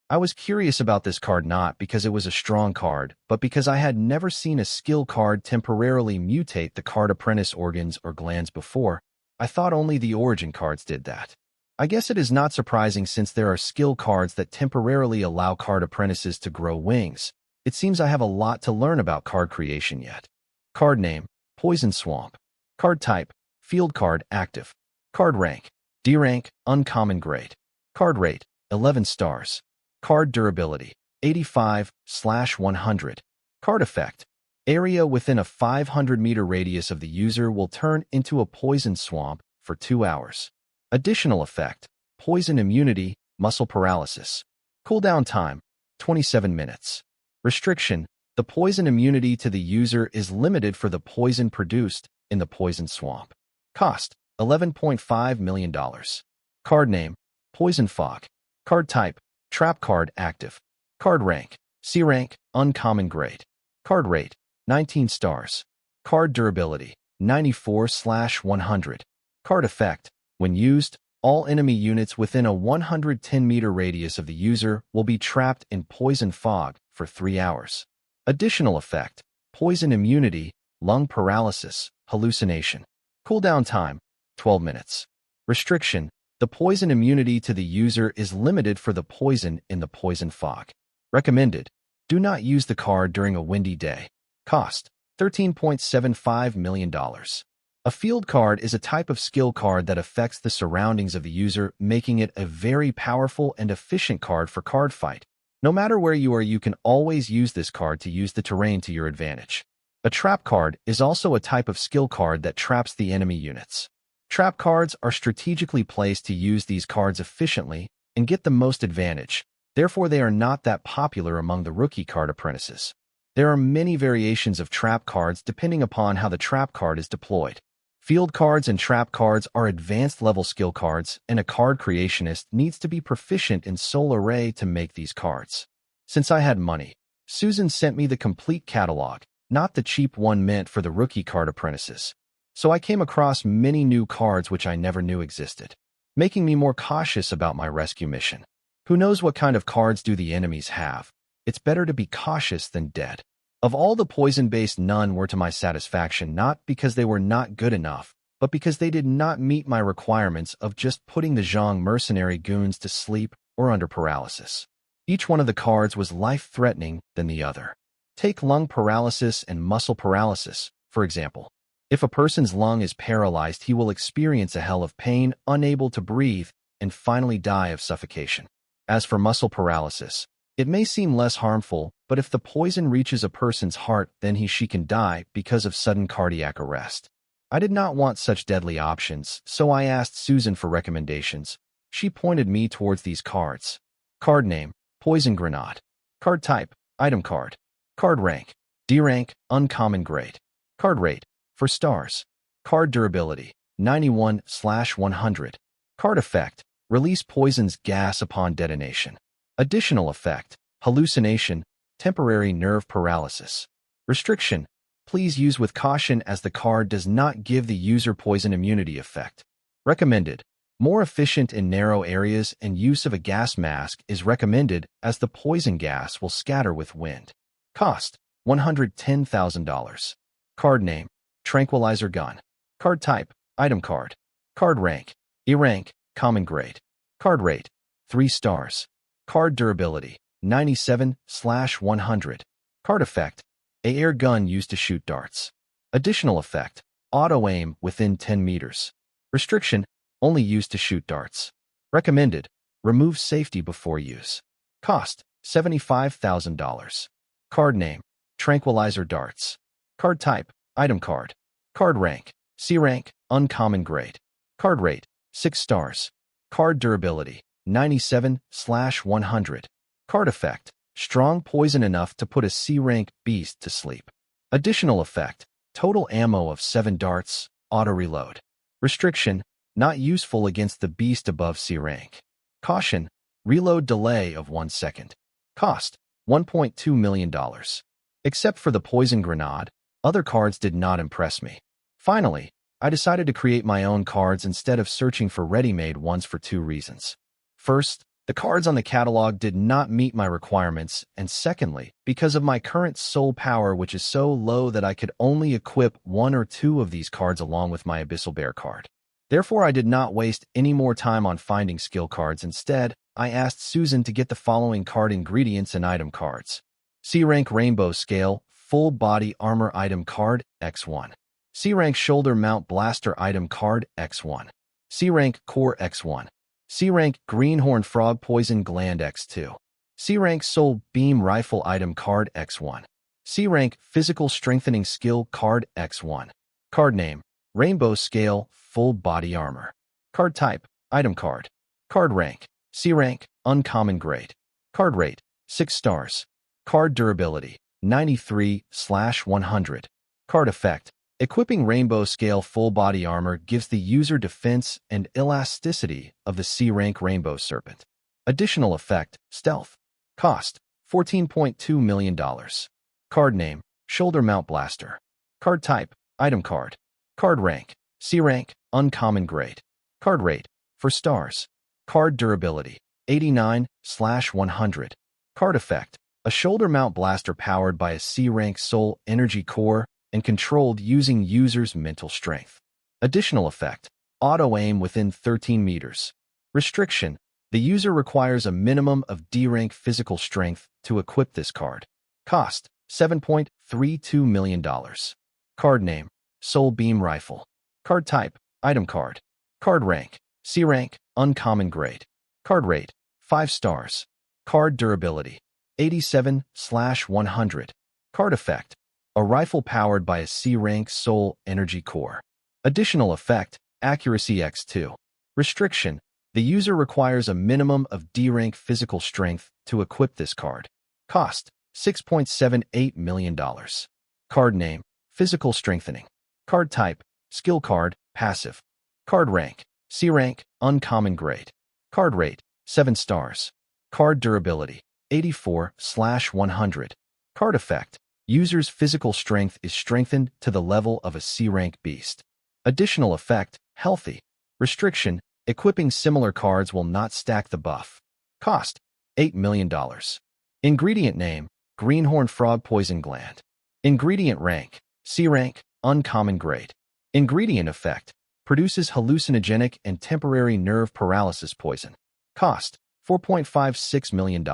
I was curious about this card not because it was a strong card, but because I had never seen a skill card temporarily mutate the card apprentice organs or glands before. I thought only the origin cards did that. I guess it is not surprising since there are skill cards that temporarily allow card apprentices to grow wings. It seems I have a lot to learn about card creation yet. Card name, Poison Swamp. Card type, field card active. Card rank, D rank, uncommon grade. Card rate, 11 stars. Card durability, 85/100. Card effect, area within a 500-meter radius of the user will turn into a poison swamp for 2 hours. Additional effect, poison immunity, muscle paralysis. Cooldown time, 27 minutes. Restriction, the poison immunity to the user is limited for the poison produced in the poison swamp. Cost, $11.5 million. Card name, Poison Fog. Card type, Trap card active. Card rank, C rank, uncommon grade. Card rate, 19 stars. Card durability, 94/100. Card effect, when used, all enemy units within a 110-meter radius of the user will be trapped in poison fog for 3 hours. Additional effect, poison immunity, lung paralysis, hallucination. Cooldown time, 12 minutes. Restriction, the poison immunity to the user is limited for the poison in the poison fog. Recommended, do not use the card during a windy day. Cost, $13.75 million. A field card is a type of skill card that affects the surroundings of the user, making it a very powerful and efficient card for card fight. No matter where you are, you can always use this card to use the terrain to your advantage. A trap card is also a type of skill card that traps the enemy units. Trap cards are strategically placed to use these cards efficiently and get the most advantage. Therefore, they are not that popular among the rookie card apprentices. There are many variations of trap cards depending upon how the trap card is deployed. Field cards and trap cards are advanced level skill cards, and a card creationist needs to be proficient in Soul Array to make these cards. Since I had money, Susan sent me the complete catalog, not the cheap one meant for the rookie card apprentices. So I came across many new cards which I never knew existed, making me more cautious about my rescue mission. Who knows what kind of cards do the enemies have? It's better to be cautious than dead. Of all the poison-based, none were to my satisfaction, not because they were not good enough, but because they did not meet my requirements of just putting the Zhang mercenary goons to sleep or under paralysis. Each one of the cards was life-threatening than the other. Take lung paralysis and muscle paralysis, for example. If a person's lung is paralyzed, he will experience a hell of pain, unable to breathe, and finally die of suffocation. As for muscle paralysis, it may seem less harmful, but if the poison reaches a person's heart, then she can die because of sudden cardiac arrest. I did not want such deadly options, so I asked Susan for recommendations. She pointed me towards these cards. Card name, Poison Grenade. Card type, Item card. Card rank, D rank, uncommon grade. Card rate, 4 stars. Card durability, 91/100. Card effect, release poison's gas upon detonation. Additional effect, hallucination, temporary nerve paralysis. Restriction, please use with caution as the card does not give the user poison immunity effect. Recommended, more efficient in narrow areas, and use of a gas mask is recommended as the poison gas will scatter with wind. Cost, $110,000. Card name, Tranquilizer Gun. Card type, Item card. Card rank, E rank, common grade. Card rate, 3 stars. Card durability, 97/100. Card effect, a air gun used to shoot darts. Additional effect, auto-aim within 10 meters. Restriction, only used to shoot darts. Recommended, remove safety before use. Cost, $75,000. Card name, Tranquilizer Darts. Card type, Item card. Card rank, C rank, uncommon grade. Card rate, 6 stars. Card durability, 97/100. Card effect, strong poison enough to put a C-rank beast to sleep. Additional effect, total ammo of 7 darts, auto-reload. Restriction, not useful against the beast above C rank. Caution, reload delay of 1 second. Cost, $1.2 million. Except for the poison grenade, other cards did not impress me. Finally, I decided to create my own cards instead of searching for ready-made ones for 2 reasons. First, the cards on the catalog did not meet my requirements, and secondly, because of my current soul power, which is so low that I could only equip 1 or 2 of these cards along with my Abyssal Bear card. Therefore, I did not waste any more time on finding skill cards. Instead, I asked Susan to get the following card ingredients and item cards. C-rank Rainbow Scale, Full Body Armor Item Card, X1. C-rank Shoulder Mount Blaster Item Card, X1. C-Rank Core X1. C-Rank Greenhorn Frog Poison Gland X2. C-Rank Soul Beam Rifle Item Card X1. C-Rank Physical Strengthening Skill Card X1. Card Name: Rainbow Scale Full Body Armor. Card Type: Item Card. Card Rank: C-Rank Uncommon Grade. Card Rate: 6 stars. Card Durability: 93/100. Card Effect: Equipping Rainbow Scale Full Body Armor gives the user defense and elasticity of the C-Rank Rainbow Serpent. Additional Effect: Stealth. Cost: $14.2 million. Card Name: Shoulder Mount Blaster. Card Type: Item Card. Card Rank: C-Rank Uncommon Grade. Card Rate: 4 stars. Card Durability: 89/100. Card Effect: A shoulder mount blaster powered by a C-Rank Soul Energy Core and controlled using user's mental strength. Additional Effect: Auto-aim within 13 meters. Restriction: The user requires a minimum of D-Rank physical strength to equip this card. Cost: $7.32 million. Card Name: Soul Beam Rifle. Card Type: Item Card. Card Rank: C-Rank Uncommon Grade. Card Rate: 5 stars. Card Durability: 87/100. Card Effect: A rifle powered by a C-Rank Soul Energy Core. Additional Effect: Accuracy X2. Restriction: The user requires a minimum of D-Rank physical strength to equip this card. Cost: $6.78 million. Card Name: Physical Strengthening. Card Type: Skill Card, Passive. Card Rank: C-Rank Uncommon Grade. Card Rate: 7 stars. Card Durability: 84/100. Card Effect: User's physical strength is strengthened to the level of a C-Rank beast. Additional Effect: Healthy. Restriction: Equipping similar cards will not stack the buff. Cost: $8 million. Ingredient Name: Greenhorn Frog Poison Gland. Ingredient Rank: C-Rank Uncommon Grade. Ingredient Effect: Produces hallucinogenic and temporary nerve paralysis poison. Cost: $4.56 million.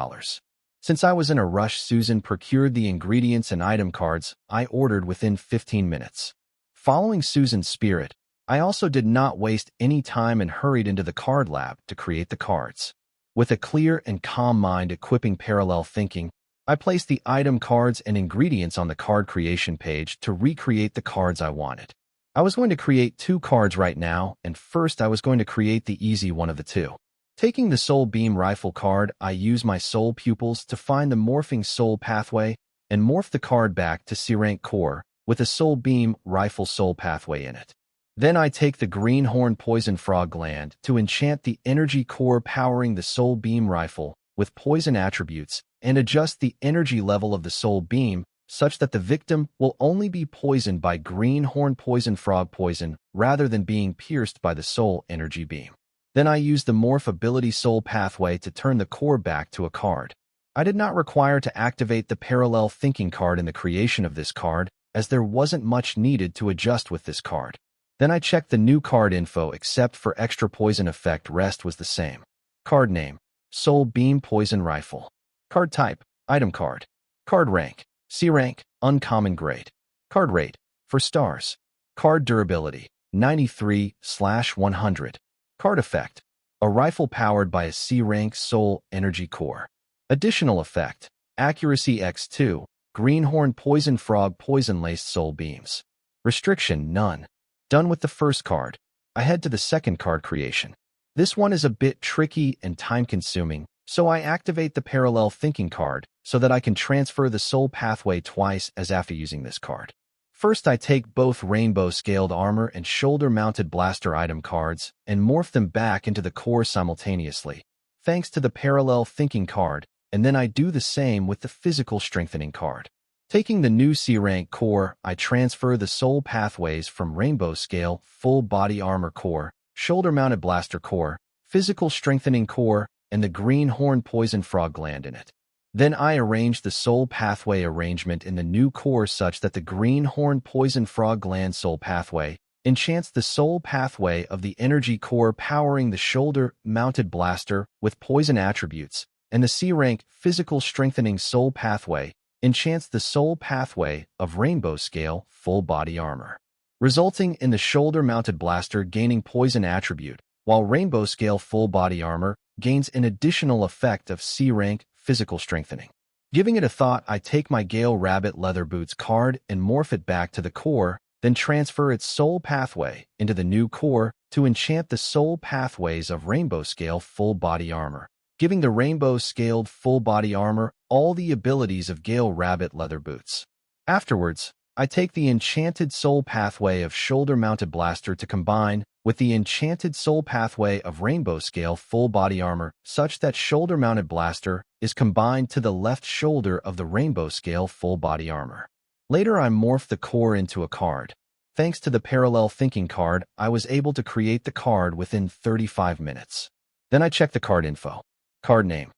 Since I was in a rush, Susan procured the ingredients and item cards I ordered within 15 minutes. Following Susan's spirit, I also did not waste any time and hurried into the card lab to create the cards. With a clear and calm mind equipping parallel thinking, I placed the item cards and ingredients on the card creation page to recreate the cards I wanted. I was going to create 2 cards right now, and first I was going to create the easy one of the 2. Taking the Soul Beam Rifle card, I use my soul pupils to find the morphing soul pathway and morph the card back to C-Rank Core with a Soul Beam Rifle soul pathway in it. Then I take the Greenhorn Poison Frog Gland to enchant the energy core powering the Soul Beam Rifle with poison attributes and adjust the energy level of the Soul Beam such that the victim will only be poisoned by Greenhorn Poison Frog poison rather than being pierced by the Soul Energy Beam. Then I use the Morph Ability Soul pathway to turn the core back to a card. I did not require to activate the Parallel Thinking card in the creation of this card, as there wasn't much needed to adjust with this card. Then I checked the new card info except for extra poison effect, rest was the same. Card Name: Soul Beam Poison Rifle. Card Type: Item Card. Card Rank: C-Rank Uncommon Grade. Card Rate: 4 stars. Card Durability: 93/100. Card Effect: A rifle powered by a C-Rank Soul Energy Core. Additional Effect: Accuracy X2, Greenhorn Poison Frog Poison-Laced Soul Beams. Restriction: None. Done with the first card, I head to the second card creation. This one is a bit tricky and time-consuming, so I activate the Parallel Thinking card so that I can transfer the soul pathway twice as after using this card. First, I take both Rainbow Scaled Armor and Shoulder Mounted Blaster item cards and morph them back into the core simultaneously, thanks to the Parallel Thinking card, and then I do the same with the Physical Strengthening card. Taking the new C-Rank Core, I transfer the soul pathways from Rainbow Scale Full Body Armor Core, Shoulder Mounted Blaster Core, Physical Strengthening Core, and the Greenhorn Poison Frog Gland in it. Then I arrange the soul pathway arrangement in the new core such that the Greenhorn Poison Frog Gland soul pathway enchants the soul pathway of the energy core powering the Shoulder Mounted Blaster with poison attributes, and the C-Rank Physical Strengthening soul pathway enchants the soul pathway of Rainbow Scale Full Body Armor, resulting in the Shoulder Mounted Blaster gaining poison attribute while rainbow scale full body armor gains an additional effect of C rank physical strengthening. Giving it a thought, I take my Gale Rabbit Leather Boots card and morph it back to the core, then transfer its soul pathway into the new core to enchant the soul pathways of rainbow scale full body armor, giving the rainbow scaled full body armor all the abilities of Gale Rabbit Leather Boots. Afterwards, I take the enchanted soul pathway of Shoulder Mounted Blaster to combine with the enchanted soul pathway of rainbow scale full body armor such that Shoulder Mounted Blaster is combined to the left shoulder of the rainbow scale full body armor. Later, I morph the core into a card. Thanks to the parallel thinking card, I was able to create the card within 35 minutes. Then I check the card info. Card name.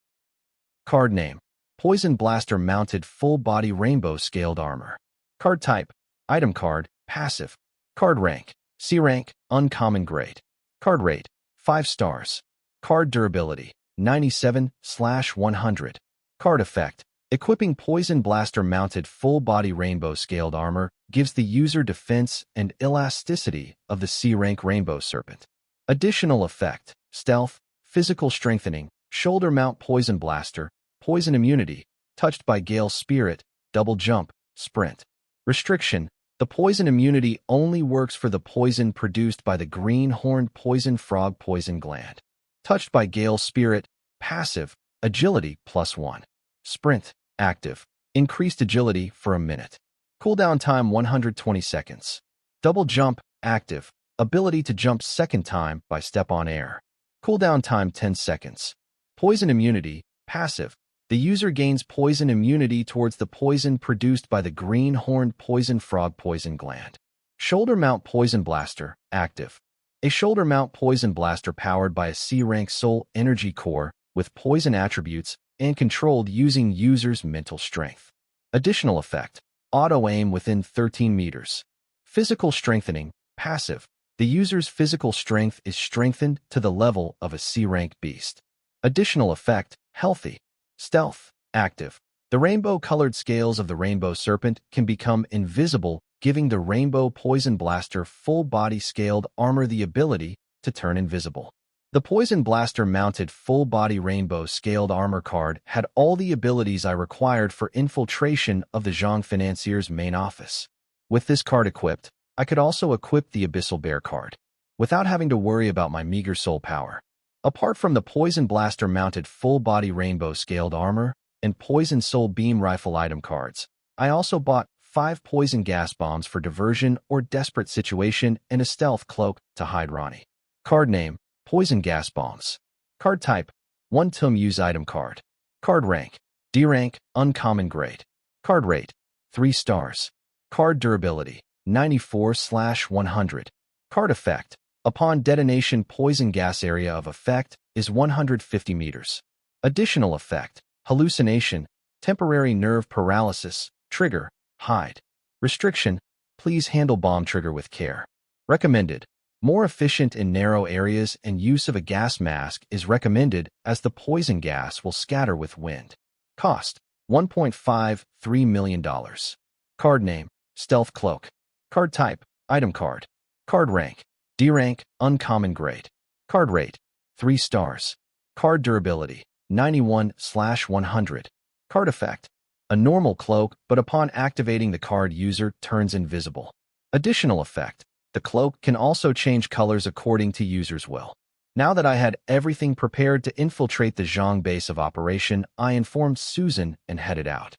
Card name. Poison Blaster Mounted Full Body Rainbow Scaled Armor. Card type. Item card. Passive. Card rank. C rank. Uncommon grade. Card rate. 5 stars. Card durability. 97/100. Card effect. Equipping Poison Blaster Mounted Full Body Rainbow Scaled Armor gives the user defense and elasticity of the C-rank Rainbow Serpent. Additional effect: stealth, physical strengthening, shoulder mount Poison Blaster, poison immunity, touched by Gale Spirit, double jump, sprint. Restriction: the poison immunity only works for the poison produced by the green-horned poison frog poison gland. Touched by Gale Spirit, passive, agility +1. Sprint, active, increased agility for a minute. Cooldown time 120 seconds. Double jump, active, ability to jump second time by step on air. Cooldown time 10 seconds. Poison immunity, passive. The user gains poison immunity towards the poison produced by the green-horned poison frog poison gland. Shoulder mount Poison Blaster, active. A shoulder mount Poison Blaster powered by a C-rank soul energy core with poison attributes and controlled using user's mental strength. Additional effect: auto-aim within 13 meters. Physical strengthening, passive. The user's physical strength is strengthened to the level of a C-rank beast. Additional effect: healthy. Stealth, active. The rainbow-colored scales of the Rainbow Serpent can become invisible, giving the Rainbow Poison Blaster full-body scaled armor the ability to turn invisible. The Poison Blaster Mounted Full Body Rainbow Scaled Armor card had all the abilities I required for infiltration of the Zhang Financier's main office. With this card equipped, I could also equip the Abyssal Bear card, without having to worry about my meager soul power. Apart from the Poison Blaster Mounted Full Body Rainbow Scaled Armor and Poison Soul Beam Rifle item cards, I also bought 5 Poison Gas Bombs for diversion or desperate situation and a Stealth Cloak to hide Ronnie. Card name: Poison Gas Bombs. Card type: 1 Tum Use item card. Card rank: D rank, uncommon grade. Card rate: 3 stars. Card durability: 94/100. Card effect: upon detonation, poison gas area of effect is 150 meters. Additional effect: hallucination, temporary nerve paralysis, trigger, hide. Restriction: please handle bomb trigger with care. Recommended: more efficient in narrow areas and use of a gas mask is recommended as the poison gas will scatter with wind. Cost: $1.53 million. Card name: Stealth Cloak. Card type: item card. Card rank: D rank, uncommon grade. Card rate: 3 stars. Card durability: 91/100. Card effect: a normal cloak, but upon activating the card, user turns invisible. Additional effect: the cloak can also change colors according to user's will. Now that I had everything prepared to infiltrate the Zhang base of operation, I informed Susan and headed out.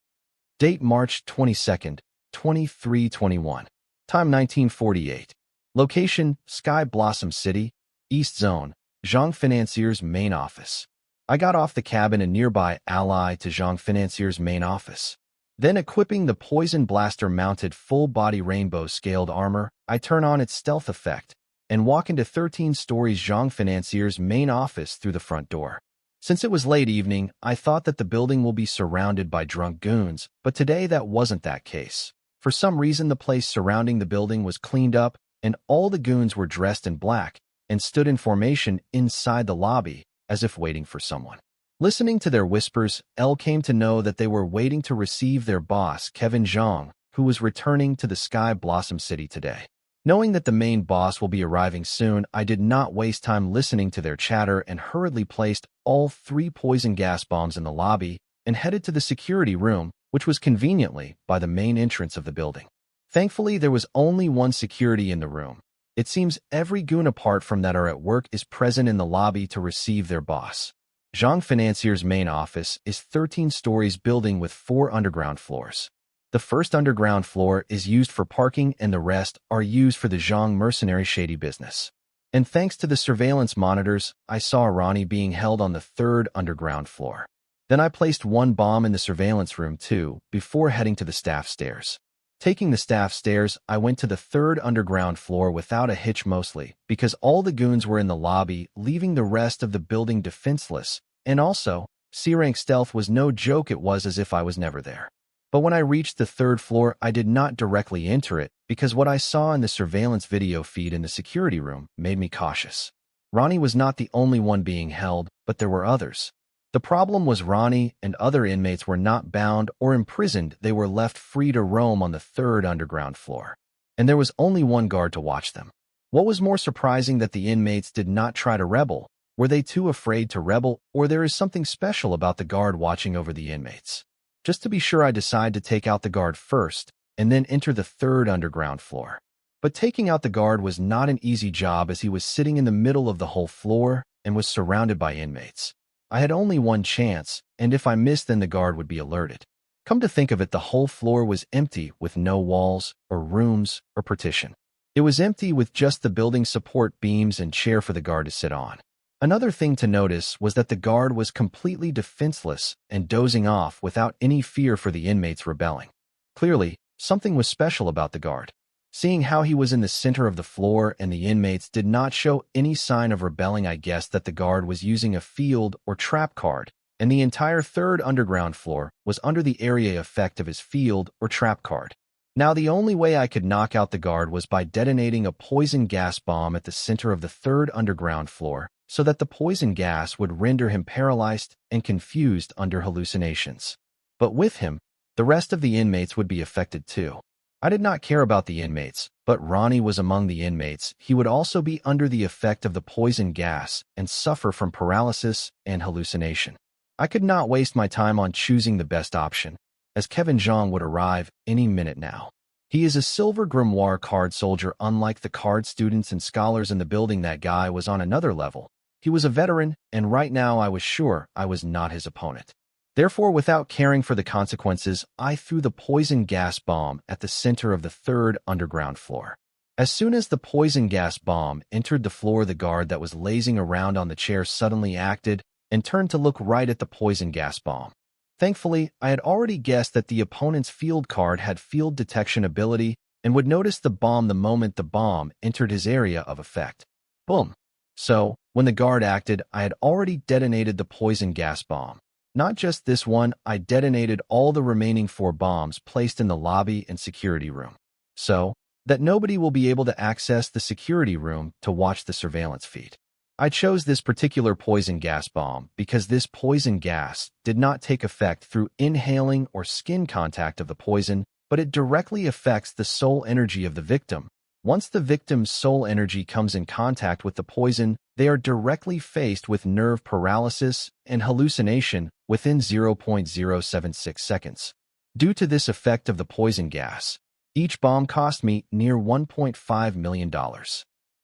Date: March 22nd, 2321. Time: 1948. Location: Sky Blossom City, East Zone, Zhang Financier's main office. I got off the cab in a nearby ally to Zhang Financier's main office. Then, equipping the Poison Blaster Mounted Full Body Rainbow Scaled Armor, I turn on its stealth effect and walk into 13 stories Zhang Financier's main office through the front door. Since it was late evening, I thought that the building will be surrounded by drunk goons, but today that wasn't that case. For some reason, the place surrounding the building was cleaned up, and all the goons were dressed in black and stood in formation inside the lobby, as if waiting for someone. Listening to their whispers, Elle came to know that they were waiting to receive their boss, Kevin Zhang, who was returning to the Sky Blossom City today. Knowing that the main boss will be arriving soon, I did not waste time listening to their chatter and hurriedly placed all 3 poison gas bombs in the lobby and headed to the security room, which was conveniently by the main entrance of the building. Thankfully, there was only one security in the room. It seems every goon apart from that are at work is present in the lobby to receive their boss. Zhang Financier's main office is 13 stories building with 4 underground floors. The first underground floor is used for parking and the rest are used for the Zhang mercenary shady business. And thanks to the surveillance monitors, I saw Ronnie being held on the 3rd underground floor. Then I placed 1 bomb in the surveillance room too, before heading to the staff stairs. Taking the staff stairs, I went to the 3rd underground floor without a hitch mostly, because all the goons were in the lobby, leaving the rest of the building defenseless, and also, C-rank stealth was no joke, it was as if I was never there. But when I reached the 3rd floor, I did not directly enter it, because what I saw in the surveillance video feed in the security room made me cautious. Ronnie was not the only one being held, but there were others. The problem was Ronnie and other inmates were not bound or imprisoned, they were left free to roam on the 3rd underground floor. And there was only one guard to watch them. What was more surprising that the inmates did not try to rebel. Were they too afraid to rebel, or there is something special about the guard watching over the inmates? Just to be sure, I decided to take out the guard first, and then enter the 3rd underground floor. But taking out the guard was not an easy job as he was sitting in the middle of the whole floor and was surrounded by inmates. I had only one chance, and if I missed then the guard would be alerted. Come to think of it, the whole floor was empty with no walls or rooms or partition. It was empty with just the building support beams and chair for the guard to sit on. Another thing to notice was that the guard was completely defenseless and dozing off without any fear for the inmates rebelling. Clearly, something was special about the guard. Seeing how he was in the center of the floor and the inmates did not show any sign of rebelling, I guessed that the guard was using a field or trap card, and the entire 3rd underground floor was under the area effect of his field or trap card. Now the only way I could knock out the guard was by detonating a poison gas bomb at the center of the 3rd underground floor, so that the poison gas would render him paralyzed and confused under hallucinations. But with him, the rest of the inmates would be affected too. I did not care about the inmates, but Ronnie was among the inmates. He would also be under the effect of the poison gas and suffer from paralysis and hallucination. I could not waste my time on choosing the best option, as Kevin Zhang would arrive any minute now. He is a silver grimoire card soldier. Unlike the card students and scholars in the building, that guy was on another level. He was a veteran, and right now I was sure I was not his opponent. Therefore, without caring for the consequences, I threw the poison gas bomb at the center of the 3rd underground floor. As soon as the poison gas bomb entered the floor, the guard that was lazing around on the chair suddenly acted and turned to look right at the poison gas bomb. Thankfully, I had already guessed that the opponent's field card had field detection ability and would notice the bomb the moment the bomb entered his area of effect. Boom. So, when the guard acted, I had already detonated the poison gas bomb. Not just this one, I detonated all the remaining 4 bombs placed in the lobby and security room, so that nobody will be able to access the security room to watch the surveillance feed. I chose this particular poison gas bomb because this poison gas did not take effect through inhaling or skin contact of the poison, but it directly affects the soul energy of the victim. Once the victim's soul energy comes in contact with the poison, they are directly faced with nerve paralysis and hallucination within 0.076 seconds. Due to this effect of the poison gas, each bomb cost me near $1.5 million.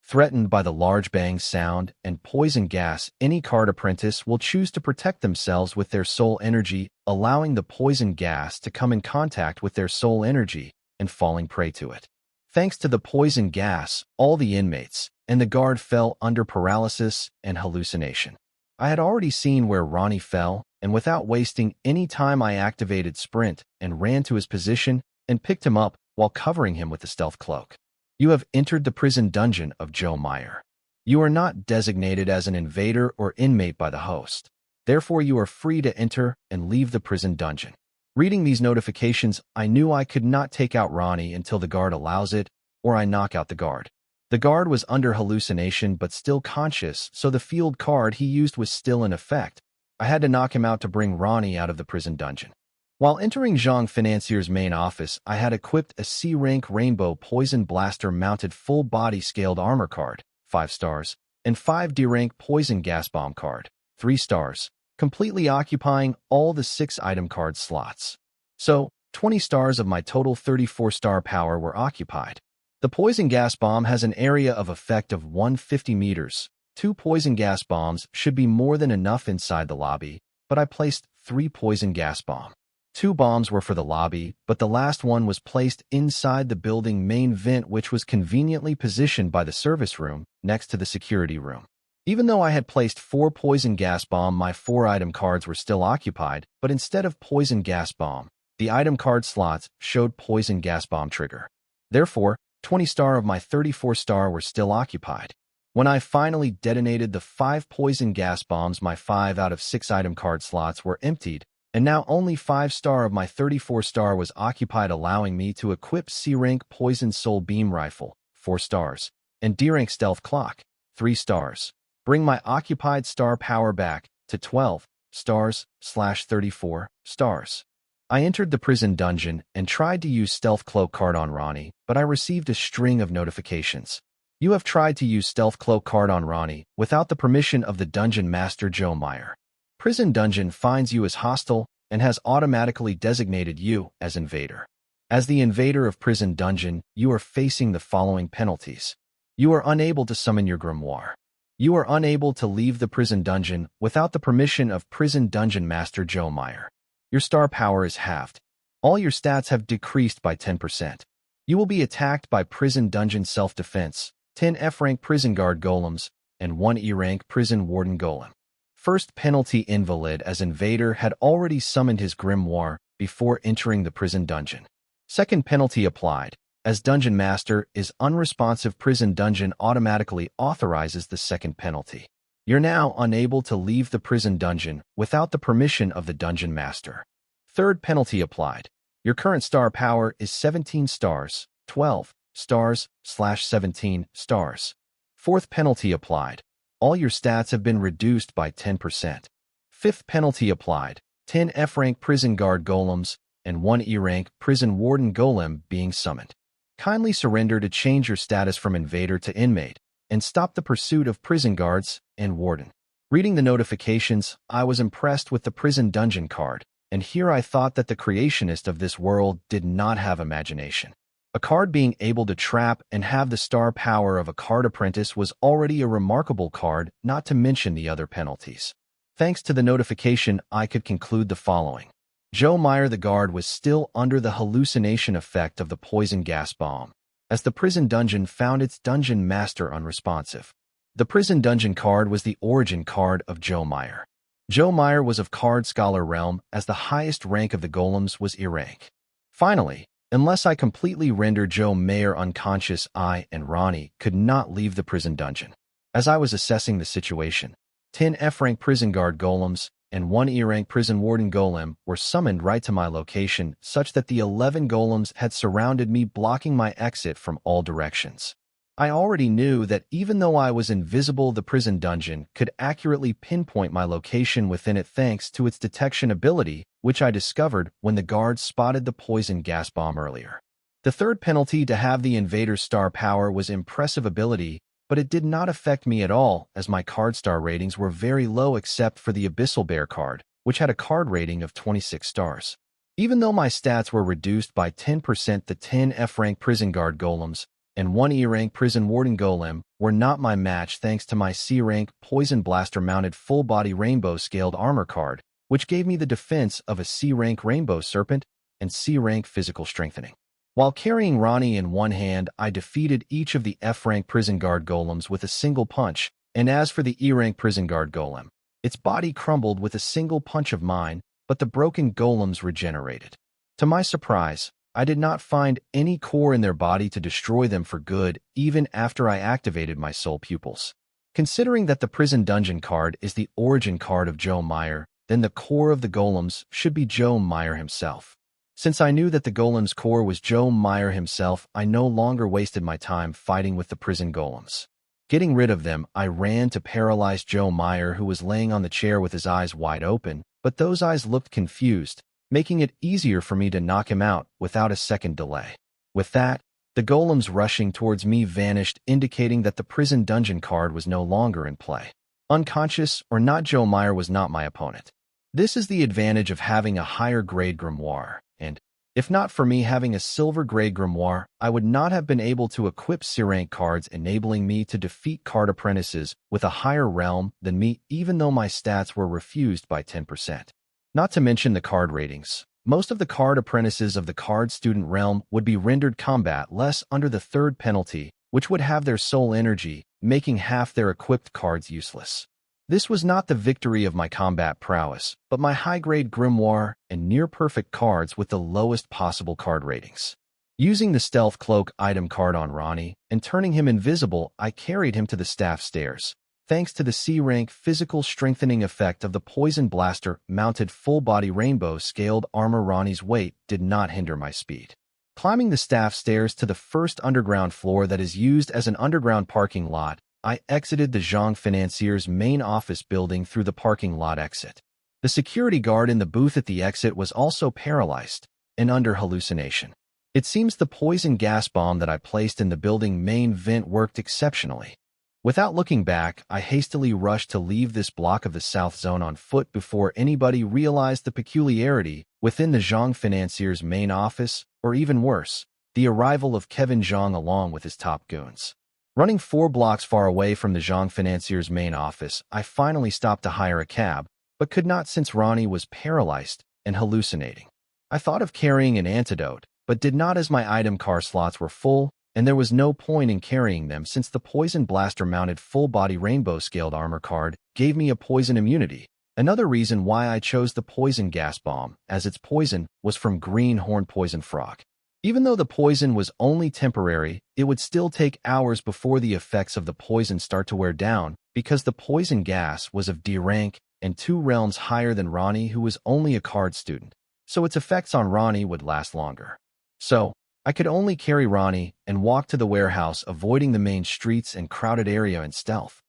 Threatened by the large bang sound and poison gas, any card apprentice will choose to protect themselves with their soul energy, allowing the poison gas to come in contact with their soul energy and falling prey to it. Thanks to the poison gas, all the inmates and the guard fell under paralysis and hallucination. I had already seen where Ronnie fell, and without wasting any time I activated Sprint and ran to his position and picked him up while covering him with the stealth cloak. You have entered the prison dungeon of Joe Meyer. You are not designated as an invader or inmate by the host. Therefore, you are free to enter and leave the prison dungeon. Reading these notifications, I knew I could not take out Ronnie until the guard allows it, or I knock out the guard. The guard was under hallucination but still conscious, so the field card he used was still in effect. I had to knock him out to bring Ronnie out of the prison dungeon. While entering Zhang Financier's main office, I had equipped a C-rank Rainbow Poison Blaster mounted full-body scaled armor card, 5 stars, and 5 D-rank Poison Gas Bomb card, 3 stars, completely occupying all the 6 item card slots. So, 20 stars of my total 34 star power were occupied. The Poison Gas Bomb has an area of effect of 150 meters. 2 Poison Gas Bombs should be more than enough inside the lobby, but I placed 3 Poison Gas Bomb. 2 bombs were for the lobby, but the last one was placed inside the building main vent, which was conveniently positioned by the service room next to the security room. Even though I had placed 4 Poison Gas Bomb, my 4 item cards were still occupied, but instead of Poison Gas Bomb, the item card slots showed Poison Gas Bomb trigger. Therefore, 20 star of my 34 star were still occupied. When I finally detonated the 5 Poison Gas Bombs, my 5 out of 6 item card slots were emptied, and now only 5 star of my 34 star was occupied, allowing me to equip C-rank Poison Soul Beam Rifle, 4 stars, and D-rank Stealth Clock, 3 stars. Bring my occupied star power back to 12 stars/34 stars. I entered the prison dungeon and tried to use Stealth Cloak card on Ronnie, but I received a string of notifications. You have tried to use Stealth Cloak card on Ronnie without the permission of the Dungeon Master Joe Meyer. Prison Dungeon finds you as hostile and has automatically designated you as invader. As the invader of Prison Dungeon, you are facing the following penalties. You are unable to summon your grimoire. You are unable to leave the Prison Dungeon without the permission of Prison Dungeon Master Joe Meyer. Your star power is halved. All your stats have decreased by 10%. You will be attacked by Prison Dungeon Self-Defense, 10 F-rank Prison Guard Golems, and 1 E-rank Prison Warden Golem. First penalty: Invalid, as invader had already summoned his grimoire before entering the prison dungeon. Second penalty applied, as Dungeon Master is unresponsive. Prison Dungeon automatically authorizes the second penalty. You're now unable to leave the prison dungeon without the permission of the Dungeon Master. Third penalty applied. Your current star power is 17 stars, 12 stars/17 stars. Fourth penalty applied. All your stats have been reduced by 10%. Fifth penalty applied. 10 F-rank Prison Guard Golems and 1 E-rank Prison Warden Golem being summoned. Kindly surrender to change your status from invader to inmate, and stop the pursuit of prison guards and warden. Reading the notifications, I was impressed with the Prison Dungeon card, and here I thought that the creationist of this world did not have imagination. A card being able to trap and have the star power of a card apprentice was already a remarkable card, not to mention the other penalties. Thanks to the notification, I could conclude the following. Joe Meyer the guard was still under the hallucination effect of the Poison Gas Bomb, as the prison dungeon found its dungeon master unresponsive. The Prison Dungeon card was the origin card of Joe Meyer. Joe Meyer was of Card Scholar realm, as the highest rank of the golems was E-rank. Finally, unless I completely rendered Joe Meyer unconscious, I and Ronnie could not leave the prison dungeon. As I was assessing the situation, 10 F-rank Prison Guard Golems and 1 E-rank Prison Warden Golem were summoned right to my location, such that the 11 golems had surrounded me, blocking my exit from all directions. I already knew that even though I was invisible, the prison dungeon could accurately pinpoint my location within it thanks to its detection ability, which I discovered when the guards spotted the Poison Gas Bomb earlier. The third penalty to have the invader's star power was impressive ability, but it did not affect me at all, as my card star ratings were very low except for the Abyssal Bear card, which had a card rating of 26 stars. Even though my stats were reduced by 10%, the 10 F-rank Prison Guard Golems and 1 E-rank Prison Warden Golem were not my match thanks to my C-rank Poison Blaster mounted full-body Rainbow Scaled Armor card, which gave me the defense of a C-rank Rainbow Serpent and C-rank Physical Strengthening. While carrying Ronnie in one hand, I defeated each of the F-rank Prison Guard Golems with a single punch, and as for the E-rank Prison Guard Golem, its body crumbled with a single punch of mine, but the broken golems regenerated. To my surprise, I did not find any core in their body to destroy them for good, even after I activated my soul pupils. Considering that the Prison Dungeon card is the origin card of Joe Meyer, then the core of the golems should be Joe Meyer himself. Since I knew that the golem's core was Joe Meyer himself, I no longer wasted my time fighting with the prison golems. Getting rid of them, I ran to paralyze Joe Meyer, who was laying on the chair with his eyes wide open, but those eyes looked confused, making it easier for me to knock him out without a second delay. With that, the golems rushing towards me vanished, indicating that the prison dungeon card was no longer in play. Unconscious or not, Joe Meyer was not my opponent. This is the advantage of having a higher grade grimoire, and if not for me having a silver grade grimoire, I would not have been able to equip C-rank cards, enabling me to defeat card apprentices with a higher realm than me, even though my stats were refused by 10%. Not to mention the card ratings. Most of the card apprentices of the card student realm would be rendered combat-less under the third penalty, which would have their soul energy, making half their equipped cards useless. This was not the victory of my combat prowess, but my high-grade grimoire and near-perfect cards with the lowest possible card ratings. Using the stealth cloak item card on Ronnie and turning him invisible, I carried him to the staff stairs. Thanks to the C-rank physical strengthening effect of the poison blaster mounted full-body rainbow-scaled armor, Ronnie's weight did not hinder my speed. Climbing the staff stairs to the first underground floor that is used as an underground parking lot, I exited the Zhang Financier's main office building through the parking lot exit. The security guard in the booth at the exit was also paralyzed and under hallucination. It seems the poison gas bomb that I placed in the building main vent worked exceptionally. Without looking back, I hastily rushed to leave this block of the South Zone on foot before anybody realized the peculiarity within the Zhang Financier's main office, or even worse, the arrival of Kevin Zhang along with his top goons. Running 4 blocks far away from the Zhang Financier's main office, I finally stopped to hire a cab, but could not since Ronnie was paralyzed and hallucinating. I thought of carrying an antidote, but did not as my item car slots were full, and there was no point in carrying them since the poison blaster-mounted full-body rainbow-scaled armor card gave me a poison immunity. Another reason why I chose the poison gas bomb, as its poison was from greenhorn poison frog. Even though the poison was only temporary, it would still take hours before the effects of the poison start to wear down, because the poison gas was of D rank and 2 realms higher than Ronnie, who was only a card student, so its effects on Ronnie would last longer. So, I could only carry Ronnie and walk to the warehouse, avoiding the main streets and crowded area in stealth.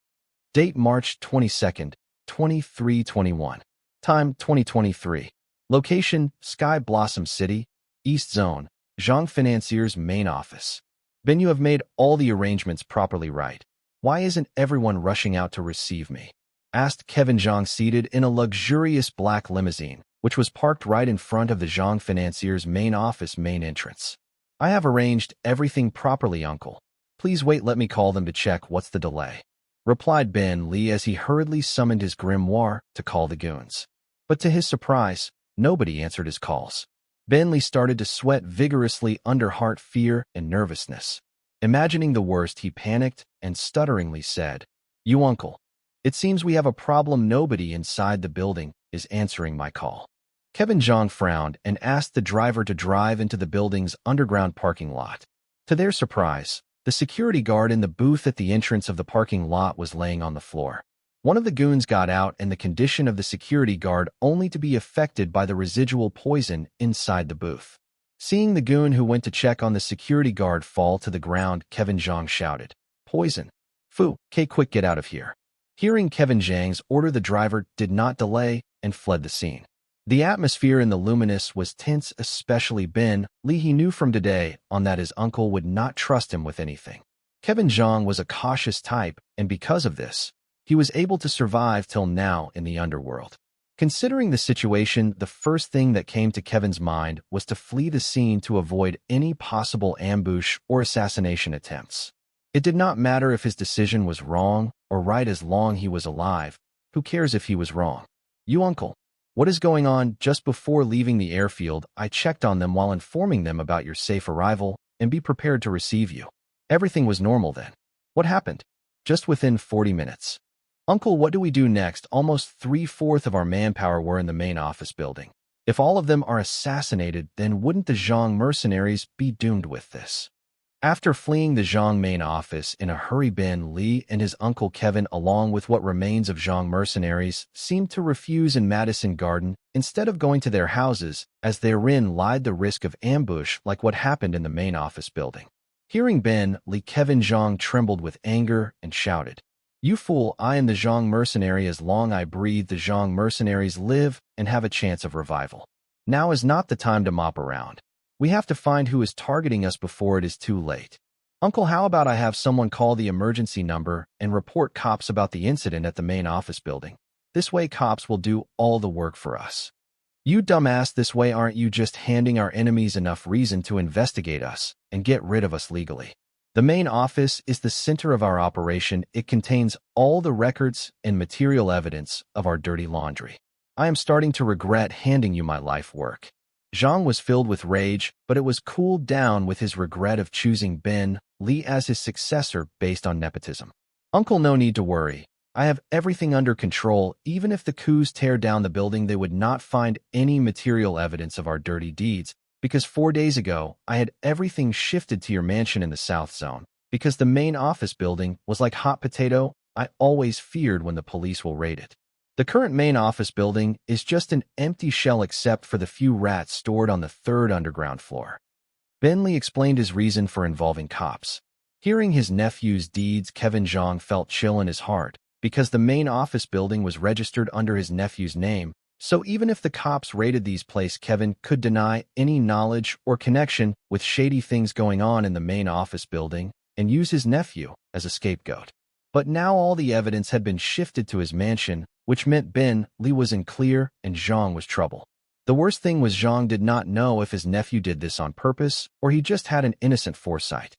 Date March 22nd, 2321. Time 2023. Location Sky Blossom City, East Zone, Zhang Financier's main office. Ben, you have made all the arrangements properly, right? Why isn't everyone rushing out to receive me? Asked Kevin Zhang, seated in a luxurious black limousine, which was parked right in front of the Zhang Financier's main office main entrance. I have arranged everything properly, uncle. Please wait, let me call them to check. What's the delay? Replied Ben Lee as he hurriedly summoned his grimoire to call the goons. But to his surprise, nobody answered his calls. Ben Lee started to sweat vigorously under heart fear and nervousness. Imagining the worst, he panicked and stutteringly said, "You uncle, it seems we have a problem. Nobody inside the building is answering my call." Kevin Zhang frowned and asked the driver to drive into the building's underground parking lot. To their surprise, the security guard in the booth at the entrance of the parking lot was laying on the floor. One of the goons got out, and the condition of the security guard only to be affected by the residual poison inside the booth. Seeing the goon who went to check on the security guard fall to the ground, Kevin Zhang shouted, "Poison! Fu, quick, get out of here." Hearing Kevin Zhang's order, the driver did not delay and fled the scene. The atmosphere in the Luminous was tense, especially Ben Lee. He knew from today on that his uncle would not trust him with anything. Kevin Zhang was a cautious type, and because of this, he was able to survive till now in the underworld. Considering the situation, the first thing that came to Kevin's mind was to flee the scene to avoid any possible ambush or assassination attempts. It did not matter if his decision was wrong or right as long he was alive. Who cares if he was wrong? "You uncle, what is going on?" Just before leaving the airfield, I checked on them while informing them about your safe arrival and be prepared to receive you. Everything was normal then. What happened? Just within 40 minutes. Uncle, what do we do next? Almost 3/4 of our manpower were in the main office building. If all of them are assassinated, then wouldn't the Zhang mercenaries be doomed with this? After fleeing the Zhang main office in a hurry, Ben Lee and his uncle Kevin, along with what remains of Zhang mercenaries, seemed to refuse in Madison Garden instead of going to their houses, as therein lied the risk of ambush like what happened in the main office building. Hearing Ben Lee, Kevin Zhang trembled with anger and shouted, "You fool, I am the Zhang mercenary. As long I breathe, the Zhang mercenaries live and have a chance of revival. Now is not the time to mop around. We have to find who is targeting us before it is too late. Uncle, how about I have someone call the emergency number and report cops about the incident at the main office building? This way cops will do all the work for us. You dumbass, this way aren't you just handing our enemies enough reason to investigate us and get rid of us legally? The main office is the center of our operation. It contains all the records and material evidence of our dirty laundry. I am starting to regret handing you my life work. Zhang was filled with rage, but it was cooled down with his regret of choosing Ben Li as his successor based on nepotism. Uncle, no need to worry. I have everything under control. Even if the coups tear down the building, they would not find any material evidence of our dirty deeds, because 4 days ago, I had everything shifted to your mansion in the South Zone. Because the main office building was like hot potato, I always feared when the police will raid it. The current main office building is just an empty shell except for the few rats stored on the 3rd underground floor. Ben Li explained his reason for involving cops. Hearing his nephew's deeds, Kevin Zhang felt chill in his heart, because the main office building was registered under his nephew's name, so even if the cops raided these places, Kevin could deny any knowledge or connection with shady things going on in the main office building and use his nephew as a scapegoat. But now all the evidence had been shifted to his mansion, which meant Ben Li was in clear and Zhang was trouble. The worst thing was Zhang did not know if his nephew did this on purpose or he just had an innocent foresight.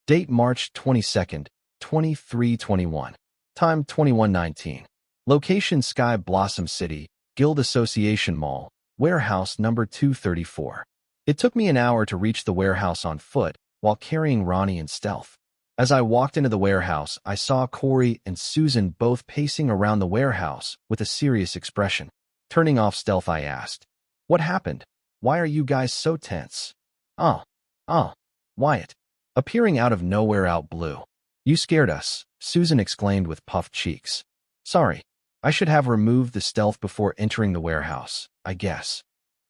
Date March 22nd, 2321. Time 21:19. Location Sky Blossom City, Guild Association Mall, warehouse number 234. It took me an hour to reach the warehouse on foot while carrying Ronnie in stealth. As I walked into the warehouse, I saw Corey and Susan both pacing around the warehouse with a serious expression. Turning off stealth, I asked, "What happened? Why are you guys so tense?" Oh, Wyatt. Appearing out of nowhere out blue. "You scared us," Susan exclaimed with puffed cheeks. "Sorry. I should have removed the stealth before entering the warehouse, I guess."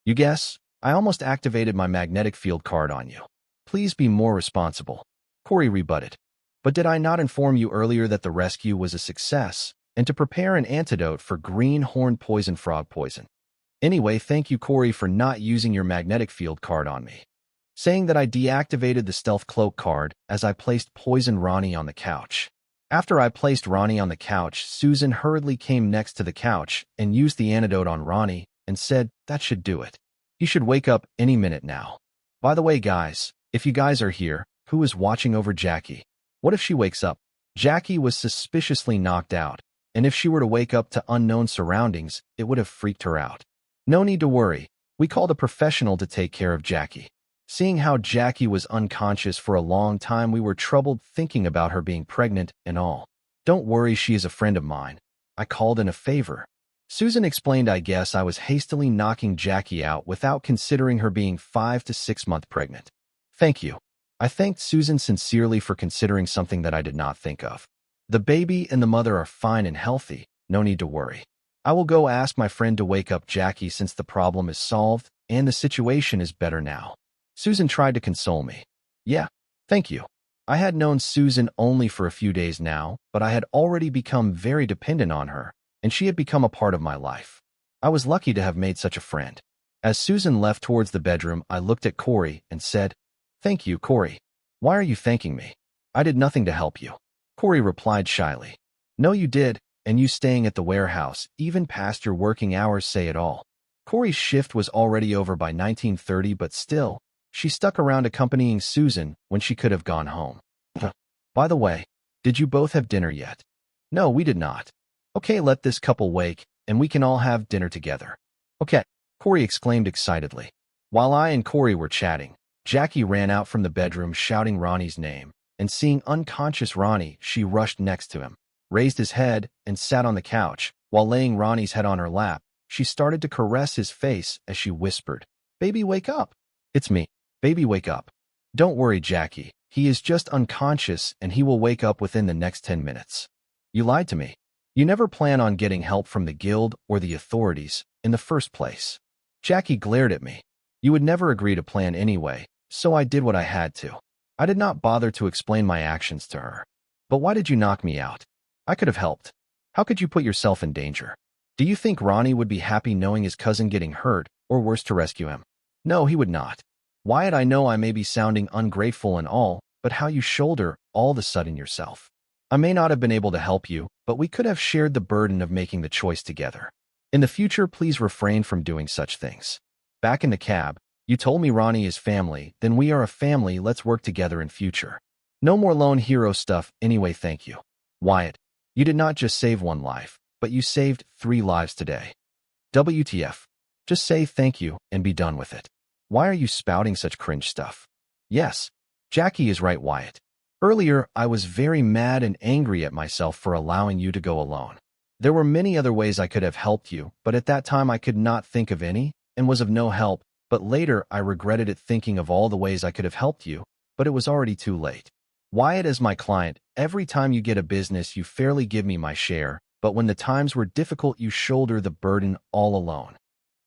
"You guess? I almost activated my magnetic field card on you. Please be more responsible," Corey rebutted. "But did I not inform you earlier that the rescue was a success and to prepare an antidote for green horned poison frog poison? Anyway, thank you, Corey, for not using your magnetic field card on me." Saying that, I deactivated the stealth cloak card as I placed poison Ronnie on the couch. After I placed Ronnie on the couch, Susan hurriedly came next to the couch and used the antidote on Ronnie and said, "That should do it. He should wake up any minute now. By the way, guys, if you guys are here, who is watching over Jackie? What if she wakes up?" Jackie was suspiciously knocked out, and if she were to wake up to unknown surroundings, it would have freaked her out. "No need to worry. We called a professional to take care of Jackie. Seeing how Jackie was unconscious for a long time, we were troubled thinking about her being pregnant and all. Don't worry, she is a friend of mine. I called in a favor." Susan explained, "I guess I was hastily knocking Jackie out without considering her being 5 to 6 months pregnant." "Thank you." I thanked Susan sincerely for considering something that I did not think of. "The baby and the mother are fine and healthy. No need to worry. I will go ask my friend to wake up Jackie since the problem is solved and the situation is better now." Susan tried to console me. "Yeah, thank you." I had known Susan only for a few days now, but I had already become very dependent on her, and she had become a part of my life. I was lucky to have made such a friend. As Susan left towards the bedroom, I looked at Corey and said, "Thank you, Corey." "Why are you thanking me? I did nothing to help you." Corey replied shyly. "No, you did, and you staying at the warehouse, even past your working hours, say it all." Corey's shift was already over by 19:30, but still, she stuck around accompanying Susan when she could have gone home. "By the way, did you both have dinner yet?" "No, we did not." "Okay, let this couple wake, and we can all have dinner together." "Okay," Corey exclaimed excitedly. While I and Corey were chatting, Jackie ran out from the bedroom shouting Ronnie's name, and seeing unconscious Ronnie, she rushed next to him, raised his head, and sat on the couch. While laying Ronnie's head on her lap, she started to caress his face as she whispered, "Baby, wake up." "It's me. Baby, wake up." "Don't worry, Jackie. He is just unconscious and he will wake up within the next 10 minutes. You lied to me. You never plan on getting help from the guild or the authorities in the first place." Jackie glared at me. "You would never agree to plan anyway, so I did what I had to." I did not bother to explain my actions to her. "But why did you knock me out? I could have helped. How could you put yourself in danger? Do you think Ronnie would be happy knowing his cousin getting hurt or worse, to rescue him. No, he would not. Wyatt, I know I may be sounding ungrateful and all, but how you shoulder all the sudden yourself. I may not have been able to help you, but we could have shared the burden of making the choice together. In the future, please refrain from doing such things. Back in the cab, you told me Ronnie is family, then we are a family, let's work together in future. No more lone hero stuff anyway, thank you. Wyatt, you did not just save one life, but you saved 3 lives today. WTF. Just say thank you and be done with it. Why are you spouting such cringe stuff? Yes, Jackie is right, Wyatt. Earlier, I was very mad and angry at myself for allowing you to go alone. There were many other ways I could have helped you, but at that time I could not think of any and was of no help, but later I regretted it thinking of all the ways I could have helped you, but it was already too late. Wyatt, as my client, every time you get a business you fairly give me my share, but when the times were difficult you shoulder the burden all alone.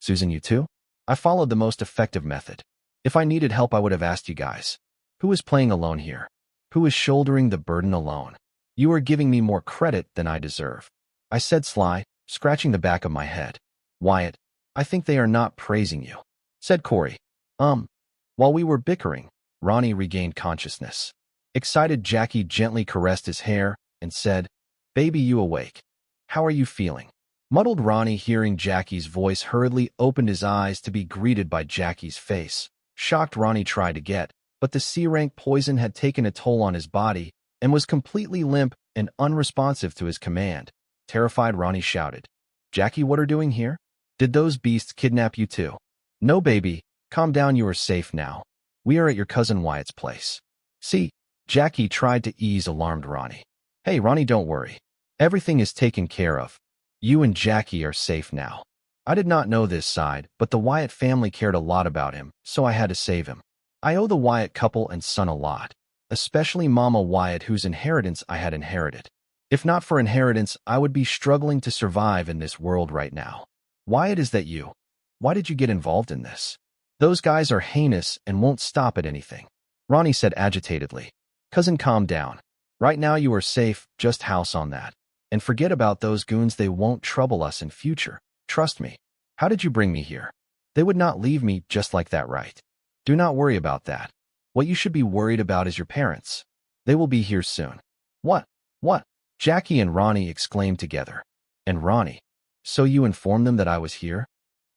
Susan, you too? I followed the most effective method. If I needed help I would have asked you guys. Who is playing alone here? Who is shouldering the burden alone? You are giving me more credit than I deserve. I said sly, scratching the back of my head. Wyatt, I think they are not praising you, said Corey. While we were bickering, Ronnie regained consciousness. Excited, Jackie gently caressed his hair and said, Baby, you awake? How are you feeling? Muddled Ronnie, hearing Jackie's voice, hurriedly opened his eyes to be greeted by Jackie's face. Shocked, Ronnie tried to get, but the C-rank poison had taken a toll on his body and was completely limp and unresponsive to his command. Terrified, Ronnie shouted, Jackie, what are you doing here? Did those beasts kidnap you too? No, baby, calm down, you are safe now. We are at your cousin Wyatt's place. See? Jackie tried to ease alarmed Ronnie. Hey, Ronnie, don't worry. Everything is taken care of. You and Jackie are safe now. I did not know this side, but the Wyatt family cared a lot about him, so I had to save him. I owe the Wyatt couple and son a lot, especially Mama Wyatt, whose inheritance I had inherited. If not for inheritance, I would be struggling to survive in this world right now. Wyatt, is that you? Why did you get involved in this? Those guys are heinous and won't stop at anything, Ronnie said agitatedly. Cousin, calm down. Right now you are safe, just house on that. And forget about those goons, they won't trouble us in future. Trust me. How did you bring me here? They would not leave me just like that, right? Do not worry about that. What you should be worried about is your parents. They will be here soon. What? What? Jackie and Ronnie exclaimed together. And Ronnie, so you informed them that I was here?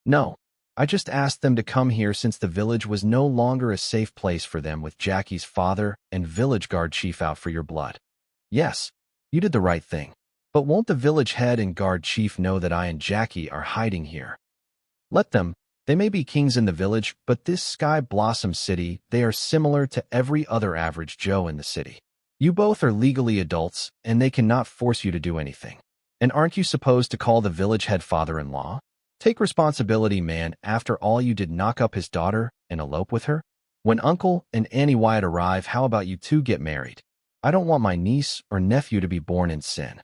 No. I just asked them to come here since the village was no longer a safe place for them, with Jackie's father and village guard chief out for your blood. Yes, you did the right thing. But won't the village head and guard chief know that I and Jackie are hiding here? Let them. They may be kings in the village, but this Sky Blossom City, they are similar to every other average Joe in the city. You both are legally adults, and they cannot force you to do anything. And aren't you supposed to call the village head father-in-law? Take responsibility, man. After all, you did knock up his daughter and elope with her. When Uncle and Annie Wyatt arrive, how about you two get married? I don't want my niece or nephew to be born in sin.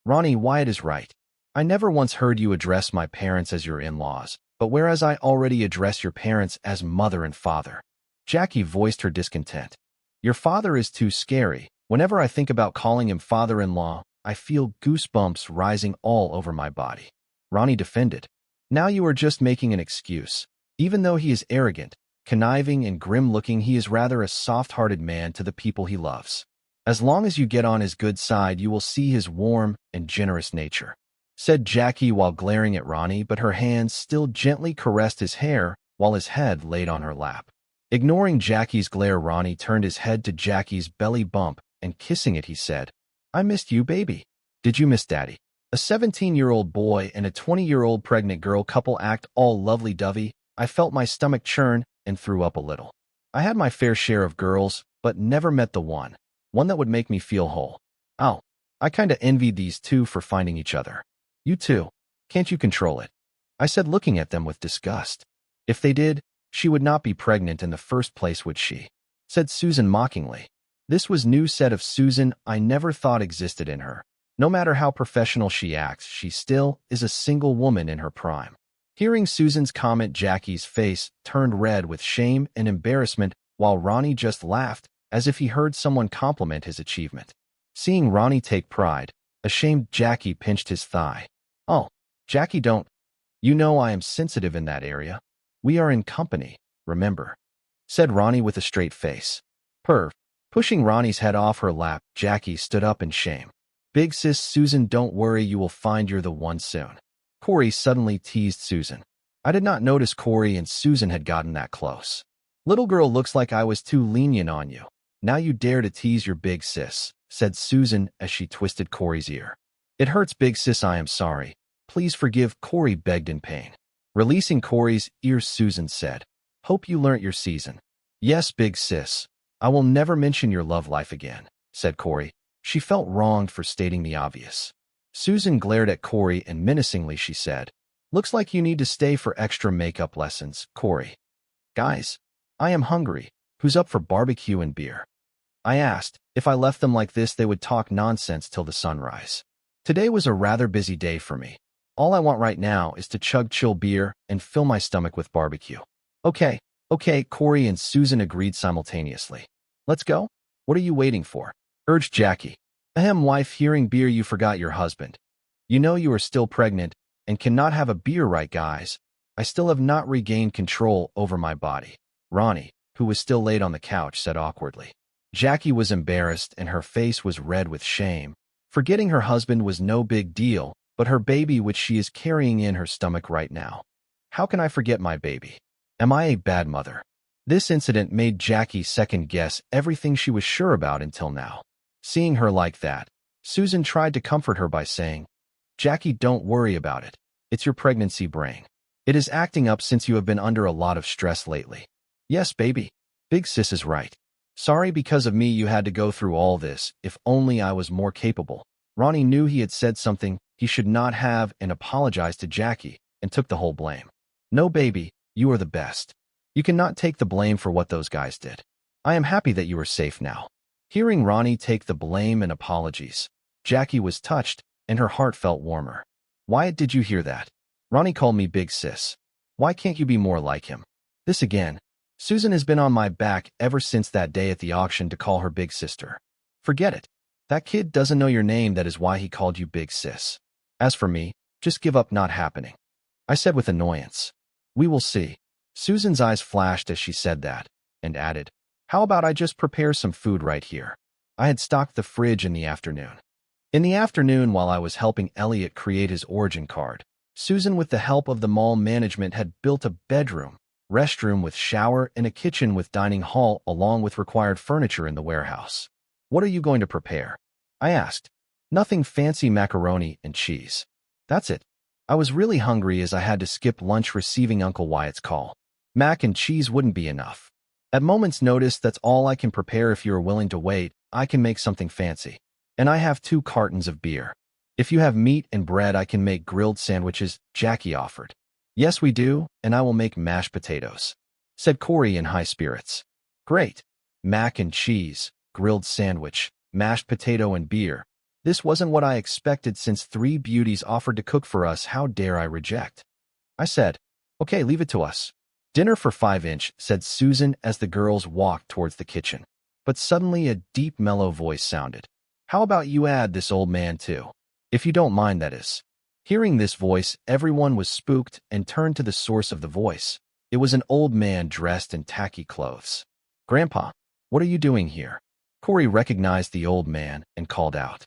Ronnie, Wyatt is right. I never once heard you address my parents as your in-laws, but whereas I already address your parents as mother and father. Jackie voiced her discontent. Your father is too scary. Whenever I think about calling him father-in-law, I feel goosebumps rising all over my body. Ronnie defended. Now you are just making an excuse. Even though he is arrogant, conniving, and grim-looking, he is rather a soft-hearted man to the people he loves. As long as you get on his good side, you will see his warm and generous nature, said Jackie while glaring at Ronnie, but her hands still gently caressed his hair while his head laid on her lap. Ignoring Jackie's glare, Ronnie turned his head to Jackie's belly bump and kissing it, he said, I missed you, baby. Did you miss Daddy? A 17-year-old boy and a 20-year-old pregnant girl couple act all lovely-dovey. I felt my stomach churn and threw up a little. I had my fair share of girls, but never met the one that would make me feel whole. Oh, I kinda envied these two for finding each other. You too. Can't you control it? I said, looking at them with disgust. If they did, she would not be pregnant in the first place, would she? Said Susan mockingly. This was new said of Susan I never thought existed in her. No matter how professional she acts, she still is a single woman in her prime. Hearing Susan's comment, Jackie's face turned red with shame and embarrassment, while Ronnie just laughed, as if he heard someone compliment his achievement. Seeing Ronnie take pride, ashamed, Jackie pinched his thigh. Oh, Jackie, don't. You know I am sensitive in that area. We are in company, remember? Said Ronnie with a straight face. Perv. Pushing Ronnie's head off her lap, Jackie stood up in shame. Big sis Susan, don't worry, you will find you're the one soon. Corey suddenly teased Susan. I did not notice Corey and Susan had gotten that close. Little girl, looks like I was too lenient on you. Now you dare to tease your big sis, said Susan as she twisted Corey's ear. It hurts, big sis, I am sorry. Please forgive, Corey begged in pain. Releasing Corey's ear, Susan said, Hope you learnt your season. Yes, big sis. I will never mention your love life again, said Corey. She felt wronged for stating the obvious. Susan glared at Corey and menacingly she said, Looks like you need to stay for extra makeup lessons, Corey. Guys, I am hungry. Who's up for barbecue and beer? I asked. If I left them like this, they would talk nonsense till the sunrise. Today was a rather busy day for me. All I want right now is to chug chill beer and fill my stomach with barbecue. Okay, Corey and Susan agreed simultaneously. Let's go? What are you waiting for? Urged Jackie. Ahem, wife, hearing beer you forgot your husband. You know you are still pregnant and cannot have a beer, right, guys? I still have not regained control over my body. Ronnie, who was still laid on the couch, said awkwardly. Jackie was embarrassed and her face was red with shame. Forgetting her husband was no big deal, but her baby which she is carrying in her stomach right now. How can I forget my baby? Am I a bad mother? This incident made Jackie second-guess everything she was sure about until now. Seeing her like that, Susan tried to comfort her by saying, Jackie, don't worry about it. It's your pregnancy brain. It is acting up since you have been under a lot of stress lately. Yes, baby. Big sis is right. Sorry because of me you had to go through all this. If only I was more capable. Ronnie knew he had said something he should not have and apologized to Jackie and took the whole blame. No, baby, you are the best. You cannot take the blame for what those guys did. I am happy that you are safe now. Hearing Ronnie take the blame and apologies, Jackie was touched and her heart felt warmer. Wyatt, did you hear that? Ronnie called me big sis. Why can't you be more like him? This again. Susan has been on my back ever since that day at the auction to call her big sister. Forget it. That kid doesn't know your name, that is why he called you big sis. As for me, just give up, not happening. I said with annoyance. We will see. Susan's eyes flashed as she said that, and added, How about I just prepare some food right here? I had stocked the fridge in the afternoon. In the afternoon, while I was helping Elliot create his origin card, Susan, with the help of the mall management, had built a bedroom, restroom with shower, and a kitchen with dining hall along with required furniture in the warehouse. What are you going to prepare? I asked. Nothing fancy, macaroni and cheese. That's it. I was really hungry as I had to skip lunch receiving Uncle Wyatt's call. Mac and cheese wouldn't be enough. At moment's notice, that's all I can prepare. If you are willing to wait, I can make something fancy. And I have 2 cartons of beer. If you have meat and bread, I can make grilled sandwiches, Jackie offered. Yes, we do, and I will make mashed potatoes, said Corey in high spirits. Great. Mac and cheese, grilled sandwich, mashed potato and beer. This wasn't what I expected since 3 beauties offered to cook for us. How dare I reject? I said, Okay, leave it to us. Dinner for 5-inch, said Susan as the girls walked towards the kitchen. But suddenly a deep, mellow voice sounded. How about you add this old man too? If you don't mind, that is. Hearing this voice, everyone was spooked and turned to the source of the voice. It was an old man dressed in tacky clothes. Grandpa, what are you doing here? Corey recognized the old man and called out.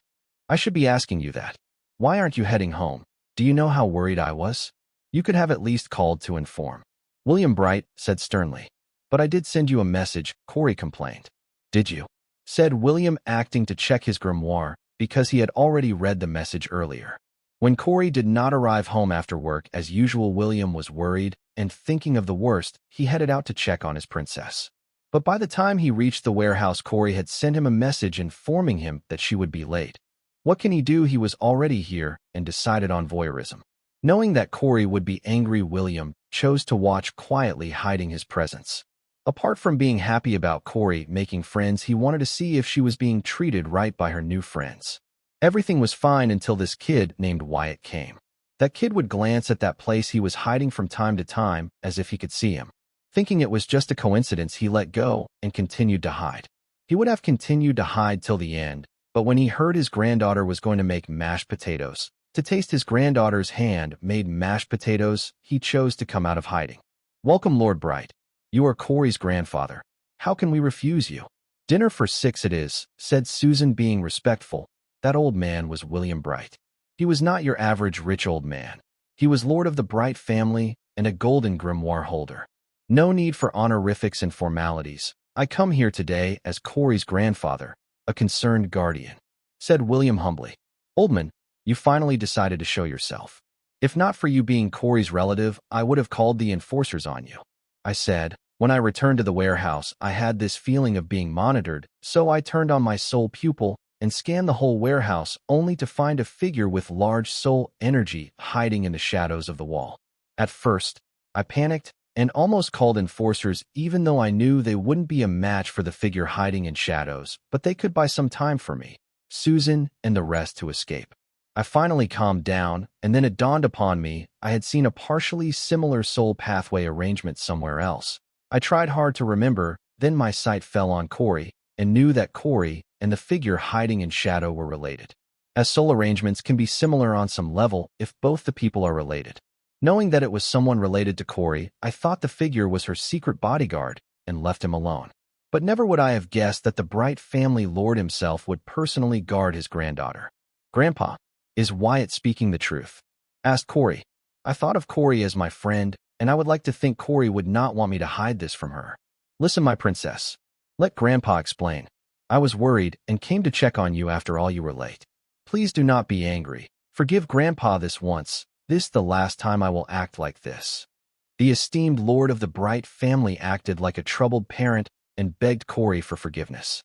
I should be asking you that. Why aren't you heading home? Do you know how worried I was? You could have at least called to inform. William Bright said sternly. But I did send you a message, Corey complained. Did you? Said William, acting to check his grimoire because he had already read the message earlier. When Corey did not arrive home after work as usual, William was worried, and thinking of the worst, he headed out to check on his princess. But by the time he reached the warehouse, Corey had sent him a message informing him that she would be late. What can he do? He was already here and decided on voyeurism. Knowing that Corey would be angry, William chose to watch quietly, hiding his presence. Apart from being happy about Corey making friends, he wanted to see if she was being treated right by her new friends. Everything was fine until this kid named Wyatt came. That kid would glance at that place he was hiding from time to time as if he could see him. Thinking it was just a coincidence, he let go and continued to hide. He would have continued to hide till the end, but when he heard his granddaughter was going to make mashed potatoes, to taste his granddaughter's hand-made mashed potatoes, he chose to come out of hiding. Welcome, Lord Bright. You are Corey's grandfather. How can we refuse you? Dinner for 6 it is, said Susan, being respectful. That old man was William Bright. He was not your average rich old man. He was lord of the Bright family and a golden grimoire holder. No need for honorifics and formalities. I come here today as Corey's grandfather, a concerned guardian, said William humbly. Oldman, you finally decided to show yourself. If not for you being Corey's relative, I would have called the enforcers on you. I said. When I returned to the warehouse, I had this feeling of being monitored, so I turned on my soul pupil and scanned the whole warehouse, only to find a figure with large soul energy hiding in the shadows of the wall. At first, I panicked and almost called enforcers, even though I knew they wouldn't be a match for the figure hiding in shadows, but they could buy some time for me, Susan, and the rest to escape. I finally calmed down, and then it dawned upon me I had seen a partially similar soul pathway arrangement somewhere else. I tried hard to remember, then my sight fell on Corey, and knew that Corey and the figure hiding in shadow were related, as soul arrangements can be similar on some level if both the people are related. Knowing that it was someone related to Corey, I thought the figure was her secret bodyguard and left him alone. But never would I have guessed that the Bright family lord himself would personally guard his granddaughter. Grandpa, is Wyatt speaking the truth? Asked Corey. I thought of Corey as my friend, and I would like to think Corey would not want me to hide this from her. Listen, my princess. Let Grandpa explain. I was worried and came to check on you after all you were late. Please do not be angry. Forgive Grandpa this once. This the last time I will act like this. The esteemed lord of the Bright family acted like a troubled parent and begged Corey for forgiveness.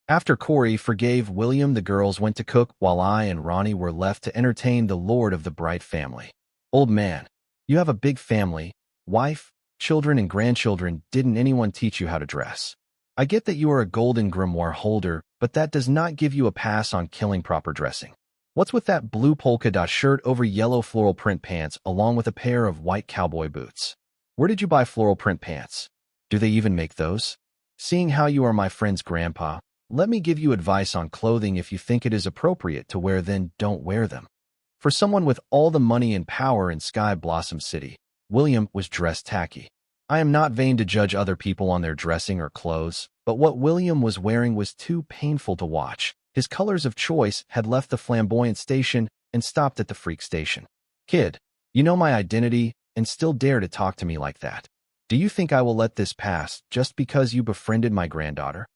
After Corey forgave William, the girls went to cook while I and Ronnie were left to entertain the lord of the Bright family. Old man, you have a big family, wife, children, and grandchildren. Didn't anyone teach you how to dress? I get that you are a golden grimoire holder, but that does not give you a pass on killing proper dressing. What's with that blue polka dot shirt over yellow floral print pants along with a pair of white cowboy boots? Where did you buy floral print pants? Do they even make those? Seeing how you are my friend's grandpa, let me give you advice on clothing. If you think it is appropriate to wear, then don't wear them. For someone with all the money and power in Sky Blossom City, William was dressed tacky. I am not vain to judge other people on their dressing or clothes, but what William was wearing was too painful to watch. His colors of choice had left the flamboyant station and stopped at the freak station. Kid, you know my identity and still dare to talk to me like that. Do you think I will let this pass just because you befriended my granddaughter?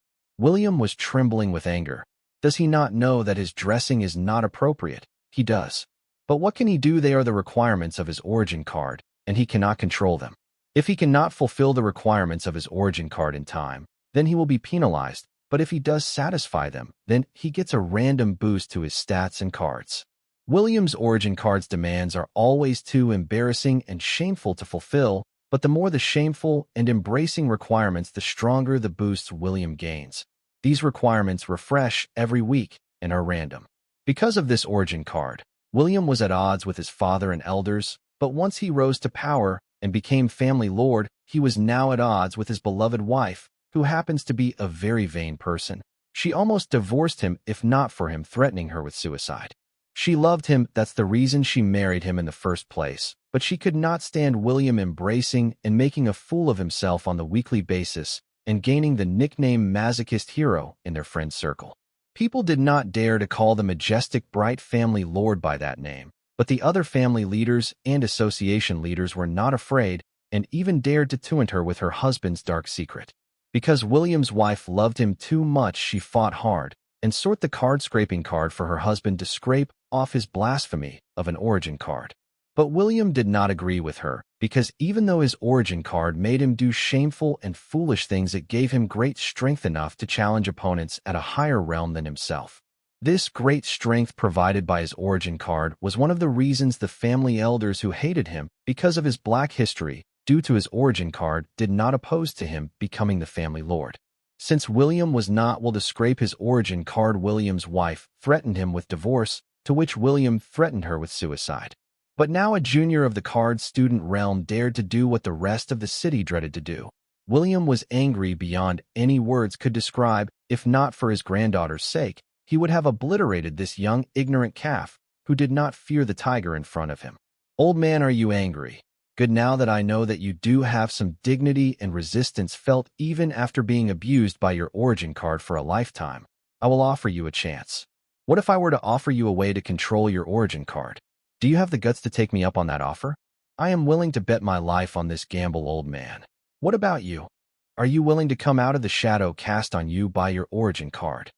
William was trembling with anger. Does he not know that his dressing is not appropriate? He does. But what can he do? They are the requirements of his origin card, and he cannot control them. If he cannot fulfill the requirements of his origin card in time, then he will be penalized. But if he does satisfy them, then he gets a random boost to his stats and cards. William's origin card's demands are always too embarrassing and shameful to fulfill, but the more the shameful and embracing requirements, the stronger the boosts William gains. These requirements refresh every week and are random. Because of this origin card, William was at odds with his father and elders, but once he rose to power and became family lord, he was now at odds with his beloved wife, who happens to be a very vain person. She almost divorced him if not for him threatening her with suicide. She loved him, that's the reason she married him in the first place, but she could not stand William embracing and making a fool of himself on the weekly basis and gaining the nickname masochist hero in their friend circle. People did not dare to call the majestic Bright family lord by that name, but the other family leaders and association leaders were not afraid and even dared to taunt her with her husband's dark secret. Because William's wife loved him too much, she fought hard and sought the card-scraping card for her husband to scrape off his blasphemy of an origin card. But William did not agree with her, because even though his origin card made him do shameful and foolish things, it gave him great strength enough to challenge opponents at a higher realm than himself. This great strength provided by his origin card was one of the reasons the family elders who hated him because of his black history due to his origin card did not oppose to him becoming the family lord. Since William was not willing to scrape his origin card, William's wife threatened him with divorce, to which William threatened her with suicide. But now a junior of the card student realm dared to do what the rest of the city dreaded to do. William was angry beyond any words could describe. If not for his granddaughter's sake, he would have obliterated this young, ignorant calf who did not fear the tiger in front of him. Old man, are you angry? Good, now that I know that you do have some dignity and resistance felt even after being abused by your origin card for a lifetime, I will offer you a chance. What if I were to offer you a way to control your origin card? Do you have the guts to take me up on that offer? I am willing to bet my life on this gamble, old man. What about you? Are you willing to come out of the shadow cast on you by your origin card?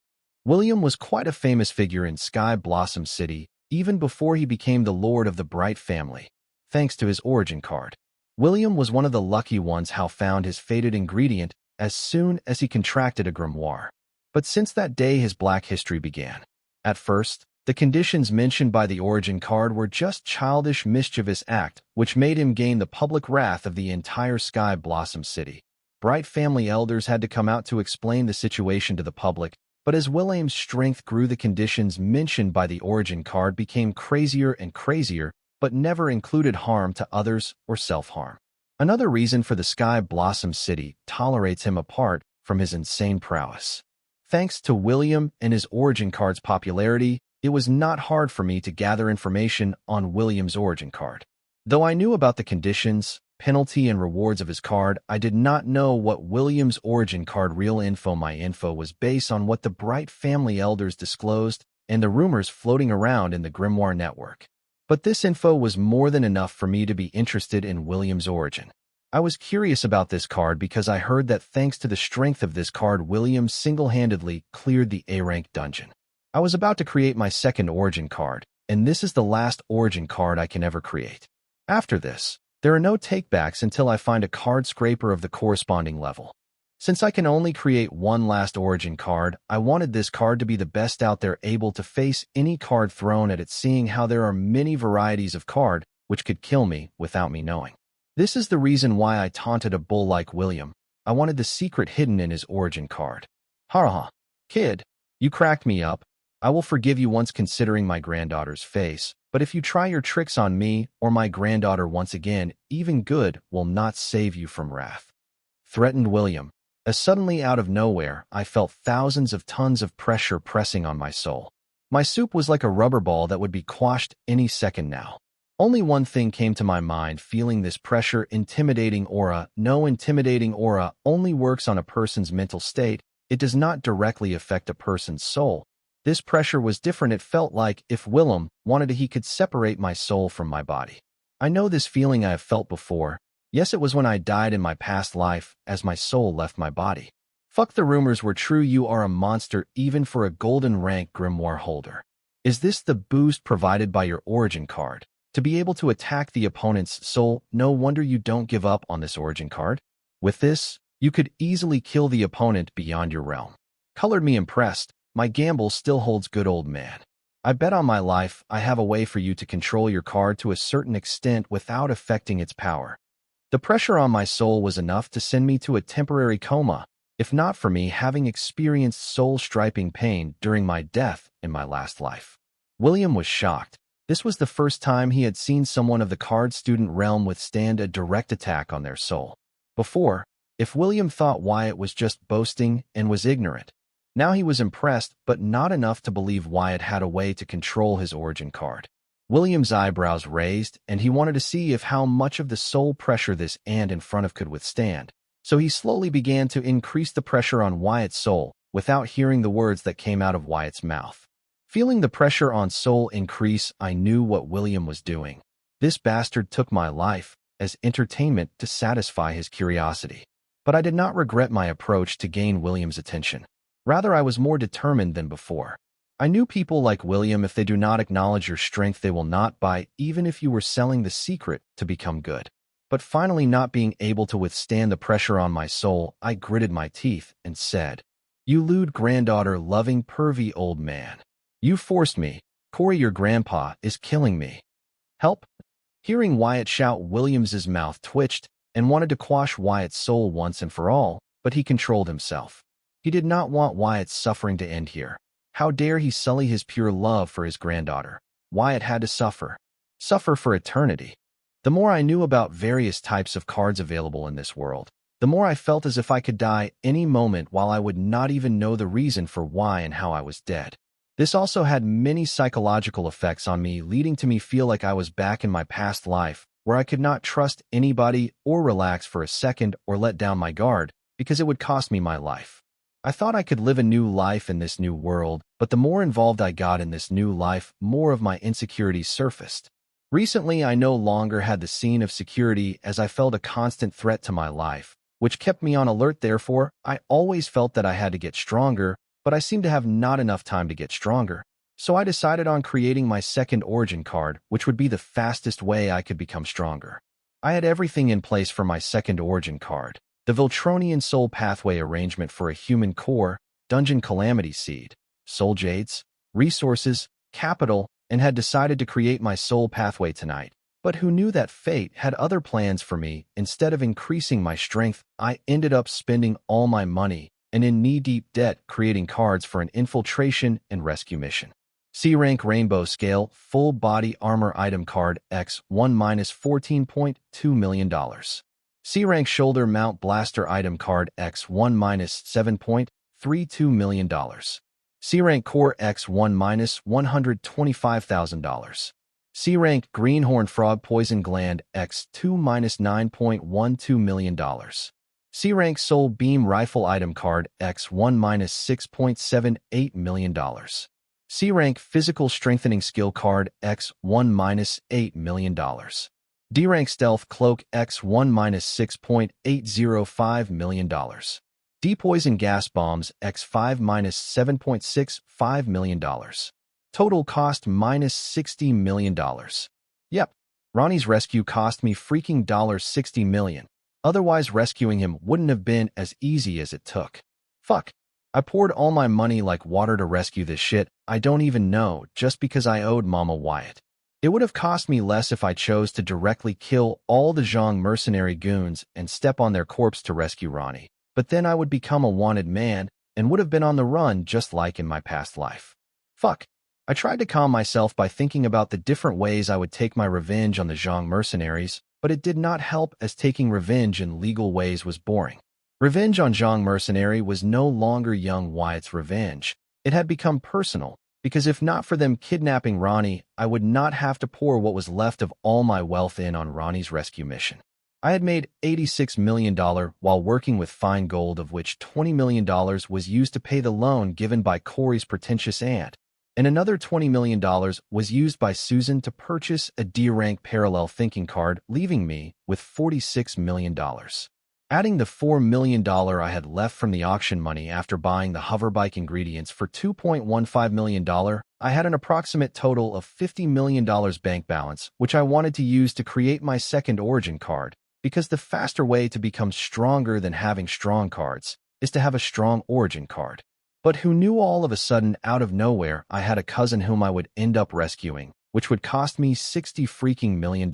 William was quite a famous figure in Sky Blossom City, even before he became the Lord of the Bright family, thanks to his origin card. William was one of the lucky ones who found his fated ingredient as soon as he contracted a grimoire. But since that day his black history began. At first, the conditions mentioned by the origin card were just childish, mischievous act, which made him gain the public wrath of the entire Sky Blossom City. Bright family elders had to come out to explain the situation to the public, but as William's strength grew, the conditions mentioned by the origin card became crazier and crazier, but never included harm to others or self-harm. Another reason for the Sky Blossom City tolerates him apart from his insane prowess. Thanks to William and his origin card's popularity, it was not hard for me to gather information on William's origin card. Though I knew about the conditions, penalty, and rewards of his card, I did not know what William's origin card real info. My info was based on what the Bright family elders disclosed and the rumors floating around in the Grimoire network. But this info was more than enough for me to be interested in William's origin. I was curious about this card because I heard that thanks to the strength of this card, William single-handedly cleared the A-rank dungeon. I was about to create my second origin card, and this is the last origin card I can ever create. After this, there are no takebacks until I find a card scraper of the corresponding level. Since I can only create one last origin card, I wanted this card to be the best out there, able to face any card thrown at it, seeing how there are many varieties of card which could kill me without me knowing. This is the reason why I taunted a bull like William. I wanted the secret hidden in his origin card. Ha, kid, you cracked me up. I will forgive you once considering my granddaughter's face, but if you try your tricks on me or my granddaughter once again, even good will not save you from wrath. Threatened William. As suddenly out of nowhere, I felt thousands of tons of pressure pressing on my soul. My soup was like a rubber ball that would be quashed any second now. Only one thing came to my mind, feeling this pressure, intimidating aura. No, intimidating aura only works on a person's mental state. It does not directly affect a person's soul. This pressure was different. It felt like if William wanted it, he could separate my soul from my body. I know this feeling I have felt before. Yes, it was when I died in my past life, as my soul left my body. Fuck, the rumors were true. You are a monster even for a golden rank grimoire holder. Is this the boost provided by your origin card? To be able to attack the opponent's soul? No wonder you don't give up on this origin card. With this, you could easily kill the opponent beyond your realm. Colored me impressed. My gamble still holds good, old man. I bet on my life I have a way for you to control your card to a certain extent without affecting its power. The pressure on my soul was enough to send me to a temporary coma, if not for me having experienced soul-stripping pain during my death in my last life. William was shocked. This was the first time he had seen someone of the card student realm withstand a direct attack on their soul. Before, if William thought Wyatt was just boasting and was ignorant, now he was impressed, but not enough to believe Wyatt had a way to control his origin card. William's eyebrows raised, and he wanted to see if how much of the soul pressure this ant in front of could withstand. So he slowly began to increase the pressure on Wyatt's soul, without hearing the words that came out of Wyatt's mouth. Feeling the pressure on soul increase, I knew what William was doing. This bastard took my life as entertainment to satisfy his curiosity. But I did not regret my approach to gain William's attention. Rather, I was more determined than before. I knew people like William, if they do not acknowledge your strength, they will not buy, even if you were selling the secret to become good. But finally, not being able to withstand the pressure on my soul, I gritted my teeth and said, "You lewd granddaughter loving pervy old man. You forced me. Corey, your grandpa is killing me. Help." Hearing Wyatt shout, William's mouth twitched and wanted to quash Wyatt's soul once and for all, but he controlled himself. He did not want Wyatt's suffering to end here. How dare he sully his pure love for his granddaughter? Wyatt had to suffer for eternity. The more I knew about various types of cards available in this world, the more I felt as if I could die any moment while I would not even know the reason for why and how I was dead. This also had many psychological effects on me, leading to me feel like I was back in my past life, where I could not trust anybody or relax for a second or let down my guard, because it would cost me my life. I thought I could live a new life in this new world, but the more involved I got in this new life, more of my insecurities surfaced. Recently, I no longer had the scene of security as I felt a constant threat to my life, which kept me on alert. Therefore, I always felt that I had to get stronger, but I seemed to have not enough time to get stronger. So I decided on creating my second origin card, which would be the fastest way I could become stronger. I had everything in place for my second origin card: the Viltronian Soul Pathway arrangement for a human core, Dungeon Calamity Seed, Soul Jades, resources, capital, and had decided to create my Soul Pathway tonight. But who knew that fate had other plans for me? Instead of increasing my strength, I ended up spending all my money and in knee-deep debt creating cards for an infiltration and rescue mission. C-Rank Rainbow Scale Full Body Armor Item Card X1-$14.2 million. C-Rank Shoulder Mount Blaster Item Card X1-$7.32 million. C-Rank Core X1-$125,000. C-Rank Greenhorn Frog Poison Gland X2-$9.12 million. C-Rank Soul Beam Rifle Item Card X1-$6.78 million. C-Rank Physical Strengthening Skill Card X1-$8 million. D-Rank Stealth Cloak X1-$6.805 million. D-Poison Gas Bombs X5-$7.65 million. Total cost -$60 million. Yep, Ronnie's rescue cost me freaking $60 million. Otherwise, rescuing him wouldn't have been as easy as it took. Fuck. I poured all my money like water to rescue this shit I don't even know just because I owed Mama Wyatt. It would have cost me less if I chose to directly kill all the Zhang mercenary goons and step on their corpse to rescue Ronnie. But then I would become a wanted man and would have been on the run just like in my past life. Fuck. I tried to calm myself by thinking about the different ways I would take my revenge on the Zhang mercenaries, but it did not help as taking revenge in legal ways was boring. Revenge on Zhang mercenary was no longer young Wyatt's revenge. It had become personal, because if not for them kidnapping Ronnie, I would not have to pour what was left of all my wealth in on Ronnie's rescue mission. I had made $86 million while working with fine gold, of which $20 million was used to pay the loan given by Corey's pretentious aunt, and another $20 million was used by Susan to purchase a D-rank parallel thinking card, leaving me with $46 million. Adding the $4 million I had left from the auction money after buying the hoverbike ingredients for $2.15 million, I had an approximate total of $50 million bank balance, which I wanted to use to create my second origin card, because the faster way to become stronger than having strong cards is to have a strong origin card. But who knew all of a sudden, out of nowhere, I had a cousin whom I would end up rescuing, which would cost me $60 freaking million.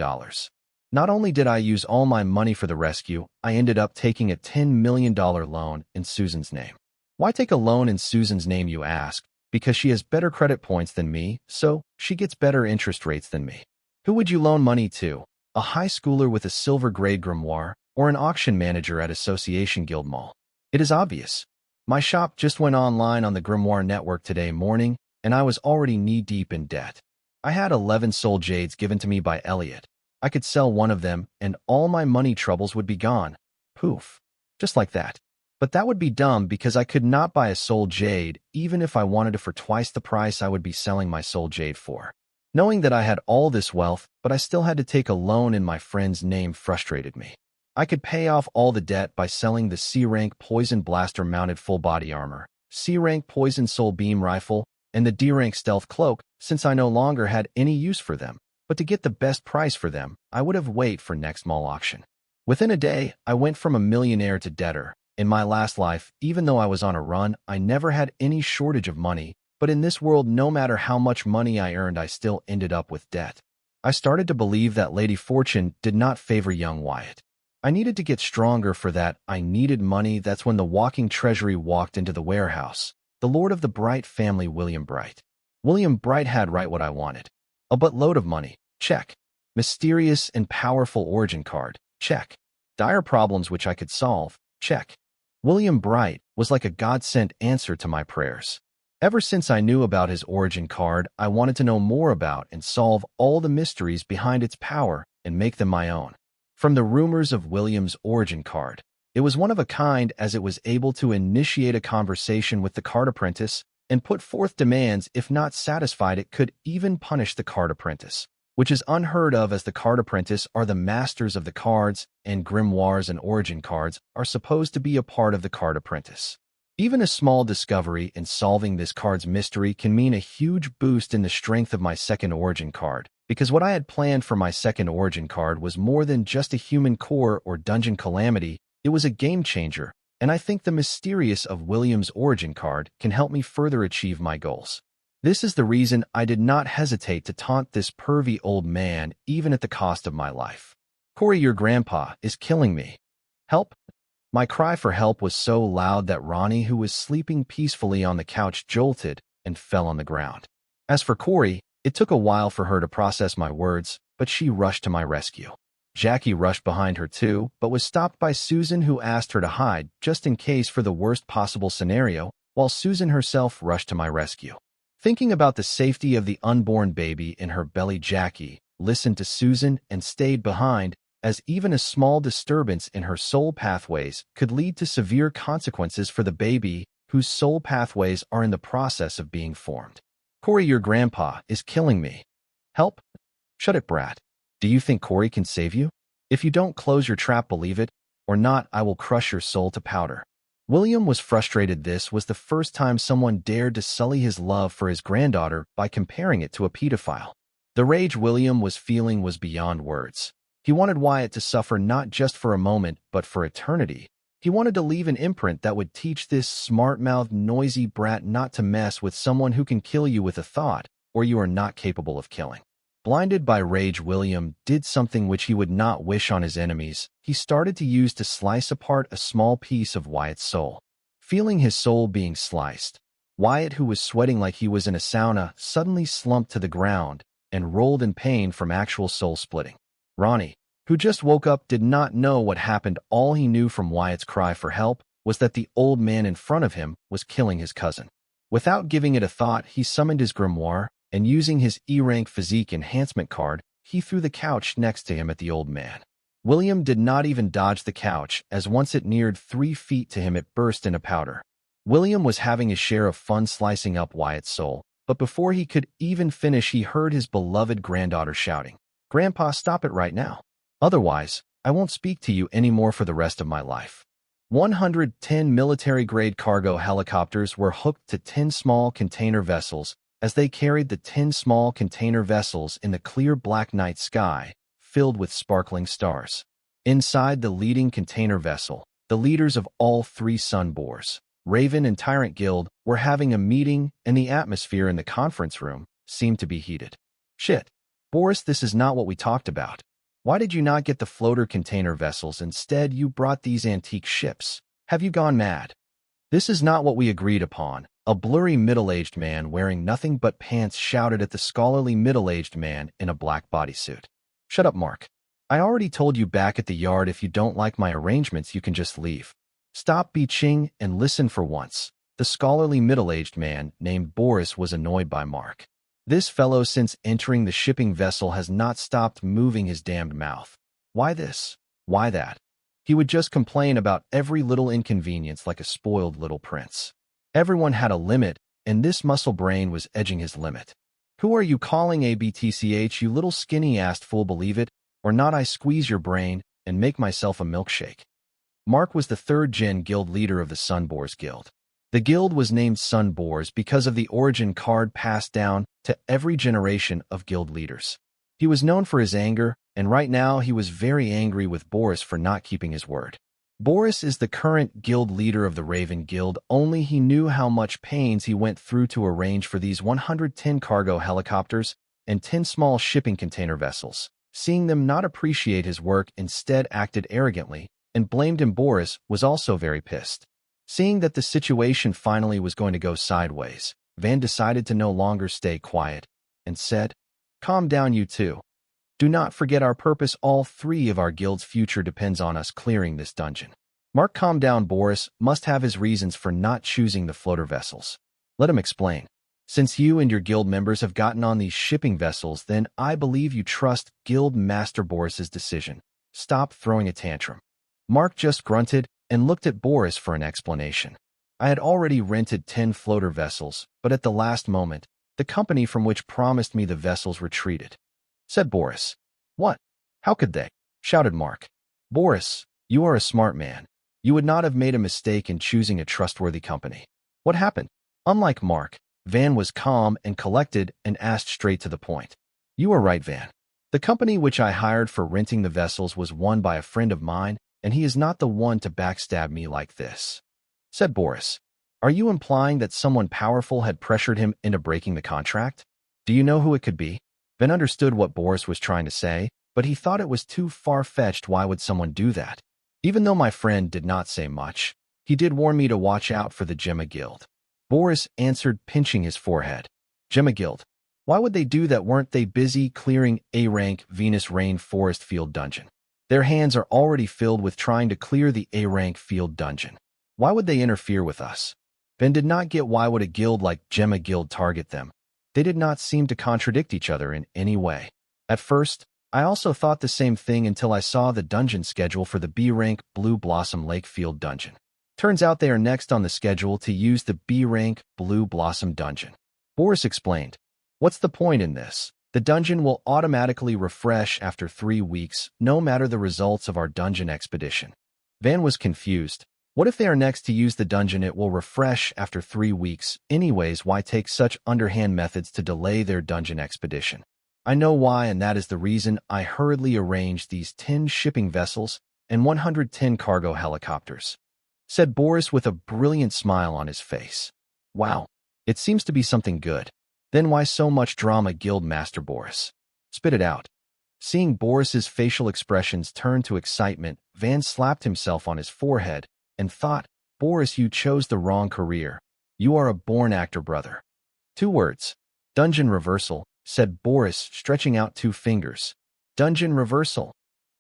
Not only did I use all my money for the rescue, I ended up taking a $10 million loan in Susan's name. Why take a loan in Susan's name, you ask? Because she has better credit points than me, so she gets better interest rates than me. Who would you loan money to? A high schooler with a silver-grade grimoire, or an auction manager at Association Guild Mall? It is obvious. My shop just went online on the Grimoire network today morning, and I was already knee-deep in debt. I had 11 soul jades given to me by Elliot. I could sell one of them, and all my money troubles would be gone. Poof. Just like that. But that would be dumb because I could not buy a soul jade, even if I wanted it, for twice the price I would be selling my soul jade for. Knowing that I had all this wealth, but I still had to take a loan in my friend's name, frustrated me. I could pay off all the debt by selling the C-Rank Poison Blaster Mounted Full Body Armor, C-Rank Poison Soul Beam Rifle, and the D-Rank Stealth Cloak, since I no longer had any use for them. But to get the best price for them, I would have waited for next mall auction. Within a day, I went from a millionaire to debtor. In my last life, even though I was on a run, I never had any shortage of money, but in this world, no matter how much money I earned, I still ended up with debt. I started to believe that Lady Fortune did not favor young Wyatt. I needed to get stronger. For that, I needed money. That's when the walking treasury walked into the warehouse. The Lord of the Bright family, William Bright. William Bright had right what I wanted. A buttload of money. Check. Mysterious and powerful origin card. Check. Dire problems which I could solve. Check. William Bright was like a God-sent answer to my prayers. Ever since I knew about his origin card, I wanted to know more about and solve all the mysteries behind its power, and make them my own. From the rumors of William's origin card, it was one of a kind as it was able to initiate a conversation with the card apprentice and put forth demands. If not satisfied, it could even punish the card apprentice, which is unheard of as the card apprentice are the masters of the cards, and grimoires and origin cards are supposed to be a part of the card apprentice. Even a small discovery in solving this card's mystery can mean a huge boost in the strength of my second origin card, because what I had planned for my second origin card was more than just a human core or dungeon calamity. It was a game changer, and I think the mysterious of William's origin card can help me further achieve my goals. This is the reason I did not hesitate to taunt this pervy old man, even at the cost of my life. "Corey, your grandpa is killing me. Help!" My cry for help was so loud that Ronnie, who was sleeping peacefully on the couch, jolted and fell on the ground. As for Corey, it took a while for her to process my words, but she rushed to my rescue. Jackie rushed behind her too, but was stopped by Susan, who asked her to hide, just in case for the worst possible scenario, while Susan herself rushed to my rescue. Thinking about the safety of the unborn baby in her belly, Jackie listened to Susan and stayed behind, as even a small disturbance in her soul pathways could lead to severe consequences for the baby, whose soul pathways are in the process of being formed. "Corey, your grandpa is killing me. Help!" "Shut it, brat. Do you think Corey can save you? If you don't close your trap, believe it or not, I will crush your soul to powder." William was frustrated. This was the first time someone dared to sully his love for his granddaughter by comparing it to a pedophile. The rage William was feeling was beyond words. He wanted Wyatt to suffer not just for a moment, but for eternity. He wanted to leave an imprint that would teach this smart-mouthed, noisy brat not to mess with someone who can kill you with a thought, or you are not capable of killing. Blinded by rage, William did something which he would not wish on his enemies. He started to use to slice apart a small piece of Wyatt's soul. Feeling his soul being sliced, Wyatt, who was sweating like he was in a sauna, suddenly slumped to the ground and rolled in pain from actual soul splitting. Ronnie, who just woke up, did not know what happened. All he knew from Wyatt's cry for help was that the old man in front of him was killing his cousin. Without giving it a thought, he summoned his grimoire, and using his E-rank physique enhancement card, he threw the couch next to him at the old man. William did not even dodge the couch, as once it neared 3 feet to him, it burst into powder. William was having his share of fun slicing up Wyatt's soul, but before he could even finish, he heard his beloved granddaughter shouting, "Grandpa, stop it right now. Otherwise, I won't speak to you anymore for the rest of my life." 110 military-grade cargo helicopters were hooked to 10 small container vessels as they carried the 10 small container vessels in the clear black night sky, filled with sparkling stars. Inside the leading container vessel, the leaders of all 3 sun boars, Raven and Tyrant Guild, were having a meeting, and the atmosphere in the conference room seemed to be heated. "Shit, Boris, this is not what we talked about. Why did you not get the floater container vessels? Instead, you brought these antique ships. Have you gone mad? This is not what we agreed upon." A blurry middle-aged man wearing nothing but pants shouted at the scholarly middle-aged man in a black bodysuit. "Shut up, Mark. I already told you back at the yard, if you don't like my arrangements, you can just leave. Stop bitching and listen for once." The scholarly middle-aged man named Boris was annoyed by Mark. This fellow, since entering the shipping vessel, has not stopped moving his damned mouth. Why this? Why that? He would just complain about every little inconvenience like a spoiled little prince. Everyone had a limit, and this muscle brain was edging his limit. "Who are you calling a BTCH, you little skinny-assed fool? Believe it or not, I squeeze your brain and make myself a milkshake." Mark was the 3rd gen guild leader of the Sun Boars Guild. The guild was named Sun Boars because of the origin card passed down to every generation of guild leaders. He was known for his anger, and right now he was very angry with Boris for not keeping his word. Boris is the current guild leader of the Raven Guild, only he knew how much pains he went through to arrange for these 110 cargo helicopters and 10 small shipping container vessels. Seeing them not appreciate his work, instead acted arrogantly, and blamed him. Boris was also very pissed. Seeing that the situation finally was going to go sideways, Van decided to no longer stay quiet and said, "Calm down, you two. Do not forget our purpose. All 3 of our guild's future depends on us clearing this dungeon." Mark, calm down. Boris must have his reasons for not choosing the floater vessels. Let him explain. Since you and your guild members have gotten on these shipping vessels, then I believe you trust Guild Master Boris's decision. Stop throwing a tantrum. Mark just grunted and looked at Boris for an explanation. I had already rented 10 floater vessels, but at the last moment, the company from which promised me the vessels retreated. Said Boris. What? How could they? Shouted Mark. Boris, you are a smart man. You would not have made a mistake in choosing a trustworthy company. What happened? Unlike Mark, Van was calm and collected and asked straight to the point. You are right, Van. The company which I hired for renting the vessels was won by a friend of mine, and he is not the one to backstab me like this. Said Boris. Are you implying that someone powerful had pressured him into breaking the contract? Do you know who it could be? Van understood what Boris was trying to say, but he thought it was too far-fetched. Why would someone do that? Even though my friend did not say much, he did warn me to watch out for the Gemma Guild. Boris answered, pinching his forehead. Gemma Guild. Why would they do that? Weren't they busy clearing A-rank Venus Rain Forest Field Dungeon? Their hands are already filled with trying to clear the A-rank Field Dungeon. Why would they interfere with us? Ben did not get why would a guild like Gemma Guild target them. They did not seem to contradict each other in any way. At first, I also thought the same thing until I saw the dungeon schedule for the B-rank Blue Blossom Lake Field Dungeon. Turns out they are next on the schedule to use the B-rank Blue Blossom Dungeon. Boris explained. What's the point in this? The dungeon will automatically refresh after 3 weeks, no matter the results of our dungeon expedition. Van was confused. What if they are next to use the dungeon? It will refresh after 3 weeks. Anyways, why take such underhand methods to delay their dungeon expedition? I know why, and that is the reason I hurriedly arranged these 10 shipping vessels and 110 cargo helicopters. Said Boris with a brilliant smile on his face. Wow, it seems to be something good. Then why so much drama, Guild Master Boris? Spit it out. Seeing Boris's facial expressions turn to excitement, Van slapped himself on his forehead and thought, Boris, you chose the wrong career. You are a born actor, brother. 2 words. Dungeon reversal, said Boris, stretching out 2 fingers. Dungeon reversal.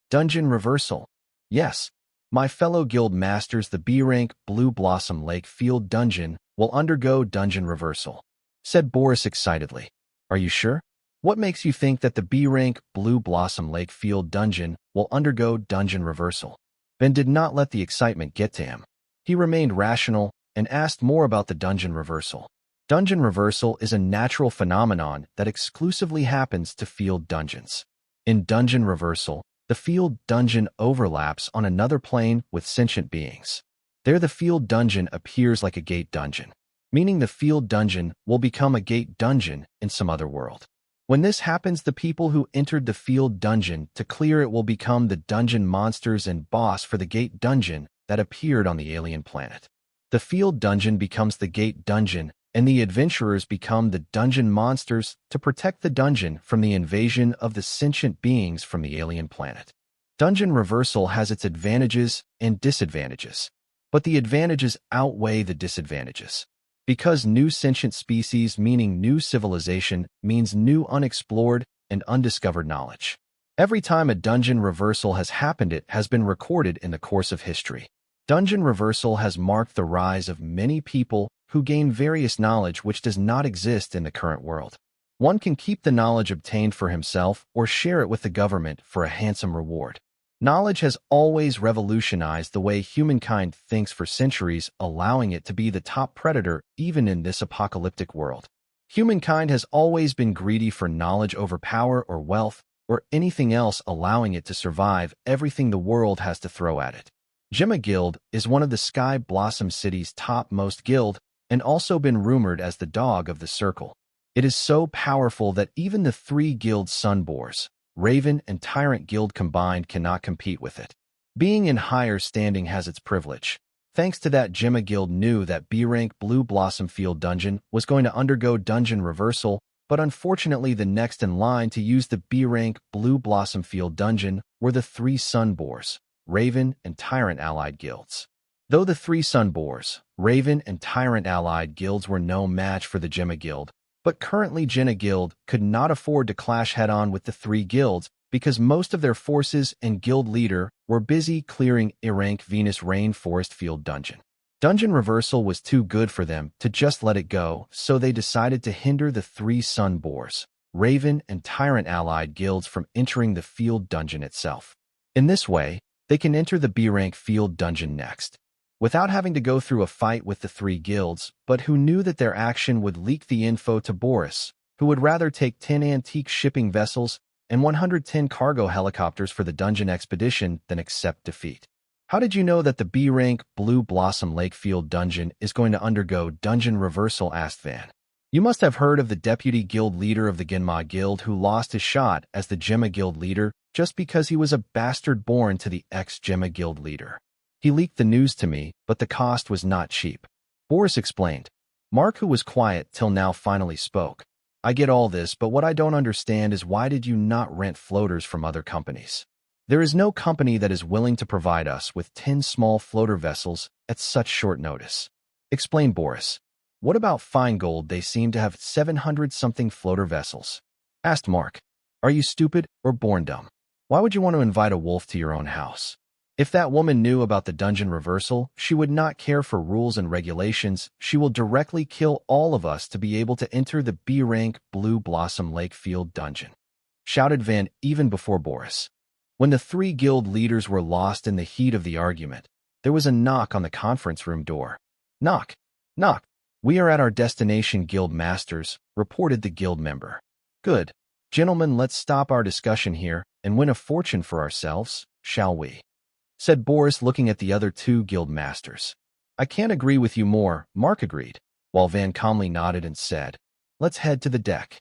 Dungeon reversal. Yes. My fellow guild masters, the B-rank Blue Blossom Lake Field Dungeon will undergo dungeon reversal. Said Boris excitedly. Are you sure? What makes you think that the B-rank Blue Blossom Lake Field Dungeon will undergo dungeon reversal? Ben did not let the excitement get to him. He remained rational and asked more about the dungeon reversal. Dungeon reversal is a natural phenomenon that exclusively happens to field dungeons. In dungeon reversal, the field dungeon overlaps on another plane with sentient beings. There the field dungeon appears like a gate dungeon, meaning the field dungeon will become a gate dungeon in some other world. When this happens, the people who entered the field dungeon to clear it will become the dungeon monsters and boss for the gate dungeon that appeared on the alien planet. The field dungeon becomes the gate dungeon, and the adventurers become the dungeon monsters to protect the dungeon from the invasion of the sentient beings from the alien planet. Dungeon reversal has its advantages and disadvantages, but the advantages outweigh the disadvantages. Because new sentient species, meaning new civilization, means new unexplored and undiscovered knowledge. Every time a dungeon reversal has happened, it has been recorded in the course of history. Dungeon reversal has marked the rise of many people who gain various knowledge which does not exist in the current world. One can keep the knowledge obtained for himself or share it with the government for a handsome reward. Knowledge has always revolutionized the way humankind thinks for centuries, allowing it to be the top predator even in this apocalyptic world. Humankind has always been greedy for knowledge over power or wealth or anything else, allowing it to survive everything the world has to throw at it. Gemma Guild is one of the Sky Blossom City's topmost guild and also been rumored as the dog of the circle. It is so powerful that even the 3 guild Sunboars, Raven and Tyrant Guild combined, cannot compete with it. Being in higher standing has its privilege. Thanks to that, Gemma Guild knew that B-rank Blue Blossom Field Dungeon was going to undergo dungeon reversal, but unfortunately the next in line to use the B-rank Blue Blossom Field Dungeon were the 3 Sunboars, Raven and Tyrant allied guilds. Though the 3 Sunboars, Raven and Tyrant allied guilds were no match for the Gemma Guild, but currently Gemma Guild could not afford to clash head-on with the 3 guilds because most of their forces and guild leader were busy clearing A-rank Venus Rain Forest Field Dungeon. Dungeon reversal was too good for them to just let it go, so they decided to hinder the three Sun Boars, Raven, and Tyrant allied guilds from entering the field dungeon itself. In this way, they can enter the B-rank field dungeon next, without having to go through a fight with the three guilds, but who knew that their action would leak the info to Boris, who would rather take 10 antique shipping vessels and 110 cargo helicopters for the dungeon expedition than accept defeat. How did you know that the B-rank Blue Blossom Lakefield dungeon is going to undergo dungeon reversal? Asked Van. You must have heard of the deputy guild leader of the Genma Guild who lost his shot as the Gemma Guild leader just because he was a bastard born to the ex-Gemma Guild leader. He leaked the news to me, but the cost was not cheap. Boris explained. Mark, who was quiet till now, finally spoke. I get all this, but what I don't understand is why did you not rent floaters from other companies? There is no company that is willing to provide us with 10 small floater vessels at such short notice. Explain, Boris. What about Feingold? They seem to have 700-something floater vessels. Asked Mark. Are you stupid or born dumb? Why would you want to invite a wolf to your own house? If that woman knew about the dungeon reversal, she would not care for rules and regulations. She will directly kill all of us to be able to enter the B-rank Blue Blossom Lakefield dungeon. Shouted Van even before Boris. When the three guild leaders were lost in the heat of the argument, there was a knock on the conference room door. Knock. Knock. We are at our destination, guild masters, reported the guild member. Good. Gentlemen, let's stop our discussion here and win a fortune for ourselves, shall we? Said Boris, looking at the other two guild masters. I can't agree with you more, Mark agreed, while Van calmly nodded and said, let's head to the deck.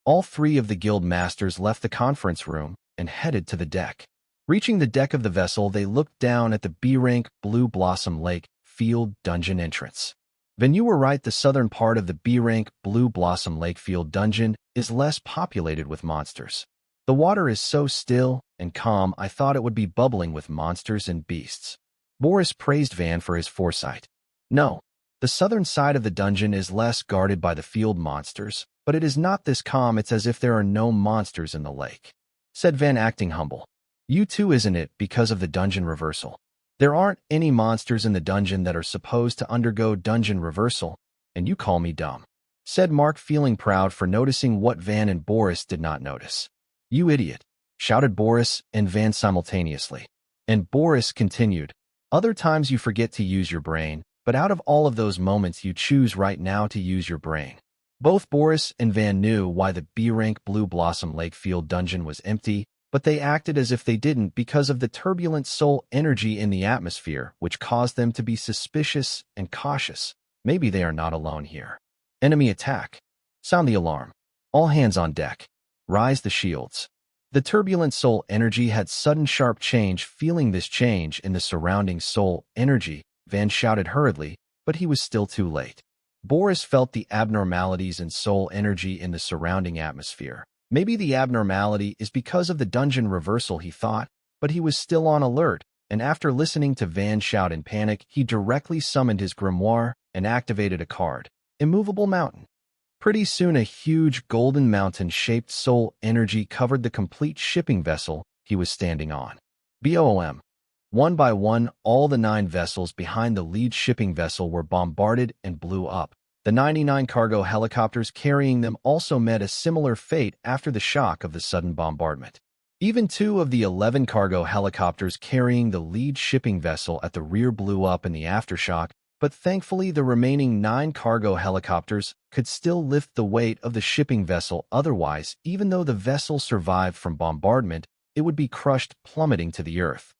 All three of the guild masters left the conference room and headed to the deck. Reaching the deck of the vessel, they looked down at the B-rank Blue Blossom Lake field dungeon entrance. Then you were right, the southern part of the B-rank Blue Blossom Lakefield dungeon is less populated with monsters. The water is so still and calm, I thought it would be bubbling with monsters and beasts. Boris praised Van for his foresight. No, the southern side of the dungeon is less guarded by the field monsters, but it is not this calm. It's as if there are no monsters in the lake. Said Van, acting humble. You too, isn't it, because of the dungeon reversal? There aren't any monsters in the dungeon that are supposed to undergo dungeon reversal, and you call me dumb. Said Mark, feeling proud for noticing what Van and Boris did not notice. You idiot, shouted Boris and Van simultaneously. And Boris continued, other times you forget to use your brain, but out of all of those moments you choose right now to use your brain. Both Boris and Van knew why the B-rank Blue Blossom Lakefield dungeon was empty, but they acted as if they didn't because of the turbulent soul energy in the atmosphere, which caused them to be suspicious and cautious. Maybe they are not alone here. Enemy attack. Sound the alarm. All hands on deck. Rise the shields. The turbulent soul energy had sudden sharp change. Feeling this change in the surrounding soul energy, Van shouted hurriedly, but he was still too late. Boris felt the abnormalities in soul energy in the surrounding atmosphere. Maybe the abnormality is because of the dungeon reversal, he thought, but he was still on alert, and after listening to Van shout in panic, he directly summoned his grimoire and activated a card, Immovable Mountain. Pretty soon a huge golden mountain-shaped soul energy covered the complete shipping vessel he was standing on. BOOM. One by one, all the 9 vessels behind the lead shipping vessel were bombarded and blew up. The 99 cargo helicopters carrying them also met a similar fate after the shock of the sudden bombardment. Even 2 of the 11 cargo helicopters carrying the lead shipping vessel at the rear blew up in the aftershock, but thankfully the remaining 9 cargo helicopters could still lift the weight of the shipping vessel. Otherwise, even though the vessel survived from bombardment, it would be crushed, plummeting to the earth.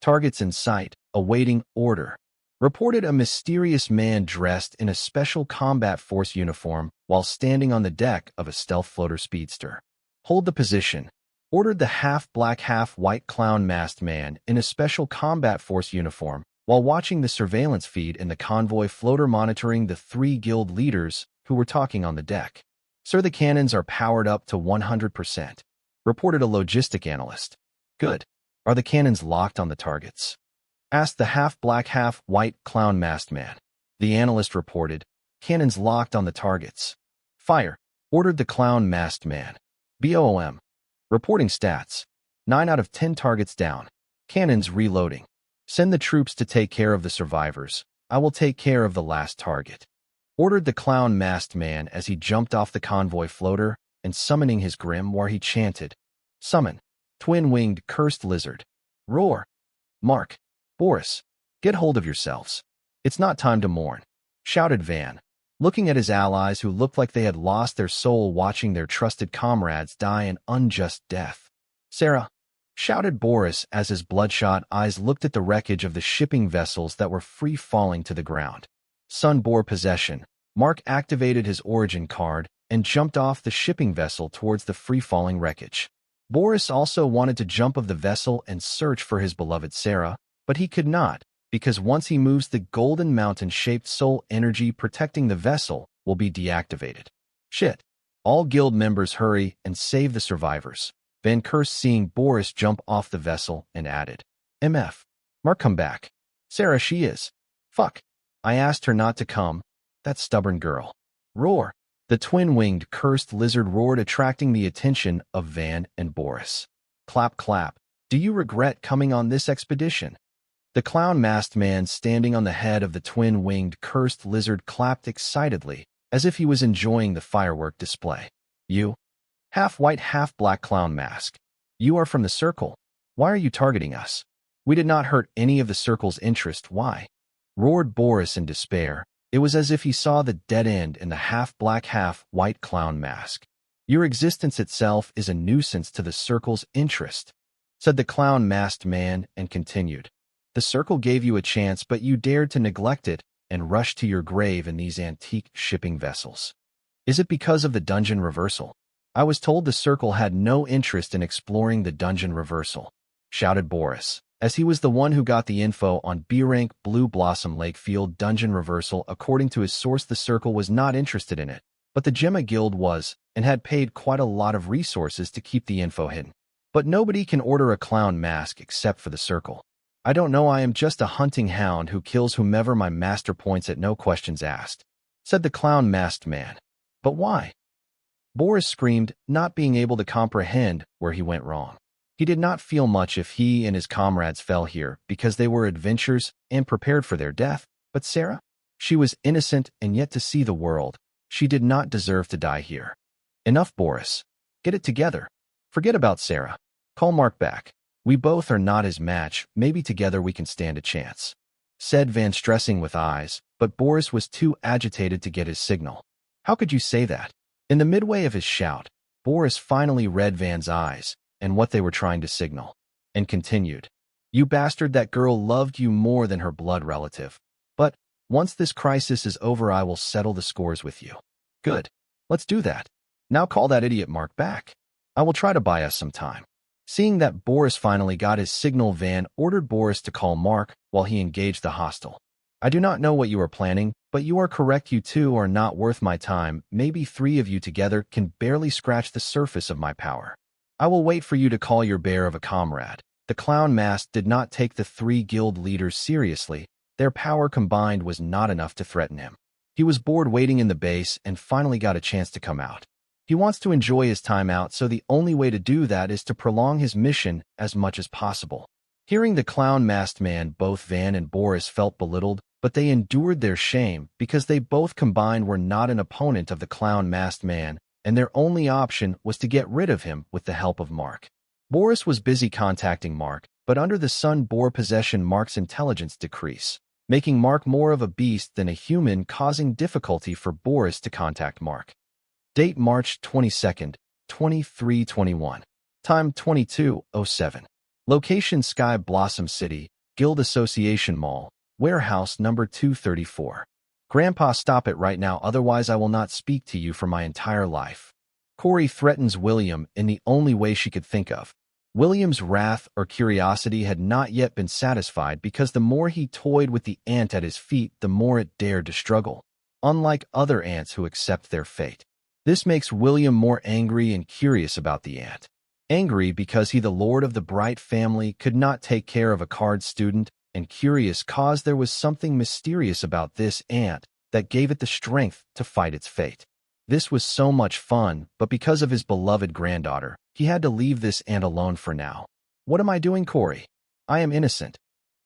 Targets in sight, awaiting order. Reported a mysterious man dressed in a special combat force uniform while standing on the deck of a stealth floater speedster. Hold the position. Ordered the half-black, half-white clown-masked man in a special combat force uniform while watching the surveillance feed in the convoy floater monitoring the 3 guild leaders who were talking on the deck. Sir, the cannons are powered up to 100%. Reported a logistic analyst. Good. Are the cannons locked on the targets? Asked the half-black, half-white clown-masked man. The analyst reported, cannons locked on the targets. Fire, ordered the clown-masked man. BOOM. Reporting stats. 9 out of 10 targets down. Cannons reloading. Send the troops to take care of the survivors. I will take care of the last target," ordered the clown-masked man as he jumped off the convoy floater and summoning his grimoire he chanted, "Summon, twin-winged cursed lizard. Roar. Mark, Boris, get hold of yourselves. It's not time to mourn," shouted Van, looking at his allies who looked like they had lost their soul watching their trusted comrades die an unjust death. "Sarah," shouted Boris as his bloodshot eyes looked at the wreckage of the shipping vessels that were free-falling to the ground. Sun bore possession. Mark activated his origin card and jumped off the shipping vessel towards the free-falling wreckage. Boris also wanted to jump of the vessel and search for his beloved Sarah, but he could not, because once he moves the golden mountain-shaped soul energy protecting the vessel will be deactivated. Shit. All guild members hurry and save the survivors. Van cursed seeing Boris jump off the vessel and added, "MF. Mark, come back. Sarah, she is. Fuck. I asked her not to come. That stubborn girl." Roar. The twin-winged cursed lizard roared, attracting the attention of Van and Boris. "Clap, clap. Do you regret coming on this expedition?" The clown-masked man standing on the head of the twin-winged cursed lizard clapped excitedly, as if he was enjoying the firework display. "You? Half-white, half-black clown mask. You are from the Circle. Why are you targeting us? We did not hurt any of the Circle's interest. Why?" roared Boris in despair. It was as if he saw the dead end in the half-black, half-white clown mask. "Your existence itself is a nuisance to the Circle's interest," said the clown-masked man and continued. "The Circle gave you a chance, but you dared to neglect it and rush to your grave in these antique shipping vessels. Is it because of the dungeon reversal? I was told the Circle had no interest in exploring the dungeon reversal," shouted Boris, as he was the one who got the info on B-rank Blue Blossom Lakefield dungeon reversal. According to his source, the Circle was not interested in it, but the Gemma Guild was, and had paid quite a lot of resources to keep the info hidden. "But nobody can order a clown mask except for the Circle. I don't know, I am just a hunting hound who kills whomever my master points at, no questions asked," said the clown-masked man. "But why?" Boris screamed, not being able to comprehend where he went wrong. He did not feel much if he and his comrades fell here because they were adventurers and prepared for their death. But Sarah? She was innocent and yet to see the world. She did not deserve to die here. "Enough, Boris. Get it together. Forget about Sarah. Call Mark back. We both are not his match. Maybe together we can stand a chance," said Van, stressing with eyes, but Boris was too agitated to get his signal. "How could you say that?" In the midway of his shout, Boris finally read Van's eyes and what they were trying to signal, and continued, "You bastard, that girl loved you more than her blood relative. But once this crisis is over, I will settle the scores with you." "Good. Let's do that. Now call that idiot Mark back. I will try to buy us some time." Seeing that Boris finally got his signal, Van ordered Boris to call Mark while he engaged the hostile. "I do not know what you are planning, but you are correct. You two are not worth my time. Maybe 3 of you together can barely scratch the surface of my power. I will wait for you to call your bear of a comrade." The clown mask did not take the 3 guild leaders seriously. Their power combined was not enough to threaten him. He was bored waiting in the base and finally got a chance to come out. He wants to enjoy his time out, so the only way to do that is to prolong his mission as much as possible. Hearing the clown-masked man, both Van and Boris felt belittled, but they endured their shame because they both combined were not an opponent of the clown-masked man, and their only option was to get rid of him with the help of Mark. Boris was busy contacting Mark, but under the sun bore possession, Mark's intelligence decrease, making Mark more of a beast than a human, causing difficulty for Boris to contact Mark. Date March 22nd, 2321. Time 22:07. Location Sky Blossom City, Guild Association Mall, warehouse number 234. "Grandpa, stop it right now, otherwise I will not speak to you for my entire life." Corey threatens William in the only way she could think of. William's wrath or curiosity had not yet been satisfied because the more he toyed with the ant at his feet, the more it dared to struggle, unlike other ants who accept their fate. This makes William more angry and curious about the ant. Angry because he, the lord of the Bright family, could not take care of a card student, and curious cause there was something mysterious about this ant that gave it the strength to fight its fate. This was so much fun, but because of his beloved granddaughter, he had to leave this ant alone for now. "What am I doing, Corey? I am innocent.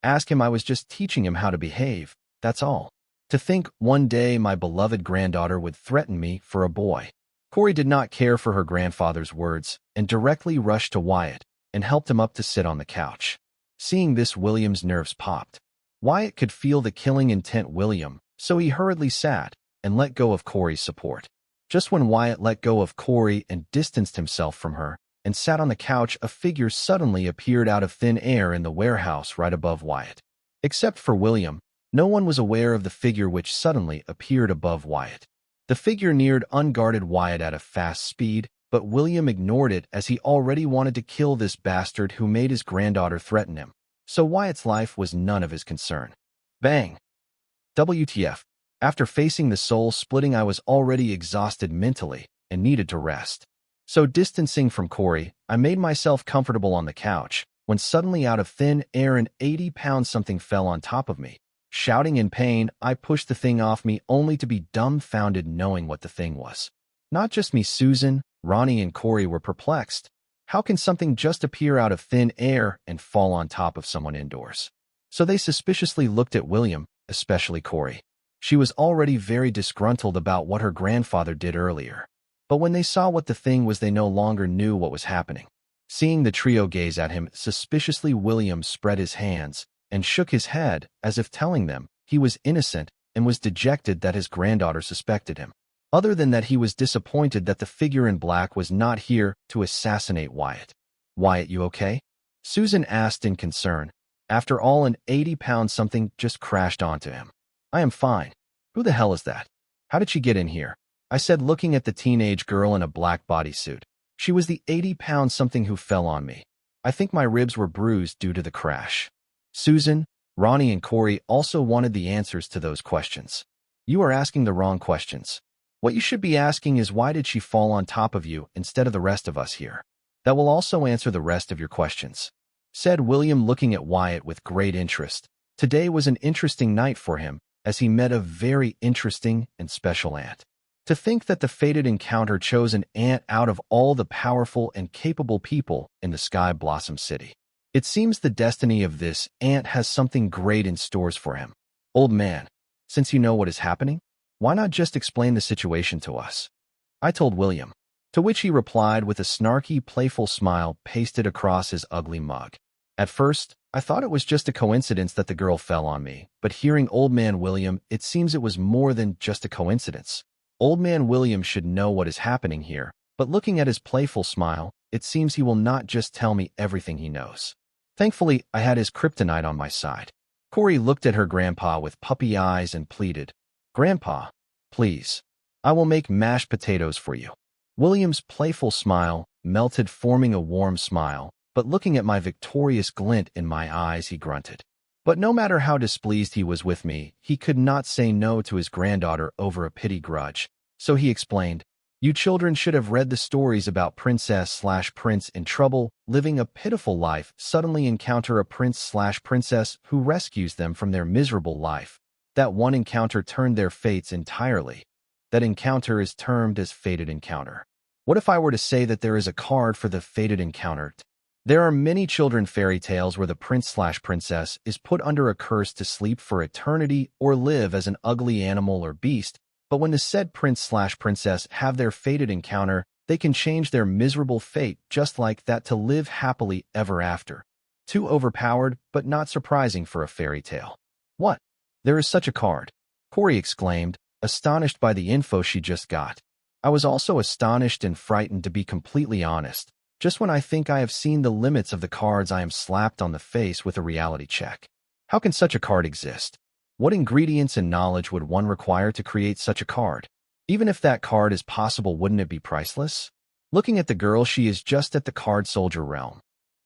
Ask him, I was just teaching him how to behave." that's all. To think one day my beloved granddaughter would threaten me for a boy. Corey did not care for her grandfather's words and directly rushed to Wyatt and helped him up to sit on the couch. Seeing this, William's nerves popped. Wyatt could feel the killing intent William, so he hurriedly sat and let go of Corey's support. Just when Wyatt let go of Corey and distanced himself from her and sat on the couch, a figure suddenly appeared out of thin air in the warehouse right above Wyatt. Except for William, no one was aware of the figure which suddenly appeared above Wyatt. The figure neared unguarded Wyatt at a fast speed, but William ignored it as he already wanted to kill this bastard who made his granddaughter threaten him. So Wyatt's life was none of his concern. Bang! WTF. After facing the soul splitting, I was already exhausted mentally and needed to rest. So distancing from Corey, I made myself comfortable on the couch, when suddenly out of thin air an 80-pound something fell on top of me. Shouting in pain, I pushed the thing off me only to be dumbfounded knowing what the thing was. Not just me, Susan, Ronnie, and Corey were perplexed. How can something just appear out of thin air and fall on top of someone indoors? So they suspiciously looked at William, especially Corey. She was already very disgruntled about what her grandfather did earlier. But when they saw what the thing was, they no longer knew what was happening. Seeing the trio gaze at him suspiciously, William spread his hands and shook his head as if telling them he was innocent and was dejected that his granddaughter suspected him. Other than that, he was disappointed that the figure in black was not here to assassinate Wyatt. Wyatt, you okay? Susan asked in concern. After all, an 80-pound something just crashed onto him. I am fine. Who the hell is that? How did she get in here? I said, looking at the teenage girl in a black bodysuit. She was the 80-pound something who fell on me. I think my ribs were bruised due to the crash. Susan, Ronnie, and Corey also wanted the answers to those questions. You are asking the wrong questions. What you should be asking is, why did she fall on top of you instead of the rest of us here? That will also answer the rest of your questions, said William, looking at Wyatt with great interest. Today was an interesting night for him, as he met a very interesting and special aunt. To think that the fated encounter chose an aunt out of all the powerful and capable people in the Sky Blossom City. It seems the destiny of this aunt has something great in stores for him. Old man, since you know what is happening, why not just explain the situation to us? I told William. To which he replied with a snarky, playful smile pasted across his ugly mug. At first, I thought it was just a coincidence that the girl fell on me, but hearing Old Man William, it seems it was more than just a coincidence. Old Man William should know what is happening here, but looking at his playful smile, it seems he will not just tell me everything he knows. Thankfully, I had his kryptonite on my side. Corey looked at her grandpa with puppy eyes and pleaded, Grandpa, please. I will make mashed potatoes for you. William's playful smile melted, forming a warm smile, but looking at my victorious glint in my eyes, he grunted. But no matter how displeased he was with me, he could not say no to his granddaughter over a petty grudge. So he explained, you children should have read the stories about princess/prince in trouble, living a pitiful life, suddenly encounter a prince/princess who rescues them from their miserable life. That one encounter turned their fates entirely. That encounter is termed as fated encounter. What if I were to say that there is a card for the fated encounter? There are many children fairy tales where the prince/princess is put under a curse to sleep for eternity or live as an ugly animal or beast, but when the said prince/princess have their fated encounter, they can change their miserable fate just like that to live happily ever after. Too overpowered, but not surprising for a fairy tale. What? There is such a card, Corey exclaimed, astonished by the info she just got. I was also astonished and frightened, to be completely honest. Just when I think I have seen the limits of the cards, I am slapped on the face with a reality check. How can such a card exist? What ingredients and knowledge would one require to create such a card? Even if that card is possible, wouldn't it be priceless? Looking at the girl, she is just at the card soldier realm.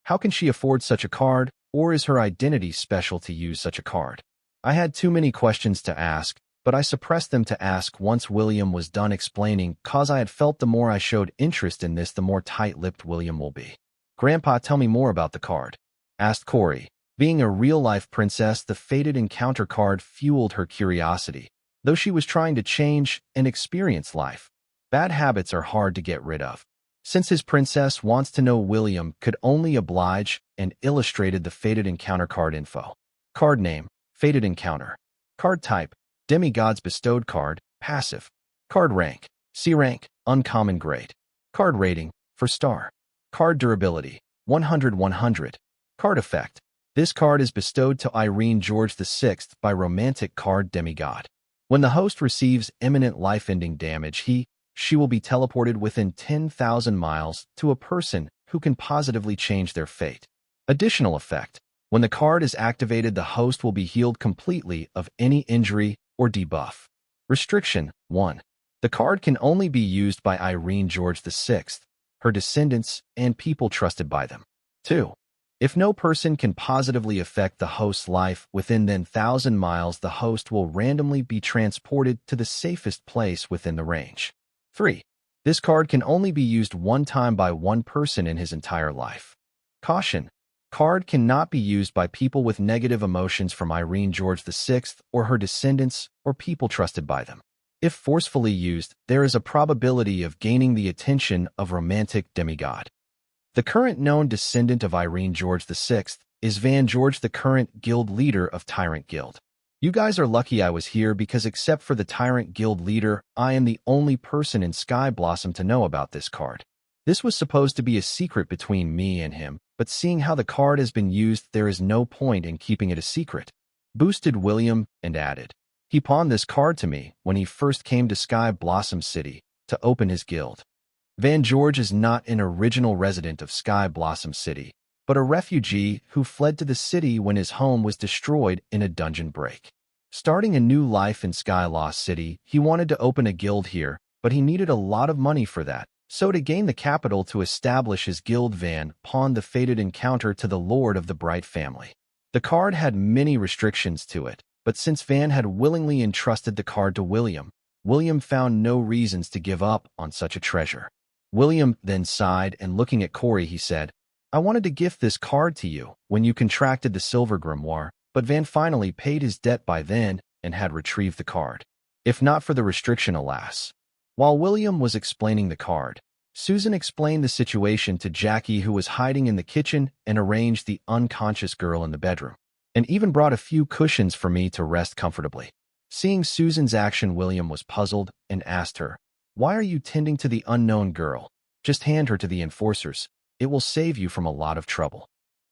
How can she afford such a card, or is her identity special to use such a card? I had too many questions to ask, but I suppressed them to ask once William was done explaining, cause I had felt the more I showed interest in this, the more tight-lipped William will be. Grandpa, tell me more about the card, asked Corey. Being a real-life princess, the fated encounter card fueled her curiosity. Though she was trying to change and experience life, bad habits are hard to get rid of. Since his princess wants to know, William could only oblige and illustrated the fated encounter card info. Card name, Fated Encounter. Card type, demigods bestowed card, passive. Card rank, C rank, uncommon grade. Card rating, for star. Card durability, 100/100. Card effect, this card is bestowed to Irene George VI by romantic card demigod. When the host receives imminent life-ending damage, she will be teleported within 10,000 miles to a person who can positively change their fate. Additional effect, when the card is activated, the host will be healed completely of any injury or debuff. Restriction, 1. The card can only be used by Irene George VI, her descendants, and people trusted by them. 2. If no person can positively affect the host's life within 10,000 miles, the host will randomly be transported to the safest place within the range. 3. This card can only be used one time by one person in his entire life. Caution. Card cannot be used by people with negative emotions from Irene George VI or her descendants or people trusted by them. If forcefully used, there is a probability of gaining the attention of romantic demigod. The current known descendant of Irene George VI is Van George, the current guild leader of Tyrant Guild. You guys are lucky I was here because except for the Tyrant Guild leader, I am the only person in Sky Blossom to know about this card. This was supposed to be a secret between me and him, but seeing how the card has been used, there is no point in keeping it a secret. Boosted William and added. He pawned this card to me when he first came to Sky Blossom City to open his guild. Van George is not an original resident of Sky Blossom City, but a refugee who fled to the city when his home was destroyed in a dungeon break. Starting a new life in Sky Lost City, he wanted to open a guild here, but he needed a lot of money for that. So to gain the capital to establish his guild, Van pawned the fated encounter to the Lord of the Bright family. The card had many restrictions to it, but since Van had willingly entrusted the card to William, William found no reasons to give up on such a treasure. William then sighed, and looking at Corey, he said, I wanted to gift this card to you when you contracted the Silver Grimoire, but Van finally paid his debt by then and had retrieved the card. If not for the restriction, alas. While William was explaining the card, Susan explained the situation to Jackie, who was hiding in the kitchen, and arranged the unconscious girl in the bedroom, and even brought a few cushions for me to rest comfortably. Seeing Susan's action, William was puzzled and asked her, Why are you tending to the unknown girl? Just hand her to the enforcers. It will save you from a lot of trouble.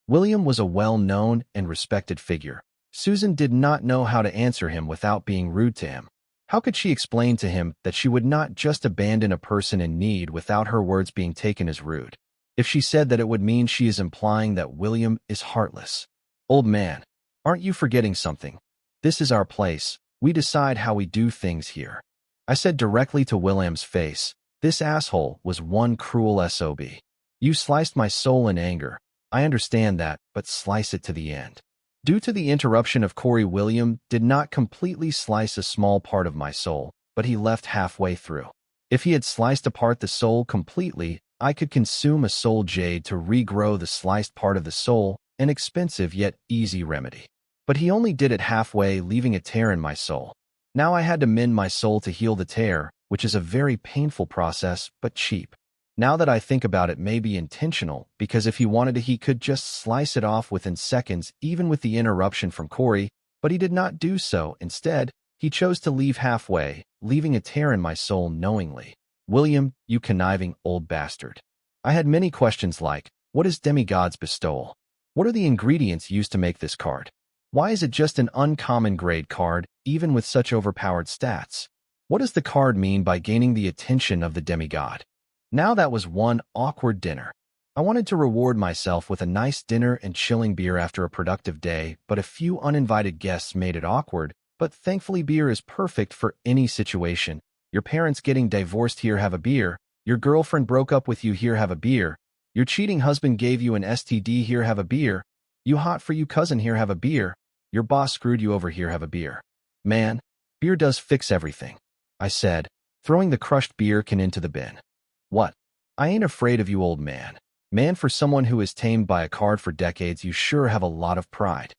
William was a well-known and respected figure. Susan did not know how to answer him without being rude to him. How could she explain to him that she would not just abandon a person in need without her words being taken as rude? If she said that, it would mean she is implying that William is heartless. Old man, aren't you forgetting something? This is our place. We decide how we do things here. I said directly to William's face. This asshole was one cruel SOB. You sliced my soul in anger. I understand that, but slice it to the end. Due to the interruption of Corey, William did not completely slice a small part of my soul, but he left halfway through. If he had sliced apart the soul completely, I could consume a soul jade to regrow the sliced part of the soul, an expensive yet easy remedy. But he only did it halfway, leaving a tear in my soul. Now I had to mend my soul to heal the tear, which is a very painful process, but cheap. Now that I think about it, may be intentional, because if he wanted to, he could just slice it off within seconds, even with the interruption from Corey, but he did not do so. Instead, he chose to leave halfway, leaving a tear in my soul knowingly. William, you conniving old bastard. I had many questions like, what is Demigod's Bestowal? What are the ingredients used to make this card? Why is it just an uncommon grade card, even with such overpowered stats? What does the card mean by gaining the attention of the demigod? Now that was one awkward dinner. I wanted to reward myself with a nice dinner and chilling beer after a productive day, but a few uninvited guests made it awkward. But thankfully, beer is perfect for any situation. Your parents getting divorced, here, have a beer. Your girlfriend broke up with you, here, have a beer. Your cheating husband gave you an STD, here, have a beer. You hot for you cousin, here, have a beer. Your boss screwed you over, here, have a beer. Man, beer does fix everything, I said, throwing the crushed beer can into the bin. What? I ain't afraid of you, old man. Man, for someone who is tamed by a card for decades, you sure have a lot of pride.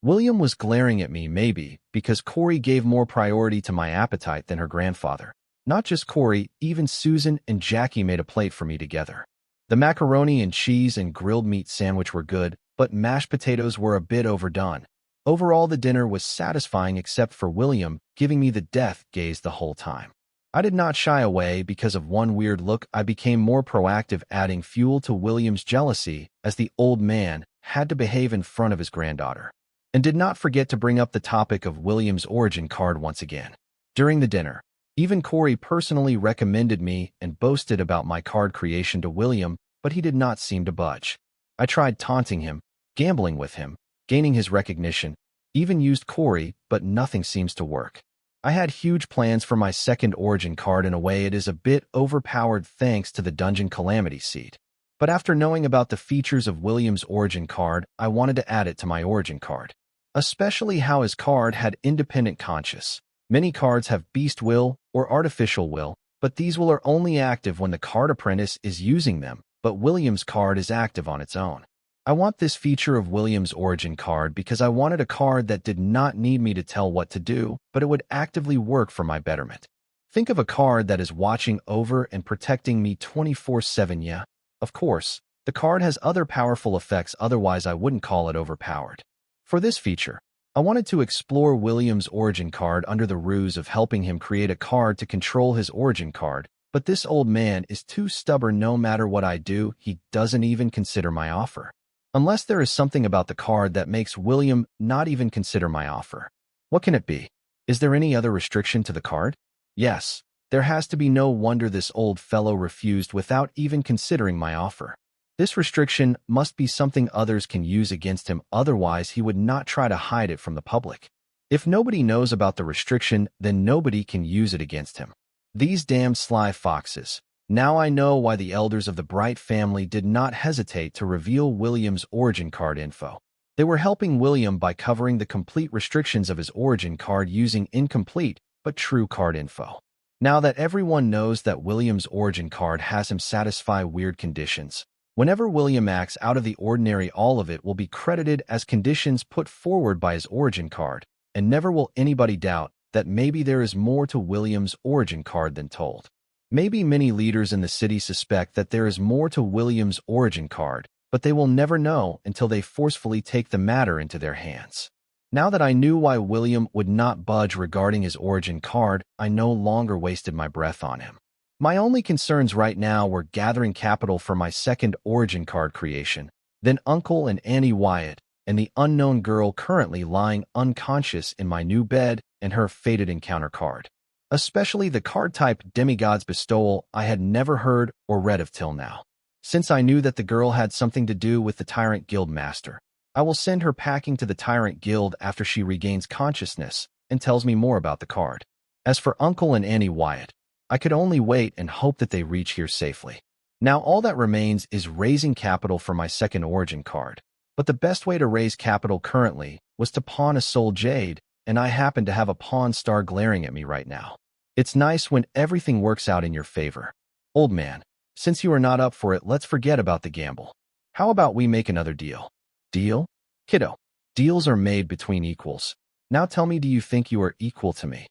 William was glaring at me, maybe, because Corey gave more priority to my appetite than her grandfather. Not just Corey, even Susan and Jackie made a plate for me together. The macaroni and cheese and grilled meat sandwich were good, but mashed potatoes were a bit overdone. Overall, the dinner was satisfying except for William giving me the death gaze the whole time. I did not shy away because of one weird look. I became more proactive, adding fuel to William's jealousy as the old man had to behave in front of his granddaughter. And did not forget to bring up the topic of William's origin card once again. During the dinner, even Corey personally recommended me and boasted about my card creation to William, but he did not seem to budge. I tried taunting him, gambling with him, gaining his recognition, even used Corey, but nothing seems to work. I had huge plans for my second origin card. In a way, it is a bit overpowered thanks to the Dungeon Calamity Seed. But after knowing about the features of William's origin card, I wanted to add it to my origin card. Especially how his card had independent conscious. Many cards have beast will or artificial will, but these will are only active when the card apprentice is using them, but William's card is active on its own. I want this feature of William's origin card because I wanted a card that did not need me to tell what to do, but it would actively work for my betterment. Think of a card that is watching over and protecting me 24/7. Yeah, of course, the card has other powerful effects, otherwise I wouldn't call it overpowered. For this feature, I wanted to explore William's origin card under the ruse of helping him create a card to control his origin card, but this old man is too stubborn. No matter what I do, he doesn't even consider my offer. Unless there is something about the card that makes William not even consider my offer. What can it be? Is there any other restriction to the card? Yes, there has to be. No wonder this old fellow refused without even considering my offer. This restriction must be something others can use against him, otherwise he would not try to hide it from the public. If nobody knows about the restriction, then nobody can use it against him. These damn sly foxes. Now I know why the elders of the Bright family did not hesitate to reveal William's origin card info. They were helping William by covering the complete restrictions of his origin card using incomplete but true card info. Now that everyone knows that William's origin card has him satisfy weird conditions, whenever William acts out of the ordinary, all of it will be credited as conditions put forward by his origin card, and never will anybody doubt that maybe there is more to William's origin card than told. Maybe many leaders in the city suspect that there is more to William's origin card, but they will never know until they forcefully take the matter into their hands. Now that I knew why William would not budge regarding his origin card, I no longer wasted my breath on him. My only concerns right now were gathering capital for my second origin card creation, then Uncle and Annie Wyatt, and the unknown girl currently lying unconscious in my new bed, and her fated encounter card. Especially the card type Demigod's Bestowal I had never heard or read of till now. Since I knew that the girl had something to do with the Tyrant Guild Master, I will send her packing to the Tyrant Guild after she regains consciousness and tells me more about the card. As for Uncle and Annie Wyatt, I could only wait and hope that they reach here safely. Now all that remains is raising capital for my second origin card. But the best way to raise capital currently was to pawn a soul jade, and I happen to have a pawn star glaring at me right now. It's nice when everything works out in your favor. Old man, since you are not up for it, let's forget about the gamble. How about we make another deal? Deal? Kiddo, deals are made between equals. Now tell me, do you think you are equal to me?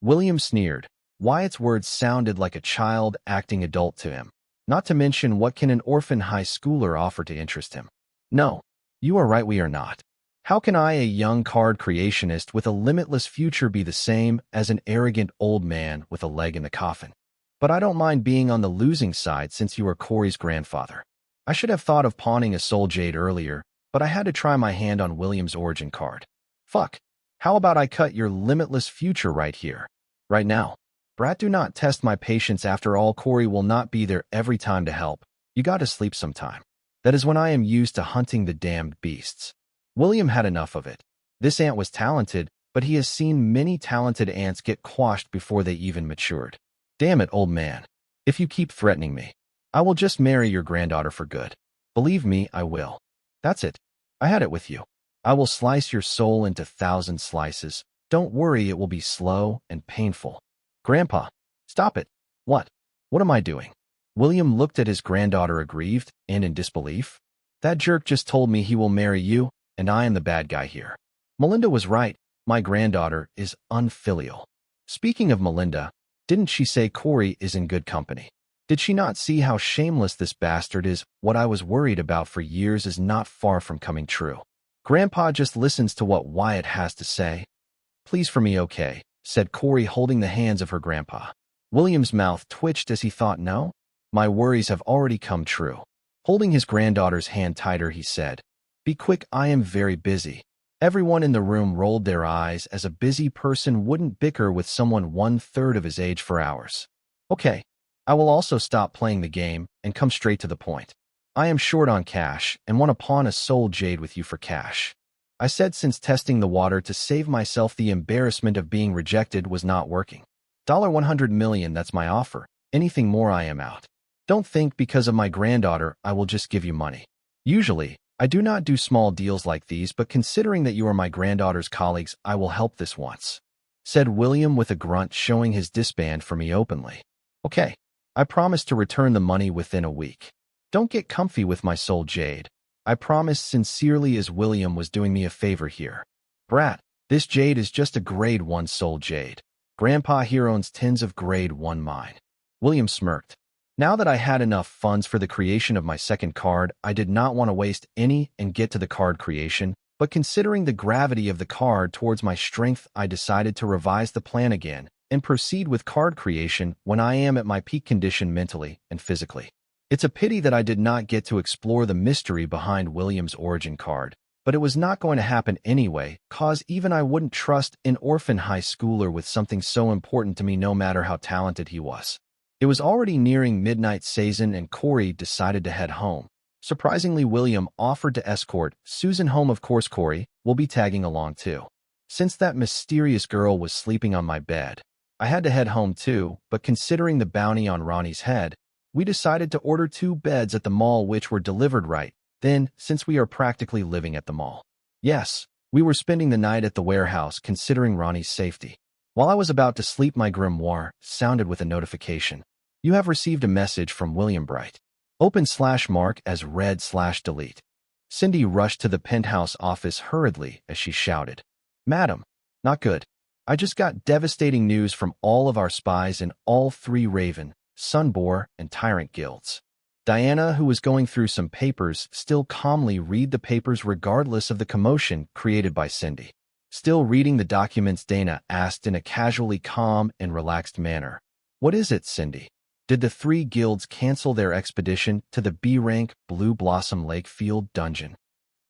William sneered. Wyatt's words sounded like a child acting adult to him. Not to mention, what can an orphan high schooler offer to interest him? No, you are right, we are not. How can I, a young card creationist with a limitless future, be the same as an arrogant old man with a leg in the coffin? But I don't mind being on the losing side since you are Corey's grandfather. I should have thought of pawning a soul jade earlier, but I had to try my hand on William's origin card. Fuck. How about I cut your limitless future right here, right now? Brat, do not test my patience. After all, Corey will not be there every time to help. You gotta sleep sometime. That is when I am used to hunting the damned beasts. William had enough of it. This ant was talented, but he has seen many talented ants get quashed before they even matured. Damn it, old man. If you keep threatening me, I will just marry your granddaughter for good. Believe me, I will. That's it. I had it with you. I will slice your soul into 1,000 slices. Don't worry, it will be slow and painful. Grandpa, stop it. What? What am I doing? William looked at his granddaughter aggrieved and in disbelief. That jerk just told me he will marry you, and I am the bad guy here. Melinda was right. My granddaughter is unfilial. Speaking of Melinda, didn't she say Corey is in good company? Did she not see how shameless this bastard is? What I was worried about for years is not far from coming true. Grandpa just listens to what Wyatt has to say. Please for me, okay, said Corey, holding the hands of her grandpa. William's mouth twitched as he thought, no? My worries have already come true. Holding his granddaughter's hand tighter, he said, be quick, I am very busy. Everyone in the room rolled their eyes, as a busy person wouldn't bicker with someone 1/3 of his age for hours. Okay, I will also stop playing the game and come straight to the point. I am short on cash and want to pawn a soul jade with you for cash. I said, since testing the water to save myself the embarrassment of being rejected was not working. $100 million, that's my offer. Anything more, I am out. Don't think because of my granddaughter I will just give you money. Usually, I do not do small deals like these, but considering that you are my granddaughter's colleagues, I will help this once, said William with a grunt, showing his disband for me openly. Okay, I promise to return the money within a week. Don't get comfy with my soul jade. I promise sincerely, as William was doing me a favor here. Brat, this jade is just a grade 1 soul jade. Grandpa here owns tens of grade 1 mine. William smirked. Now that I had enough funds for the creation of my second card, I did not want to waste any and get to the card creation, but considering the gravity of the card towards my strength, I decided to revise the plan again and proceed with card creation when I am at my peak condition mentally and physically. It's a pity that I did not get to explore the mystery behind William's origin card, but it was not going to happen anyway, cause even I wouldn't trust an orphan high schooler with something so important to me, no matter how talented he was. It was already nearing midnight season and Corey decided to head home. Surprisingly, William offered to escort Susan home. Of course, Corey will be tagging along too. Since that mysterious girl was sleeping on my bed, I had to head home too, but considering the bounty on Ronnie's head, we decided to order 2 beds at the mall, which were delivered right then, since we are practically living at the mall. Yes, we were spending the night at the warehouse considering Ronnie's safety. While I was about to sleep, my grimoire sounded with a notification. You have received a message from William Bright. Open /mark as read/delete. Cindy rushed to the penthouse office hurriedly as she shouted, Madam, not good. I just got devastating news from all of our spies in all 3 Raven, Sunboar, and Tyrant guilds. Diana, who was going through some papers, still calmly read the papers regardless of the commotion created by Cindy. Still reading the documents, Dana asked in a casually calm and relaxed manner. What is it, Cindy? Did the 3 guilds cancel their expedition to the B-rank Blue Blossom Lake Field dungeon?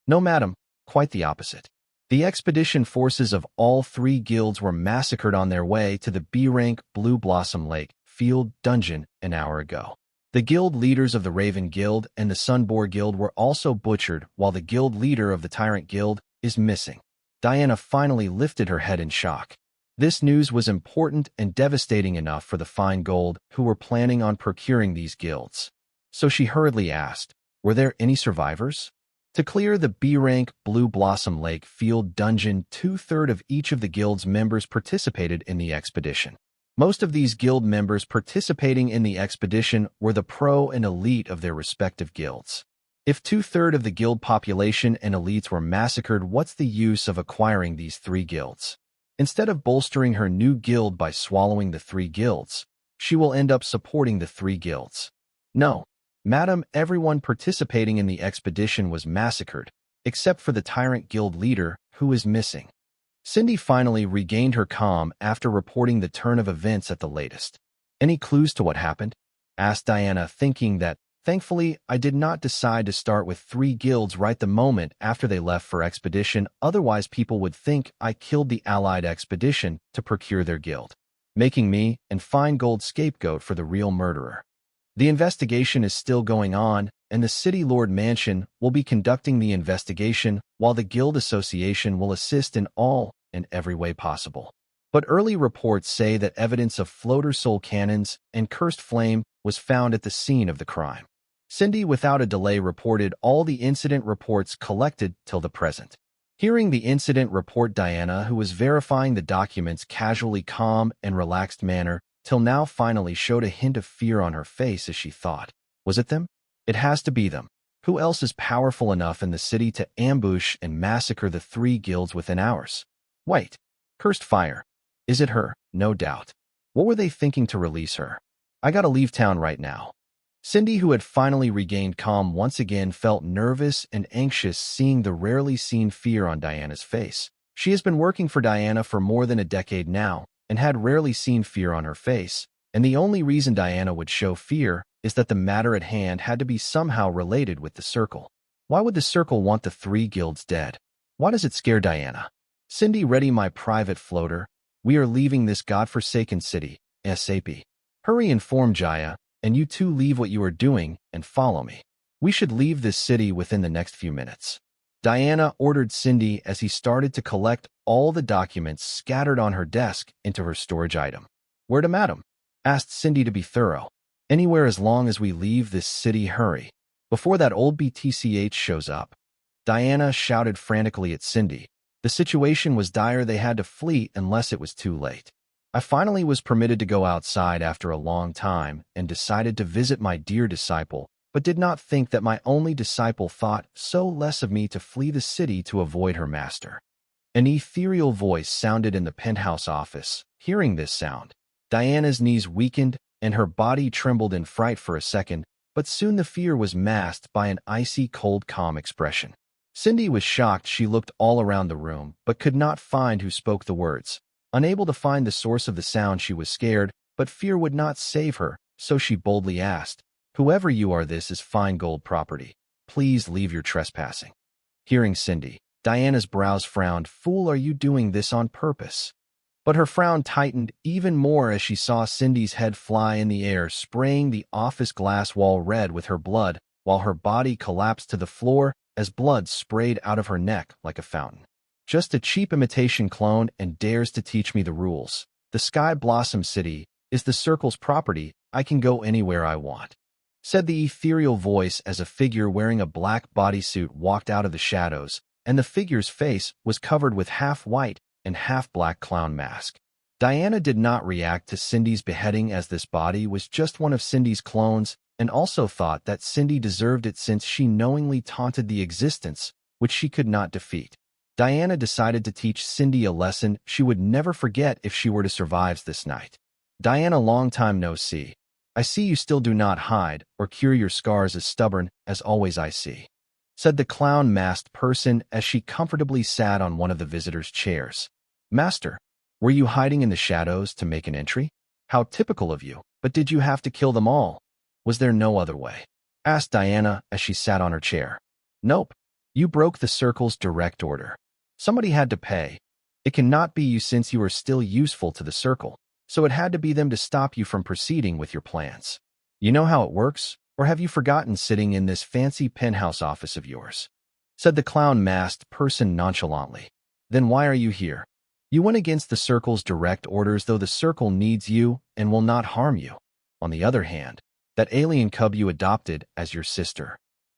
No, madam, quite the opposite. The expedition forces of all 3 guilds were massacred on their way to the B-rank Blue Blossom Lake Field dungeon an hour ago. The guild leaders of the Raven Guild and the Sunboar Guild were also butchered, while the guild leader of the Tyrant Guild is missing. Diana finally lifted her head in shock. This news was important and devastating enough for the fine gold who were planning on procuring these guilds. So she hurriedly asked, were there any survivors? To clear the B-rank Blue Blossom Lake Field dungeon, 2/3 of each of the guild's members participated in the expedition. Most of these guild members participating in the expedition were the pro and elite of their respective guilds. If 2/3 of the guild population and elites were massacred, what's the use of acquiring these 3 guilds? Instead of bolstering her new guild by swallowing the 3 guilds, she will end up supporting the 3 guilds. No, madam, everyone participating in the expedition was massacred, except for the Tyrant Guild leader, who is missing. Cindy finally regained her calm after reporting the turn of events at the latest. Any clues to what happened? Asked Diana, thinking that, thankfully, I did not decide to start with 3 guilds right the moment after they left for expedition, otherwise people would think I killed the allied expedition to procure their guild, making me and Fine Gold scapegoat for the real murderer. The investigation is still going on, and the City Lord Mansion will be conducting the investigation, while the Guild Association will assist in all and every way possible. But early reports say that evidence of floater soul cannons and cursed flame was found at the scene of the crime. Cindy, without a delay, reported all the incident reports collected till the present. Hearing the incident report, Diana, who was verifying the documents, casually calm and relaxed manner, till now finally showed a hint of fear on her face as she thought, was it them? It has to be them. Who else is powerful enough in the city to ambush and massacre the 3 guilds within hours? Wait, cursed fire. Is it her? No doubt. What were they thinking to release her? I gotta leave town right now. Cindy, who had finally regained calm once again, felt nervous and anxious seeing the rarely seen fear on Diana's face. She has been working for Diana for more than a decade now and had rarely seen fear on her face, and the only reason Diana would show fear is that the matter at hand had to be somehow related with the Circle. Why would the Circle want the three guilds dead? Why does it scare Diana? Cindy, ready my private floater. We are leaving this godforsaken city, ASAP. Hurry, inform Jaya, and you two leave what you are doing and follow me. We should leave this city within the next few minutes. Diana ordered Cindy as he started to collect all the documents scattered on her desk into her storage item. Where to, madam? Asked Cindy to be thorough. Anywhere as long as we leave this city, hurry. Before that old BTCH shows up. Diana shouted frantically at Cindy. The situation was dire, they had to flee unless it was too late. I finally was permitted to go outside after a long time and decided to visit my dear disciple, but did not think that my only disciple thought so less of me to flee the city to avoid her master. An ethereal voice sounded in the penthouse office. Hearing this sound, Diana's knees weakened and her body trembled in fright for a second, but soon the fear was masked by an icy cold calm expression. Cindy was shocked. She looked all around the room, but could not find who spoke the words. Unable to find the source of the sound, she was scared, but fear would not save her, so she boldly asked, "Whoever you are, this is fine gold property. Please leave your trespassing." Hearing Cindy, Diana's brows frowned. "Fool, are you doing this on purpose?" But her frown tightened even more as she saw Cindy's head fly in the air, spraying the office glass wall red with her blood, while her body collapsed to the floor as blood sprayed out of her neck like a fountain. "Just a cheap imitation clone and dares to teach me the rules. The Sky Blossom City is the Circle's property. I can go anywhere I want," said the ethereal voice as a figure wearing a black bodysuit walked out of the shadows, and the figure's face was covered with half-white and half-black clown mask. Diana did not react to Cindy's beheading, as this body was just one of Cindy's clones, and also thought that Cindy deserved it since she knowingly taunted the existence which she could not defeat. Diana decided to teach Cindy a lesson she would never forget if she were to survive this night. "Diana, long time no see. I see you still do not hide or cure your scars, as stubborn as always I see," said the clown-masked person as she comfortably sat on one of the visitors' chairs. "Master, were you hiding in the shadows to make an entry? How typical of you, but did you have to kill them all? Was there no other way?" asked Diana as she sat on her chair. "Nope. You broke the Circle's direct order. Somebody had to pay. It cannot be you since you are still useful to the Circle, so it had to be them to stop you from proceeding with your plans. You know how it works, or have you forgotten, sitting in this fancy penthouse office of yours?" said the clown-masked person nonchalantly. "Then why are you here? You went against the Circle's direct orders, though the Circle needs you and will not harm you. On the other hand, that alien cub you adopted as your sister.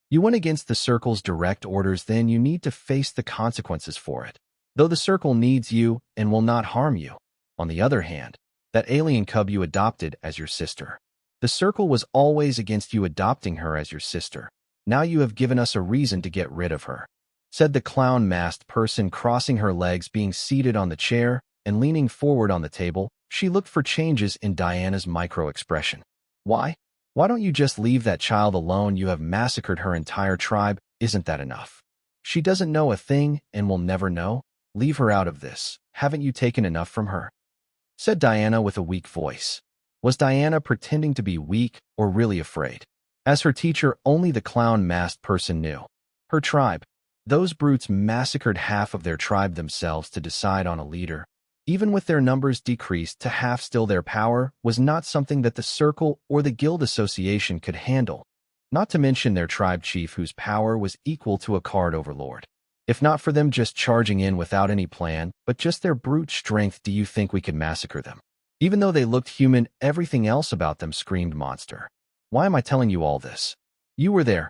You went against the Circle's direct orders, then you need to face the consequences for it. Though the Circle needs you and will not harm you. On the other hand, that alien cub you adopted as your sister. The Circle was always against you adopting her as your sister. Now you have given us a reason to get rid of her," said the clown-masked person, crossing her legs, being seated on the chair and leaning forward on the table. She looked for changes in Diana's micro-expression. "Why? Why don't you just leave that child alone? You have massacred her entire tribe. Isn't that enough? She doesn't know a thing and will never know. Leave her out of this. Haven't you taken enough from her?" said Diana with a weak voice. Was Diana pretending to be weak or really afraid? As her teacher, only the clown-masked person knew. Her tribe. Those brutes massacred half of their tribe themselves to decide on a leader. Even with their numbers decreased to half, still their power was not something that the Circle or the Guild Association could handle, not to mention their tribe chief, whose power was equal to a card overlord. If not for them just charging in without any plan, but just their brute strength, do you think we could massacre them? Even though they looked human, everything else about them screamed monster. Why am I telling you all this? You were there.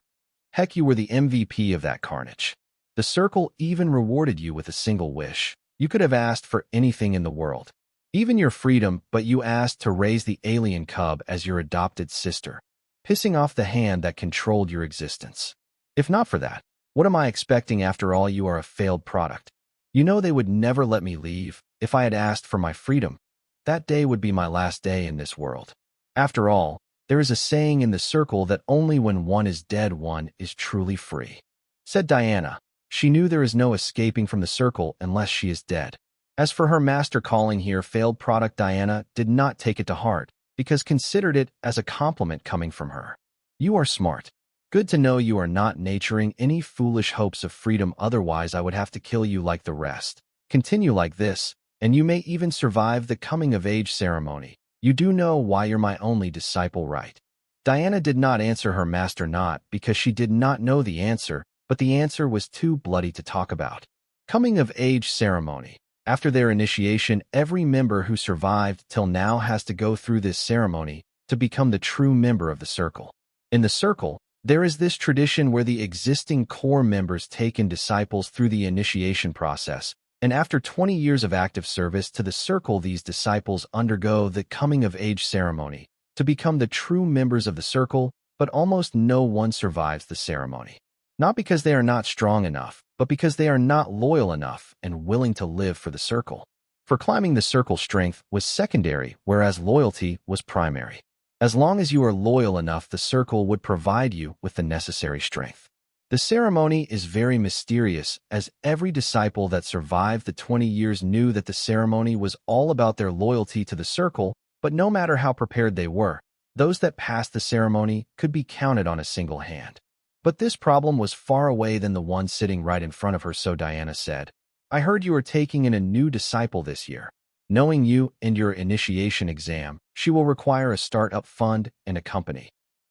Heck, you were the MVP of that carnage. The Circle even rewarded you with a single wish. You could have asked for anything in the world, even your freedom, but you asked to raise the alien cub as your adopted sister, pissing off the hand that controlled your existence. If not for that, what am I expecting? After all, you are a failed product. You know they would never let me leave. If I had asked for my freedom, that day would be my last day in this world. After all, There is a saying in the circle that only when one is dead one is truly free. Said Diana. She knew there is no escaping from the circle unless she is dead. As for her master calling here failed product, Diana did not take it to heart, because considered it as a compliment coming from her. You are smart. Good to know you are not nurturing any foolish hopes of freedom, otherwise I would have to kill you like the rest. Continue like this, and you may even survive the coming-of-age ceremony. You do know why you're my only disciple, right? Diana did not answer her master, not because she did not know the answer, but the answer was too bloody to talk about. Coming-of-age ceremony. After their initiation, every member who survived till now has to go through this ceremony to become the true member of the circle. In the circle, there is this tradition where the existing core members take in disciples through the initiation process, and after 20 years of active service to the circle, these disciples undergo the coming-of-age ceremony to become the true members of the circle, but almost no one survives the ceremony. Not because they are not strong enough, but because they are not loyal enough and willing to live for the circle. For climbing the circle, strength was secondary, whereas loyalty was primary. As long as you are loyal enough, the circle would provide you with the necessary strength. The ceremony is very mysterious, as every disciple that survived the 20 years knew that the ceremony was all about their loyalty to the circle, but no matter how prepared they were, those that passed the ceremony could be counted on a single hand. But this problem was far away than the one sitting right in front of her, so Diana said, I heard you are taking in a new disciple this year. Knowing you and your initiation exam, she will require a start-up fund and a company.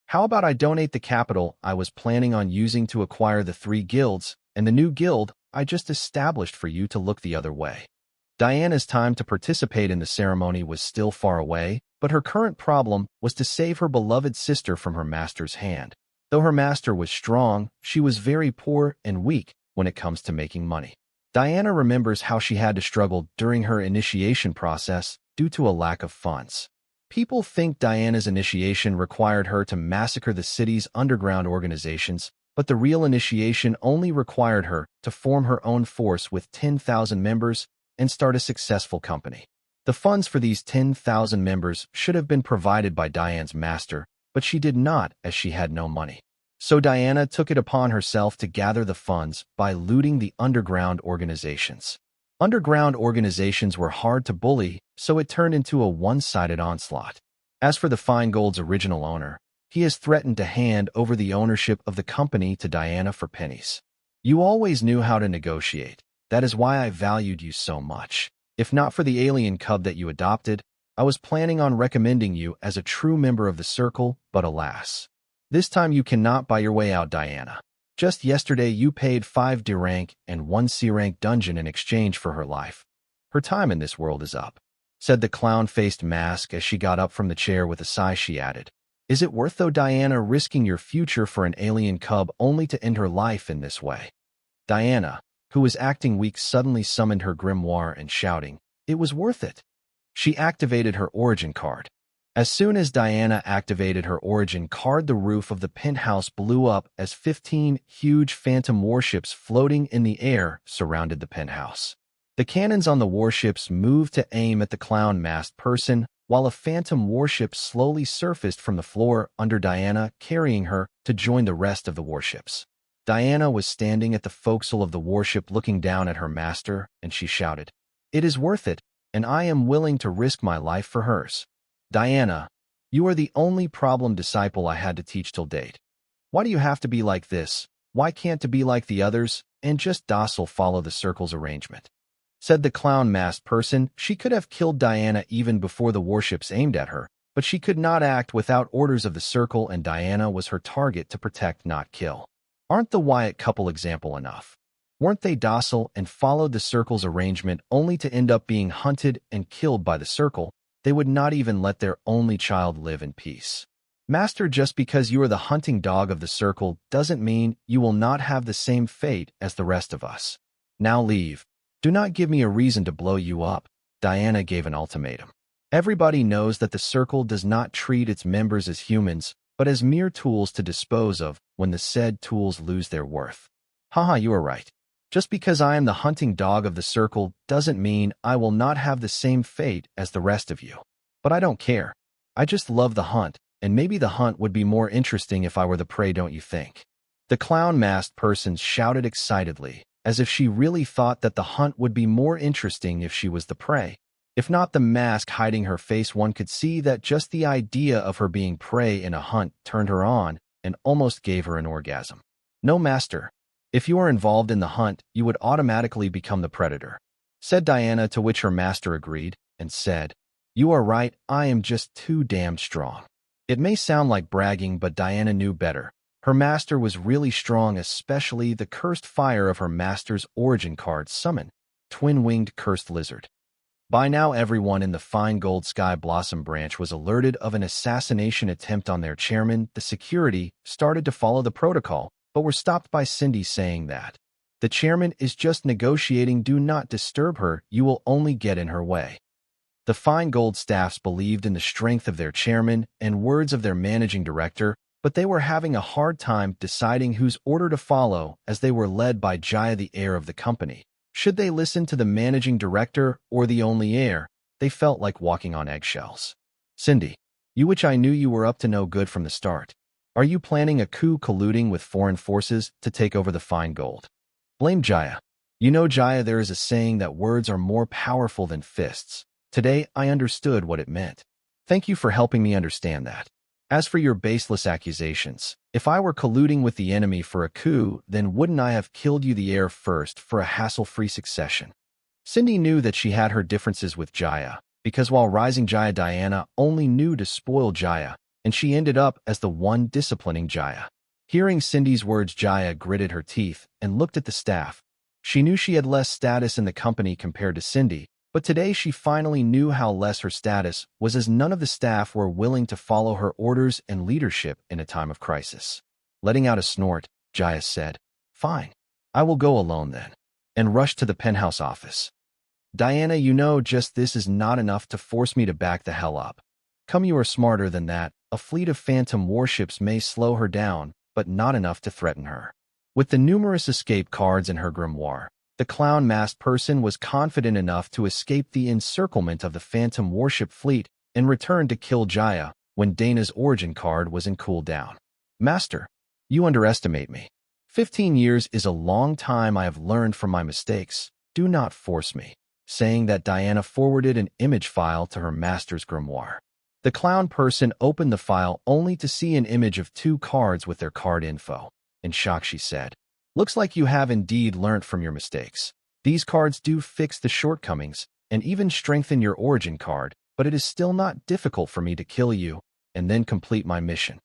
How about I donate the capital I was planning on using to acquire the 3 guilds and the new guild I just established for you to look the other way? Diana's time to participate in the ceremony was still far away, but her current problem was to save her beloved sister from her master's hand. Though her master was strong, she was very poor and weak when it comes to making money. Diana remembers how she had to struggle during her initiation process due to a lack of funds. People think Diana's initiation required her to massacre the city's underground organizations, but the real initiation only required her to form her own force with 10,000 members and start a successful company. The funds for these 10,000 members should have been provided by Diana's master, but she did not, as she had no money. So Diana took it upon herself to gather the funds by looting the underground organizations. Underground organizations were hard to bully, so it turned into a one-sided onslaught. As for the Feingold's original owner, he has threatened to hand over the ownership of the company to Diana for pennies. You always knew how to negotiate. That is why I valued you so much. If not for the alien cub that you adopted, I was planning on recommending you as a true member of the circle, but alas. This time you cannot buy your way out, Diana. Just yesterday you paid 5 D rank and 1 C rank dungeon in exchange for her life. Her time in this world is up, said the clown-faced mask as she got up from the chair. With a sigh she added, Is it worth, though, Diana, risking your future for an alien cub only to end her life in this way? Diana, who was acting weak, suddenly summoned her grimoire and shouting, It was worth it. She activated her origin card. As soon as Diana activated her origin card, the roof of the penthouse blew up as 15 huge phantom warships floating in the air surrounded the penthouse. The cannons on the warships moved to aim at the clown-masked person, while a phantom warship slowly surfaced from the floor under Diana, carrying her to join the rest of the warships. Diana was standing at the forecastle of the warship looking down at her master, and she shouted, It is worth it, and I am willing to risk my life for hers. Diana, you are the only problem disciple I had to teach till date. Why do you have to be like this? Why can't it be like the others, and just docile follow the circle's arrangement? Said the clown-masked person. She could have killed Diana even before the warships aimed at her, but she could not act without orders of the circle, and Diana was her target to protect, not kill. Aren't the Wyatt couple example enough? Weren't they docile and followed the circle's arrangement only to end up being hunted and killed by the circle? They would not even let their only child live in peace. Master, just because you are the hunting dog of the circle doesn't mean you will not have the same fate as the rest of us. Now leave. Do not give me a reason to blow you up. Diana gave an ultimatum. Everybody knows that the circle does not treat its members as humans, but as mere tools to dispose of when the said tools lose their worth. Haha, you are right. Just because I am the hunting dog of the circle doesn't mean I will not have the same fate as the rest of you. But I don't care. I just love the hunt, and maybe the hunt would be more interesting if I were the prey, don't you think? The clown-masked person shouted excitedly, as if she really thought that the hunt would be more interesting if she was the prey. If not the mask hiding her face, one could see that just the idea of her being prey in a hunt turned her on and almost gave her an orgasm. No, master. If you are involved in the hunt, you would automatically become the predator, said Diana, to which her master agreed and said, You are right, I am just too damn strong. It may sound like bragging, but Diana knew better. Her master was really strong, especially the cursed fire of her master's origin card summon, twin-winged cursed lizard. By now, everyone in the fine gold sky blossom branch was alerted of an assassination attempt on their chairman. The security started to follow the protocol, but were stopped by Cindy saying that the chairman is just negotiating, do not disturb her, you will only get in her way. The fine gold staffs believed in the strength of their chairman and words of their managing director, but they were having a hard time deciding whose order to follow, as they were led by Jaya, the heir of the company. Should they listen to the managing director or the only heir? They felt like walking on eggshells. Cindy, you, which I knew you were up to no good from the start. Are you planning a coup, colluding with foreign forces to take over the fine gold? Blame Jaya. You know, Jaya, there is a saying that words are more powerful than fists. Today, I understood what it meant. Thank you for helping me understand that. As for your baseless accusations, if I were colluding with the enemy for a coup, then wouldn't I have killed you, the heir, first for a hassle-free succession? Cindy knew that she had her differences with Jaya, because while rising Jaya, Diana only knew to spoil Jaya, and she ended up as the one disciplining Jaya. Hearing Cindy's words, Jaya gritted her teeth and looked at the staff. She knew she had less status in the company compared to Cindy, but today she finally knew how less her status was, as none of the staff were willing to follow her orders and leadership in a time of crisis. Letting out a snort, Jaya said, Fine, I will go alone then, and rushed to the penthouse office. Diana, you know, just this is not enough to force me to back the hell up. Come, you are smarter than that. A fleet of phantom warships may slow her down, but not enough to threaten her. With the numerous escape cards in her grimoire, the clown-masked person was confident enough to escape the encirclement of the phantom warship fleet and return to kill Jaya when Dana's origin card was in cooldown. Master, you underestimate me. 15 years is a long time. I have learned from my mistakes. Do not force me. Saying that, Diana forwarded an image file to her master's grimoire. The clown person opened the file only to see an image of 2 cards with their card info. In shock, she said, Looks like you have indeed learnt from your mistakes. These cards do fix the shortcomings and even strengthen your origin card, but it is still not difficult for me to kill you and then complete my mission.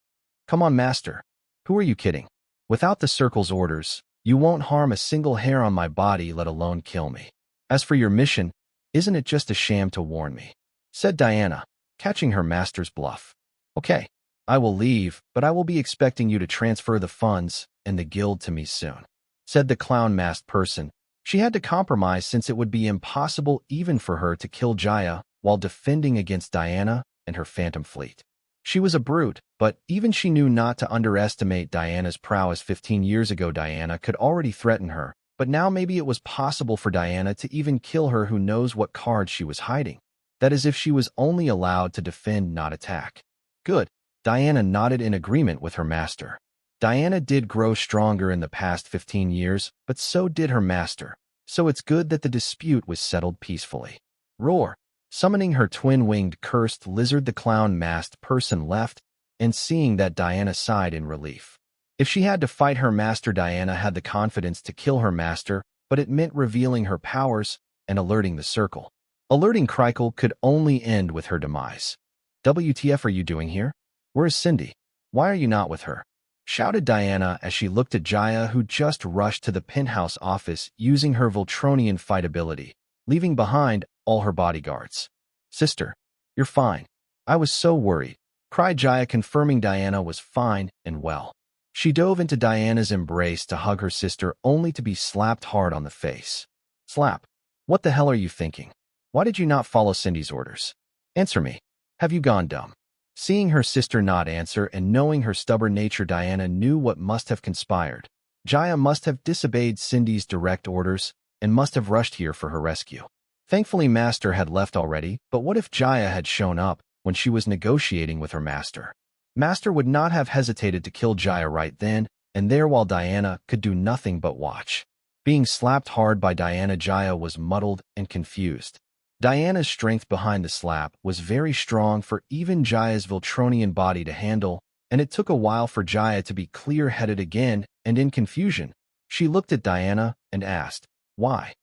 Come on, master. Who are you kidding? Without the circle's orders, you won't harm a single hair on my body, let alone kill me. As for your mission, isn't it just a sham to warn me? Said Diana, catching her master's bluff. Okay, I will leave, but I will be expecting you to transfer the funds and the guild to me soon, said the clown-masked person. She had to compromise, since it would be impossible even for her to kill Jaya while defending against Diana and her phantom fleet. She was a brute, but even she knew not to underestimate Diana's prowess. 15 years ago, Diana could already threaten her, but now maybe it was possible for Diana to even kill her. Who knows what card she was hiding? That is, if she was only allowed to defend, not attack. Good. Diana nodded in agreement with her master. Diana did grow stronger in the past 15 years, but so did her master, so it's good that the dispute was settled peacefully. Roar! Summoning her twin-winged cursed lizard, the clown-masked person left, and seeing that, Diana sighed in relief. If she had to fight her master, Diana had the confidence to kill her master, but it meant revealing her powers and alerting the circle. Alerting Crikel could only end with her demise. WTF are you doing here? Where is Cindy? Why are you not with her? Shouted Diana as she looked at Jaya, who just rushed to the penthouse office using her Voltronian fight ability, leaving behind all her bodyguards. Sister, you're fine. I was so worried, cried Jaya, confirming Diana was fine and well. She dove into Diana's embrace to hug her sister, only to be slapped hard on the face. Slap. What the hell are you thinking? Why did you not follow Cindy's orders? Answer me. Have you gone dumb? Seeing her sister not answer and knowing her stubborn nature, Diana knew what must have conspired. Jaya must have disobeyed Cindy's direct orders and must have rushed here for her rescue. Thankfully, Master had left already, but what if Jaya had shown up when she was negotiating with her master? Master would not have hesitated to kill Jaya right then and there while Diana could do nothing but watch. Being slapped hard by Diana, Jaya was muddled and confused. Diana's strength behind the slap was very strong for even Jaya's Viltronian body to handle, and it took a while for Jaya to be clear-headed again, and in confusion, she looked at Diana and asked, "Why?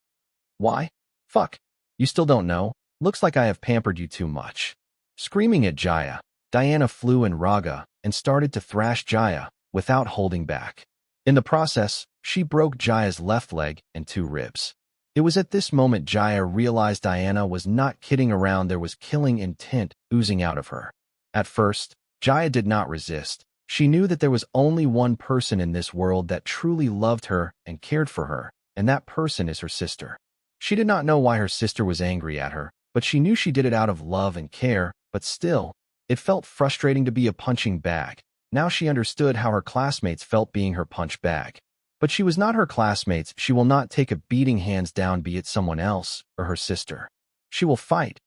Why? Fuck. You still don't know? Looks like I have pampered you too much." Screaming at Jaya, Diana flew in Raga and started to thrash Jaya without holding back. In the process, she broke Jaya's left leg and 2 ribs. It was at this moment Jaya realized Diana was not kidding around. There was killing intent oozing out of her. At first, Jaya did not resist. She knew that there was only one person in this world that truly loved her and cared for her, and that person is her sister. She did not know why her sister was angry at her, but she knew she did it out of love and care, but still, it felt frustrating to be a punching bag. Now she understood how her classmates felt being her punch bag. But she was not her classmates. She will not take a beating hands down, be it someone else or her sister. She will fight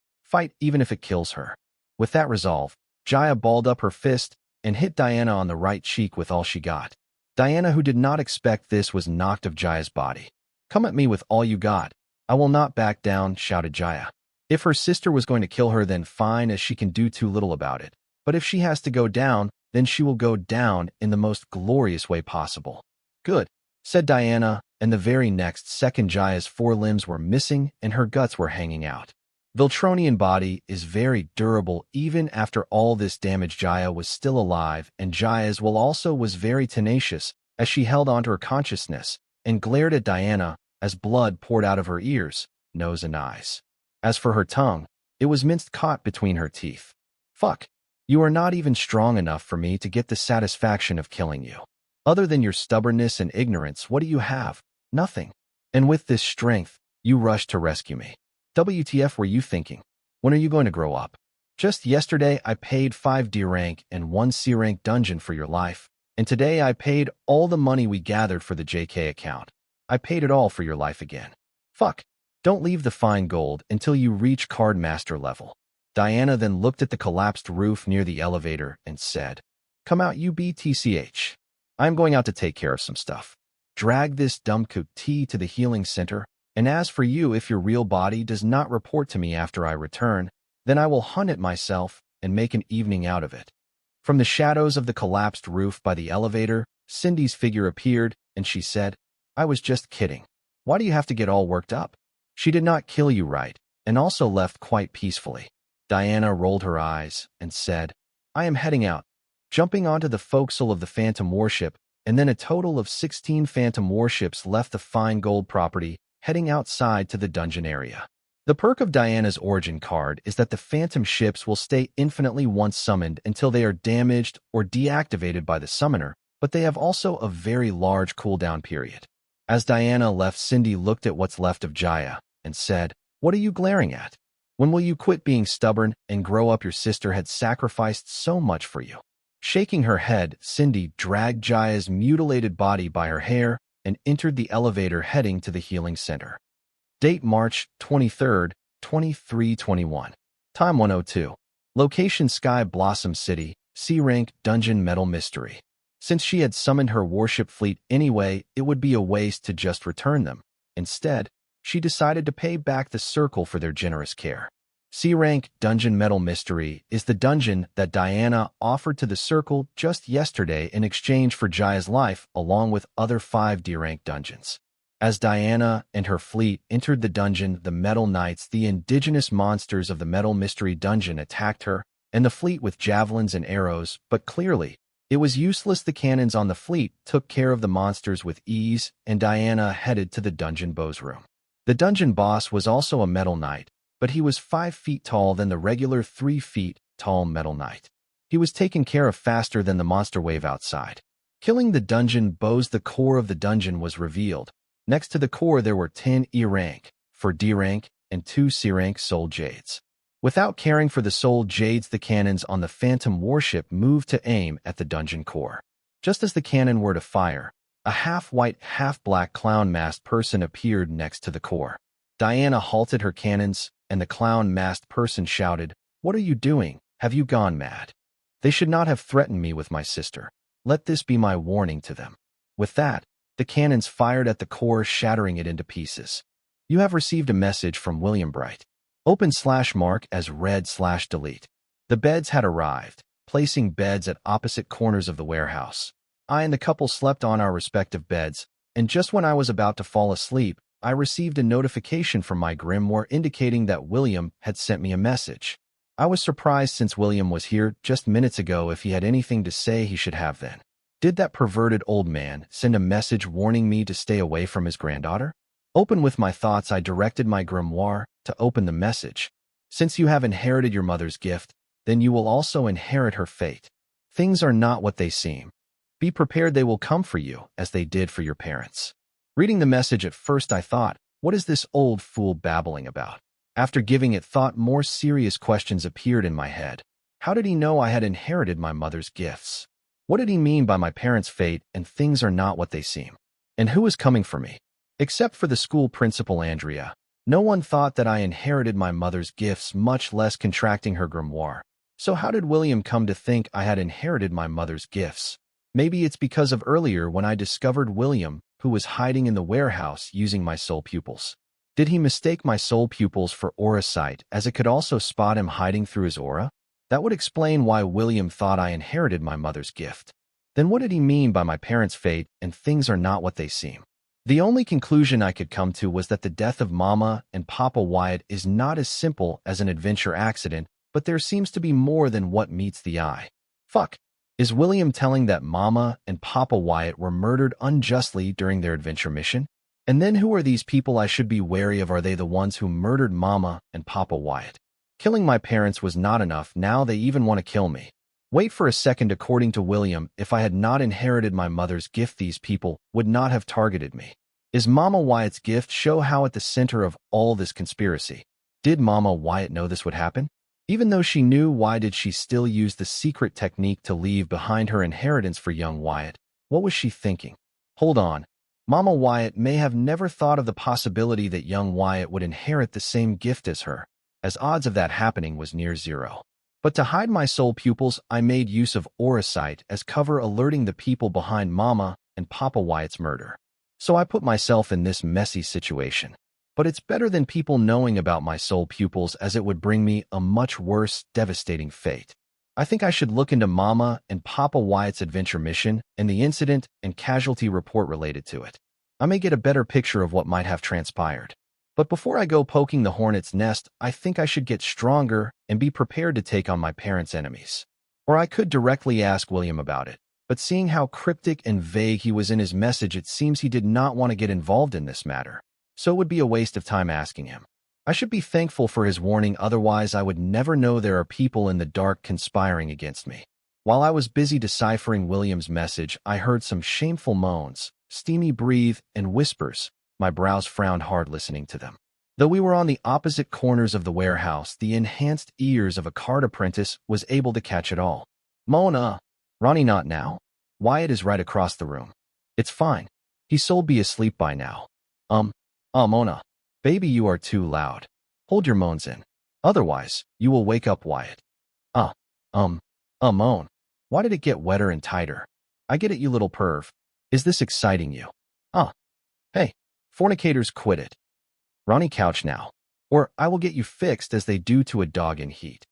even if it kills her. With that resolve, Jaya balled up her fist and hit Diana on the right cheek with all she got. Diana, who did not expect this, was knocked off Jaya's body. "Come at me with all you got. I will not back down," shouted Jaya. If her sister was going to kill her, then fine, as she can do too little about it. But if she has to go down, then she will go down in the most glorious way possible. "Good," said Diana, and the very next second Jaya's 4 limbs were missing and her guts were hanging out. Viltronian body is very durable. Even after all this damage, Jaya was still alive, and Jaya's will also was very tenacious as she held onto her consciousness and glared at Diana as blood poured out of her ears, nose, and eyes. As for her tongue, it was minced caught between her teeth. "Fuck. You are not even strong enough for me to get the satisfaction of killing you. Other than your stubbornness and ignorance, what do you have? Nothing. And with this strength, you rushed to rescue me. WTF were you thinking? When are you going to grow up? Just yesterday I paid 5 D rank and 1 C rank dungeon for your life, and today I paid all the money we gathered for the JK account. I paid it all for your life again. Fuck. Don't leave the fine gold until you reach card master level." Diana then looked at the collapsed roof near the elevator and said, "Come out, you BTCH. I'm going out to take care of some stuff. Drag this dumb T to the healing center, and as for you, if your real body does not report to me after I return, then I will hunt it myself and make an evening out of it." From the shadows of the collapsed roof by the elevator, Cindy's figure appeared, and she said, "I was just kidding. Why do you have to get all worked up? She did not kill you, right?" And also left quite peacefully. Diana rolled her eyes and said, "I am heading out, jumping onto the forecastle of the Phantom Warship," and then a total of 16 Phantom Warships left the fine gold property, heading outside to the dungeon area. The perk of Diana's origin card is that the Phantom ships will stay infinitely once summoned until they are damaged or deactivated by the summoner, but they have also a very large cooldown period. As Diana left, Cindy looked at what's left of Jaya and said, "What are you glaring at? When will you quit being stubborn and grow up? Your sister had sacrificed so much for you." Shaking her head, Cindy dragged Jaya's mutilated body by her hair and entered the elevator heading to the healing center. Date March 23rd, 2321. Time 1:02. Location Sky Blossom City, C-rank Dungeon Metal Mystery. Since she had summoned her warship fleet anyway, it would be a waste to just return them. Instead, she decided to pay back the Circle for their generous care. C-rank Dungeon Metal Mystery is the dungeon that Diana offered to the Circle just yesterday in exchange for Jaya's life, along with other 5 D-rank dungeons. As Diana and her fleet entered the dungeon, the Metal Knights, the indigenous monsters of the Metal Mystery dungeon, attacked her and the fleet with javelins and arrows, but clearly, it was useless. The cannons on the fleet took care of the monsters with ease, and Diana headed to the dungeon boss room. The dungeon boss was also a Metal Knight, but he was 5 feet tall than the regular 3 feet tall Metal Knight. He was taken care of faster than the monster wave outside. Killing the dungeon boss, the core of the dungeon was revealed. Next to the core there were 10 E-rank, 4 D-rank, and 2 C-rank soul jades. Without caring for the soul jades, the cannons on the Phantom Warship moved to aim at the dungeon core. Just as the cannon were to fire, a half-white, half-black clown-masked person appeared next to the core. Diana halted her cannons, and the clown-masked person shouted, "What are you doing? Have you gone mad?" They should not have threatened me with my sister. Let this be my warning to them. With that, the cannons fired at the core, shattering it into pieces. You have received a message from William Bright. Open /mark as read/delete. The beds had arrived, placing beds at opposite corners of the warehouse. I and the couple slept on our respective beds, and just when I was about to fall asleep, I received a notification from my grimoire indicating that William had sent me a message. I was surprised since William was here just minutes ago. If he had anything to say, he should have then. Did that perverted old man send a message warning me to stay away from his granddaughter? Open with my thoughts, I directed my grimoire to open the message. Since you have inherited your mother's gift, then you will also inherit her fate. Things are not what they seem. Be prepared, they will come for you, as they did for your parents. Reading the message at first I thought, what is this old fool babbling about? After giving it thought, more serious questions appeared in my head. How did he know I had inherited my mother's gifts? What did he mean by my parents' fate and things are not what they seem? And who is coming for me? Except for the school principal Andrea, no one thought that I inherited my mother's gifts, much less contracting her grimoire. So how did William come to think I had inherited my mother's gifts? Maybe it's because of earlier when I discovered William, who was hiding in the warehouse using my soul pupils. Did he mistake my soul pupils for aura sight, as it could also spot him hiding through his aura? That would explain why William thought I inherited my mother's gift. Then what did he mean by my parents' fate and things are not what they seem? The only conclusion I could come to was that the death of Mama and Papa Wyatt is not as simple as an adventure accident, but there seems to be more than what meets the eye. Fuck. Is William telling that Mama and Papa Wyatt were murdered unjustly during their adventure mission? And then who are these people I should be wary of? Are they the ones who murdered Mama and Papa Wyatt? Killing my parents was not enough, now they even want to kill me. Wait for a second, according to William, if I had not inherited my mother's gift, these people would not have targeted me. Is Mama Wyatt's gift show how at the center of all this conspiracy? Did Mama Wyatt know this would happen? Even though she knew, why did she still use the secret technique to leave behind her inheritance for young Wyatt? What was she thinking? Hold on. Mama Wyatt may have never thought of the possibility that young Wyatt would inherit the same gift as her, as odds of that happening was near zero. But to hide my soul pupils, I made use of aura sight as cover, alerting the people behind Mama and Papa Wyatt's murder. So I put myself in this messy situation. But it's better than people knowing about my soul pupils, as it would bring me a much worse, devastating fate. I think I should look into Mama and Papa Wyatt's adventure mission and the incident and casualty report related to it. I may get a better picture of what might have transpired. But before I go poking the hornet's nest, I think I should get stronger and be prepared to take on my parents' enemies. Or I could directly ask William about it. But seeing how cryptic and vague he was in his message, it seems he did not want to get involved in this matter. So it would be a waste of time asking him. I should be thankful for his warning, otherwise I would never know there are people in the dark conspiring against me. While I was busy deciphering William's message, I heard some shameful moans, steamy breath, and whispers. My brows frowned hard listening to them. Though we were on the opposite corners of the warehouse, the enhanced ears of a card apprentice was able to catch it all. Mona! Ronnie, not now. Wyatt is right across the room. It's fine. He soul be asleep by now. Mona. Baby, you are too loud. Hold your moans in. Otherwise, you will wake up Wyatt. Moan. Why did it get wetter and tighter? I get it, you little perv. Is this exciting you? Hey, fornicators, quit it. Ronnie, couch now. Or I will get you fixed as they do to a dog in heat.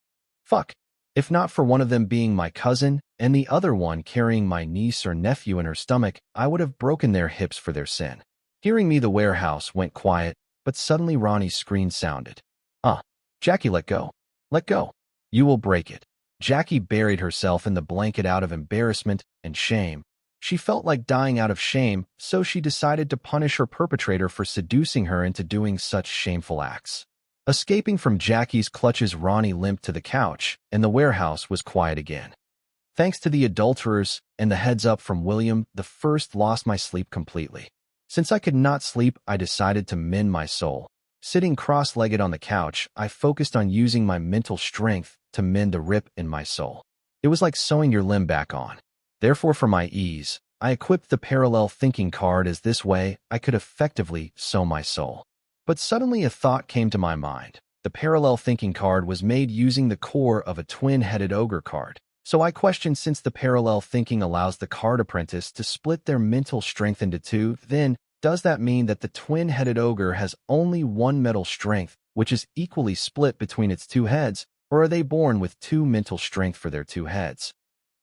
Fuck. If not for one of them being my cousin and the other one carrying my niece or nephew in her stomach, I would have broken their hips for their sin. Hearing me, the warehouse went quiet, but suddenly Ronnie's scream sounded. Jackie, let go. Let go. You will break it. Jackie buried herself in the blanket out of embarrassment and shame. She felt like dying out of shame, so she decided to punish her perpetrator for seducing her into doing such shameful acts. Escaping from Jackie's clutches, Ronnie limped to the couch, and the warehouse was quiet again. Thanks to the adulterers and the heads up from William, the first lost my sleep completely. Since I could not sleep, I decided to mend my soul. Sitting cross-legged on the couch, I focused on using my mental strength to mend the rip in my soul. It was like sewing your limb back on. Therefore, for my ease, I equipped the parallel thinking card, as this way I could effectively sew my soul. But suddenly a thought came to my mind. The parallel thinking card was made using the core of a twin-headed ogre card. So I question, since the parallel thinking allows the card apprentice to split their mental strength into two, then does that mean that the twin-headed ogre has only one mental strength, which is equally split between its two heads, or are they born with two mental strength for their two heads?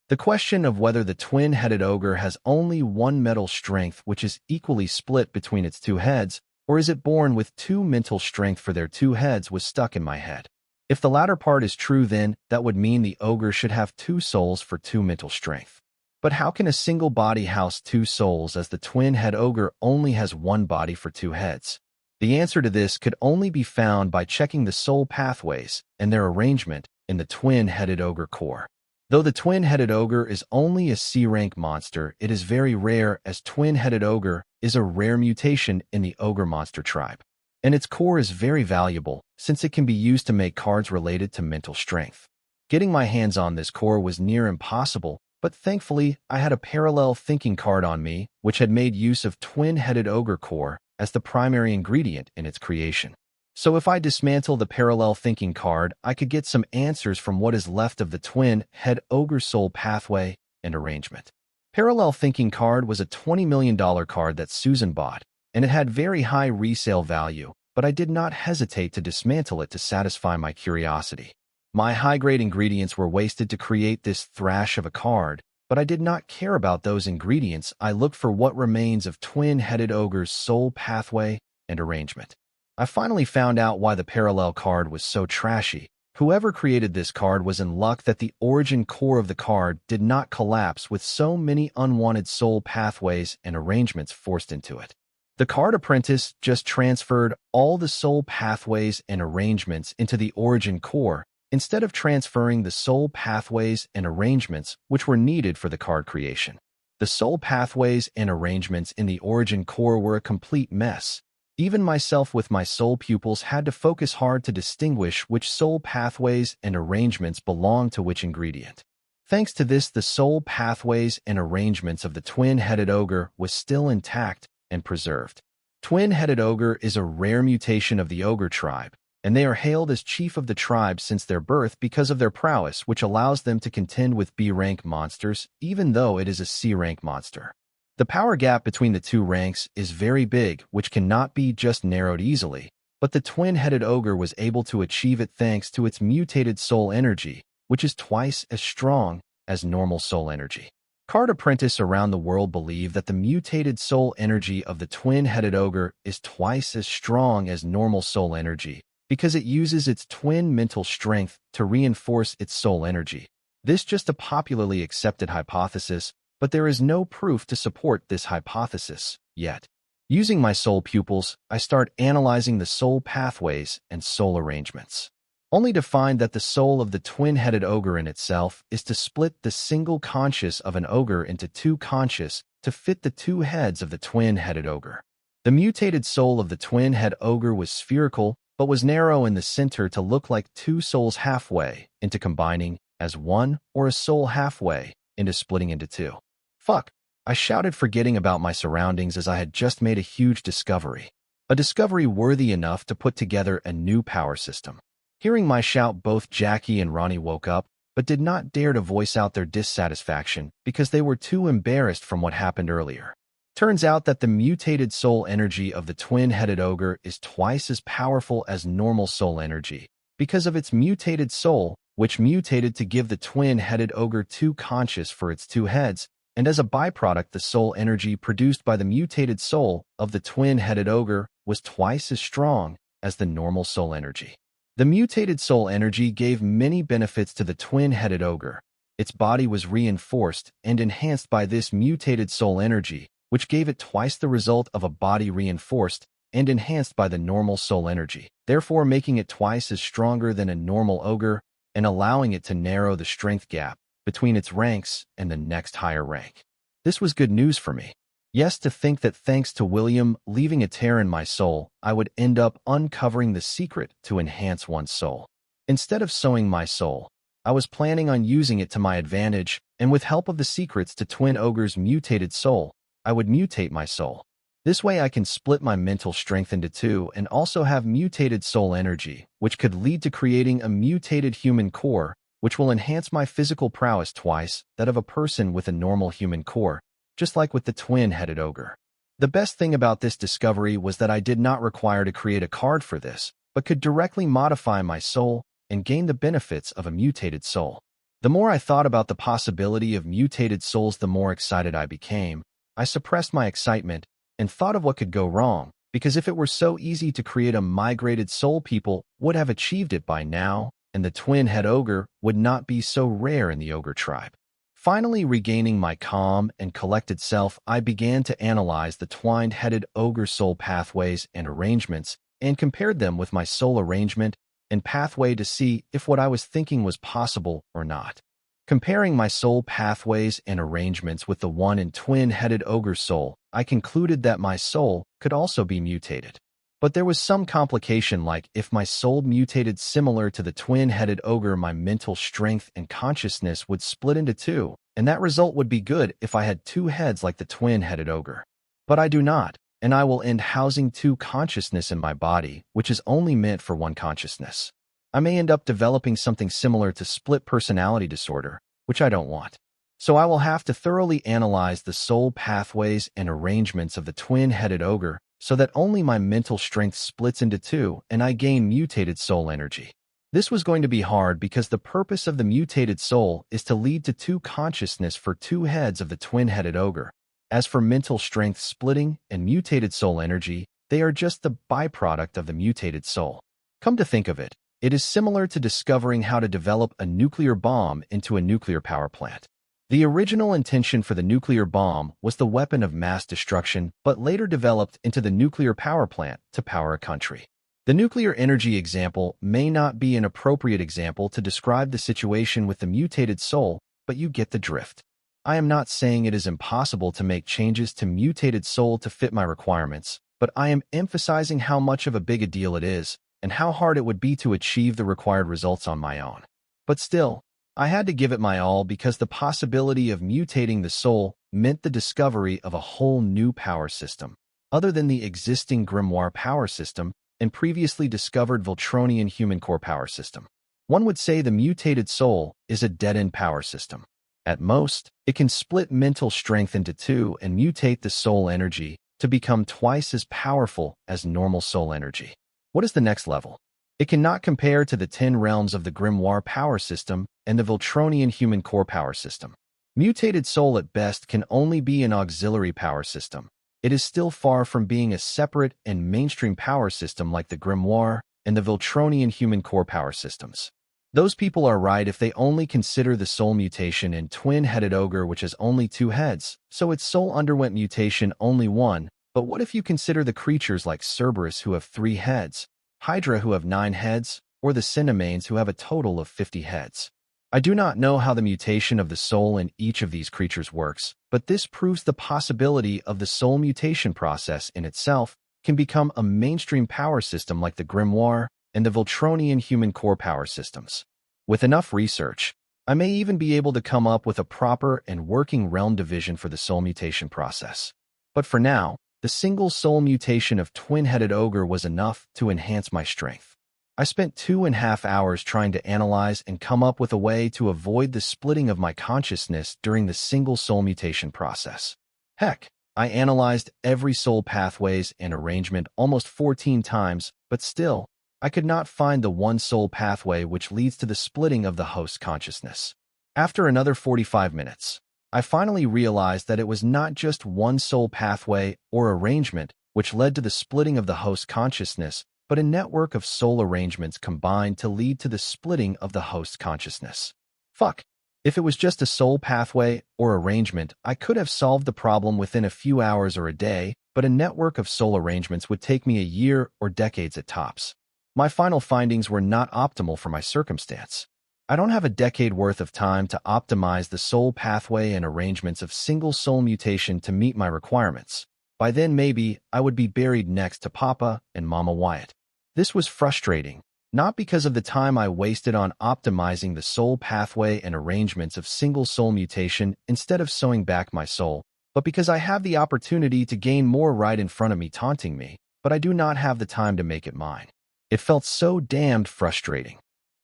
The question of whether the twin-headed ogre has only one mental strength which is equally split between its two heads, or is it born with two mental strength for their two heads, was stuck in my head. If the latter part is true, then that would mean the ogre should have two souls for two mental strength. But how can a single body house two souls, as the twin-head ogre only has one body for two heads? The answer to this could only be found by checking the soul pathways and their arrangement in the twin-headed ogre core. Though the twin-headed ogre is only a C-rank monster, it is very rare, as twin-headed ogre is a rare mutation in the ogre monster tribe. And its core is very valuable, since it can be used to make cards related to mental strength. Getting my hands on this core was near impossible, but thankfully I had a parallel thinking card on me, which had made use of twin-headed ogre core as the primary ingredient in its creation. So if I dismantle the parallel thinking card, I could get some answers from what is left of the twin-head ogre soul pathway and arrangement. Parallel thinking card was a $20 million card that Susan bought, and it had very high resale value, but I did not hesitate to dismantle it to satisfy my curiosity. My high-grade ingredients were wasted to create this thrash of a card, but I did not care about those ingredients. I looked for what remains of twin-headed ogre's soul pathway and arrangement. I finally found out why the parallel card was so trashy. Whoever created this card was in luck that the origin core of the card did not collapse with so many unwanted soul pathways and arrangements forced into it. The card apprentice just transferred all the soul pathways and arrangements into the origin core, instead of transferring the soul pathways and arrangements which were needed for the card creation. The soul pathways and arrangements in the origin core were a complete mess. Even myself with my soul pupils had to focus hard to distinguish which soul pathways and arrangements belonged to which ingredient. Thanks to this, the soul pathways and arrangements of the twin-headed ogre was still intact and preserved. Twin-headed ogre is a rare mutation of the ogre tribe, and they are hailed as chief of the tribe since their birth because of their prowess, which allows them to contend with B-rank monsters, even though it is a C-rank monster. The power gap between the two ranks is very big, which cannot be just narrowed easily, but the twin-headed ogre was able to achieve it thanks to its mutated soul energy, which is twice as strong as normal soul energy. Card apprentices around the world believe that the mutated soul energy of the twin-headed ogre is twice as strong as normal soul energy because it uses its twin mental strength to reinforce its soul energy. This is just a popularly accepted hypothesis, but there is no proof to support this hypothesis yet. Using my soul pupils, I start analyzing the soul pathways and soul arrangements, only to find that the soul of the twin-headed ogre in itself is to split the single conscious of an ogre into two conscious to fit the two heads of the twin-headed ogre. The mutated soul of the twin-head ogre was spherical, but was narrow in the center to look like two souls halfway into combining as one, or a soul halfway into splitting into two. Fuck, I shouted, forgetting about my surroundings as I had just made a huge discovery. A discovery worthy enough to put together a new power system. Hearing my shout, both Jackie and Ronnie woke up, but did not dare to voice out their dissatisfaction because they were too embarrassed from what happened earlier. Turns out that the mutated soul energy of the twin-headed ogre is twice as powerful as normal soul energy because of its mutated soul, which mutated to give the twin-headed ogre two conscious for its two heads, and as a byproduct, the soul energy produced by the mutated soul of the twin-headed ogre was twice as strong as the normal soul energy. The mutated soul energy gave many benefits to the twin-headed ogre. Its body was reinforced and enhanced by this mutated soul energy, which gave it twice the result of a body reinforced and enhanced by the normal soul energy, therefore making it twice as stronger than a normal ogre and allowing it to narrow the strength gap between its ranks and the next higher rank. This was good news for me. Yes, to think that thanks to William leaving a tear in my soul, I would end up uncovering the secret to enhance one's soul. Instead of sowing my soul, I was planning on using it to my advantage, and with help of the secrets to Twin Ogre's mutated soul, I would mutate my soul. This way I can split my mental strength into two and also have mutated soul energy, which could lead to creating a mutated human core which will enhance my physical prowess twice that of a person with a normal human core, just like with the twin-headed ogre. The best thing about this discovery was that I did not require to create a card for this, but could directly modify my soul and gain the benefits of a mutated soul. The more I thought about the possibility of mutated souls, the more excited I became. I suppressed my excitement and thought of what could go wrong, because if it were so easy to create a migrated soul, people would have achieved it by now, and the twin-head ogre would not be so rare in the ogre tribe. Finally regaining my calm and collected self, I began to analyze the twined-headed ogre soul pathways and arrangements and compared them with my soul arrangement and pathway to see if what I was thinking was possible or not. Comparing my soul pathways and arrangements with the one in twin-headed ogre soul, I concluded that my soul could also be mutated. But there was some complication, like if my soul mutated similar to the twin-headed ogre, my mental strength and consciousness would split into two, and that result would be good if I had two heads like the twin-headed ogre. But I do not, and I will end housing two consciousness in my body, which is only meant for one consciousness. I may end up developing something similar to split personality disorder, which I don't want. So I will have to thoroughly analyze the soul pathways and arrangements of the twin-headed ogre so that only my mental strength splits into two and I gain mutated soul energy. This was going to be hard because the purpose of the mutated soul is to lead to two consciousness for two heads of the twin-headed ogre. As for mental strength splitting and mutated soul energy, they are just the byproduct of the mutated soul. Come to think of it, it is similar to discovering how to develop a nuclear bomb into a nuclear power plant. The original intention for the nuclear bomb was the weapon of mass destruction, but later developed into the nuclear power plant to power a country. The nuclear energy example may not be an appropriate example to describe the situation with the mutated soul, but you get the drift. I am not saying it is impossible to make changes to mutated soul to fit my requirements, but I am emphasizing how much of a big a deal it is and how hard it would be to achieve the required results on my own. But still, I had to give it my all because the possibility of mutating the soul meant the discovery of a whole new power system, other than the existing grimoire power system and previously discovered Voltronian human core power system. One would say the mutated soul is a dead-end power system. At most, it can split mental strength into two and mutate the soul energy to become twice as powerful as normal soul energy. What is the next level? It cannot compare to the 10 realms of the grimoire power system and the Voltronian human core power system. Mutated soul at best can only be an auxiliary power system. It is still far from being a separate and mainstream power system like the grimoire and the Voltronian human core power systems. Those people are right if they only consider the soul mutation in twin-headed ogre, which has only two heads, so its soul underwent mutation only one. But what if you consider the creatures like Cerberus who have 3 heads, Hydra who have 9 heads, or the Cinemanes who have a total of 50 heads? I do not know how the mutation of the soul in each of these creatures works, but this proves the possibility of the soul mutation process in itself can become a mainstream power system like the grimoire and the Voltronian human core power systems. With enough research, I may even be able to come up with a proper and working realm division for the soul mutation process. But for now, the single soul mutation of twin-headed ogre was enough to enhance my strength. I spent 2.5 hours trying to analyze and come up with a way to avoid the splitting of my consciousness during the single soul mutation process. Heck, I analyzed every soul pathways and arrangement almost 14 times, but still, I could not find the one soul pathway which leads to the splitting of the host consciousness. After another 45 minutes, I finally realized that it was not just one soul pathway or arrangement which led to the splitting of the host consciousness, but a network of soul arrangements combined to lead to the splitting of the host consciousness. Fuck. If it was just a soul pathway or arrangement, I could have solved the problem within a few hours or a day, but a network of soul arrangements would take me a year or decades at tops. My final findings were not optimal for my circumstance. I don't have a decade worth of time to optimize the soul pathway and arrangements of single soul mutation to meet my requirements. By then, maybe I would be buried next to Papa and Mama Wyatt. This was frustrating, not because of the time I wasted on optimizing the soul pathway and arrangements of single soul mutation instead of sewing back my soul, but because I have the opportunity to gain more right in front of me taunting me, but I do not have the time to make it mine. It felt so damned frustrating.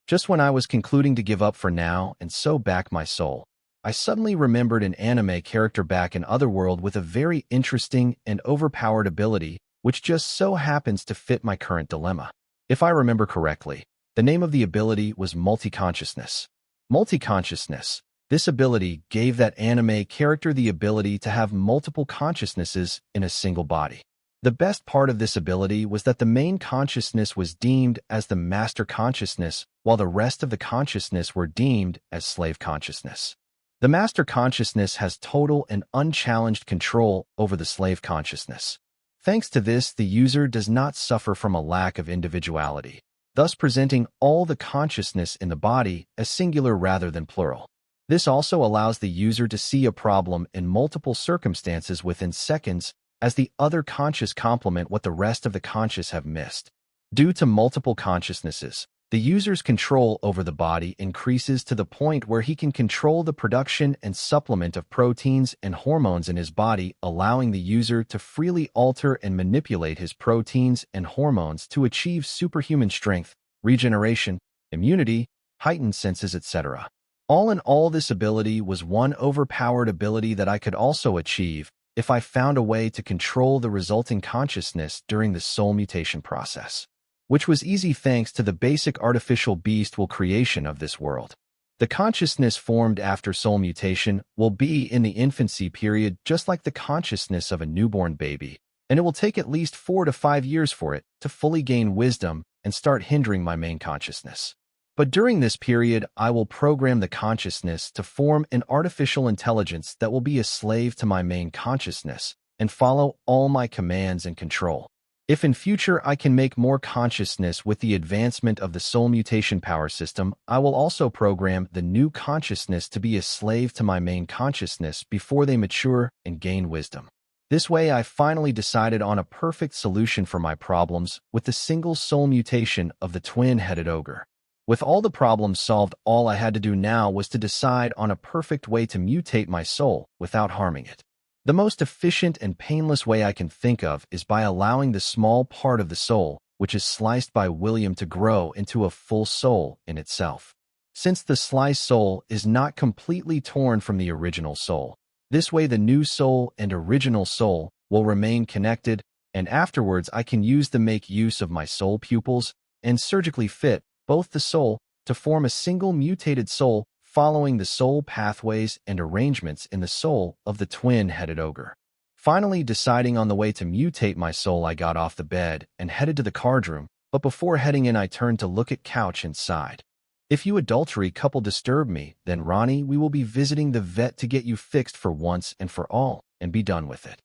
Just when I was concluding to give up for now and so back my soul, I suddenly remembered an anime character back in Otherworld with a very interesting and overpowered ability, which just so happens to fit my current dilemma. If I remember correctly, the name of the ability was multi-consciousness. Multi-consciousness. This ability gave that anime character the ability to have multiple consciousnesses in a single body. The best part of this ability was that the main consciousness was deemed as the master consciousness, while the rest of the consciousness were deemed as slave consciousness. The master consciousness has total and unchallenged control over the slave consciousness. Thanks to this, the user does not suffer from a lack of individuality, thus presenting all the consciousness in the body as singular rather than plural. This also allows the user to see a problem in multiple circumstances within seconds, as the other conscious complement what the rest of the conscious have missed. Due to multiple consciousnesses, the user's control over the body increases to the point where he can control the production and supplement of proteins and hormones in his body, allowing the user to freely alter and manipulate his proteins and hormones to achieve superhuman strength, regeneration, immunity, heightened senses, etc. All in all, this ability was one overpowered ability that I could also achieve if I found a way to control the resulting consciousness during the soul mutation process, which was easy thanks to the basic artificial beast will creation of this world. The consciousness formed after soul mutation will be in the infancy period just like the consciousness of a newborn baby, and it will take at least 4 to 5 years for it to fully gain wisdom and start hindering my main consciousness. But during this period, I will program the consciousness to form an artificial intelligence that will be a slave to my main consciousness and follow all my commands and control. If in future I can make more consciousness with the advancement of the soul mutation power system, I will also program the new consciousness to be a slave to my main consciousness before they mature and gain wisdom. This way, I finally decided on a perfect solution for my problems with the single soul mutation of the twin-headed ogre. With all the problems solved, all I had to do now was to decide on a perfect way to mutate my soul without harming it. The most efficient and painless way I can think of is by allowing the small part of the soul, which is sliced by William, to grow into a full soul in itself. Since the sliced soul is not completely torn from the original soul, this way the new soul and original soul will remain connected, and afterwards I can use them make use of my soul pupils and surgically fit both the soul to form a single mutated soul following the soul pathways and arrangements in the soul of the twin-headed ogre. Finally deciding on the way to mutate my soul, I got off the bed and headed to the card room, but before heading in I turned to look at couch inside. If you adultery couple disturb me, then Ronnie, we will be visiting the vet to get you fixed for once and for all, and be done with it.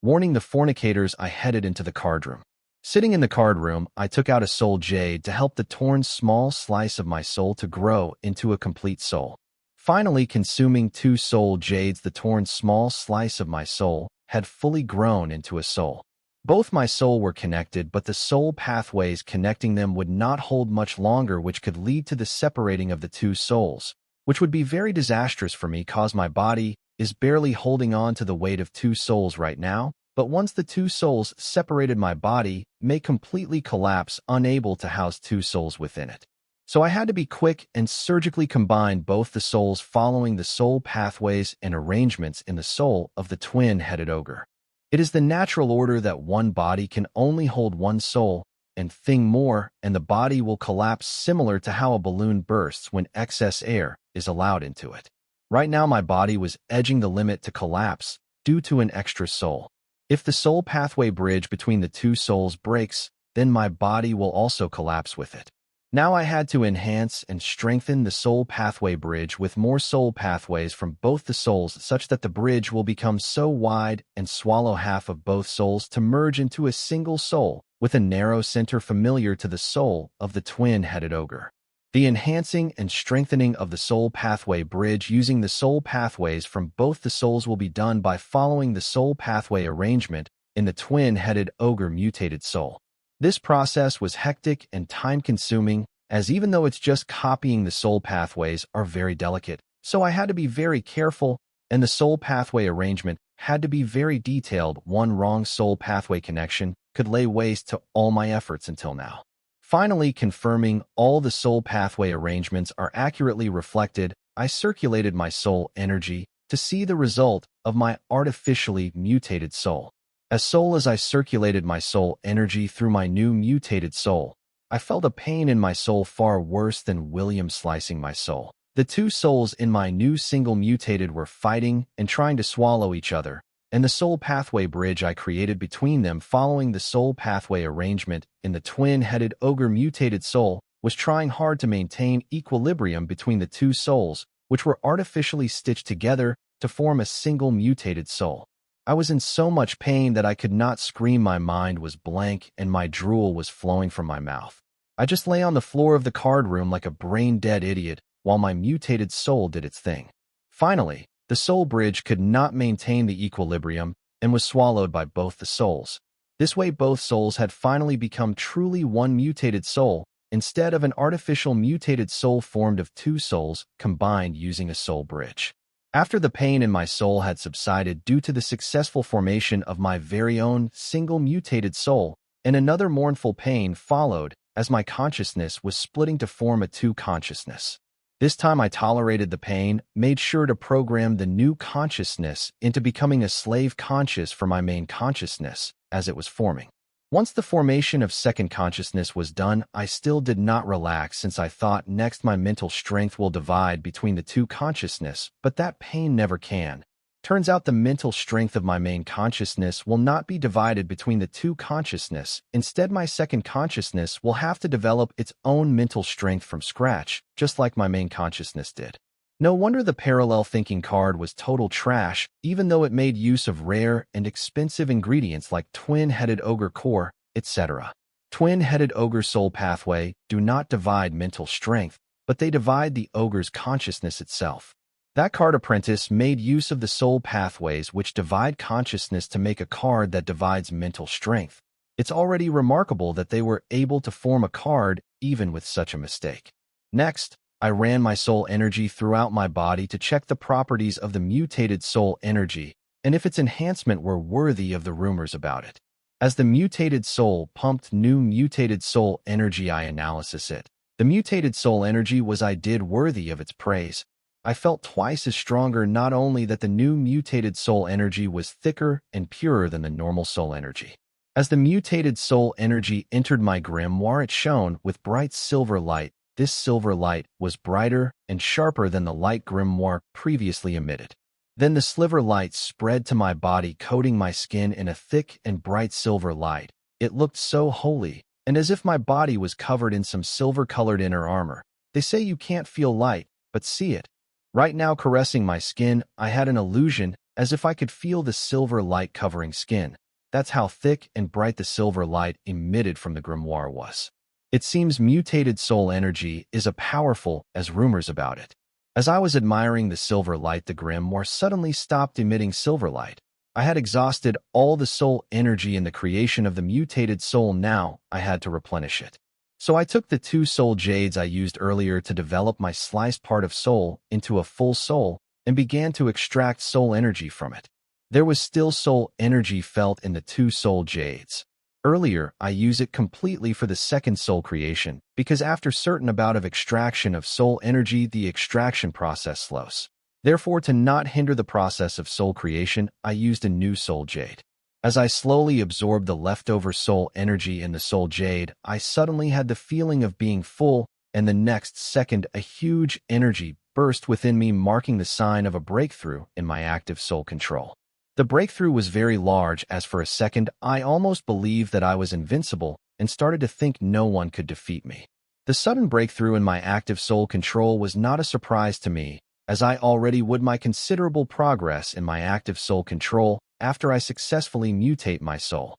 Warning the fornicators, I headed into the card room. Sitting in the card room, I took out a soul jade to help the torn small slice of my soul to grow into a complete soul. Finally consuming 2 soul jades, the torn small slice of my soul had fully grown into a soul. Both my soul were connected, but the soul pathways connecting them would not hold much longer, which could lead to the separating of the 2 souls, which would be very disastrous for me cause my body is barely holding on to the weight of 2 souls right now. But once the 2 souls separated, my body may completely collapse, unable to house 2 souls within it. So I had to be quick and surgically combine both the souls following the soul pathways and arrangements in the soul of the twin-headed ogre. It is the natural order that one body can only hold 1 soul, and thing more, and the body will collapse, similar to how a balloon bursts when excess air is allowed into it. Right now my body was edging the limit to collapse due to an extra soul. If the soul pathway bridge between the 2 souls breaks, then my body will also collapse with it. Now I had to enhance and strengthen the soul pathway bridge with more soul pathways from both the souls, such that the bridge will become so wide and swallow half of both souls to merge into a single soul with a narrow center familiar to the soul of the twin-headed ogre. The enhancing and strengthening of the soul pathway bridge using the soul pathways from both the souls will be done by following the soul pathway arrangement in the twin-headed ogre mutated soul. This process was hectic and time-consuming, as even though it's just copying, the soul pathways are very delicate, so I had to be very careful, and the soul pathway arrangement had to be very detailed. One wrong soul pathway connection could lay waste to all my efforts until now. Finally, confirming all the soul pathway arrangements are accurately reflected, I circulated my soul energy to see the result of my artificially mutated soul. As I circulated my soul energy through my new mutated soul, I felt a pain in my soul far worse than William slicing my soul. The two souls in my new single mutated were fighting and trying to swallow each other, and the soul pathway bridge I created between them following the soul pathway arrangement in the twin-headed ogre mutated soul was trying hard to maintain equilibrium between the two souls, which were artificially stitched together to form a single mutated soul. I was in so much pain that I could not scream. My mind was blank and my drool was flowing from my mouth. I just lay on the floor of the card room like a brain-dead idiot while my mutated soul did its thing. Finally, the soul bridge could not maintain the equilibrium and was swallowed by both the souls. This way, both souls had finally become truly one mutated soul, instead of an artificial mutated soul formed of two souls combined using a soul bridge. After the pain in my soul had subsided due to the successful formation of my very own single mutated soul, and another mournful pain followed as my consciousness was splitting to form a two consciousness. This time I tolerated the pain, made sure to program the new consciousness into becoming a slave conscious for my main consciousness as it was forming. Once the formation of second consciousness was done, I still did not relax since I thought next my mental strength will divide between the two consciousness, but that pain never can. Turns out the mental strength of my main consciousness will not be divided between the two consciousness. Instead, my second consciousness will have to develop its own mental strength from scratch, just like my main consciousness did. No wonder the parallel thinking card was total trash, even though it made use of rare and expensive ingredients like twin-headed ogre core, etc. Twin-headed ogre soul pathway do not divide mental strength, but they divide the ogre's consciousness itself. That card apprentice made use of the soul pathways which divide consciousness to make a card that divides mental strength. It's already remarkable that they were able to form a card even with such a mistake. Next, I ran my soul energy throughout my body to check the properties of the mutated soul energy and if its enhancement were worthy of the rumors about it. As the mutated soul pumped new mutated soul energy, I analysis it. The mutated soul energy was worthy of its praise. I felt twice as stronger, not only that the new mutated soul energy was thicker and purer than the normal soul energy. As the mutated soul energy entered my grimoire, it shone with bright silver light. This silver light was brighter and sharper than the light grimoire previously emitted. Then the silver light spread to my body, coating my skin in a thick and bright silver light. It looked so holy, and as if my body was covered in some silver-colored inner armor. They say you can't feel light, but see it. Right now, caressing my skin, I had an illusion as if I could feel the silver light covering skin. That's how thick and bright the silver light emitted from the grimoire was. It seems mutated soul energy is as powerful as rumors about it. As I was admiring the silver light, the grimoire suddenly stopped emitting silver light. I had exhausted all the soul energy in the creation of the mutated soul. Now I had to replenish it. So I took the two soul jades I used earlier to develop my sliced part of soul into a full soul and began to extract soul energy from it. There was still soul energy felt in the two soul jades. Earlier, I used it completely for the second soul creation because after certain amount of extraction of soul energy, the extraction process slows. Therefore, to not hinder the process of soul creation, I used a new soul jade. As I slowly absorbed the leftover soul energy in the soul jade, I suddenly had the feeling of being full, and the next second a huge energy burst within me, marking the sign of a breakthrough in my active soul control. The breakthrough was very large, as for a second I almost believed that I was invincible and started to think no one could defeat me. The sudden breakthrough in my active soul control was not a surprise to me, as I already would my considerable progress in my active soul control after I successfully mutate my soul.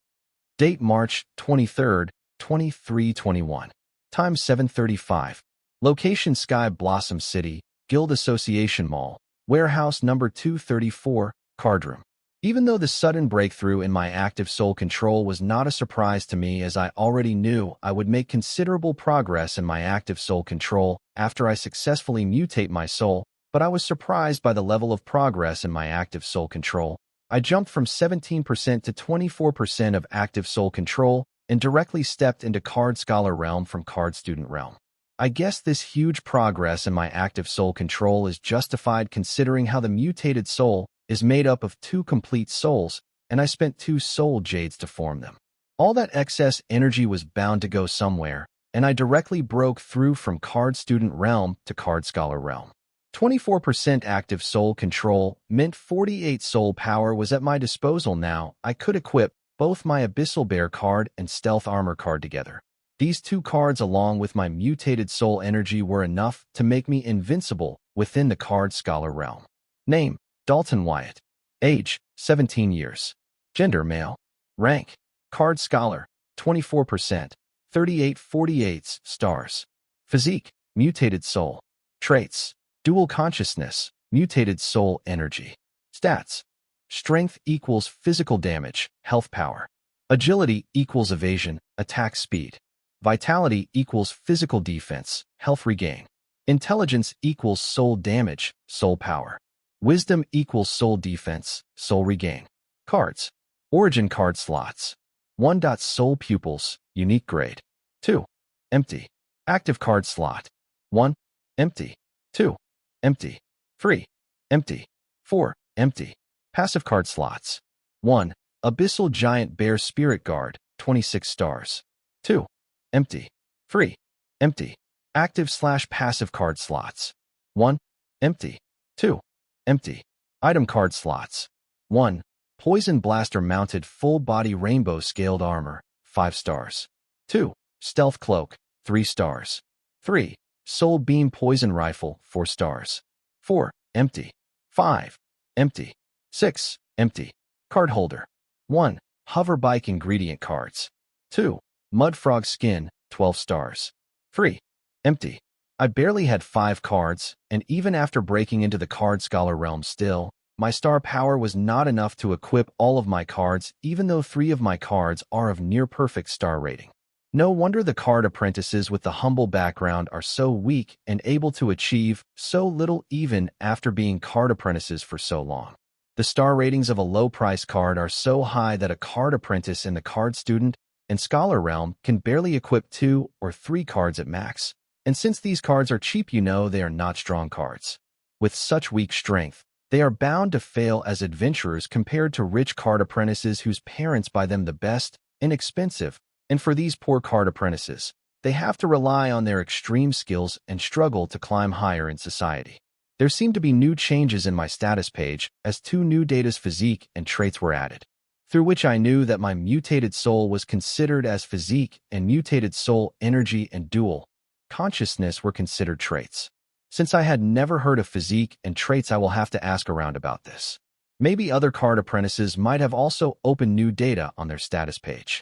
Date March 23rd, 2321. Time 7:35. Location Sky Blossom City, Guild Association Mall, Warehouse number 234, Cardroom. Even though the sudden breakthrough in my active soul control was not a surprise to me, as I already knew I would make considerable progress in my active soul control after I successfully mutate my soul, but I was surprised by the level of progress in my active soul control. I jumped from 17% to 24% of active soul control and directly stepped into Card Scholar realm from Card Student realm. I guess this huge progress in my active soul control is justified considering how the mutated soul is made up of 2 complete souls, and I spent 2 soul jades to form them. All that excess energy was bound to go somewhere, and I directly broke through from Card Student realm to Card Scholar realm. 24% active soul control meant 48 soul power was at my disposal now. I could equip both my Abyssal Bear card and Stealth Armor card together. These 2 cards along with my mutated soul energy were enough to make me invincible within the Card Scholar realm. Name: Dalton Wyatt. Age: 17 years. Gender: male. Rank: Card Scholar. 24%. 38/48 stars. Physique: mutated soul. Traits: dual consciousness, mutated soul energy. Stats: strength equals physical damage, health power. Agility equals evasion, attack speed. Vitality equals physical defense, health regain. Intelligence equals soul damage, soul power. Wisdom equals soul defense, soul regain. Cards. Origin card slots. 1. Soul pupils, unique grade. 2. Empty. Active card slot. 1. Empty. 2. Empty. 3. Empty. 4. Empty. Passive card slots. 1. Abyssal Giant Bear Spirit Guard, 26 stars. 2. Empty. 3. Empty. Active/passive card slots. 1. Empty. 2. Empty. Item card slots. 1. Poison Blaster Mounted Full Body Rainbow Scaled Armor, 5 stars. 2. Stealth Cloak, 3 stars. 3. Soul Beam Poison Rifle, 4 stars. 4. Empty. 5. Empty. 6. Empty. Card Holder. 1. Hover Bike Ingredient Cards. 2. Mudfrog Skin, 12 stars. 3. Empty. I barely had 5 cards, and even after breaking into the Card Scholar realm still, my star power was not enough to equip all of my cards, even though 3 of my cards are of near-perfect star rating. No wonder the card apprentices with the humble background are so weak and able to achieve so little even after being card apprentices for so long. The star ratings of a low-price card are so high that a card apprentice in the Card Student and Scholar realm can barely equip 2 or 3 cards at max. And since these cards are cheap, you know they are not strong cards. With such weak strength, they are bound to fail as adventurers compared to rich card apprentices whose parents buy them the best and expensive, and for these poor card apprentices, they have to rely on their extreme skills and struggle to climb higher in society. There seemed to be new changes in my status page as 2 new data's physique and traits were added, through which I knew that my mutated soul was considered as physique and mutated soul energy and dual consciousness were considered traits. Since I had never heard of physique and traits, I will have to ask around about this. Maybe other card apprentices might have also opened new data on their status page.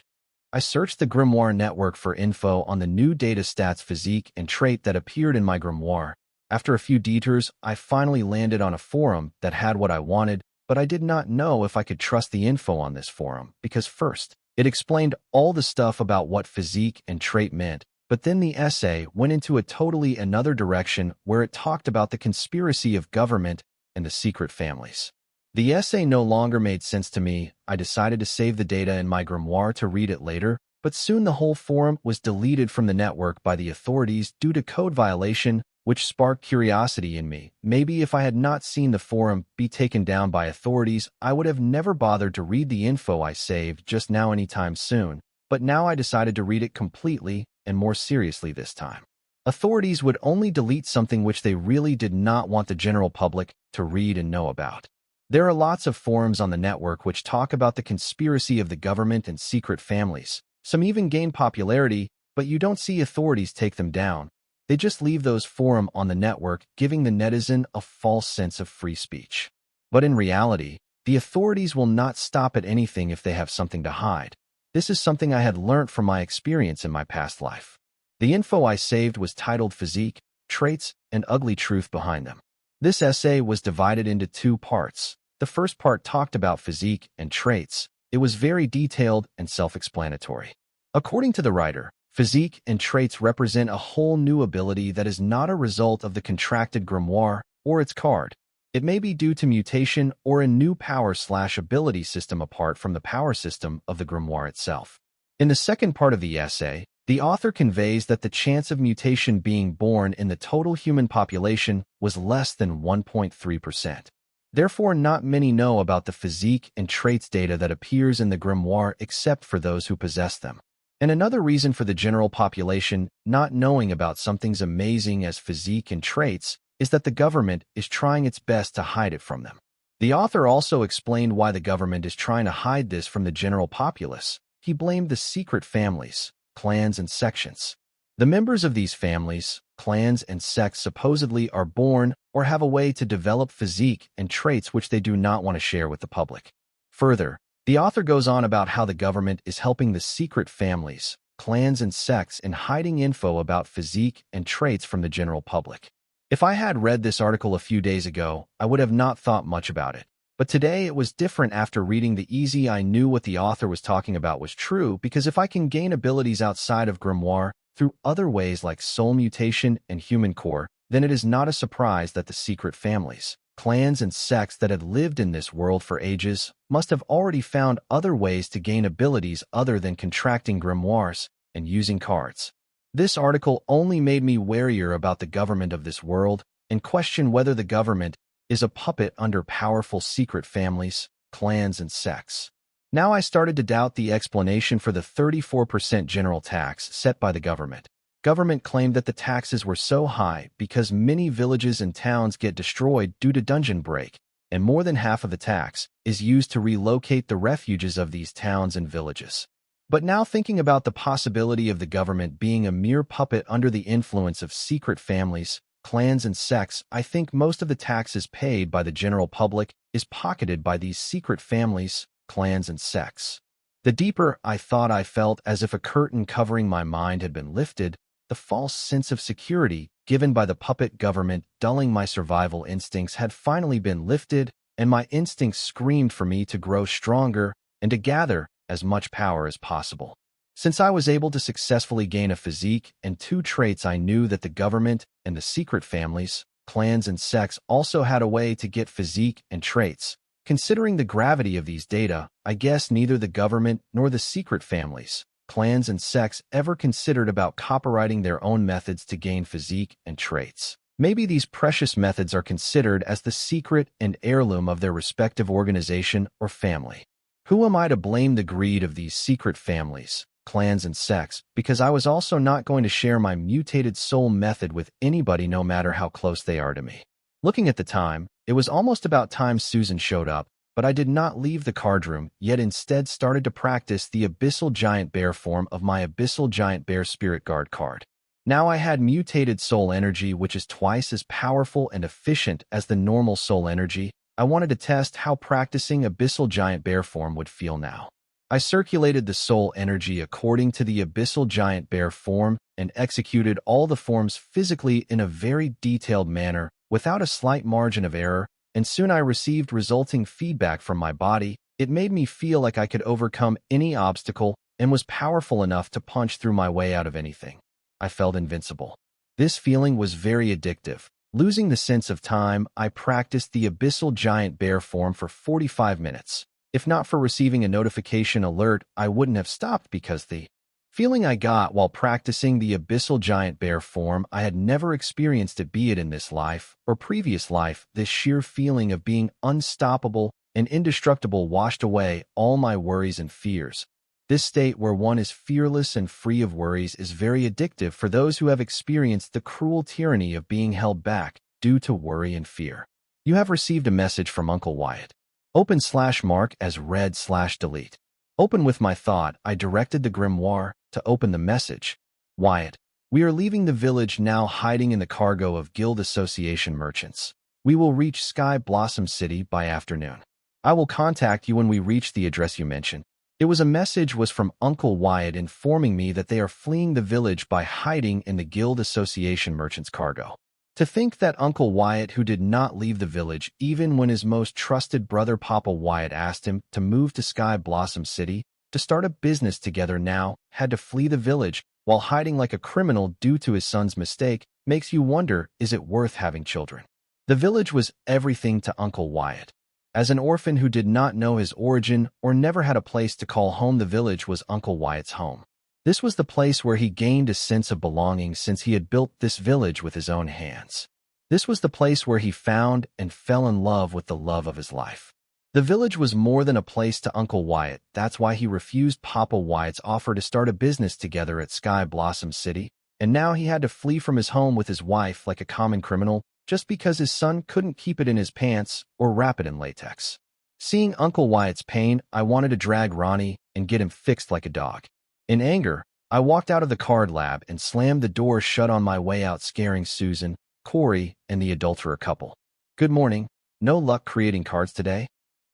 I searched the Grimoire network for info on the new data stats physique and trait that appeared in my Grimoire. After a few detours, I finally landed on a forum that had what I wanted, but I did not know if I could trust the info on this forum, because first, it explained all the stuff about what physique and trait meant, but then the essay went into a totally another direction where it talked about the conspiracy of government and the secret families. The essay no longer made sense to me. I decided to save the data in my grimoire to read it later, but soon the whole forum was deleted from the network by the authorities due to code violation, which sparked curiosity in me. Maybe if I had not seen the forum be taken down by authorities, I would have never bothered to read the info I saved just now anytime soon, but now I decided to read it completely and more seriously this time. Authorities would only delete something which they really did not want the general public to read and know about. There are lots of forums on the network which talk about the conspiracy of the government and secret families. Some even gain popularity, but you don't see authorities take them down. They just leave those forums on the network, giving the netizen a false sense of free speech. But in reality, the authorities will not stop at anything if they have something to hide. This is something I had learnt from my experience in my past life. The info I saved was titled Physique, Traits, and Ugly Truth Behind Them. This essay was divided into 2 parts. The first part talked about physique and traits. It was very detailed and self-explanatory. According to the writer, physique and traits represent a whole new ability that is not a result of the contracted grimoire or its card. It may be due to mutation or a new power/ability system apart from the power system of the grimoire itself. In the second part of the essay, the author conveys that the chance of mutation being born in the total human population was less than 1.3%. Therefore, not many know about the physique and traits data that appears in the grimoire except for those who possess them. And another reason for the general population not knowing about something amazing as physique and traits is that the government is trying its best to hide it from them. The author also explained why the government is trying to hide this from the general populace. He blamed the secret families, clans, and sections. The members of these families, clans, and sects supposedly are born or have a way to develop physique and traits which they do not want to share with the public. Further, the author goes on about how the government is helping the secret families, clans, and sects in hiding info about physique and traits from the general public. If I had read this article a few days ago, I would have not thought much about it. But today it was different after reading the easy. I knew what the author was talking about was true, because if I can gain abilities outside of grimoire through other ways like soul mutation and human core, then it is not a surprise that the secret families, clans, and sects that had lived in this world for ages must have already found other ways to gain abilities other than contracting grimoires and using cards. This article only made me warier about the government of this world and question whether the government is a puppet under powerful secret families, clans, and sects. Now I started to doubt the explanation for the 34% general tax set by the government. Government claimed that the taxes were so high because many villages and towns get destroyed due to dungeon break, and more than half of the tax is used to relocate the refuges of these towns and villages. But now thinking about the possibility of the government being a mere puppet under the influence of secret families, clans, and sects, I think most of the taxes paid by the general public is pocketed by these secret families, clans, and sects. The deeper I thought, I felt as if a curtain covering my mind had been lifted, the false sense of security given by the puppet government dulling my survival instincts had finally been lifted, and my instincts screamed for me to grow stronger and to gather as much power as possible. Since I was able to successfully gain a physique and 2 traits, I knew that the government and the secret families, clans, and sects also had a way to get physique and traits. Considering the gravity of these data, I guess neither the government nor the secret families, clans, and sects ever considered about copyrighting their own methods to gain physique and traits. Maybe these precious methods are considered as the secret and heirloom of their respective organization or family. Who am I to blame the greed of these secret families, clans, and sects, because I was also not going to share my mutated soul method with anybody no matter how close they are to me. Looking at the time, it was almost about time Susan showed up, but I did not leave the card room, yet instead started to practice the Abyssal Giant Bear form of my Abyssal Giant Bear Spirit Guard card. Now I had mutated soul energy, which is twice as powerful and efficient as the normal soul energy. I wanted to test how practicing Abyssal Giant Bear form would feel now. I circulated the soul energy according to the Abyssal Giant Bear form and executed all the forms physically in a very detailed manner without a slight margin of error, and soon I received resulting feedback from my body. It made me feel like I could overcome any obstacle and was powerful enough to punch through my way out of anything. I felt invincible. This feeling was very addictive. Losing the sense of time, I practiced the Abyssal Giant Bear form for 45 minutes. If not for receiving a notification alert, I wouldn't have stopped, because the feeling I got while practicing the Abyssal Giant Bear form, I had never experienced it, be it in this life or previous life. This sheer feeling of being unstoppable and indestructible washed away all my worries and fears. This state where one is fearless and free of worries is very addictive for those who have experienced the cruel tyranny of being held back due to worry and fear. You have received a message from Uncle Wyatt. Open/mark as read/delete. Open with my thought, I directed the grimoire to open the message. Wyatt, we are leaving the village now, hiding in the cargo of Guild Association merchants. We will reach Sky Blossom City by afternoon. I will contact you when we reach the address you mentioned. It was a message was from Uncle Wyatt informing me that they are fleeing the village by hiding in the Guild Association merchants' cargo. To think that Uncle Wyatt, who did not leave the village even when his most trusted brother Papa Wyatt asked him to move to Sky Blossom City to start a business together, now had to flee the village while hiding like a criminal due to his son's mistake, makes you wonder, is it worth having children? The village was everything to Uncle Wyatt. As an orphan who did not know his origin or never had a place to call home, the village was Uncle Wyatt's home. This was the place where he gained a sense of belonging since he had built this village with his own hands. This was the place where he found and fell in love with the love of his life. The village was more than a place to Uncle Wyatt. That's why he refused Papa Wyatt's offer to start a business together at Sky Blossom City, and now he had to flee from his home with his wife like a common criminal just because his son couldn't keep it in his pants or wrap it in latex. Seeing Uncle Wyatt's pain, I wanted to drag Ronnie and get him fixed like a dog. In anger, I walked out of the card lab and slammed the door shut on my way out, scaring Susan, Corey, and the adulterer couple. "Good morning. No luck creating cards today?"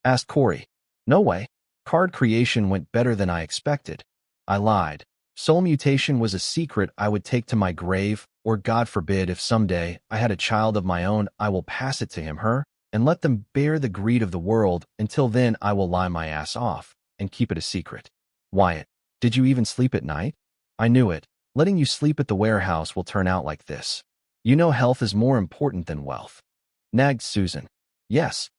asked Corey. "No way. Card creation went better than I expected." I lied. Soul mutation was a secret I would take to my grave, or God forbid if someday I had a child of my own, I will pass it to him, her, and let them bear the greed of the world. Until then, I will lie my ass off and keep it a secret. "Wyatt, did you even sleep at night?" "I knew it. Letting you sleep at the warehouse will turn out like this. You know health is more important than wealth," nagged Susan. Yes.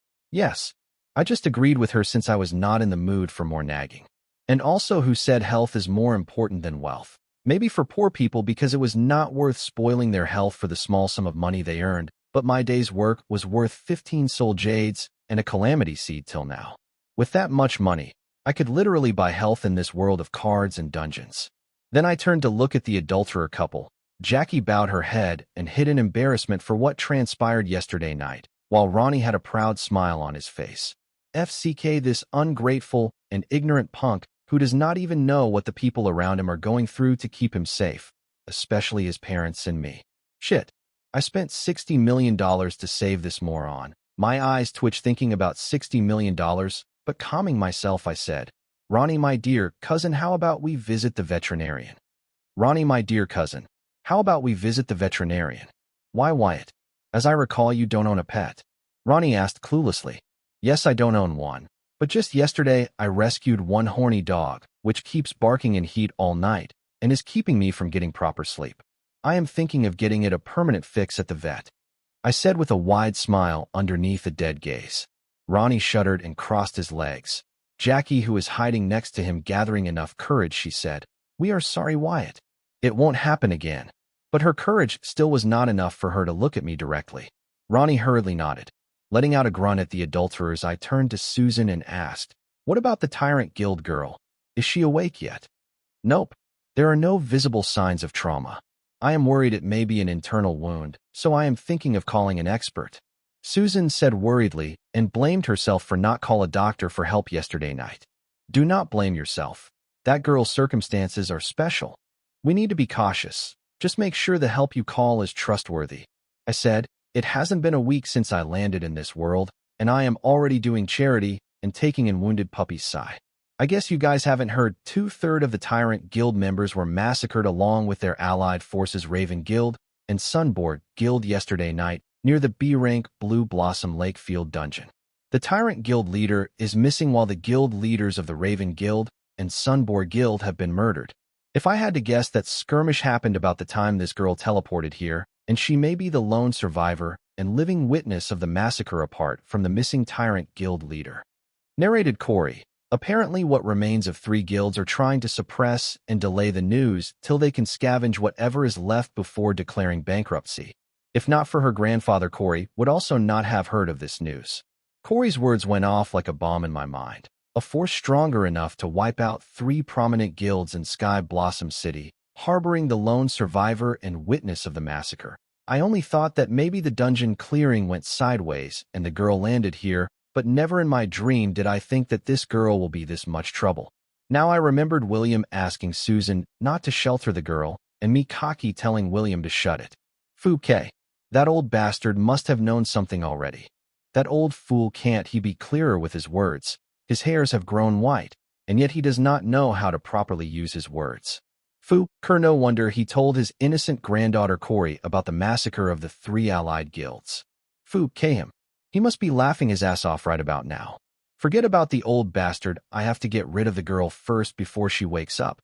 I just agreed with her since I was not in the mood for more nagging. And also, who said health is more important than wealth? Maybe for poor people because it was not worth spoiling their health for the small sum of money they earned, but my day's work was worth 15 soul jades and a calamity seed till now. With that much money, I could literally buy health in this world of cards and dungeons. Then I turned to look at the adulterer couple. Jackie bowed her head and hid in embarrassment for what transpired yesterday night, while Ronnie had a proud smile on his face. FCK, this ungrateful and ignorant punk who does not even know what the people around him are going through to keep him safe, especially his parents and me. Shit. I spent $60 million to save this moron. My eyes twitched thinking about $60 million, but calming myself, I said, "Ronnie, my dear cousin, how about we visit the veterinarian?" "Ronnie, my dear cousin, how about we visit the veterinarian?" "Why, Wyatt? As I recall, you don't own a pet." Ronnie asked cluelessly. "Yes, I don't own one. But just yesterday, I rescued one horny dog, which keeps barking in heat all night and is keeping me from getting proper sleep. I am thinking of getting it a permanent fix at the vet," I said with a wide smile underneath a dead gaze. Ronnie shuddered and crossed his legs. Jackie, who was hiding next to him, gathering enough courage, she said, "We are sorry, Wyatt. It won't happen again." But her courage still was not enough for her to look at me directly. Ronnie hurriedly nodded. Letting out a grunt at the adulterers, I turned to Susan and asked, "What about the Tyrant Guild girl? Is she awake yet?" "Nope. There are no visible signs of trauma. I am worried it may be an internal wound, so I am thinking of calling an expert," Susan said worriedly and blamed herself for not call a doctor for help yesterday night. "Do not blame yourself. That girl's circumstances are special. We need to be cautious. Just make sure the help you call is trustworthy," I said. It hasn't been a week since I landed in this world, and I am already doing charity and taking in wounded puppies' sigh. I guess you guys haven't heard 2/3 of the Tyrant Guild members were massacred along with their allied forces Raven Guild and Sunboard Guild yesterday night near the B-rank Blue Blossom Lakefield dungeon. The Tyrant Guild leader is missing while the guild leaders of the Raven Guild and Sunboard Guild have been murdered. If I had to guess, that skirmish happened about the time this girl teleported here, and she may be the lone survivor and living witness of the massacre apart from the missing Tyrant Guild leader. Narrated Corey. Apparently what remains of 3 guilds are trying to suppress and delay the news till they can scavenge whatever is left before declaring bankruptcy. If not for her grandfather, Corey would also not have heard of this news. Corey's words went off like a bomb in my mind. A force stronger enough to wipe out 3 prominent guilds in Sky Blossom City, harboring the lone survivor and witness of the massacre. I only thought that maybe the dungeon clearing went sideways and the girl landed here, but never in my dream did I think that this girl will be this much trouble. Now I remembered William asking Susan not to shelter the girl, and me cocky telling William to shut it. Fouquet. That old bastard must have known something already. That old fool, can't he be clearer with his words? His hairs have grown white, and yet he does not know how to properly use his words. Fouquet, no wonder he told his innocent granddaughter Corey about the massacre of the 3 allied guilds. Fouquet him. He must be laughing his ass off right about now. Forget about the old bastard. I have to get rid of the girl first before she wakes up.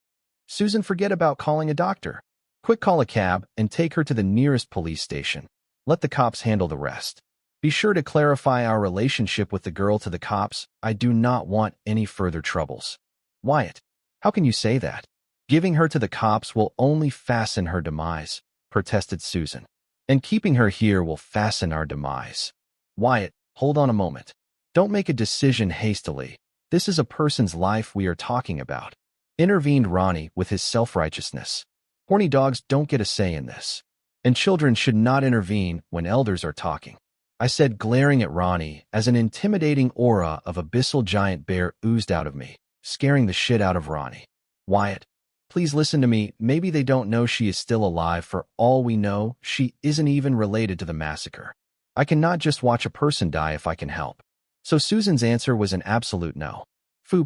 Susan, forget about calling a doctor. Quick, call a cab and take her to the nearest police station. Let the cops handle the rest. Be sure to clarify our relationship with the girl to the cops. I do not want any further troubles. Wyatt, how can you say that? Giving her to the cops will only fasten her demise, protested Susan. And keeping her here will fasten our demise. Wyatt, hold on a moment. Don't make a decision hastily. This is a person's life we are talking about. Intervened Ronnie with his self-righteousness. Horny dogs don't get a say in this. And children should not intervene when elders are talking. I said, glaring at Ronnie as an intimidating aura of abyssal giant bear oozed out of me, scaring the shit out of Ronnie. Wyatt, please listen to me. Maybe they don't know she is still alive. For all we know, she isn't even related to the massacre. I cannot just watch a person die if I can help. So Susan's answer was an absolute no.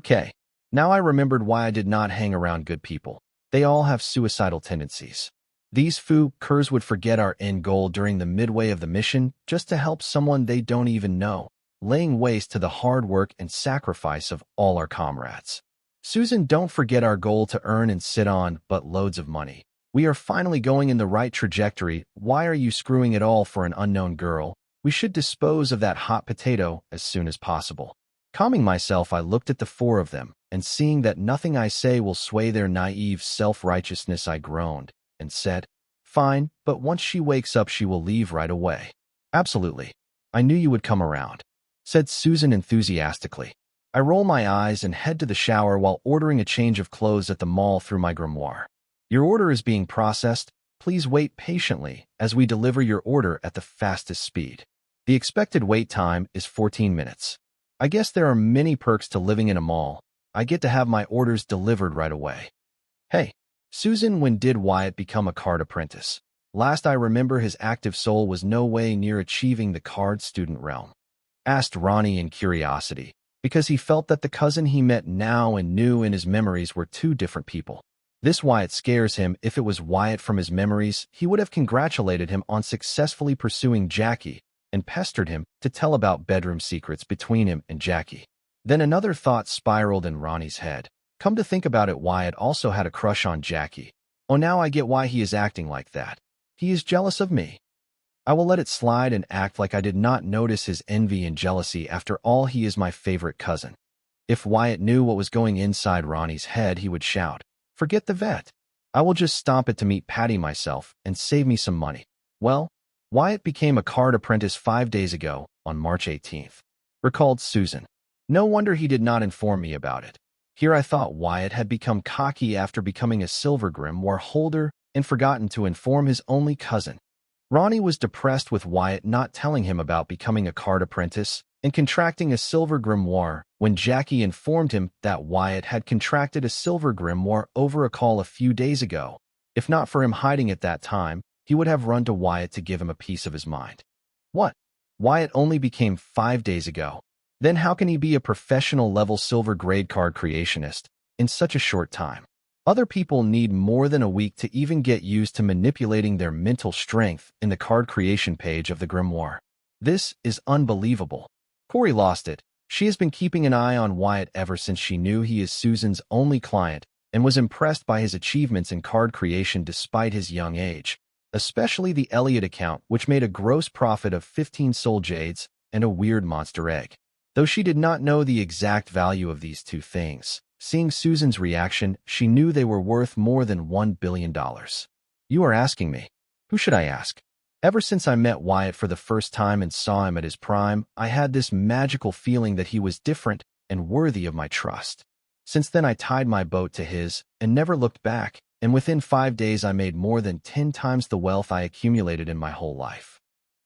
K. Now I remembered why I did not hang around good people. They all have suicidal tendencies. These Kers would forget our end goal during the midway of the mission just to help someone they don't even know, laying waste to the hard work and sacrifice of all our comrades. Susan, don't forget our goal to earn and sit on but loads of money. We are finally going in the right trajectory. Why are you screwing it all for an unknown girl? We should dispose of that hot potato as soon as possible. Calming myself, I looked at the four of them, and seeing that nothing I say will sway their naive self-righteousness, I groaned and said, fine, but once she wakes up she will leave right away. Absolutely. I knew you would come around, said Susan enthusiastically. I roll my eyes and head to the shower while ordering a change of clothes at the mall through my grimoire. Your order is being processed. Please wait patiently as we deliver your order at the fastest speed. The expected wait time is 14 minutes. I guess there are many perks to living in a mall. I get to have my orders delivered right away. Hey, Susan, when did Wyatt become a card apprentice? Last I remember his active soul was no way near achieving the card student realm. Asked Ronnie in curiosity, because he felt that the cousin he met now and knew in his memories were two different people. This Wyatt scares him. If it was Wyatt from his memories, he would have congratulated him on successfully pursuing Jackie and pestered him to tell about bedroom secrets between him and Jackie. Then another thought spiraled in Ronnie's head. Come to think about it, Wyatt also had a crush on Jackie. Oh, now I get why he is acting like that. He is jealous of me. I will let it slide and act like I did not notice his envy and jealousy. After all, he is my favorite cousin. If Wyatt knew what was going inside Ronnie's head, he would shout, forget the vet. I will just stomp it to meet Patty myself and save me some money. Well, Wyatt became a card apprentice 5 days ago, on March 18th. Recalled Susan. No wonder he did not inform me about it. Here I thought Wyatt had become cocky after becoming a silver grimoire holder and forgotten to inform his only cousin. Ronnie was depressed with Wyatt not telling him about becoming a card apprentice and contracting a silver grimoire when Jackie informed him that Wyatt had contracted a silver grimoire over a call a few days ago. If not for him hiding at that time, he would have run to Wyatt to give him a piece of his mind. What? Wyatt only became 5 days ago. Then how can he be a professional-level silver grade card creationist in such a short time? Other people need more than a week to even get used to manipulating their mental strength in the card creation page of the grimoire. This is unbelievable. Corey lost it. She has been keeping an eye on Wyatt ever since she knew he is Susan's only client and was impressed by his achievements in card creation despite his young age, especially the Elliot account, which made a gross profit of 15 soul jades and a weird monster egg. Though she did not know the exact value of these two things, seeing Susan's reaction, she knew they were worth more than $1 billion. You are asking me. Who should I ask? Ever since I met Wyatt for the first time and saw him at his prime, I had this magical feeling that he was different and worthy of my trust. Since then I tied my boat to his and never looked back, and within 5 days I made more than 10 times the wealth I accumulated in my whole life.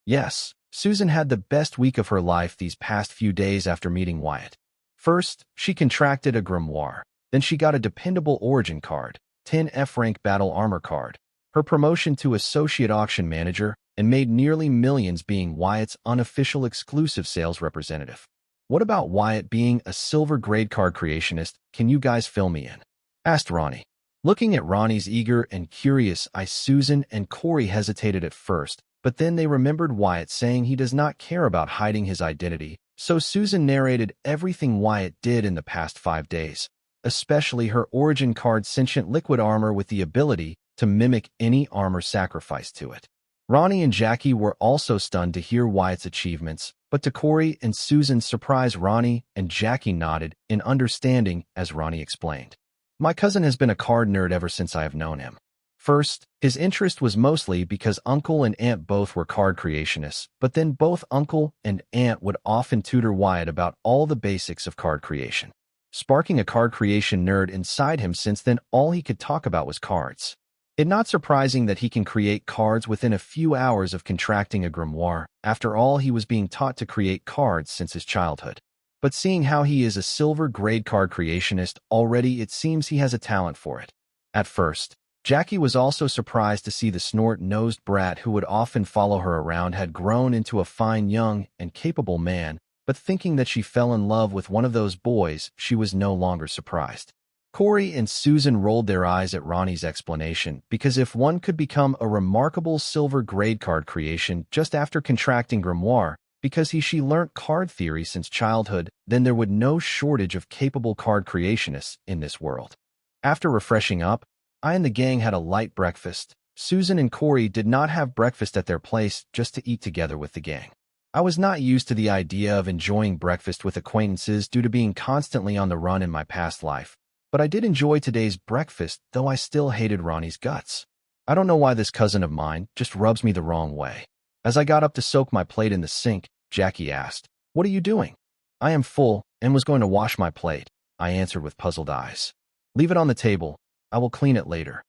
Yes, Susan had the best week of her life these past few days after meeting Wyatt. First, she contracted a grimoire. Then she got a dependable origin card, 10 F-rank battle armor card, her promotion to associate auction manager, and made nearly millions being Wyatt's unofficial exclusive sales representative. What about Wyatt being a silver grade card creationist? Can you guys fill me in? Asked Ronnie. Looking at Ronnie's eager and curious eyes, Susan and Corey hesitated at first, but then they remembered Wyatt saying he does not care about hiding his identity, so Susan narrated everything Wyatt did in the past 5 days, especially her origin card sentient liquid armor with the ability to mimic any armor sacrificed to it. Ronnie and Jackie were also stunned to hear Wyatt's achievements, but to Corey and Susan's surprise, Ronnie and Jackie nodded in understanding as Ronnie explained. My cousin has been a card nerd ever since I have known him. First, his interest was mostly because Uncle and Aunt both were card creationists, but then both Uncle and Aunt would often tutor Wyatt about all the basics of card creation, sparking a card creation nerd inside him. Since then, all he could talk about was cards. It's not surprising that he can create cards within a few hours of contracting a grimoire. After all, he was being taught to create cards since his childhood. But seeing how he is a silver-grade card creationist already, it seems he has a talent for it. At first, Jackie was also surprised to see the snort-nosed brat who would often follow her around had grown into a fine young and capable man, but thinking that she fell in love with one of those boys, she was no longer surprised. Corey and Susan rolled their eyes at Ronnie's explanation, because if one could become a remarkable silver-grade card creation just after contracting grimoire, because she learnt card theory since childhood, then there would no shortage of capable card creationists in this world. After refreshing up, I and the gang had a light breakfast. Susan and Corey did not have breakfast at their place just to eat together with the gang. I was not used to the idea of enjoying breakfast with acquaintances due to being constantly on the run in my past life. But I did enjoy today's breakfast, though I still hated Ronnie's guts. I don't know why this cousin of mine just rubs me the wrong way. As I got up to soak my plate in the sink, Jackie asked, "What are you doing?" "I am full and was going to wash my plate," I answered with puzzled eyes. "Leave it on the table. I will clean it later,"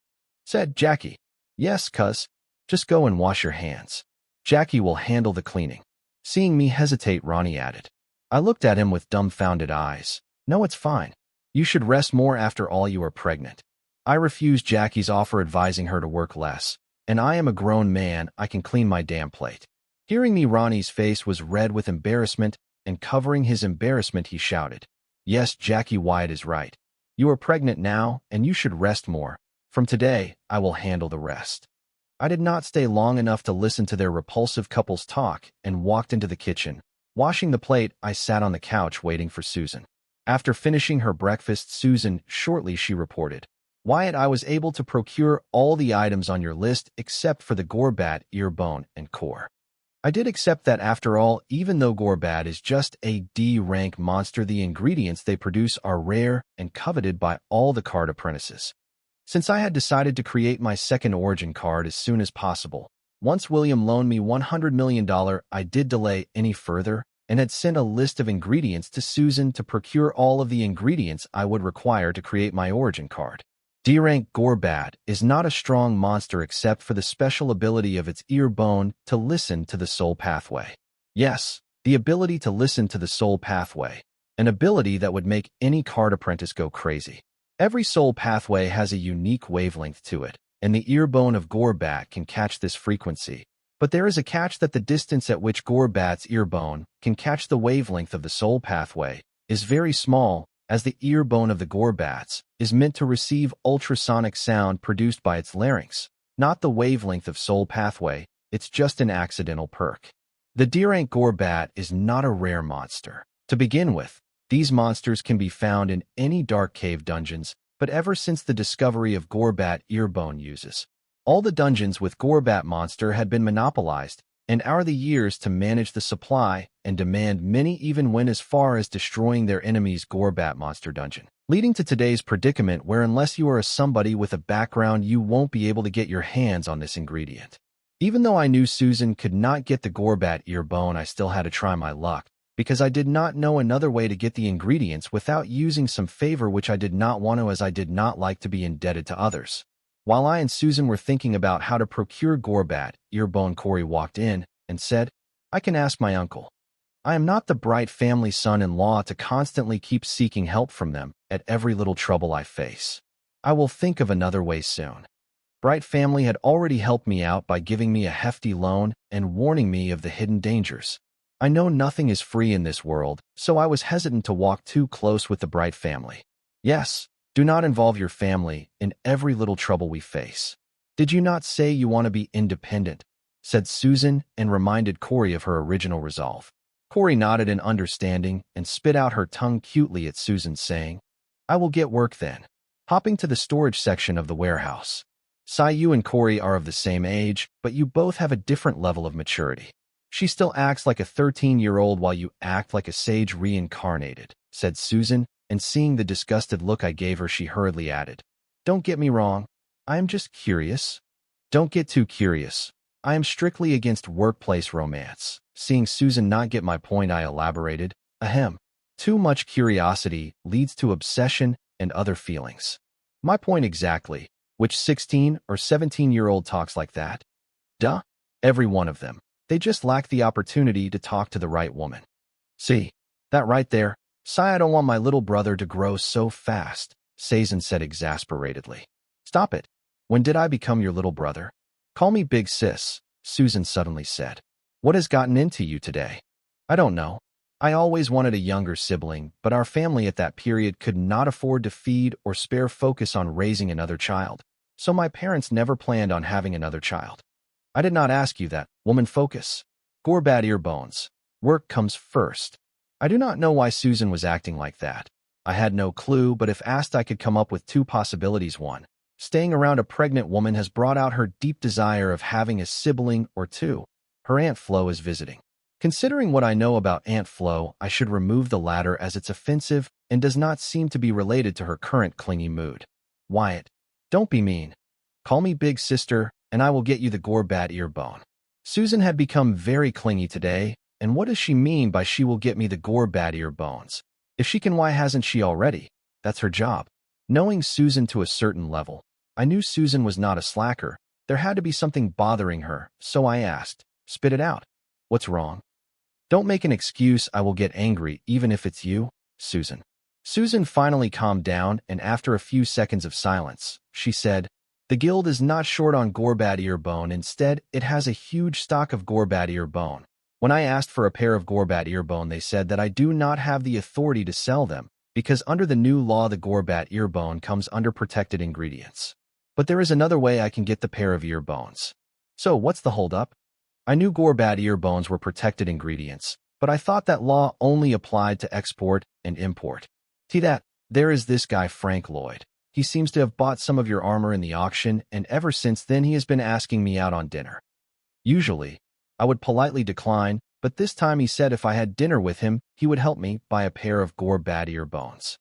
said Jackie. "Yes, cuz. Just go and wash your hands. Jackie will handle the cleaning." Seeing me hesitate, Ronnie added. I looked at him with dumbfounded eyes. "No, it's fine. You should rest more. After all, you are pregnant." I refused Jackie's offer advising her to work less. And I am a grown man, I can clean my damn plate. Hearing me, Ronnie's face was red with embarrassment, and covering his embarrassment, he shouted, "Yes, Jackie, Wyatt is right. You are pregnant now, and you should rest more. From today, I will handle the rest." I did not stay long enough to listen to their repulsive couple's talk and walked into the kitchen. Washing the plate, I sat on the couch waiting for Susan. After finishing her breakfast, shortly she reported, "Wyatt, I was able to procure all the items on your list except for the Gorbat, earbone, and core." I did accept that. After all, even though Gorbat is just a D-rank monster, the ingredients they produce are rare and coveted by all the card apprentices. Since I had decided to create my second origin card as soon as possible, once William loaned me $100 million, I did delay any further and had sent a list of ingredients to Susan to procure all of the ingredients I would require to create my origin card. D-rank Gorbat is not a strong monster except for the special ability of its ear bone to listen to the soul pathway. Yes, the ability to listen to the soul pathway, an ability that would make any card apprentice go crazy. Every soul pathway has a unique wavelength to it, and the ear bone of Gorbat can catch this frequency. But there is a catch: that the distance at which Gorbat's ear bone can catch the wavelength of the soul pathway is very small, as the ear bone of the Gorbats is meant to receive ultrasonic sound produced by its larynx, not the wavelength of soul pathway. It's just an accidental perk. The D-rank Gorbat is not a rare monster. To begin with, these monsters can be found in any dark cave dungeons, but ever since the discovery of Gorbat earbone uses, all the dungeons with Gorbat monster had been monopolized, and are the years to manage the supply and demand. Many even went as far as destroying their enemy's Gorbat monster dungeon, leading to today's predicament where unless you are somebody with a background, you won't be able to get your hands on this ingredient. Even though I knew Susan could not get the Gorbat earbone, I still had to try my luck, because I did not know another way to get the ingredients without using some favor, which I did not want to, as I did not like to be indebted to others. While I and Susan were thinking about how to procure Gorbat earbone, Corey walked in and said, "I can ask my uncle. I am not the Bright family son-in-law to constantly keep seeking help from them at every little trouble I face. I will think of another way soon." Bright family had already helped me out by giving me a hefty loan and warning me of the hidden dangers. I know nothing is free in this world, so I was hesitant to walk too close with the Bright family. "Yes, do not involve your family in every little trouble we face. Did you not say you want to be independent?" said Susan, and reminded Corey of her original resolve. Corey nodded in understanding and spit out her tongue cutely at Susan, saying, "I will get work then." Hopping to the storage section of the warehouse, Sayu and Corey are of the same age, but you both have a different level of maturity. She still acts like a 13-year-old while you act like a sage reincarnated, said Susan, and seeing the disgusted look I gave her, she hurriedly added, Don't get me wrong. I am just curious. Don't get too curious. I am strictly against workplace romance. Seeing Susan not get my point, I elaborated, Ahem. Too much curiosity leads to obsession and other feelings. My point exactly. Which 16 or 17-year-old talks like that? Duh. Every one of them. They just lack the opportunity to talk to the right woman. See? That right there? Sigh, I don't want my little brother to grow so fast, Sazin said exasperatedly. Stop it. When did I become your little brother? Call me Big Sis, Susan suddenly said. What has gotten into you today? I don't know. I always wanted a younger sibling, but our family at that period could not afford to feed or spare focus on raising another child. So my parents never planned on having another child. I did not ask you that, woman. Focus. Gore bad ear bones. Work comes first. I do not know why Susan was acting like that. I had no clue, but if asked, I could come up with two possibilities. One, staying around a pregnant woman has brought out her deep desire of having a sibling, or two, her Aunt Flo is visiting. Considering what I know about Aunt Flo, I should remove the latter as it's offensive and does not seem to be related to her current clingy mood. Wyatt. Don't be mean. Call me Big Sister, and I will get you the gore bat ear bone. Susan had become very clingy today, and what does she mean by she will get me the gore bat ear bones? If she can, why hasn't she already? That's her job. Knowing Susan to a certain level, I knew Susan was not a slacker. There had to be something bothering her, so I asked, Spit it out. What's wrong? Don't make an excuse. I will get angry even if it's you, Susan. Susan finally calmed down, and after a few seconds of silence, she said, The guild is not short on Gorbat ear bone. Instead, it has a huge stock of Gorbat ear bone. When I asked for a pair of Gorbat ear bone, they said that I do not have the authority to sell them, because under the new law, the Gorbat ear bone comes under protected ingredients. But there is another way I can get the pair of ear bones. So what's the holdup? I knew Gorbat ear bones were protected ingredients, but I thought that law only applied to export and import. That, there is this guy Frank Lloyd. He seems to have bought some of your armor in the auction, and ever since then he has been asking me out on dinner. Usually, I would politely decline, but this time he said if I had dinner with him, he would help me buy a pair of Gorbat ear bones.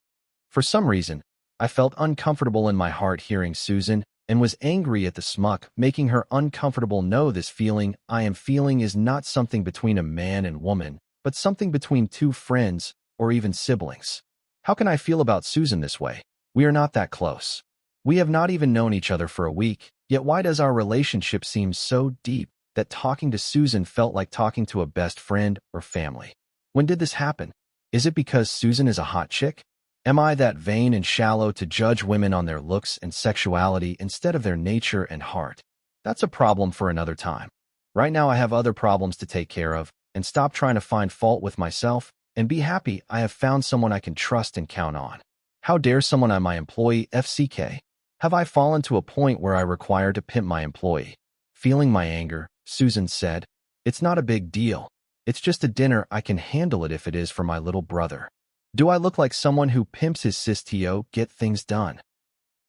For some reason, I felt uncomfortable in my heart hearing Susan, and was angry at the smuck, making her uncomfortable. No, this feeling I am feeling is not something between a man and woman, but something between two friends, or even siblings. How can I feel about Susan this way? We are not that close. We have not even known each other for a week, yet why does our relationship seem so deep that talking to Susan felt like talking to a best friend or family? When did this happen? Is it because Susan is a hot chick? Am I that vain and shallow to judge women on their looks and sexuality instead of their nature and heart? That's a problem for another time. Right now I have other problems to take care of, and stop trying to find fault with myself, and be happy I have found someone I can trust and count on. How dare someone I'm my employee, FCK? Have I fallen to a point where I require to pimp my employee? Feeling my anger, Susan said, It's not a big deal. It's just a dinner. I can handle it if it is for my little brother. Do I look like someone who pimps his sis to get things done?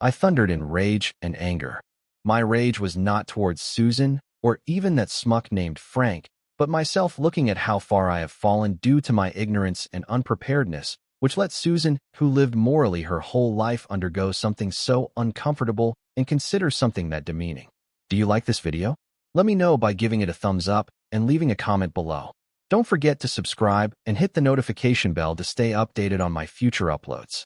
I thundered in rage and anger. My rage was not towards Susan, or even that smuck named Frank, but myself, looking at how far I have fallen due to my ignorance and unpreparedness, which let Susan, who lived morally her whole life, undergo something so uncomfortable and consider something that demeaning. Do you like this video? Let me know by giving it a thumbs up and leaving a comment below. Don't forget to subscribe and hit the notification bell to stay updated on my future uploads.